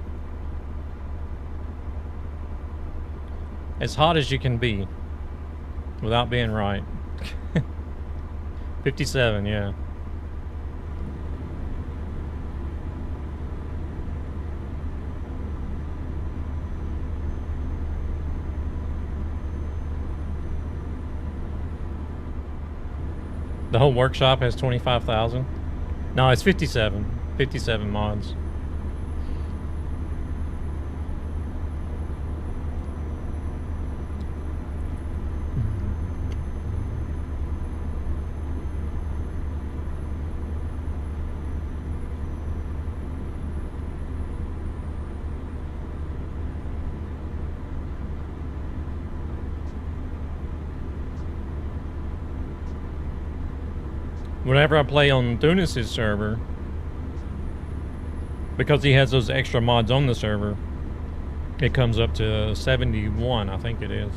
[SPEAKER 1] As hot as you can be. without being right. 57, yeah. The whole workshop has 25,000. No, it's 57. 57 mods. Whenever I play on Dunas' server, because he has those extra mods on the server, it comes up to 71, I think it is.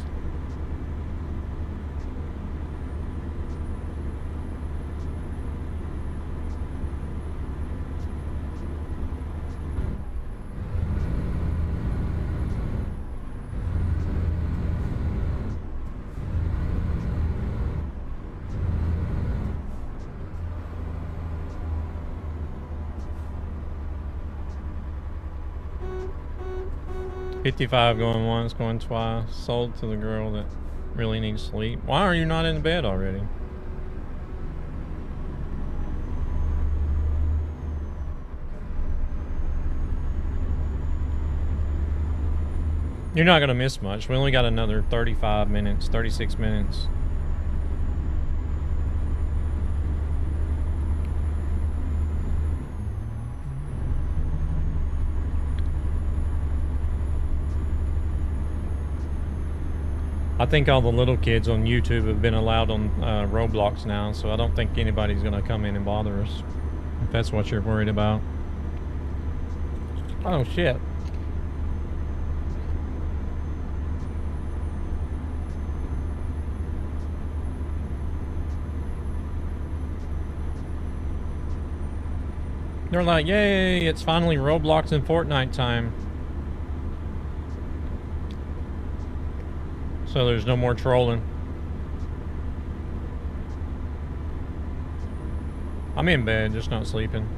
[SPEAKER 1] $55 going once, going twice. Sold to the girl that really needs sleep. Why are you not in bed already? You're not going to miss much. We only got another 35 minutes, 36 minutes. I think all the little kids on YouTube have been allowed on Roblox now, so I don't think anybody's going to come in and bother us, if that's what you're worried about. Oh, shit. They're like, yay, it's finally Roblox and Fortnite time. So there's no more trolling. I'm in bed, just not sleeping.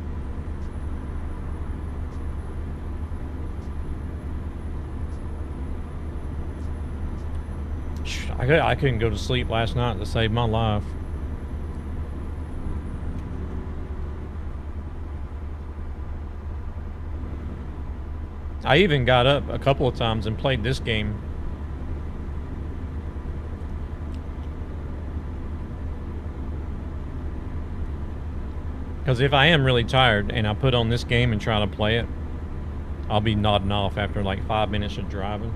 [SPEAKER 1] I couldn't go to sleep last night to save my life. I even got up a couple of times and played this game. Because if I am really tired and I put on this game and try to play it, I'll be nodding off after like 5 minutes of driving.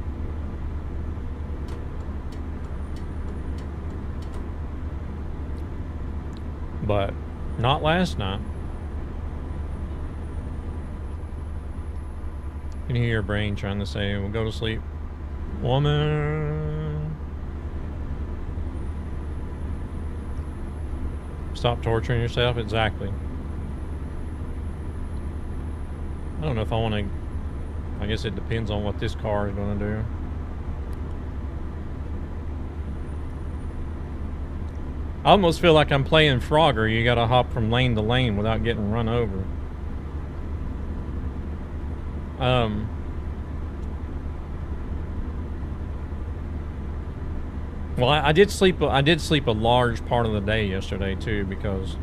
[SPEAKER 1] But not last night. You can hear your brain trying to say, well, go to sleep, woman. Stop torturing yourself. Exactly. I don't know if I want to. I guess it depends on what this car is going to do. I almost feel like I'm playing Frogger. You got to hop from lane to lane without getting run over. Well, I did sleep. I did sleep a large part of the day yesterday too, because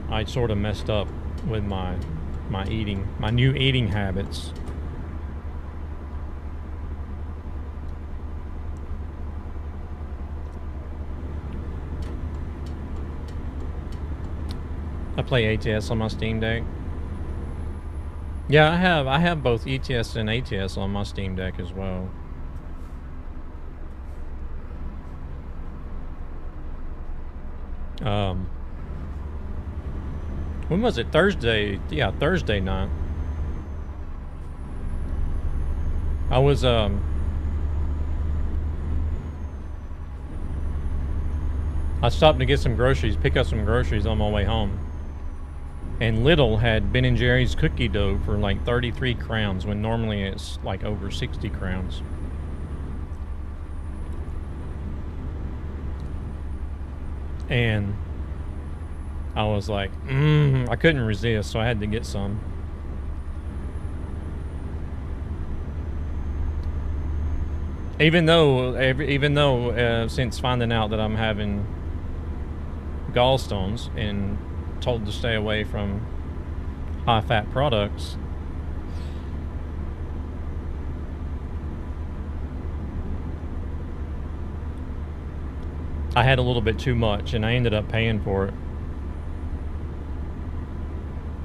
[SPEAKER 1] I sort of messed up with my new eating habits. I play ATS on my Steam Deck. Yeah, I have both ETS and ATS on my Steam Deck as well. When was it? Thursday? Yeah, Thursday night. I was I stopped to get some groceries, pick up some groceries on my way home. And Lidl had Ben & Jerry's cookie dough for like 33 crowns when normally it's like over 60 crowns. And I was like, I couldn't resist, so I had to get some. Even though since finding out that I'm having gallstones and told to stay away from high-fat products, I had a little bit too much, and I ended up paying for it.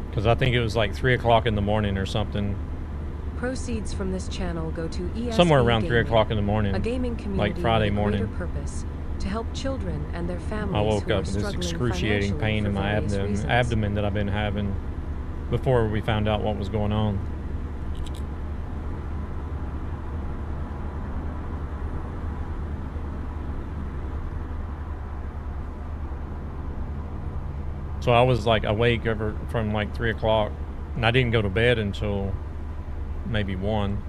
[SPEAKER 1] Because I think it was like 3 o'clock in the morning or something.
[SPEAKER 2] Proceeds from this channel go to ESP
[SPEAKER 1] Somewhere around
[SPEAKER 2] Gaming,
[SPEAKER 1] 3 o'clock in the morning.
[SPEAKER 2] a gaming community
[SPEAKER 1] like Friday
[SPEAKER 2] with a
[SPEAKER 1] morning.
[SPEAKER 2] greater purpose to help children and their families
[SPEAKER 1] I woke
[SPEAKER 2] who are
[SPEAKER 1] up with this
[SPEAKER 2] struggling
[SPEAKER 1] excruciating
[SPEAKER 2] financially
[SPEAKER 1] pain
[SPEAKER 2] for
[SPEAKER 1] in my
[SPEAKER 2] various reasons.
[SPEAKER 1] abdomen that I've been having before we found out what was going on. So I was like awake from like 3 o'clock, and I didn't go to bed until maybe 1.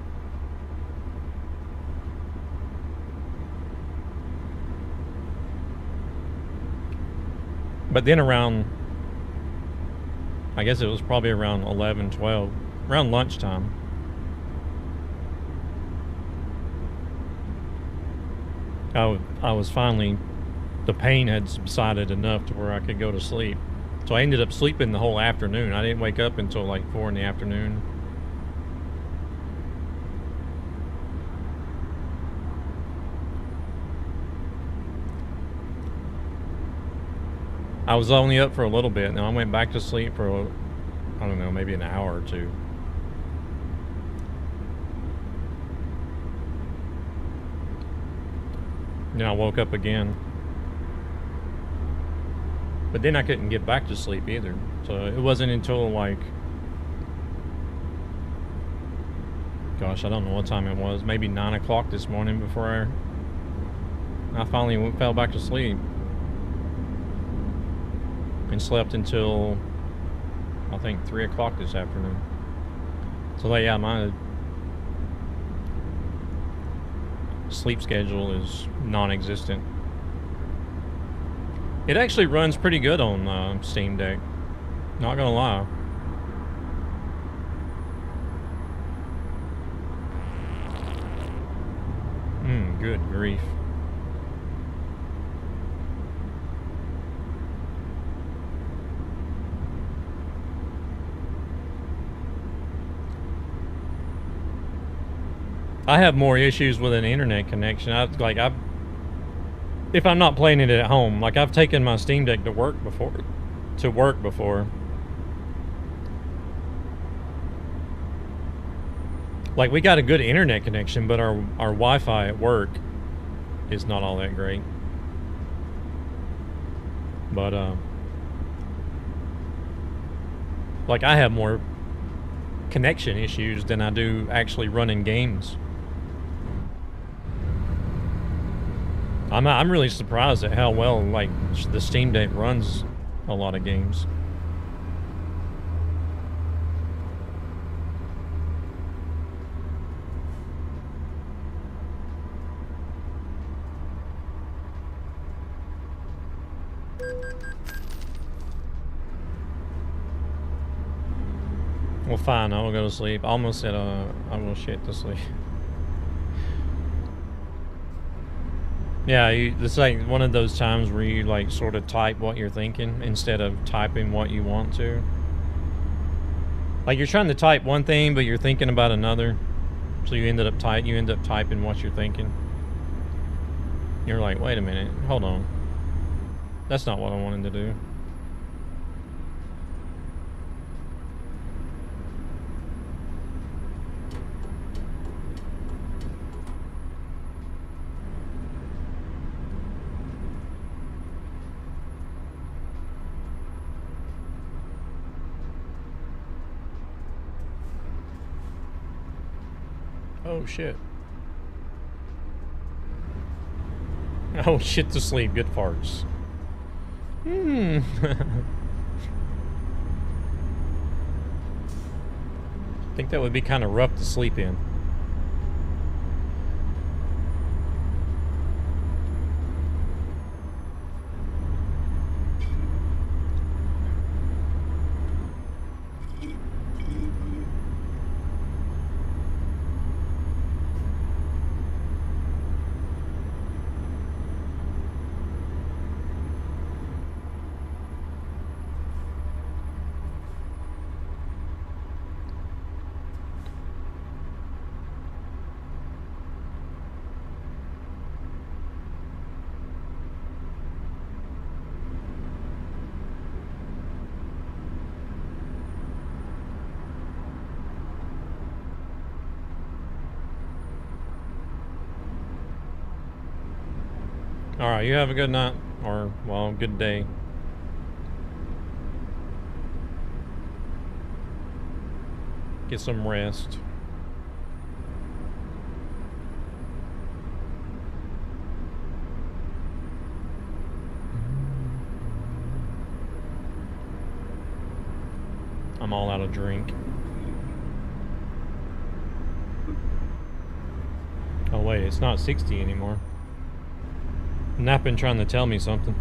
[SPEAKER 1] But then around, I guess it was probably around 11, 12, around lunchtime, I was finally, the pain had subsided enough to where I could go to sleep. So I ended up sleeping the whole afternoon. I didn't wake up until like 4 in the afternoon. I was only up for a little bit, and then I went back to sleep for, I don't know, maybe an hour or 2. Then I woke up again. But then I couldn't get back to sleep either. So it wasn't until like, gosh, I don't know what time it was. Maybe 9 o'clock this morning before I finally fell back to sleep. And slept until, I think, 3 o'clock this afternoon. So yeah, my sleep schedule is non-existent. It actually runs pretty good on Steam Deck. Not gonna lie. Good grief. I have more issues with an internet connection. If I'm not playing it at home, like I've taken my Steam Deck to work before. Like we got a good internet connection, but our Wi-Fi at work is not all that great. But like I have more connection issues than I do actually running games. I'm really surprised at how well like the Steam Deck runs a lot of games. Well, fine, I will go to sleep. I almost said I will shit to sleep. Yeah, it's like one of those times where you like sort of type what you're thinking instead of typing what you want to. Like you're trying to type one thing, but you're thinking about another. So you end up typing what you're thinking. You're like, wait a minute, hold on. That's not what I wanted to do. Oh shit. Oh shit to sleep, good farts. I think that would be kind of rough to sleep in. All right, you have a good night, or, well, good day. Get some rest. I'm all out of drink. Oh wait, it's not 60 anymore. Not been trying to tell me something.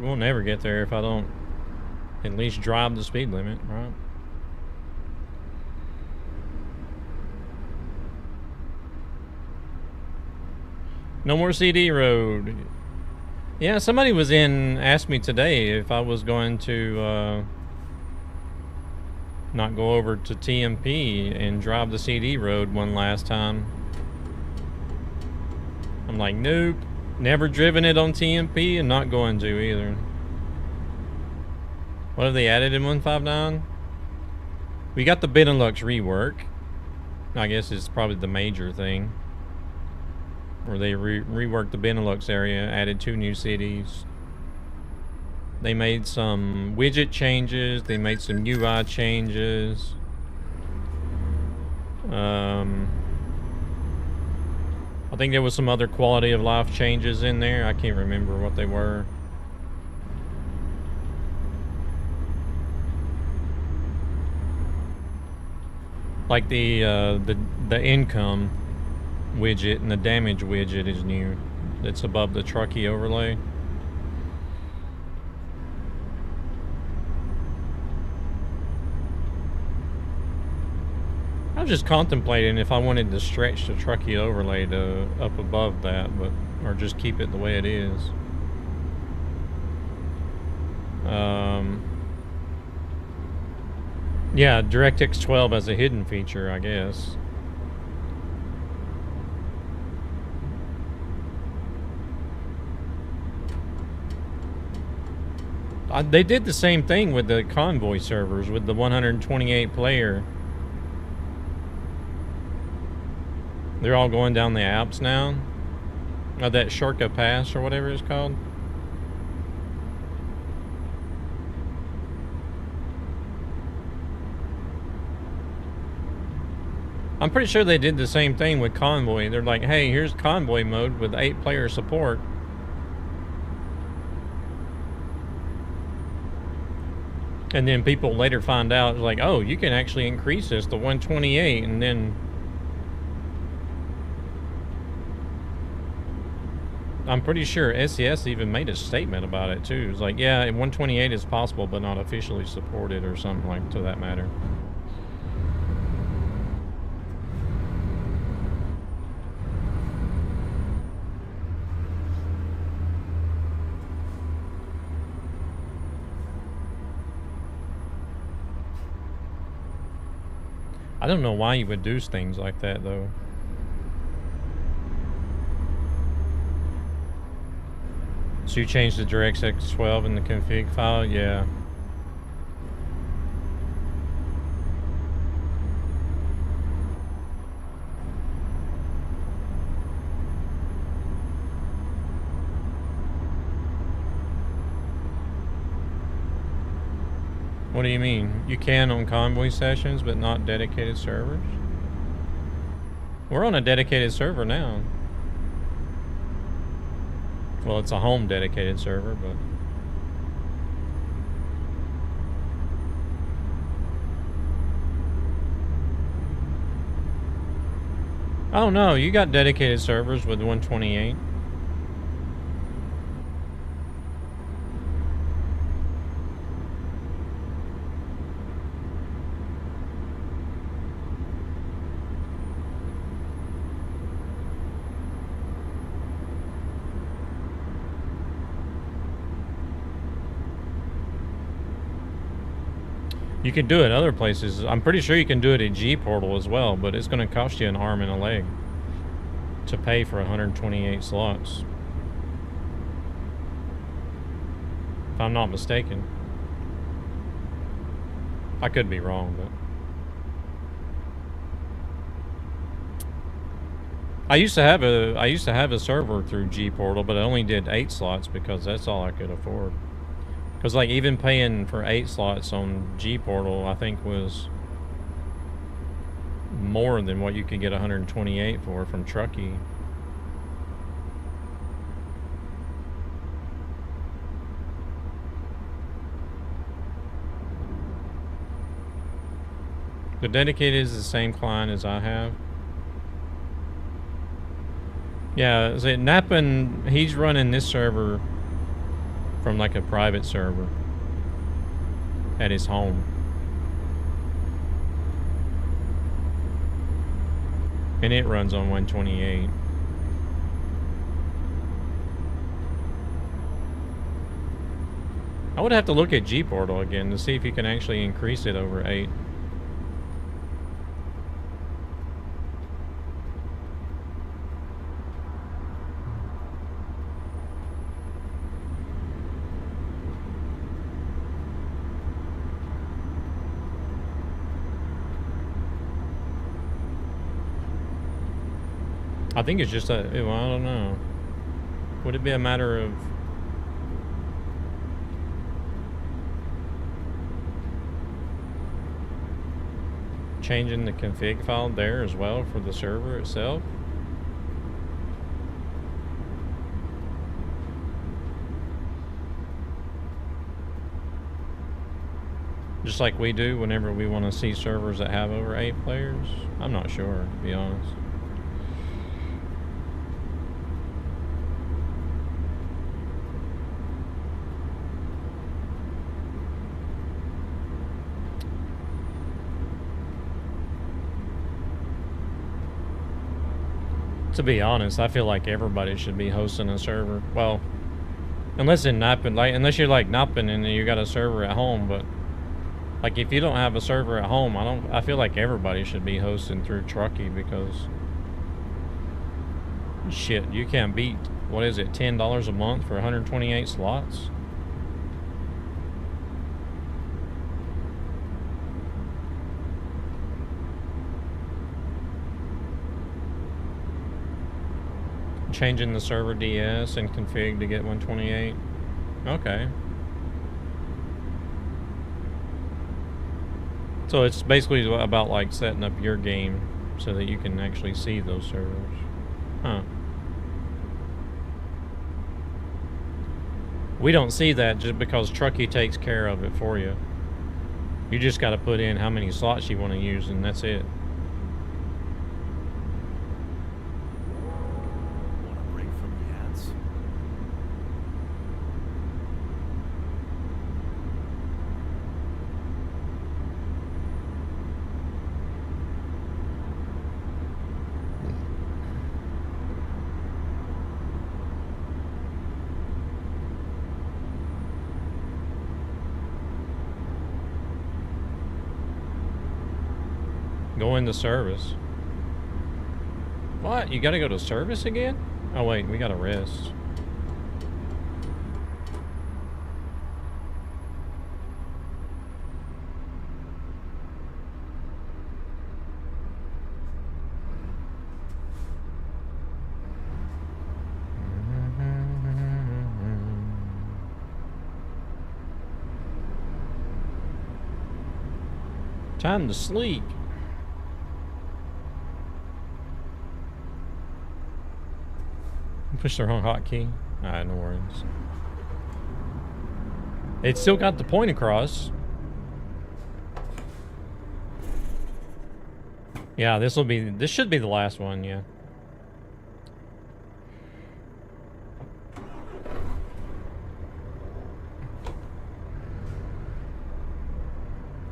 [SPEAKER 1] We'll never get there if I don't at least drive the speed limit, right? No more CD road. Yeah, somebody was asked me today if I was going to not go over to TMP and drive the CD road one last time. I'm like, nope. Never driven it on TMP and not going to either. What have they added in 159? We got the Benelux rework. I guess it's probably the major thing. Where they reworked the Benelux area, added 2 new cities. They made some widget changes. They made some UI changes. I think there was some other quality of life changes in there. I can't remember what they were. Like the income widget and the damage widget is new. It's above the truckee overlay. I was just contemplating if I wanted to stretch the truckee overlay to up above that, or just keep it the way it is. Yeah, DirectX 12 has a hidden feature, I guess. They did the same thing with the Convoy servers, with the 128 player. They're all going down the Alps now. That Shorka Pass or whatever it's called. I'm pretty sure they did the same thing with Convoy. They're like, hey, here's Convoy mode with 8-player support. And then people later find out, like, oh, you can actually increase this to 128, and then I'm pretty sure SES even made a statement about it too. It's like, yeah, 128 is possible, but not officially supported, or something like to that matter. I don't know why you would do things like that, though. So you changed the DirectX 12 in the config file? Yeah. What do you mean? You can on Convoy sessions, but not dedicated servers? We're on a dedicated server now. Well, it's a home dedicated server, but... Oh no, you got dedicated servers with 128. You can do it other places. I'm pretty sure you can do it at G Portal as well, but it's going to cost you an arm and a leg to pay for 128 slots. If I'm not mistaken. I could be wrong, but I used to have a server through G Portal, but I only did 8 slots because that's all I could afford. Because like even paying for 8 slots on G Portal, I think was more than what you could get 128 for from Truckee. The dedicated is the same client as I have. Yeah, so Nappin, he's running this server from like a private server at his home. And it runs on 128. I would have to look at G Portal again to see if you can actually increase it over 8. I think it's just a, well, I don't know. Would it be a matter of changing the config file there as well for the server itself? Just like we do whenever we want to see servers that have over 8 players? I'm not sure, to be honest. To be honest, I feel like everybody should be hosting a server. Well, unless in Nappin, like unless you're like Nappin and you got a server at home, but like if you don't have a server at home, I feel like everybody should be hosting through Truckee because shit, you can't beat, what is it, $10 a month for 128 slots? Changing the server DS and config to get 128. Okay. So it's basically about like setting up your game so that you can actually see those servers. Huh. We don't see that just because Truckee takes care of it for you. You just got to put in how many slots you want to use and that's it. Go into service. What? You gotta go to service again? Oh wait, we gotta rest. Time to sleep. Push the wrong hotkey. Alright, no worries. It's still got the point across. Yeah, this should be the last one, yeah.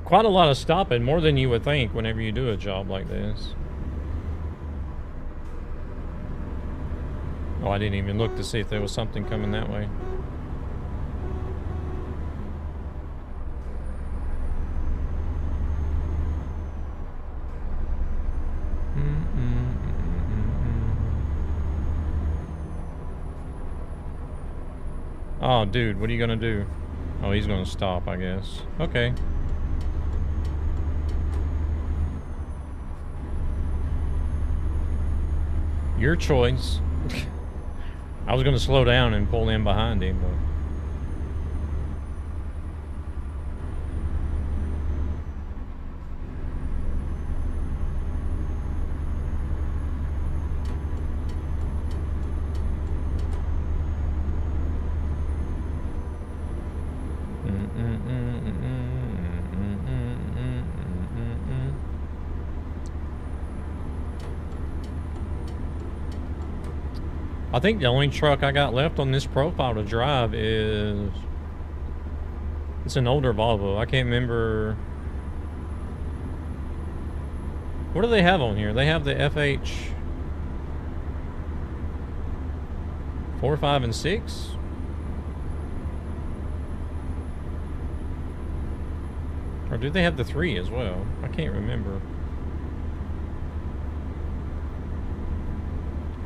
[SPEAKER 1] Quite a lot of stopping, more than you would think whenever you do a job like this. Oh, I didn't even look to see if there was something coming that way. Oh, dude, what are you gonna do? Oh, he's gonna stop, I guess. Okay. Your choice. I was gonna slow down and pull in behind him, but... I think the only truck I got left on this profile to drive is... It's an older Volvo. I can't remember... What do they have on here? They have the FH... 4, 5, and 6? Or do they have the 3 as well? I can't remember.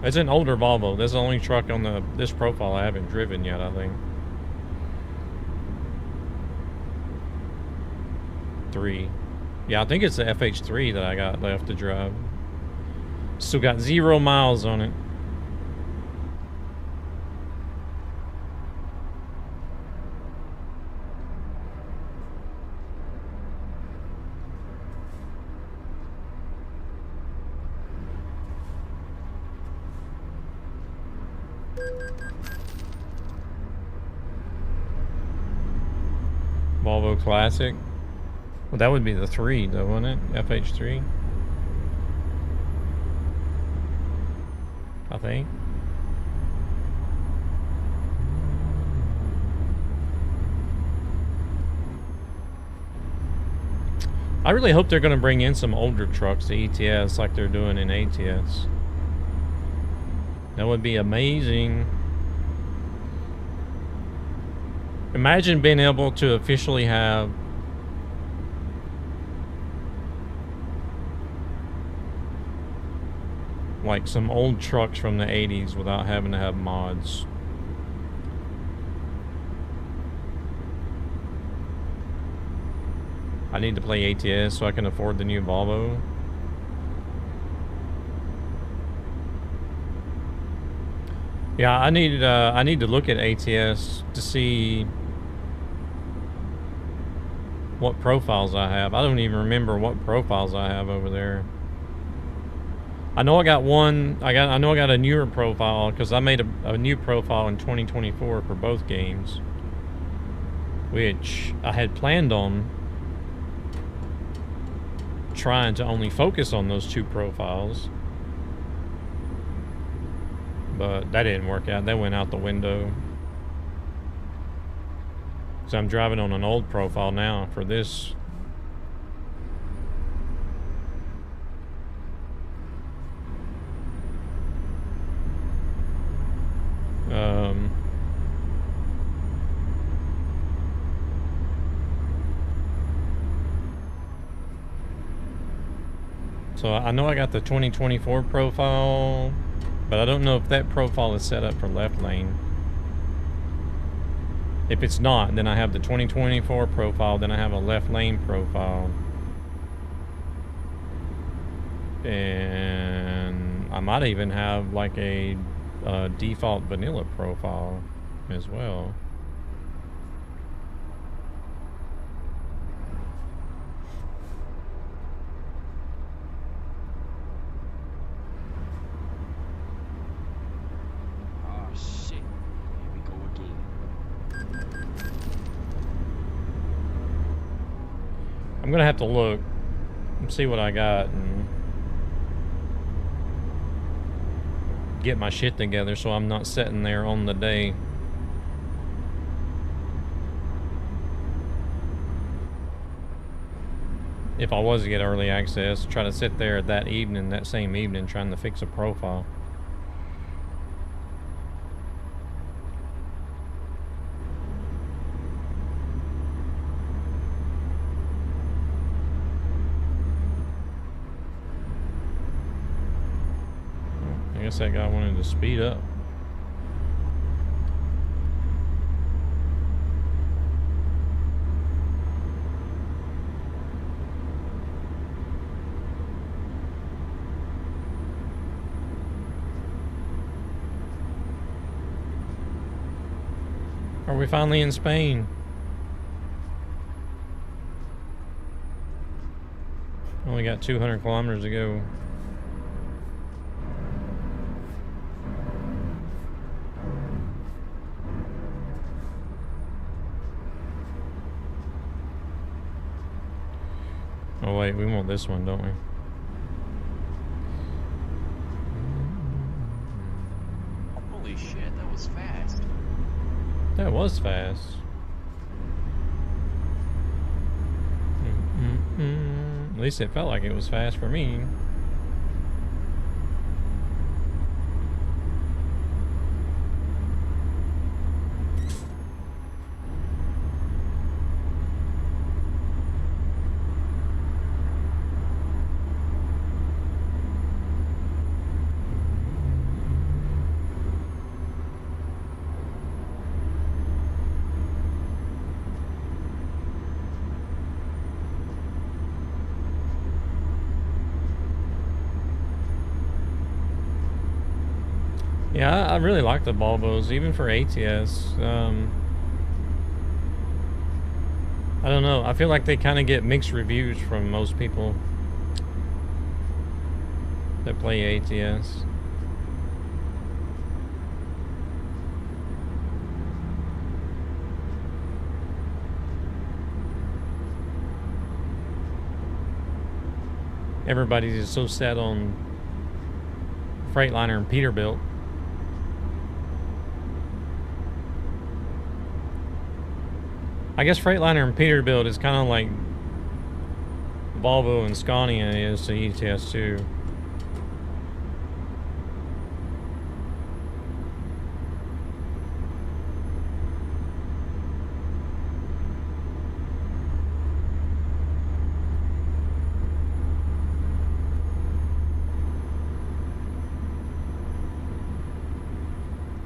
[SPEAKER 1] It's an older Volvo. That's the only truck on this profile I haven't driven yet, I think. 3. Yeah, I think it's the FH3 that I got left to drive. Still got 0 miles on it. Volvo Classic. Well, that would be the 3, though, wouldn't it? FH3. I think. I really hope they're going to bring in some older trucks to ETS like they're doing in ATS. That would be amazing. Imagine being able to officially have like some old trucks from the 80s without having to have mods. I need to play ATS so I can afford the new Volvo. Yeah, I need to look at ATS to see what profiles I have. I don't even remember what profiles I have over there. I know I got one. I know I got a newer profile because I made a new profile in 2024 for both games, which I had planned on trying to only focus on those 2 profiles, but that didn't work out. That went out the window. So I'm driving on an old profile now for this. So I know I got the 2024 profile, but I don't know if that profile is set up for left lane. If it's not, then I have the 2024 profile, then I have a left lane profile. And I might even have like a default vanilla profile as well. I'm gonna have to look and see what I got and get my shit together so I'm not sitting there on the day. If I was to get early access, try to sit there that evening, that same evening, trying to fix a profile. I guess that guy wanted to speed up. Are we finally in Spain? Only got 200 kilometers to go. Oh wait, we want this one, don't we?
[SPEAKER 3] Holy shit, that was fast.
[SPEAKER 1] That was fast. At least it felt like it was fast for me. Yeah, I really like the Volvos, even for ATS. I don't know. I feel like they kind of get mixed reviews from most people that play ATS. Everybody's so set on Freightliner and Peterbilt. I guess Freightliner and Peterbilt is kind of like Volvo and Scania is to ETS2.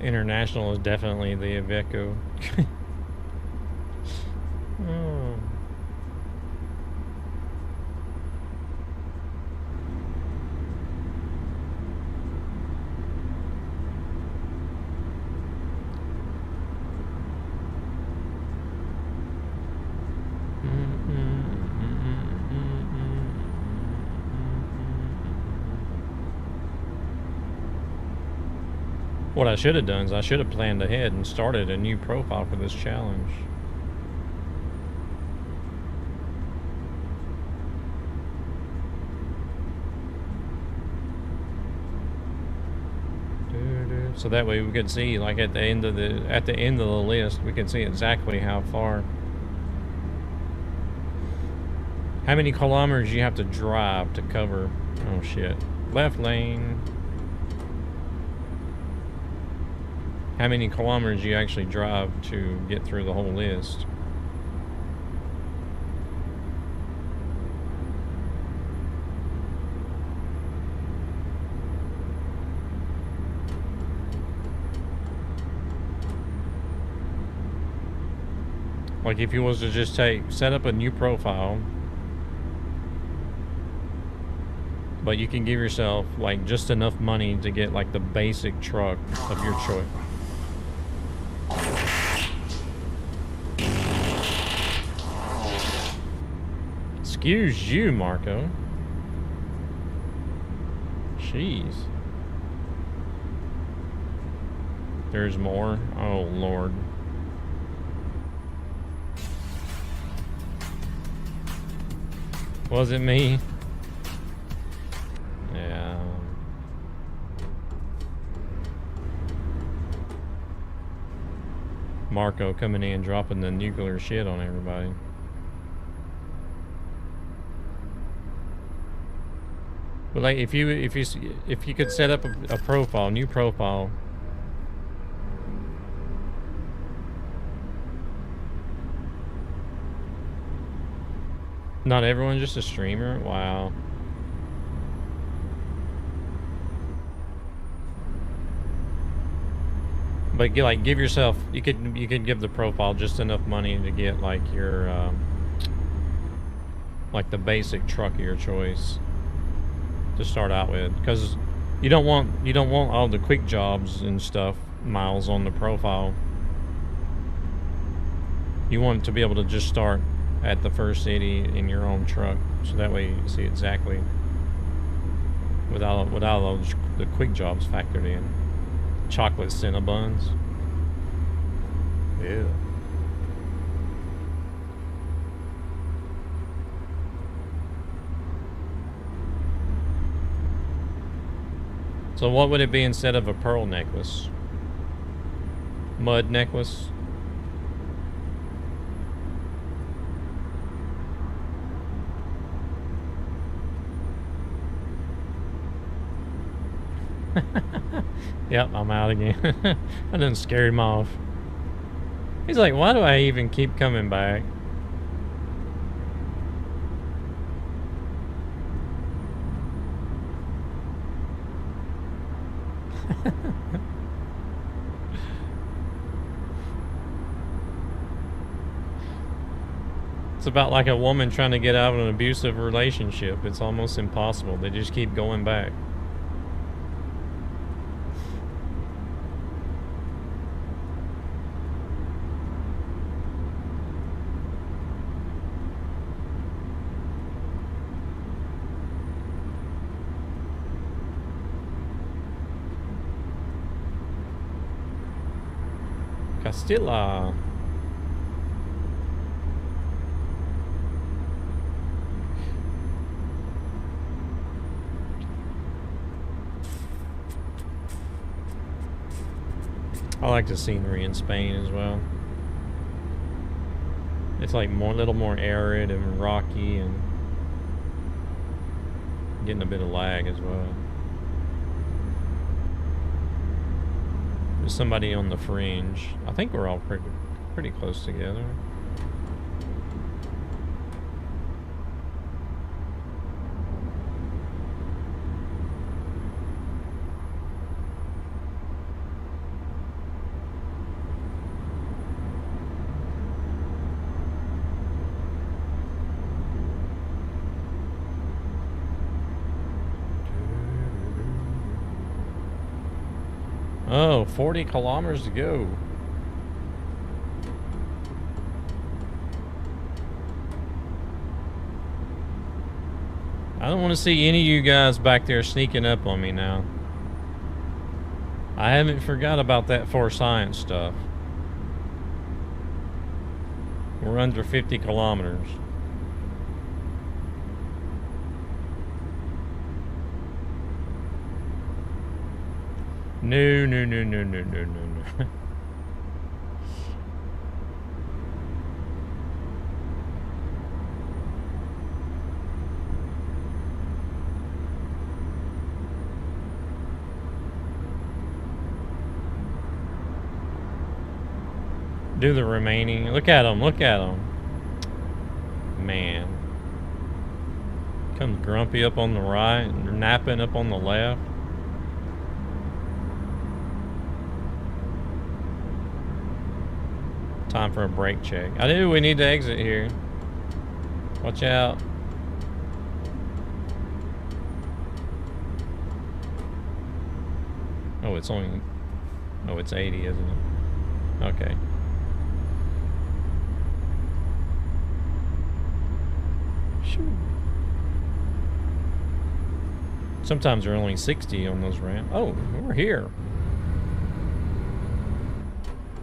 [SPEAKER 1] International is definitely the Iveco. Oh. What I should have done is I should have planned ahead and started a new profile for this challenge. So that way we could see, like at the end of the list, we can see exactly how far, how many kilometers you have to drive to cover. Oh shit! Left lane. How many kilometers you actually drive to get through the whole list? Like if you was to just set up a new profile, but you can give yourself like just enough money to get like the basic truck of your choice. Excuse you, Marco. Jeez. There's more. Oh Lord. Was it me? Yeah. Marco coming in, dropping the nuclear shit on everybody. But like, if you could set up a profile, new profile. Not everyone's just a streamer? Wow. But like, give yourself, you could give the profile just enough money to get like your like the basic truck of your choice to start out with, because you don't want all the quick jobs and stuff miles on the profile. You want to be able to just start at the first city in your own truck, so that way you see exactly without those the quick jobs factored in. Chocolate Cinnabons. Yeah. So what would it be instead of a pearl necklace? Mud necklace? Yep, I'm out again. I done scared him off. He's like, why do I even keep coming back? It's about like a woman trying to get out of an abusive relationship. It's almost impossible. They just keep going back. Castilla. I like the scenery in Spain as well. It's like a little more arid and rocky and getting a bit of lag as well. There's somebody on the fringe. I think we're all pretty close together. Oh, 40 kilometers to go. I don't want to see any of you guys back there sneaking up on me now. I haven't forgot about that for science stuff. We're under 50 kilometers. No. Do the remaining. Look at them. Man. Comes grumpy up on the right and napping up on the left. Time for a brake check. We need to exit here. Watch out. Oh, it's 80, isn't it? Okay. Sometimes they're only 60 on those ramps. Oh, we're here.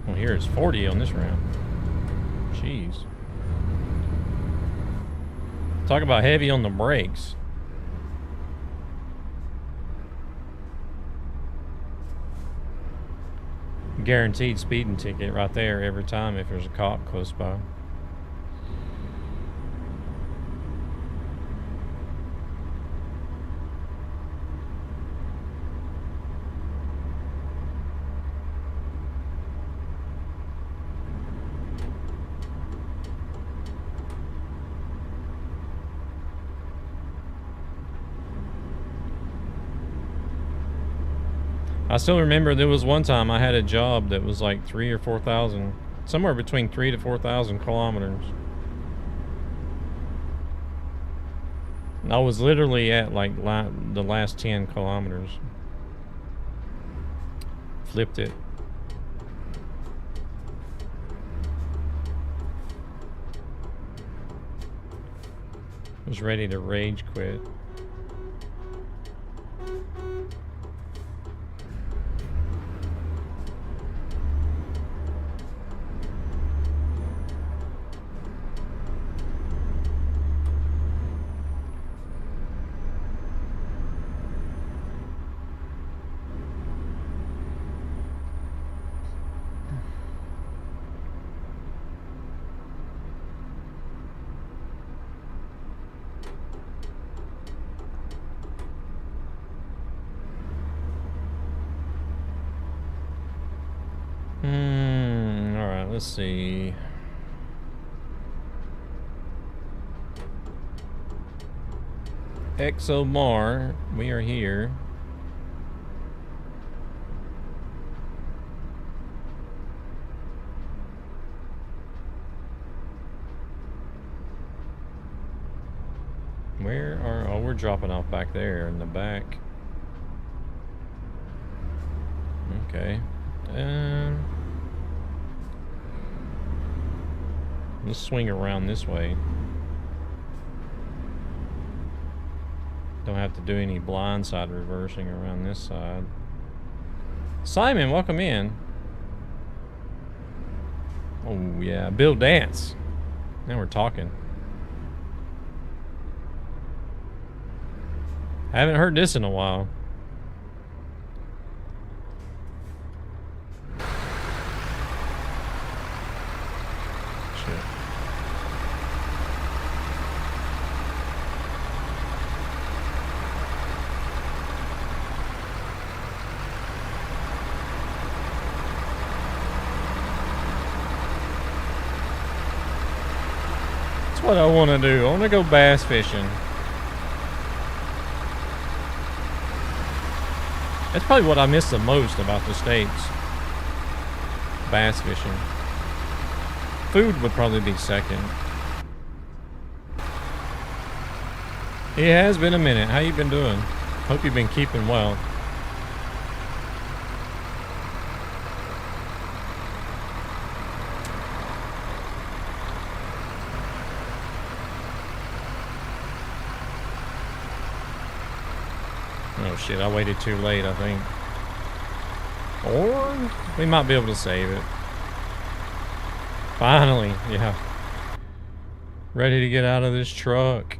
[SPEAKER 1] Well, here it's 40 on this ramp. Jeez. Talk about heavy on the brakes. Guaranteed speeding ticket right there every time if there's a cop close by. I still remember there was one time I had a job that was like 3,000 or 4,000, somewhere between 3,000 to 4,000 kilometers. And I was literally at like the last 10 kilometers. Flipped it. Was ready to rage quit. Alright, let's see. ExoMar, we are here. Where are... Oh, we're dropping off back there in the back. Okay. Let's swing around this way. Don't have to do any blindside reversing around this side. Simon, welcome in. Oh yeah, Bill Dance. Now we're talking. I haven't heard this in a while. What I want to do. I want to go bass fishing. That's probably what I miss the most about the States. Bass fishing. Food would probably be second. It has been a minute. How you been doing? Hope you've been keeping well. Oh shit, I waited too late, I think. Or we might be able to save it. Finally, yeah. Ready to get out of this truck.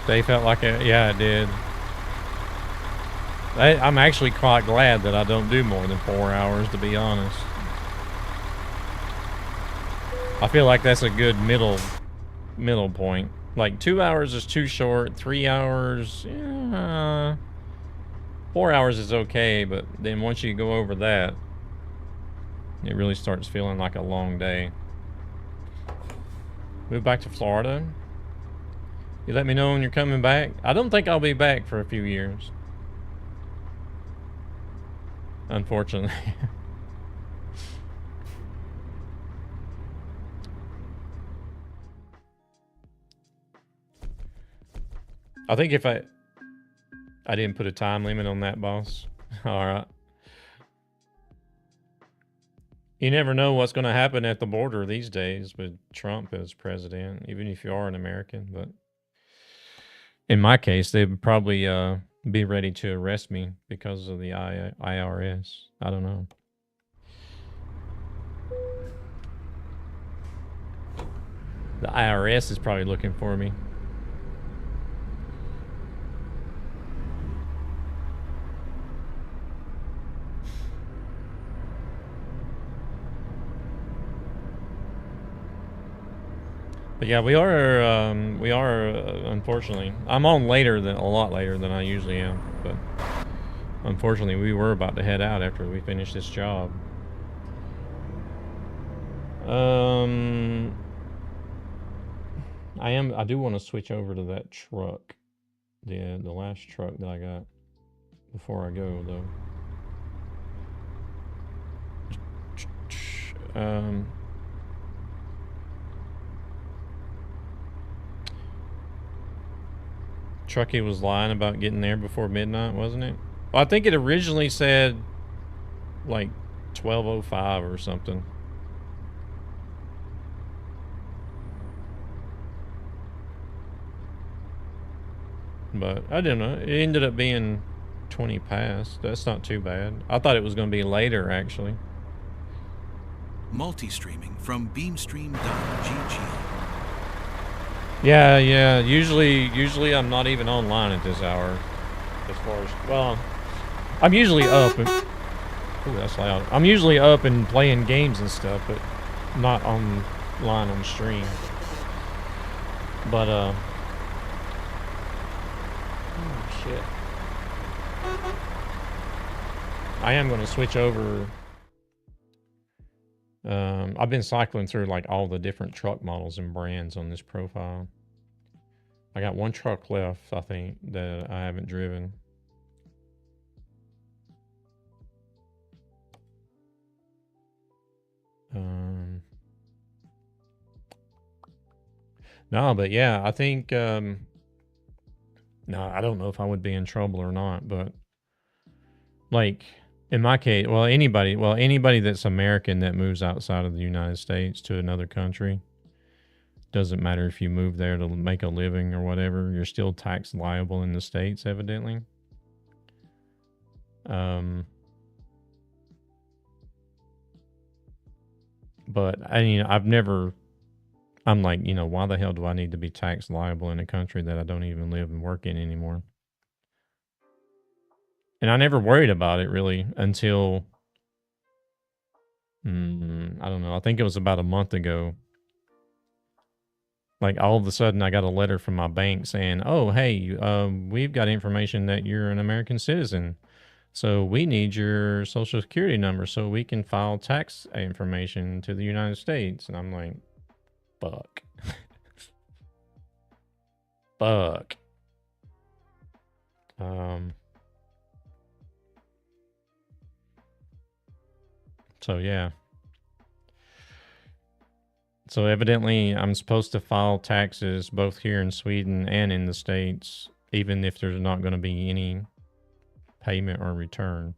[SPEAKER 1] They felt like it, yeah, it did. I'm actually quite glad that I don't do more than 4 hours, to be honest. I feel like that's a good middle point. Like 2 hours is too short. 3 hours, yeah. 4 hours is okay, but then once you go over that, it really starts feeling like a long day. Move back to Florida. You let me know when you're coming back. I don't think I'll be back for a few years. Unfortunately. I think if I didn't put a time limit on that, boss. All right. You never know what's going to happen at the border these days with Trump as president, even if you are an American. But in my case, they would probably be ready to arrest me because of the IRS. I don't know. The IRS is probably looking for me. But yeah, we are unfortunately. I'm on a lot later than I usually am, but unfortunately we were about to head out after we finished this job. I do want to switch over to that truck. The last truck that I got before I go though. Truckee was lying about getting there before midnight, wasn't it? Well, I think it originally said like 12:05 or something. But I don't know. It ended up being 20 past. That's not too bad. I thought it was going to be later, actually.
[SPEAKER 8] Multi-streaming from beamstream.gg.
[SPEAKER 1] Yeah. Usually I'm not even online at this hour. As far as, well, I'm usually up. Ooh, that's loud. I'm usually up and playing games and stuff, but not online on stream. But, oh, shit. I am going to switch over. I've been cycling through like all the different truck models and brands on this profile. I got one truck left, I think, that I haven't driven. No, but yeah, I think, no, I don't know if I would be in trouble or not, but like in my case, well, anybody that's American that moves outside of the United States to another country, doesn't matter if you move there to make a living or whatever, you're still tax liable in the States, evidently. But I'm like, why the hell do I need to be tax liable in a country that I don't even live and work in anymore? And I never worried about it really until, I don't know, I think it was about a month ago. Like all of a sudden I got a letter from my bank saying, oh, hey, we've got information that you're an American citizen. So we need your social security number so we can file tax information to the United States. And I'm like, fuck. Fuck. So yeah. So evidently I'm supposed to file taxes both here in Sweden and in the States, even if there's not going to be any payment or return.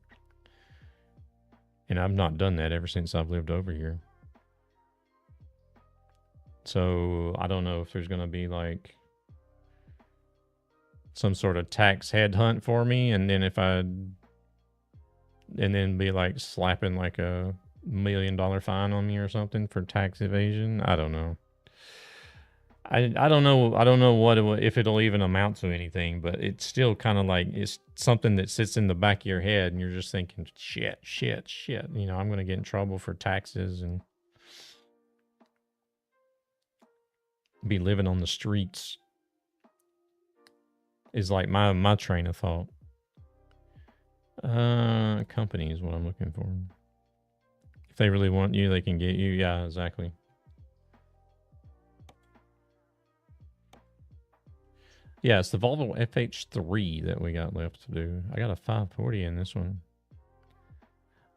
[SPEAKER 1] And I've not done that ever since I've lived over here. So I don't know if there's going to be like some sort of tax headhunt for me, and then be like slapping like a $1 million fine on me or something for tax evasion. I don't know. I don't know what if it'll even amount to anything, but it's still kind of like it's something that sits in the back of your head, and you're just thinking, shit. I'm gonna get in trouble for taxes and be living on the streets. Is like my train of thought. Company is what I'm looking for. If they really want you, they can get you. Yeah, exactly. Yeah, it's the Volvo FH3 that we got left to do. I got a 540 in this one.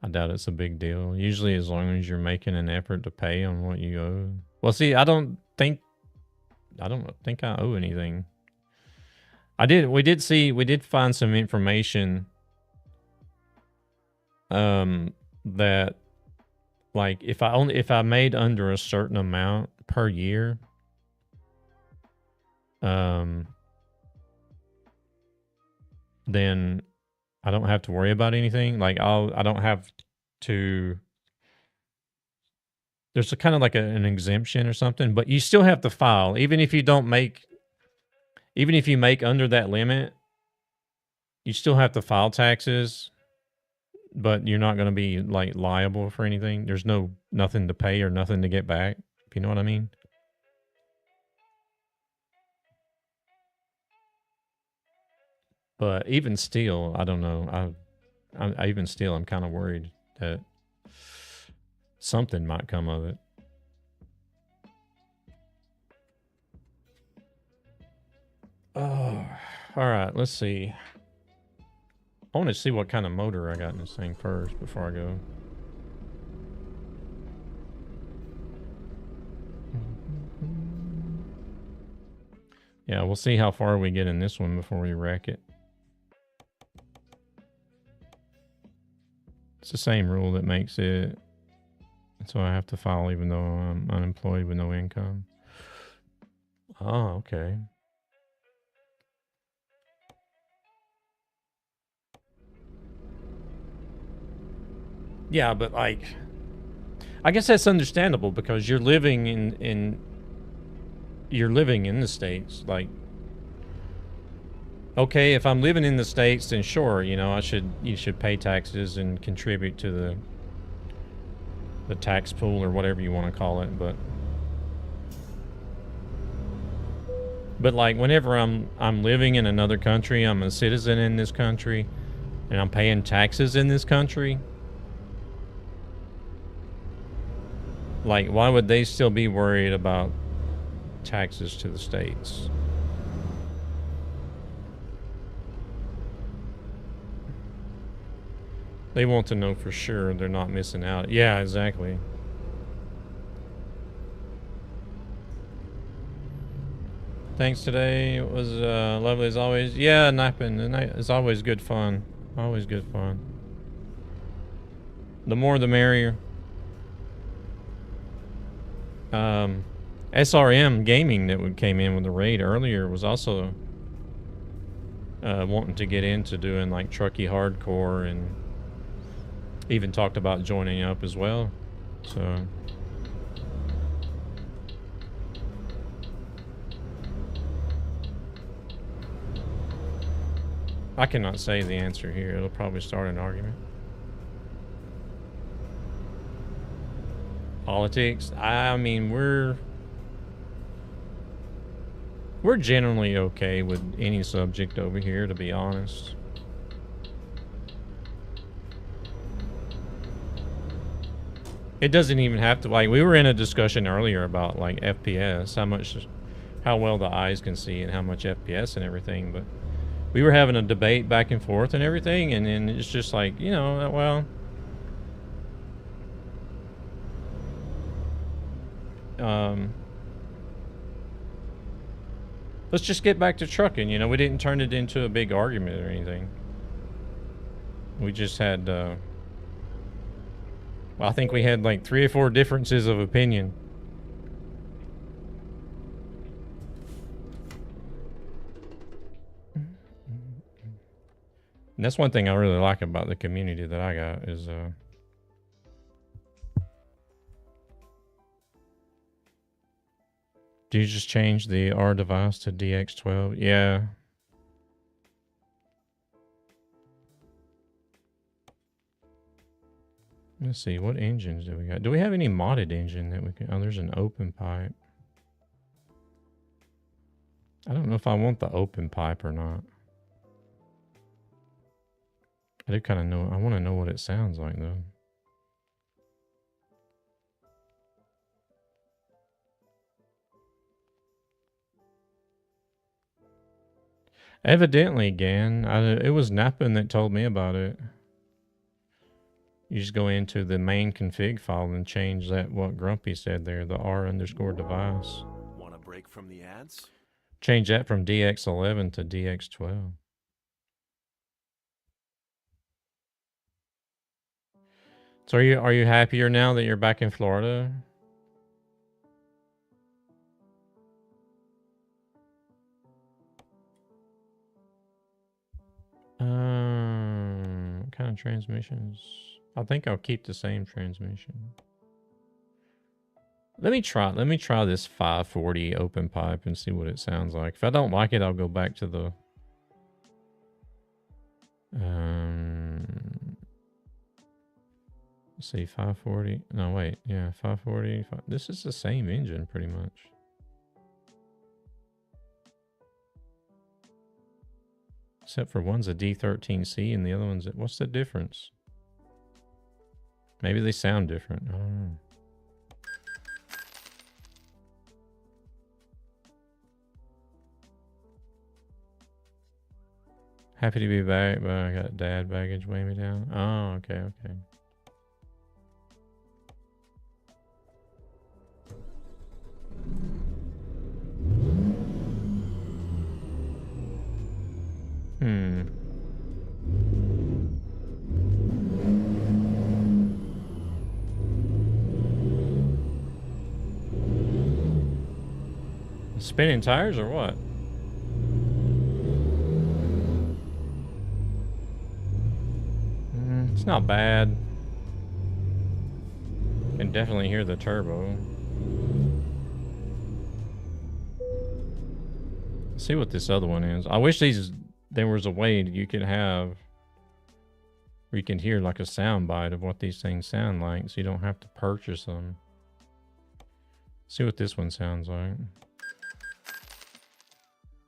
[SPEAKER 1] I doubt it's a big deal. Usually as long as you're making an effort to pay on what you owe. Well, see, I don't think I owe anything. We did find some information that like if I made under a certain amount per year, then I don't have to worry about anything. Like I don't have to. There's a kind of like an exemption or something, but you still have to file, even if you make under that limit. You still have to file taxes, but you're not going to be like liable for anything. There's nothing to pay or nothing to get back. If you know what I mean. But even still, I don't know. I'm kind of worried that something might come of it. Oh, all right. Let's see. I want to see what kind of motor I got in this thing first before I go. Yeah, we'll see how far we get in this one before we wreck it. It's the same rule that makes it so I have to file even though I'm unemployed with no income. Oh, okay. Yeah, but like, I guess that's understandable because you're living in the States. Like, okay, if I'm living in the States, then sure, you know, you should pay taxes and contribute to the tax pool or whatever you want to call it, but like whenever I'm living in another country, I'm a citizen in this country, and I'm paying taxes in this country, like why would they still be worried about taxes to the States? They want to know for sure they're not missing out. Yeah, exactly. Thanks today. It was lovely as always. Yeah, napping. It's always good fun. Always good fun. The more the merrier. SRM Gaming that came in with the raid earlier was also wanting to get into doing like trucky hardcore and even talked about joining up as well. So I cannot say the answer here. It'll probably start an argument. Politics. I mean, we're generally okay with any subject over here, to be honest. It doesn't even have to, like, we were in a discussion earlier about like FPS, how well the eyes can see and how much FPS and everything, but we were having a debate back and forth and everything, and then it's just like, you know, well, let's just get back to trucking. You know, we didn't turn it into a big argument or anything. We just had, well, I think we had like 3 or 4 differences of opinion. And that's one thing I really like about the community that I got is, do you just change the R device to DX12? Yeah. Let's see, what engines do we got? Do we have any modded engine that we can... Oh, there's an open pipe. I don't know if I want the open pipe or not. I do kind of know... I want to know what it sounds like, though. Evidently, Gan. It was Nappin that told me about it. You just go into the main config file and change that, what Grumpy said there, the R_device.
[SPEAKER 7] Want a break from the ads?
[SPEAKER 1] Change that from DX11 to DX12. So are you happier now that you're back in Florida? What kind of transmissions? I think I'll keep the same transmission. Let me try this 540 open pipe and see what it sounds like. If I don't like it, I'll go back to the let's see, 540. No, wait. Yeah, 540. This is the same engine pretty much. Except for one's a D13C and the other one's... What's the difference? Maybe they sound different. I don't know. Happy to be back, but I got dad baggage weighing me down. Oh, okay, okay. Spinning tires or what? It's not bad. Can definitely hear the turbo. Let's see what this other one is. I wish there was a way you could have where you can hear like a sound bite of what these things sound like, so you don't have to purchase them. See what this one sounds like.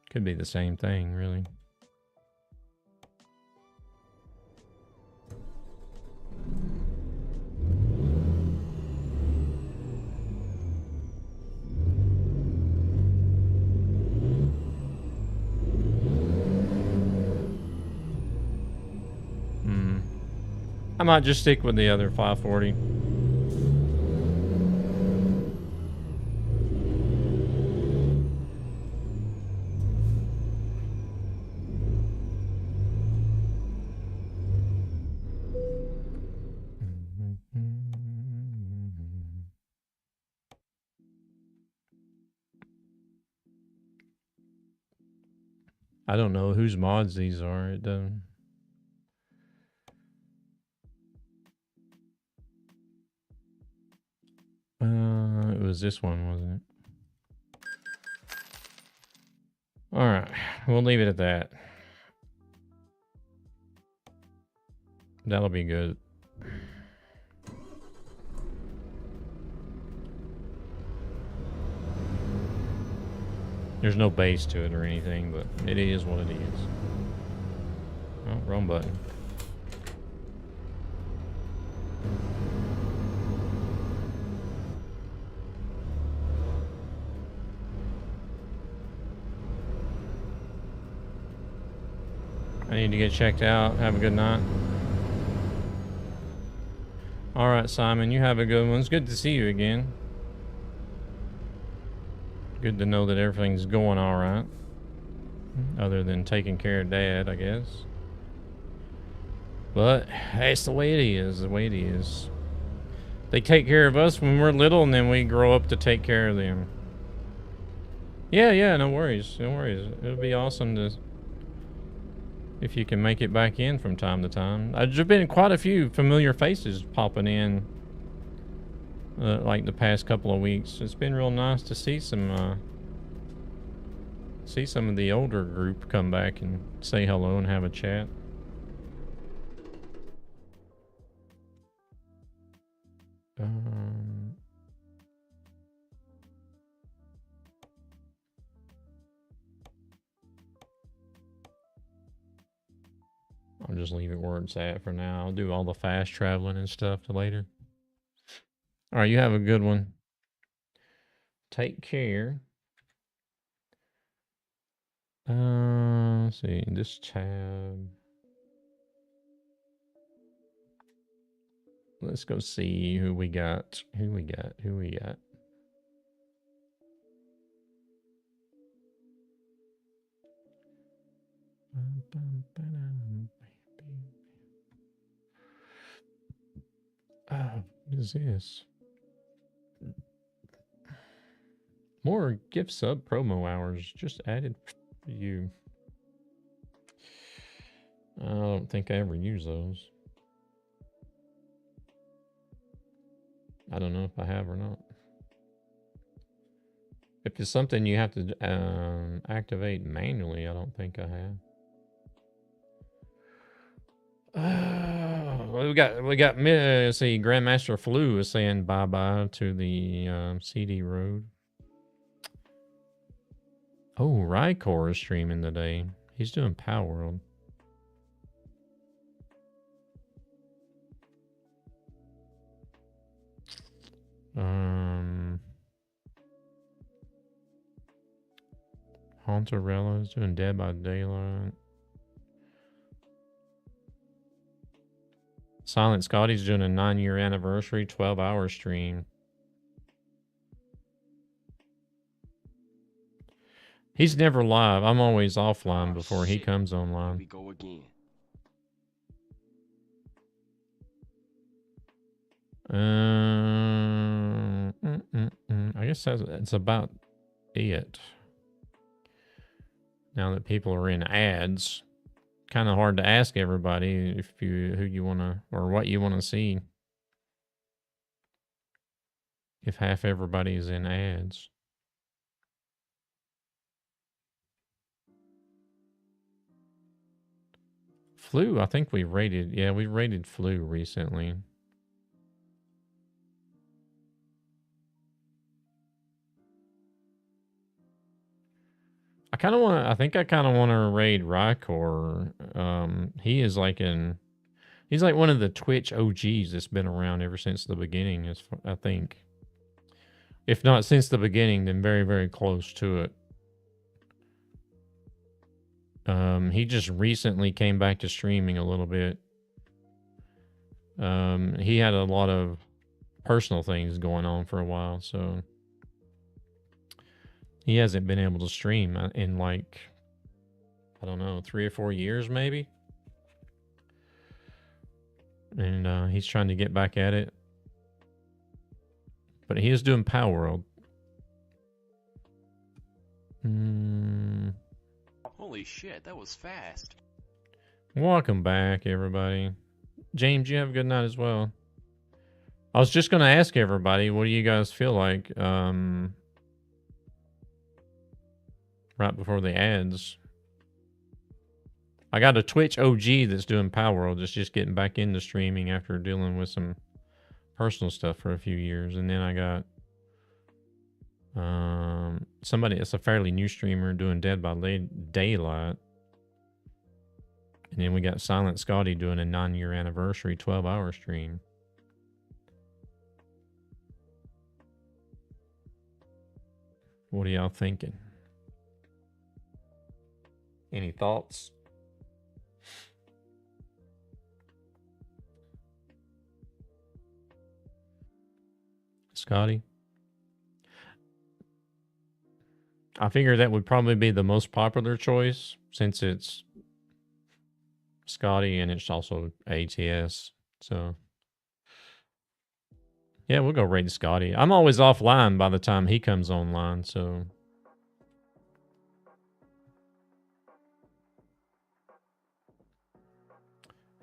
[SPEAKER 1] Could be the same thing, really. I might just stick with the other 540. I don't know whose mods these are. It doesn't. It was this one, wasn't it? All right, we'll leave it at that. That'll be good. There's no bass to it or anything, but it is what it is. Oh, wrong button. I need to get checked out. Have a good night. All right, Simon, you have a good one. It's good to see you again. Good to know that everything's going all right. Other than taking care of Dad, I guess. But that's the way it is. The way it is. They take care of us when we're little, and then we grow up to take care of them. Yeah, no worries. No worries. It'll be awesome to... if you can make it back in from time to time. There's been quite a few familiar faces popping in, like the past couple of weeks. It's been real nice to see some of the older group come back and say hello and have a chat. I'll just leave it where it's at for now. I'll do all the fast traveling and stuff later. All right, you have a good one. Take care. Let's see, this tab. Let's go see who we got. Who we got. Oh, what is this? More gift sub promo hours just added for you. I don't think I ever use those. I don't know if I have or not. If it's something you have to activate manually, I don't think I have. We got let's see, Grandmaster Flu is saying bye-bye to the CD Road. Oh, Rykor is streaming today. He's doing Power World. Hauntarella is doing Dead by Daylight. Silent Scotty's doing a 9-year anniversary 12-hour stream. He's never live. I'm always offline before he comes online.
[SPEAKER 4] Here we go again.
[SPEAKER 1] I guess that's about it. Now that people are in ads, kind of hard to ask everybody who you want to or what you want to see if half everybody is in ads. Flu, I think we rated Flu recently. I kind of want to raid Rykor. He is like he's like one of the Twitch OGs that's been around ever since the beginning, I think. If not since the beginning, then very, very close to it. He just recently came back to streaming a little bit. He had a lot of personal things going on for a while, so he hasn't been able to stream in like, I don't know, 3 or 4 years maybe. And he's trying to get back at it. But he is doing Power World.
[SPEAKER 3] Holy shit, that was fast.
[SPEAKER 1] Welcome back, everybody. James, you have a good night as well. I was just going to ask everybody, what do you guys feel like right before the ads? I got a Twitch OG that's doing Power World, just getting back into streaming after dealing with some personal stuff for a few years. And then I got somebody that's a fairly new streamer doing Dead by Daylight. And then we got Silent Scotty doing a 9-year anniversary 12-hour stream. What are y'all thinking? Any thoughts? Scotty? I figure that would probably be the most popular choice since it's Scotty and it's also ATS. So yeah, we'll go raid Scotty. I'm always offline by the time he comes online, so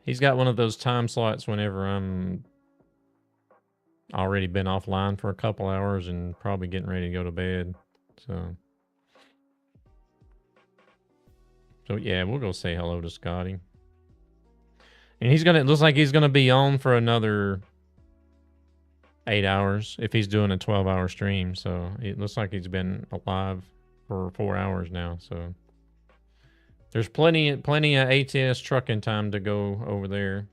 [SPEAKER 1] he's got one of those time slots whenever I'm already been offline for a couple hours and probably getting ready to go to bed. So yeah, we'll go say hello to Scotty. And it looks like he's gonna be on for another 8 hours if he's doing a 12-hour stream. So it looks like he's been alive for 4 hours now. So there's plenty of ATS trucking time to go over there.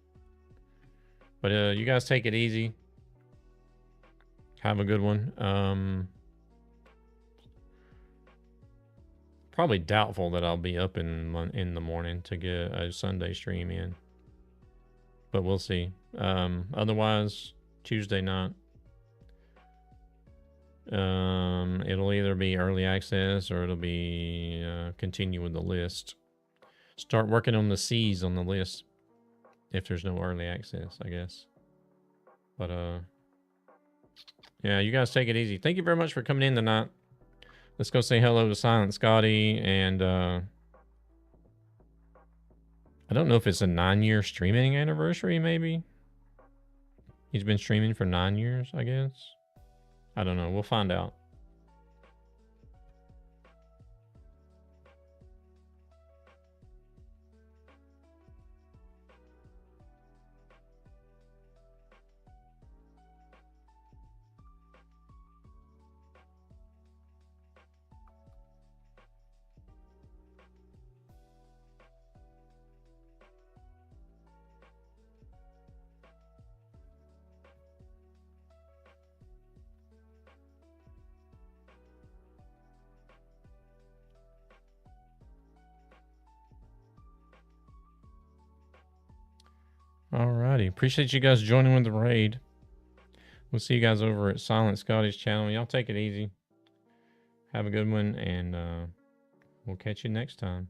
[SPEAKER 1] But you guys take it easy. Have a good one. Probably doubtful that I'll be up in the morning to get a Sunday stream in. But we'll see. Otherwise, Tuesday night. It'll either be early access or it'll be continue with the list. Start working on the C's on the list if there's no early access, I guess. But yeah, you guys take it easy. Thank you very much for coming in tonight. Let's go say hello to Silent Scotty. And I don't know if it's a 9-year streaming anniversary, maybe. He's been streaming for 9 years, I guess. I don't know. We'll find out. Alrighty. Appreciate you guys joining with the raid. We'll see you guys over at Silent Scotty's channel. Y'all take it easy. Have a good one, and we'll catch you next time.